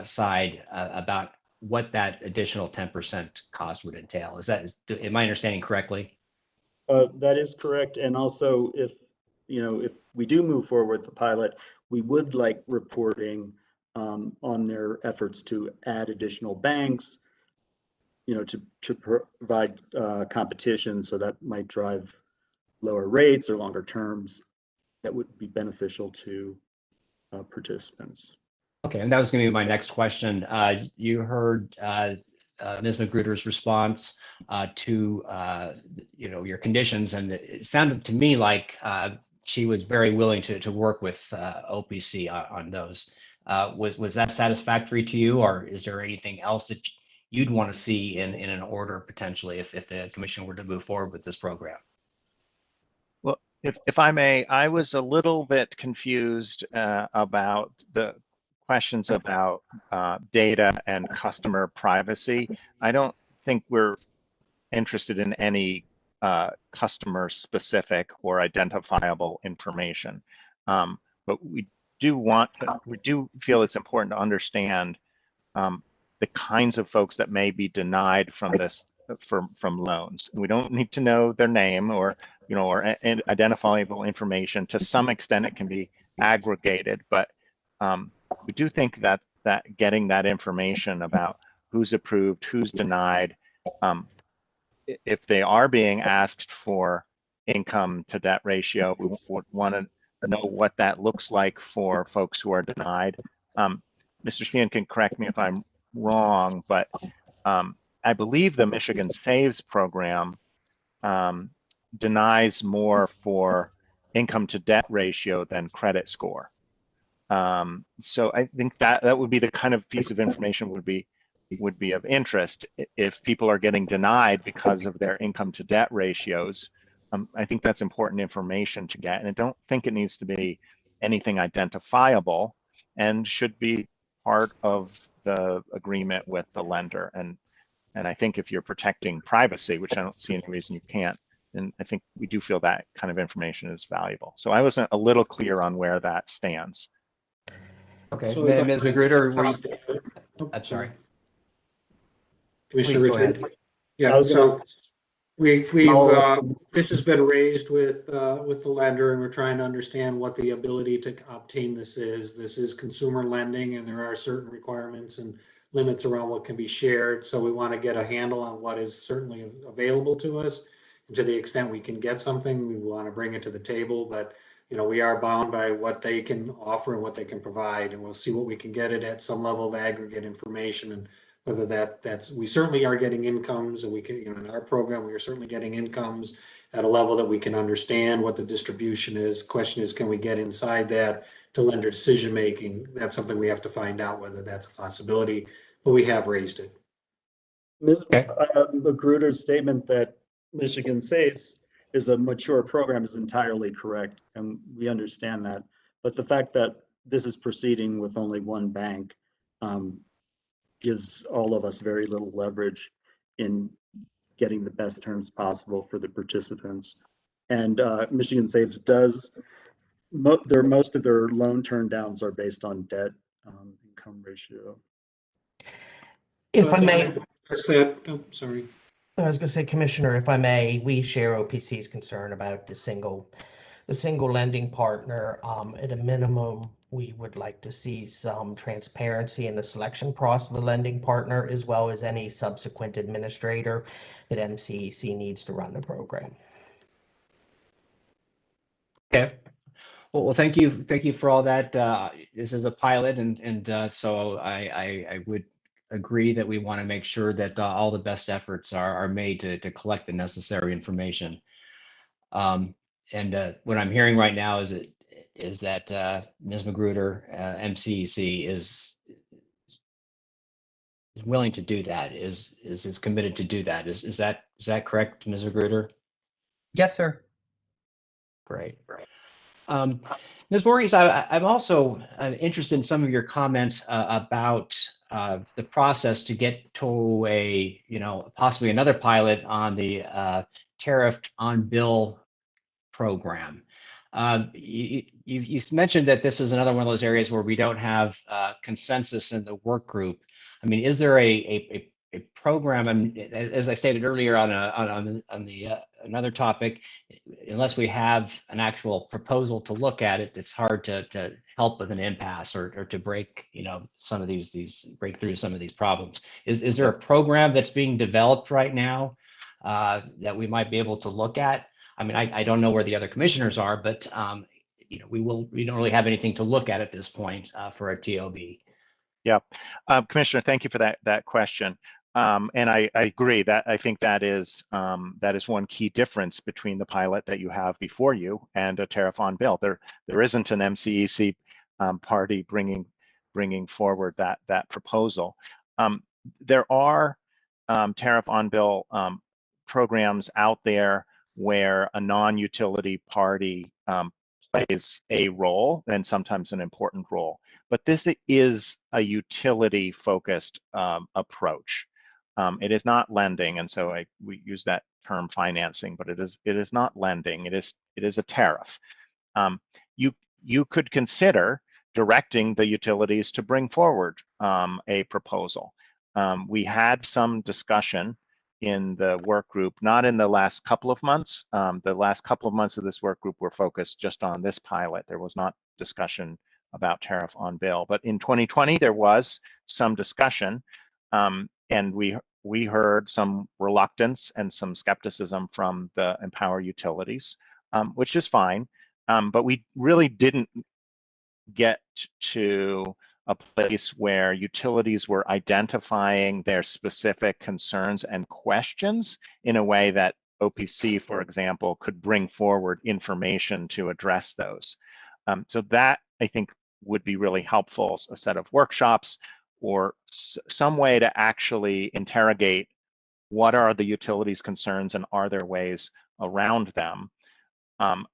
side about what that additional 10% cost would entail. Am I understanding correctly? That is correct. And also, if we do move forward with the pilot, we would like reporting on their efforts to add additional banks, to provide competition. So that might drive lower rates or longer terms that would be beneficial to participants. Okay, and that was going to be my next question. You heard Ms. Magruder's response to your conditions, and it sounded to me like she was very willing to work with OPC on those. Was that satisfactory to you, or is there anything else that you'd want to see in an order potentially if the commission were to move forward with this program? Well, if I may, I was a little bit confused about the questions about data and customer privacy. I don't think we're interested in any customer specific or identifiable information. But we do feel it's important to understand the kinds of folks that may be denied from this from loans. We don't need to know their name or identifiable information. To some extent, it can be aggregated, but we do think that getting that information about who's approved, who's denied, if they are being asked for income to debt ratio, we would want to know what that looks like for folks who are denied. Mr. Sheehan can correct me if I'm wrong, but I believe the Michigan Saves program denies more for income to debt ratio than credit score. So I think that would be the kind of piece of information would be of interest. If people are getting denied because of their income to debt ratios, I think that's important information to get, and I don't think it needs to be anything identifiable and should be part of the agreement with the lender. And I think if you're protecting privacy, which I don't see any reason you can't, then I think we do feel that kind of information is valuable. So I wasn't a little clear on where that stands. Okay, So if I Ms. might, Magruder, I'm sorry. Commissioner Please go Richard? ahead. Yeah, so we've this has been raised with the lender, and we're trying to understand what the ability to obtain this is. This is consumer lending, and there are certain requirements and limits around what can be shared. So we want to get a handle on what is certainly available to us. And to the extent we can get something, we want to bring it to the table. But we are bound by what they can offer and what they can provide, and we'll see what we can get it at some level of aggregate information, and whether that's we certainly are getting incomes, and we can in our program we are certainly getting incomes at a level that we can understand what the distribution is. Question is, can we get inside that to lender decision making? That's something we have to find out whether that's a possibility, but we have raised it. Ms. Magruder's statement that Michigan Saves is a mature program is entirely correct, and we understand that. But the fact that this is proceeding with only one bank gives all of us very little leverage in getting the best terms possible for the participants. And Michigan Saves does, most of their loan turn downs are based on debt income ratio. If I may, sorry. I was going to say, Commissioner, if I may, we share OPC's concern about the single lending partner. At a minimum, we would like to see some transparency in the selection process of the lending partner, as well as any subsequent administrator that MCEC needs to run the program. Okay. Well, thank you for all that. This is a pilot, and so I would agree that we want to make sure that all the best efforts are made to collect the necessary information. And what I'm hearing right now is that Ms. Magruder, MCEC, is willing to do that. Is committed to do that. Is that correct, Ms. Magruder? Yes, sir. Great. Ms. Voorhees, I'm also interested in some of your comments about the process to get to a, possibly another pilot on the tariffed on bill program. You've mentioned that this is another one of those areas where we don't have consensus in the work group. I mean, is there a program? And as I stated earlier on another topic, unless we have an actual proposal to look at it, it's hard to help with an impasse or to break some of break through some of these problems. Is there a program that's being developed right now that we might be able to look at? I mean, I don't know where the other commissioners are, but you know, we don't really have anything to look at this point for a TOB. Yeah, Commissioner, thank you for that question. And I agree that I think that is one key difference between the pilot that you have before you and a tariff on bill. There isn't an MCEC party bringing forward that proposal. There are tariff on bill programs out there where a non-utility party plays a role, and sometimes an important role. But this is a utility-focused approach. It is not lending, and so we use that term financing, but it is not lending. It is a tariff. You could consider directing the utilities to bring forward a proposal. We had some discussion in the work group, not in the last couple of months. The last couple of months of this work group were focused just on this pilot. There was not discussion about tariff on bill, but in 2020 there was some discussion, and we heard some reluctance and some skepticism from the EmPOWER utilities, which is fine, but we really didn't get to a place where utilities were identifying their specific concerns and questions in a way that OPC, for example, could bring forward information to address those. So that, I think, would be really helpful, a set of workshops or some way to actually interrogate what are the utilities' concerns and are there ways around them.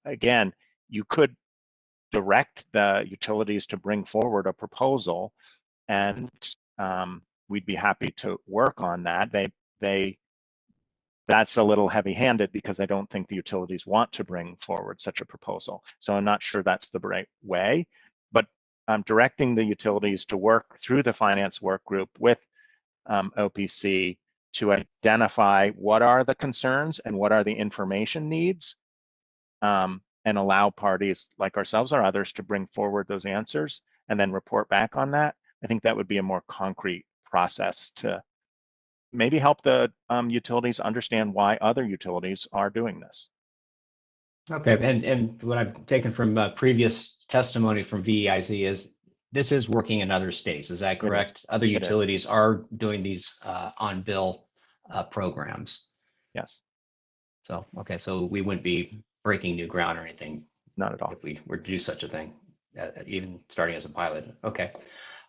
Again, you could direct the utilities to bring forward a proposal, and we'd be happy to work on that. That's a little heavy-handed because I don't think the utilities want to bring forward such a proposal. So I'm not sure that's the right way, but I'm directing the utilities to work through the finance work group with OPC to identify what are the concerns and what are the information needs, and allow parties like ourselves or others to bring forward those answers and then report back on that. I think that would be a more concrete process to maybe help the utilities understand why other utilities are doing this. Okay, and what I've taken from previous testimony from VEIZ is this is working in other states. Is that correct? Other utilities are doing these on-bill programs. Yes. So, okay, so we wouldn't be breaking new ground or anything. Not at all. If we were to do such a thing, even starting as a pilot. Okay.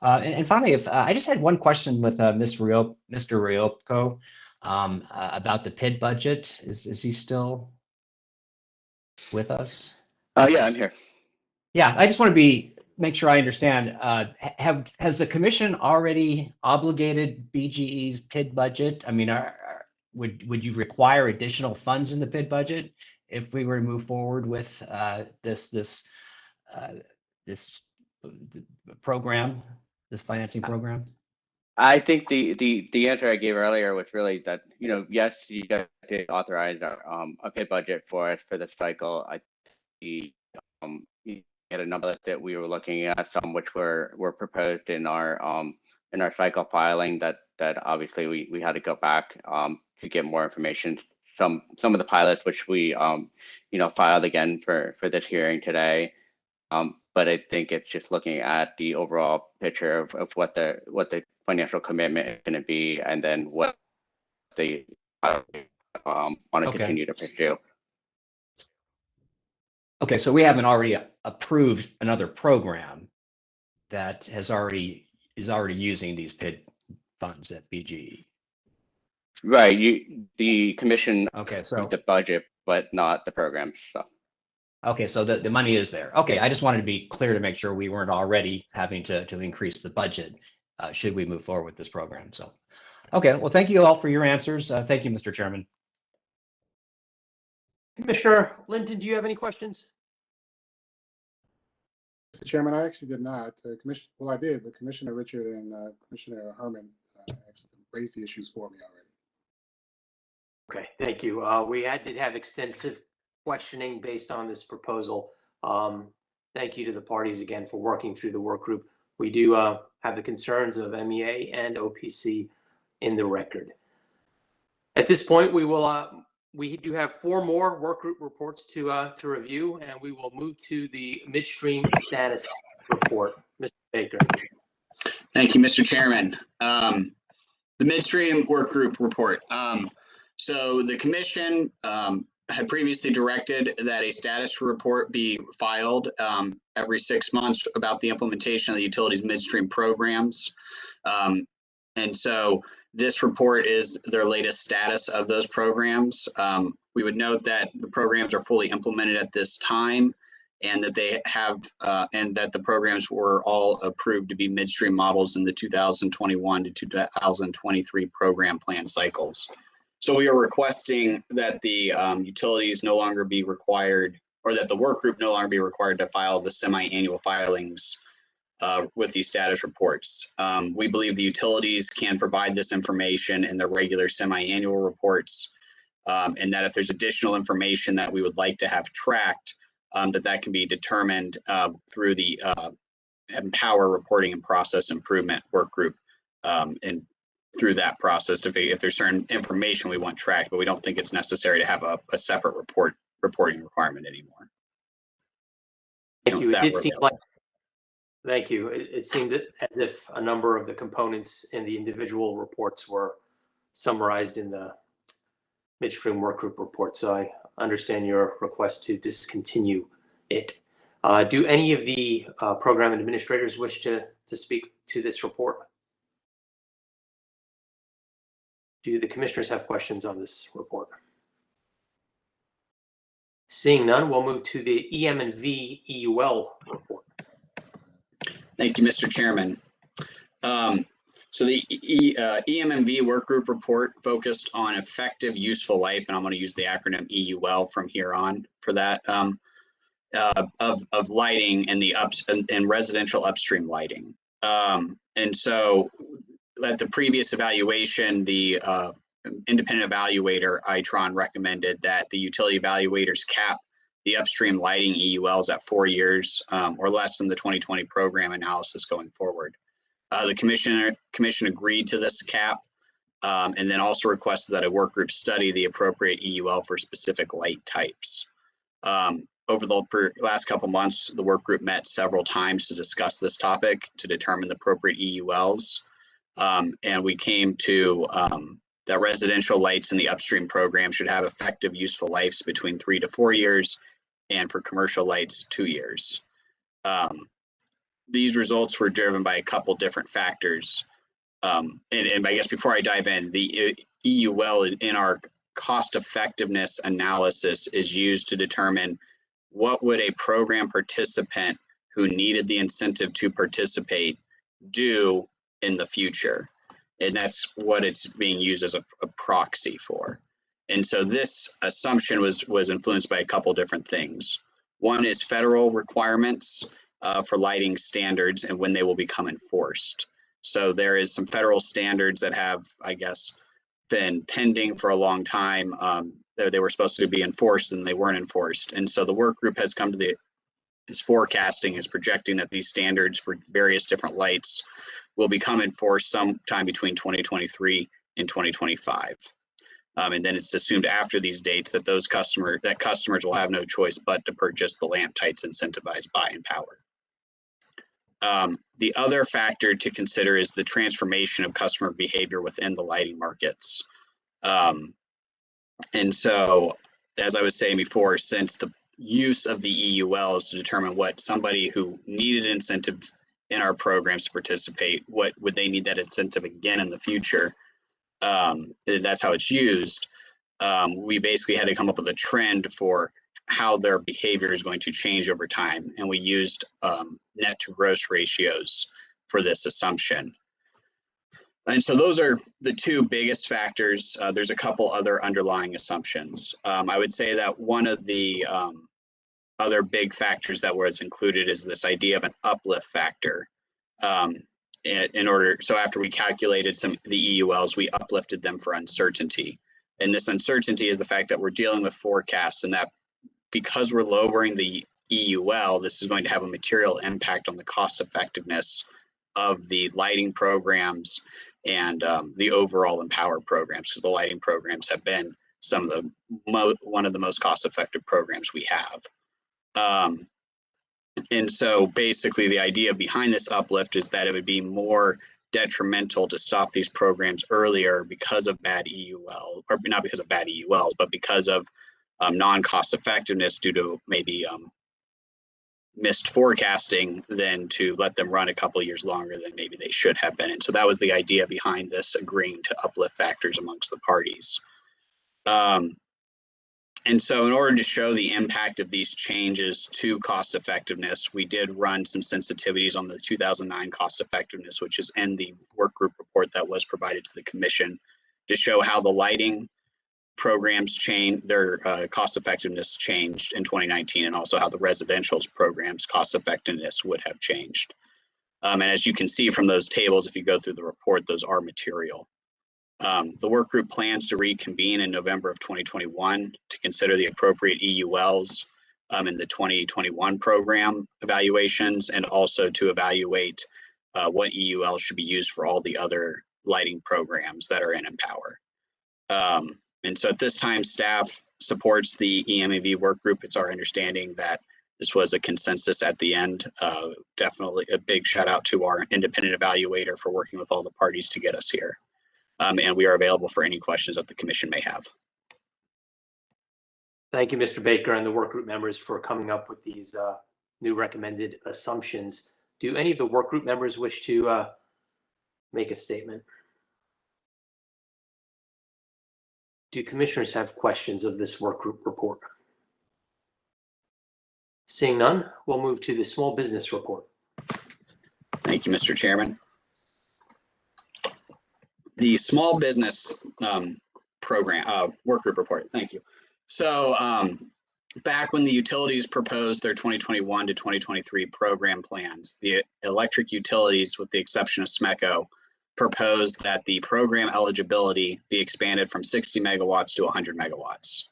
And finally, if I just had one question with Mr. Ryopko about the PID budget. Is he still with us? Yeah, I'm here. Yeah, I just want to make sure I understand. Has the commission already obligated BGE's PID budget? I mean, would you require additional funds in the PID budget if we were to move forward with this program, this financing program? I think the answer I gave earlier was really that, yes, you guys did authorize a PID budget for us for this cycle. You had a number that we were looking at, some which were proposed in our cycle filing that obviously we had to go back to get more information. Some of the pilots which we filed again for this hearing today. But I think it's just looking at the overall picture of what the financial commitment is going to be, and then what they want to continue to pursue. Okay, so we haven't already approved another program that is already using these PID funds at BGE. Right. The commission so the budget, but not the program. So. Okay, so the money is there. Okay, I just wanted to be clear to make sure we weren't already having to increase the budget should we move forward with this program. So, okay, well, thank you all for your answers. Thank you, Mr. Chairman. Commissioner Linton, do you have any questions? Mr. Chairman, I actually did not. Well, I did, but Commissioner Richard and Commissioner Herman raised the issues for me already. Okay, thank you. We did have extensive questioning based on this proposal. Thank you to the parties again for working through the work group. We do have the concerns of MEA and OPC in the record. At this point, we will We do have 4 more work group reports to review, and we will move to the midstream status report. Mr. Baker. Thank you, Mr. Chairman. The midstream work group report. So the commission had previously directed that a status report be filed every 6 months about the implementation of the utilities midstream programs. And so this report is their latest status of those programs. We would note that the programs are fully implemented at this time, and that they have and that the programs were all approved to be midstream models in the 2021 to 2023 program plan cycles. So we are requesting that the utilities no longer be required, or that the work group no longer be required to file the semi-annual filings with these status reports. We believe the utilities can provide this information in their regular semi-annual reports, and that if there's additional information that we would like to have tracked, that can be determined through the EmPOWER reporting and process improvement work group, and through that process if there's certain information we want tracked, but we don't think it's necessary to have a separate reporting requirement anymore. Thank you. It did seem like, thank you. It seemed as if a number of the components in the individual reports were summarized in the midstream work group report. So I understand your request to discontinue it. Do any of the program administrators wish to speak to this report? Do the commissioners have questions on this report? Seeing none, we'll move to the EM&V EUL report. Thank you, Mr. Chairman. So the EM&V work group report focused on effective useful life, and I'm going to use the acronym EUL from here on for that, of lighting and and residential upstream lighting. And so at the previous evaluation, the independent evaluator, ITRON, recommended that the utility evaluators cap the upstream lighting EULs at 4 years or less than the 2020 program analysis going forward. The commission agreed to this cap, and then also requested that a work group study the appropriate EUL for specific light types. Over the last couple months, the work group met several times to discuss this topic to determine the appropriate EULs. And we came to that residential lights in the upstream program should have effective useful lives between 3 to 4 years, and for commercial lights, 2 years. These results were driven by a couple different factors. And I guess before I dive in, the EUL in our cost effectiveness analysis is used to determine what would a program participant who needed the incentive to participate do in the future. And that's what it's being used as a proxy for. And so this assumption was influenced by a couple different things. One is federal requirements for lighting standards and when they will become enforced. So there is some federal standards that have, I guess, been pending for a long time. They were supposed to be enforced and they weren't enforced. And so the work group has come to is forecasting, is projecting that these standards for various different lights will become enforced sometime between 2023 and 2025. And then it's assumed after these dates that customers will have no choice but to purchase the lamp types incentivized by EmPOWER. The other factor to consider is the transformation of customer behavior within the lighting markets. And so, as I was saying before, since the use of the EULs to determine what somebody who needed incentive in our programs to participate, what would they need that incentive again in the future? That's how it's used. We basically had to come up with a trend for how their behavior is going to change over time. And we used net to gross ratios for this assumption. And so those are the two biggest factors. There's a couple other underlying assumptions. I would say that one of the other big factors that was included is this idea of an uplift factor. So after we calculated the EULs, we uplifted them for uncertainty. And this uncertainty is the fact that we're dealing with forecasts, and that because we're lowering the EUL, this is going to have a material impact on the cost effectiveness of the lighting programs and the overall EmPOWER programs, because the lighting programs have been some of the one of the most cost-effective programs we have. And so basically the idea behind this uplift is that it would be more detrimental to stop these programs earlier because of bad EUL, or not because of bad EULs, but because of non-cost effectiveness due to maybe missed forecasting, than to let them run a couple of years longer than maybe they should have been. And so that was the idea behind this agreeing to uplift factors amongst the parties. And so in order to show the impact of these changes to cost effectiveness, we did run some sensitivities on the 2009 cost effectiveness, which is in the work group report that was provided to the commission, to show how the lighting programs change, their cost effectiveness changed in 2019, and also how the residential programs cost effectiveness would have changed. And as you can see from those tables, if you go through the report, those are material. The work group plans to reconvene in November of 2021 to consider the appropriate EULs in the 2021 program evaluations, and also to evaluate what EUL should be used for all the other lighting programs that are in EmPOWER. And so at this time, staff supports the EMAV work group. It's our understanding that this was a consensus at the end. Definitely a big shout out to our independent evaluator for working with all the parties to get us here. And we are available for any questions that the commission may have. Thank you, Mr. Baker, and the work group members for coming up with these new recommended assumptions. Do any of the work group members wish to make a statement? Do commissioners have questions of this work group report? Seeing none, we'll move to the small business report. Thank you, Mr. Chairman. The small business program work group report. Thank you. So back when the utilities proposed their 2021 to 2023 program plans, the electric utilities, with the exception of SMECO, proposed that the program eligibility be expanded from 60 megawatts to 100 megawatts.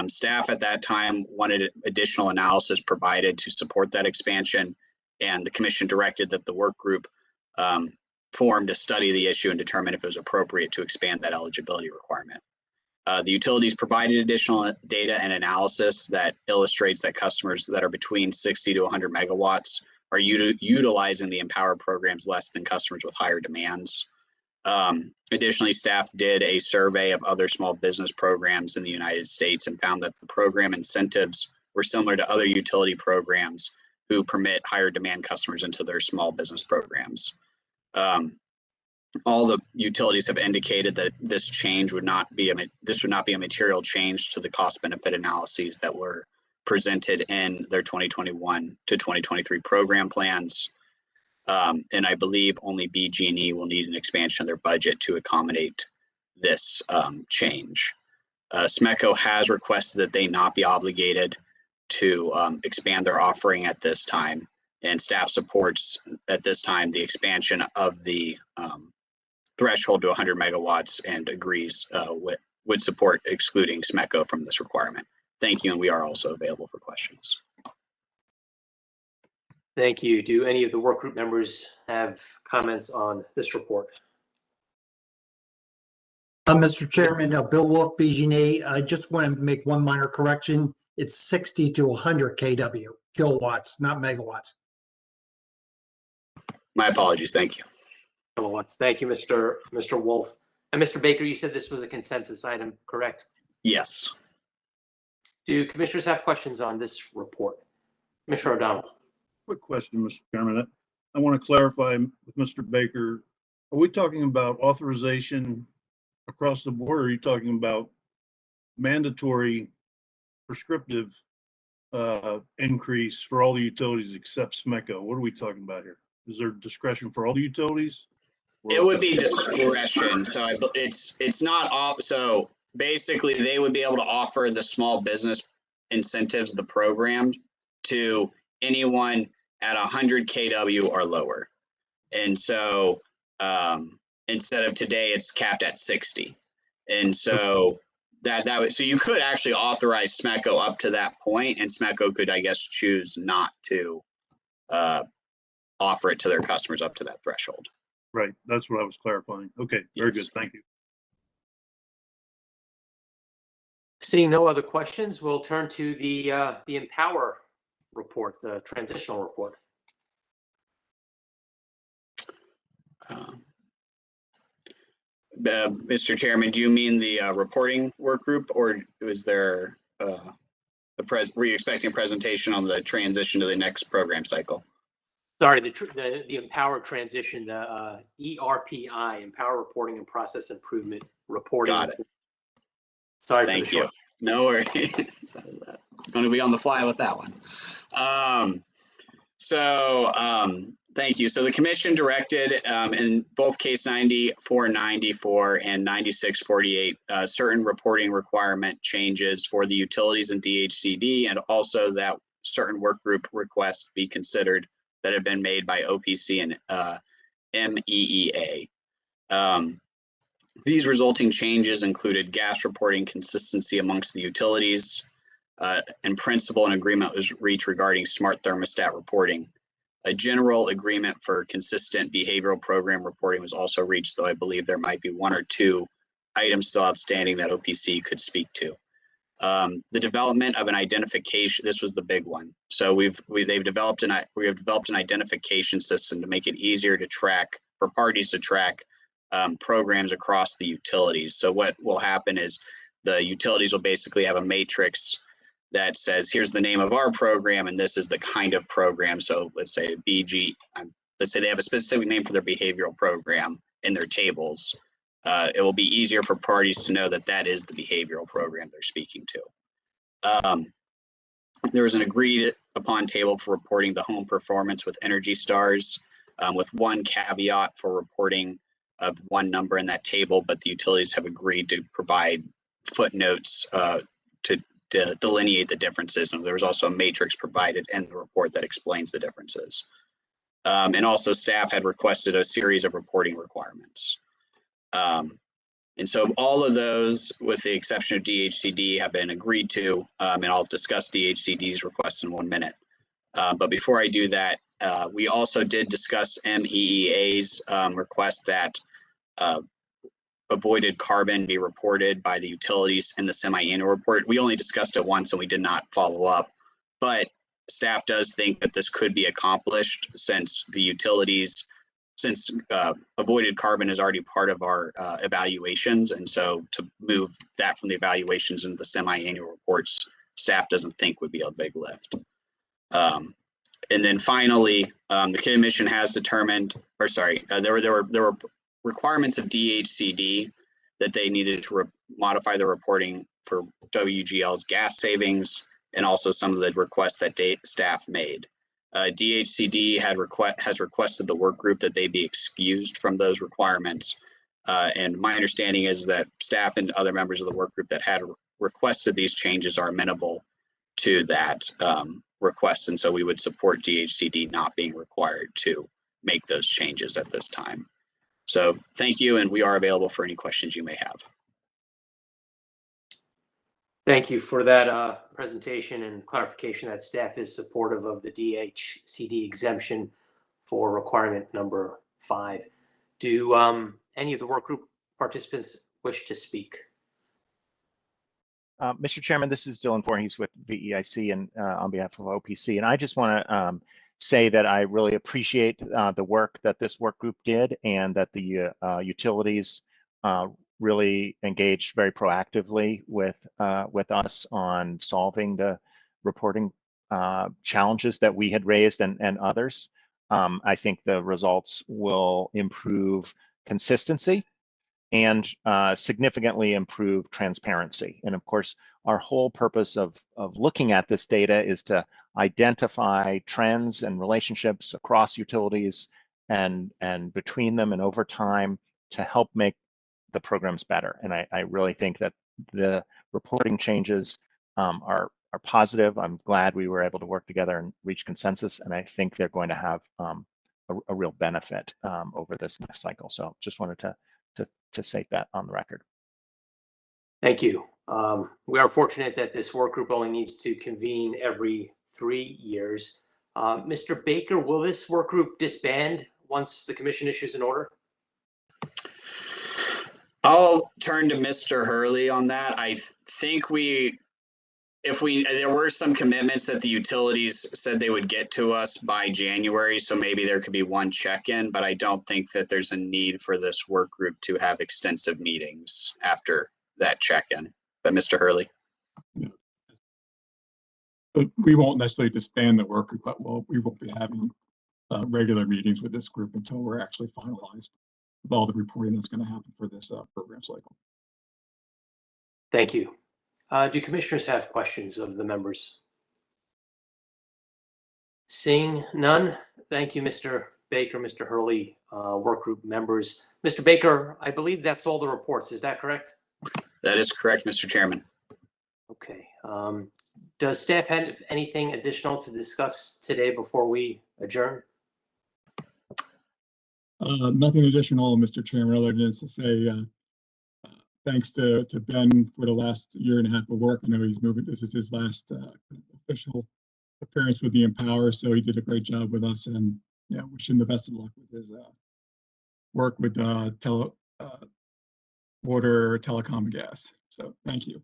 Staff at that time wanted additional analysis provided to support that expansion, and the commission directed that the work group formed to study the issue and determine if it was appropriate to expand that eligibility requirement. The utilities provided additional data and analysis that illustrates that customers that are between 60 to 100 megawatts are utilizing the EmPOWER programs less than customers with higher demands. Additionally, staff did a survey of other small business programs in the United States and found that the program incentives were similar to other utility programs who permit higher demand customers into their small business programs. All the utilities have indicated that this change would not be a material change to the cost benefit analyses that were presented in their 2021 to 2023 program plans. And I believe only BG&E will need an expansion of their budget to accommodate this change. SMECO has requested that they not be obligated to expand their offering at this time, and staff supports at this time the expansion of the threshold to 100 megawatts and agrees would support excluding SMECO from this requirement. Thank you, and we are also available for questions. Thank you. Do any of the work group members have comments on this report? Mr. Chairman, Bill Wolf, BG&E. I just want to make one minor correction. It's 60 to 100 kW, kilowatts, not megawatts. My apologies. Thank you. Kilowatts. Thank you, Mr. Wolf. And Mr. Baker, you said this was a consensus item, correct? Yes. Do commissioners have questions on this report? Commissioner O'Donnell. Quick question, Mr. Chairman. I want to clarify with Mr. Baker. Are we talking about authorization across the board, or are you talking about mandatory prescriptive increase for all the utilities except SMECO? What are we talking about here? Is there discretion for all the utilities? It would be discretion. So it's not so basically they would be able to offer the small business incentives of the program to anyone at 100 kW or lower. And so instead of today, it's capped at 60. And so that would, so you could actually authorize SMECO up to that point, and SMECO could, I guess, choose not to offer it to their customers up to that threshold. Right. That's what I was clarifying. Okay. Very good. Thank you. Seeing no other questions, we'll turn to the EmPOWER report, the transitional report. Mr. Chairman, do you mean the reporting work group, or was there were you expecting a presentation on the transition to the next program cycle? Sorry, the EmPOWER transition, the ERPI, EmPOWER Reporting and Process Improvement Reporting. Got it. Sorry Thank for the you. short. No worries. Going to be on the fly with that one. Thank you. So the commission directed in both case 9494 and 9648 certain reporting requirement changes for the utilities and DHCD, and also that certain work group requests be considered that have been made by OPC and MEEA. These resulting changes included gas reporting consistency amongst the utilities, and principle and agreement was reached regarding smart thermostat reporting. A general agreement for consistent behavioral program reporting was also reached, though I believe there might be one or two items still outstanding that OPC could speak to. The development of an identification, this was the big one. So we have developed an identification system to make it easier to track, for parties to track programs across the utilities. So what will happen is the utilities will basically have a matrix that says, here's the name of our program, and this is the kind of program. So let's say BG, let's say they have a specific name for their behavioral program in their tables. It will be easier for parties to know that that is the behavioral program they're speaking to. There was an agreed upon table for reporting the home performance with Energy Stars, with one caveat for reporting of one number in that table, but the utilities have agreed to provide footnotes to delineate the differences. And there was also a matrix provided in the report that explains the differences. And also staff had requested a series of reporting requirements. And so all of those, with the exception of DHCD, have been agreed to, and I'll discuss DHCD's request in 1 minute. But before I do that, we also did discuss MEEA's request that avoided carbon be reported by the utilities in the semi-annual report. We only discussed it once and we did not follow up, but staff does think that this could be accomplished since the utilities, since avoided carbon is already part of our evaluations. And so to move that from the evaluations into the semi-annual reports, staff doesn't think would be a big lift. And then finally, the commission has determined, or sorry, there were requirements of DHCD that they needed to modify the reporting for WGL's gas savings, and also some of the requests that staff made. DHCD has requested the work group that they be excused from those requirements. And my understanding is that staff and other members of the work group that had requested these changes are amenable to that request. And so we would support DHCD not being required to make those changes at this time. So thank you, and we are available for any questions you may have. Thank you for that presentation and clarification that staff is supportive of the DHCD exemption for requirement number 5. Do any of the work group participants wish to speak? Mr. Chairman, this is Dylan Voorhees with VEIC and on behalf of OPC. And I just want to say that I really appreciate the work that this work group did, and that the utilities really engaged very proactively with us on solving the reporting challenges that we had raised and others. I think the results will improve consistency and significantly improve transparency. And of course, our whole purpose of looking at this data is to identify trends and relationships across utilities and between them and over time to help make the programs better. And I really think that the reporting changes are positive. I'm glad we were able to work together and reach consensus, and I think they're going to have a real benefit over this next cycle. So just wanted to state that on the record. Thank you. We are fortunate that this work group only needs to convene every 3 years. Mr. Baker, will this work group disband once the commission issues an order? I'll turn to Mr. Hurley on that. I think there were some commitments that the utilities said they would get to us by January, so maybe there could be one check-in, but I don't think that there's a need for this work group to have extensive meetings after that check-in. But Mr. Hurley. But we won't necessarily disband the work group, but we won't be having regular meetings with this group until we're actually finalized with all the reporting that's going to happen for this program cycle. Thank you. Do commissioners have questions of the members? Seeing none, thank you, Mr. Baker, Mr. Hurley, work group members. Mr. Baker, I believe that's all the reports. Is that correct? That is correct, Mr. Chairman. Okay. Does staff have anything additional to discuss today before we adjourn? Nothing additional, Mr. Chairman, other than to say thanks to Ben for the last year and a half of work. I know he's moving. This is his last official appearance with the EmPOWER, so he did a great job with us, and yeah, wish him the best of luck with his work with water, telecom, and gas. So thank you.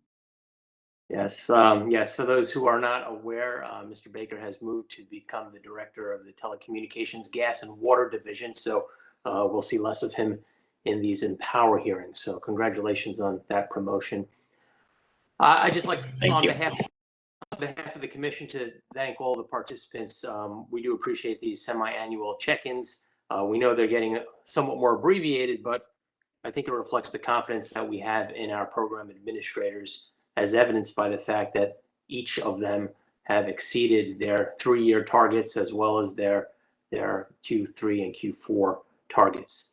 Yes, yes. For those who are not aware, Mr. Baker has moved to become the director of the Telecommunications, Gas, and Water Division. So we'll see less of him in these EmPOWER hearings. So congratulations on that promotion. I just like on behalf of the commission to thank all the participants. We do appreciate these semi-annual check-ins. We know they're getting somewhat more abbreviated, but I think it reflects the confidence that we have in our program administrators, as evidenced by the fact that each of them have exceeded their 3-year targets as well as their Q3 and Q4 targets.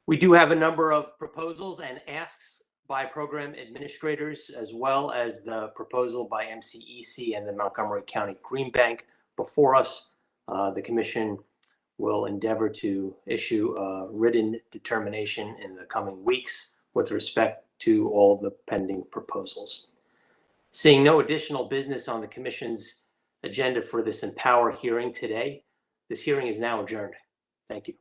We do have a number of proposals and asks by program administrators, as well as the proposal by MCEC and the Montgomery County Green Bank before us. The commission will endeavor to issue a written determination in the coming weeks with respect to all the pending proposals. Seeing no additional business on the commission's agenda for this EmPOWER hearing today, this hearing is now adjourned. Thank you.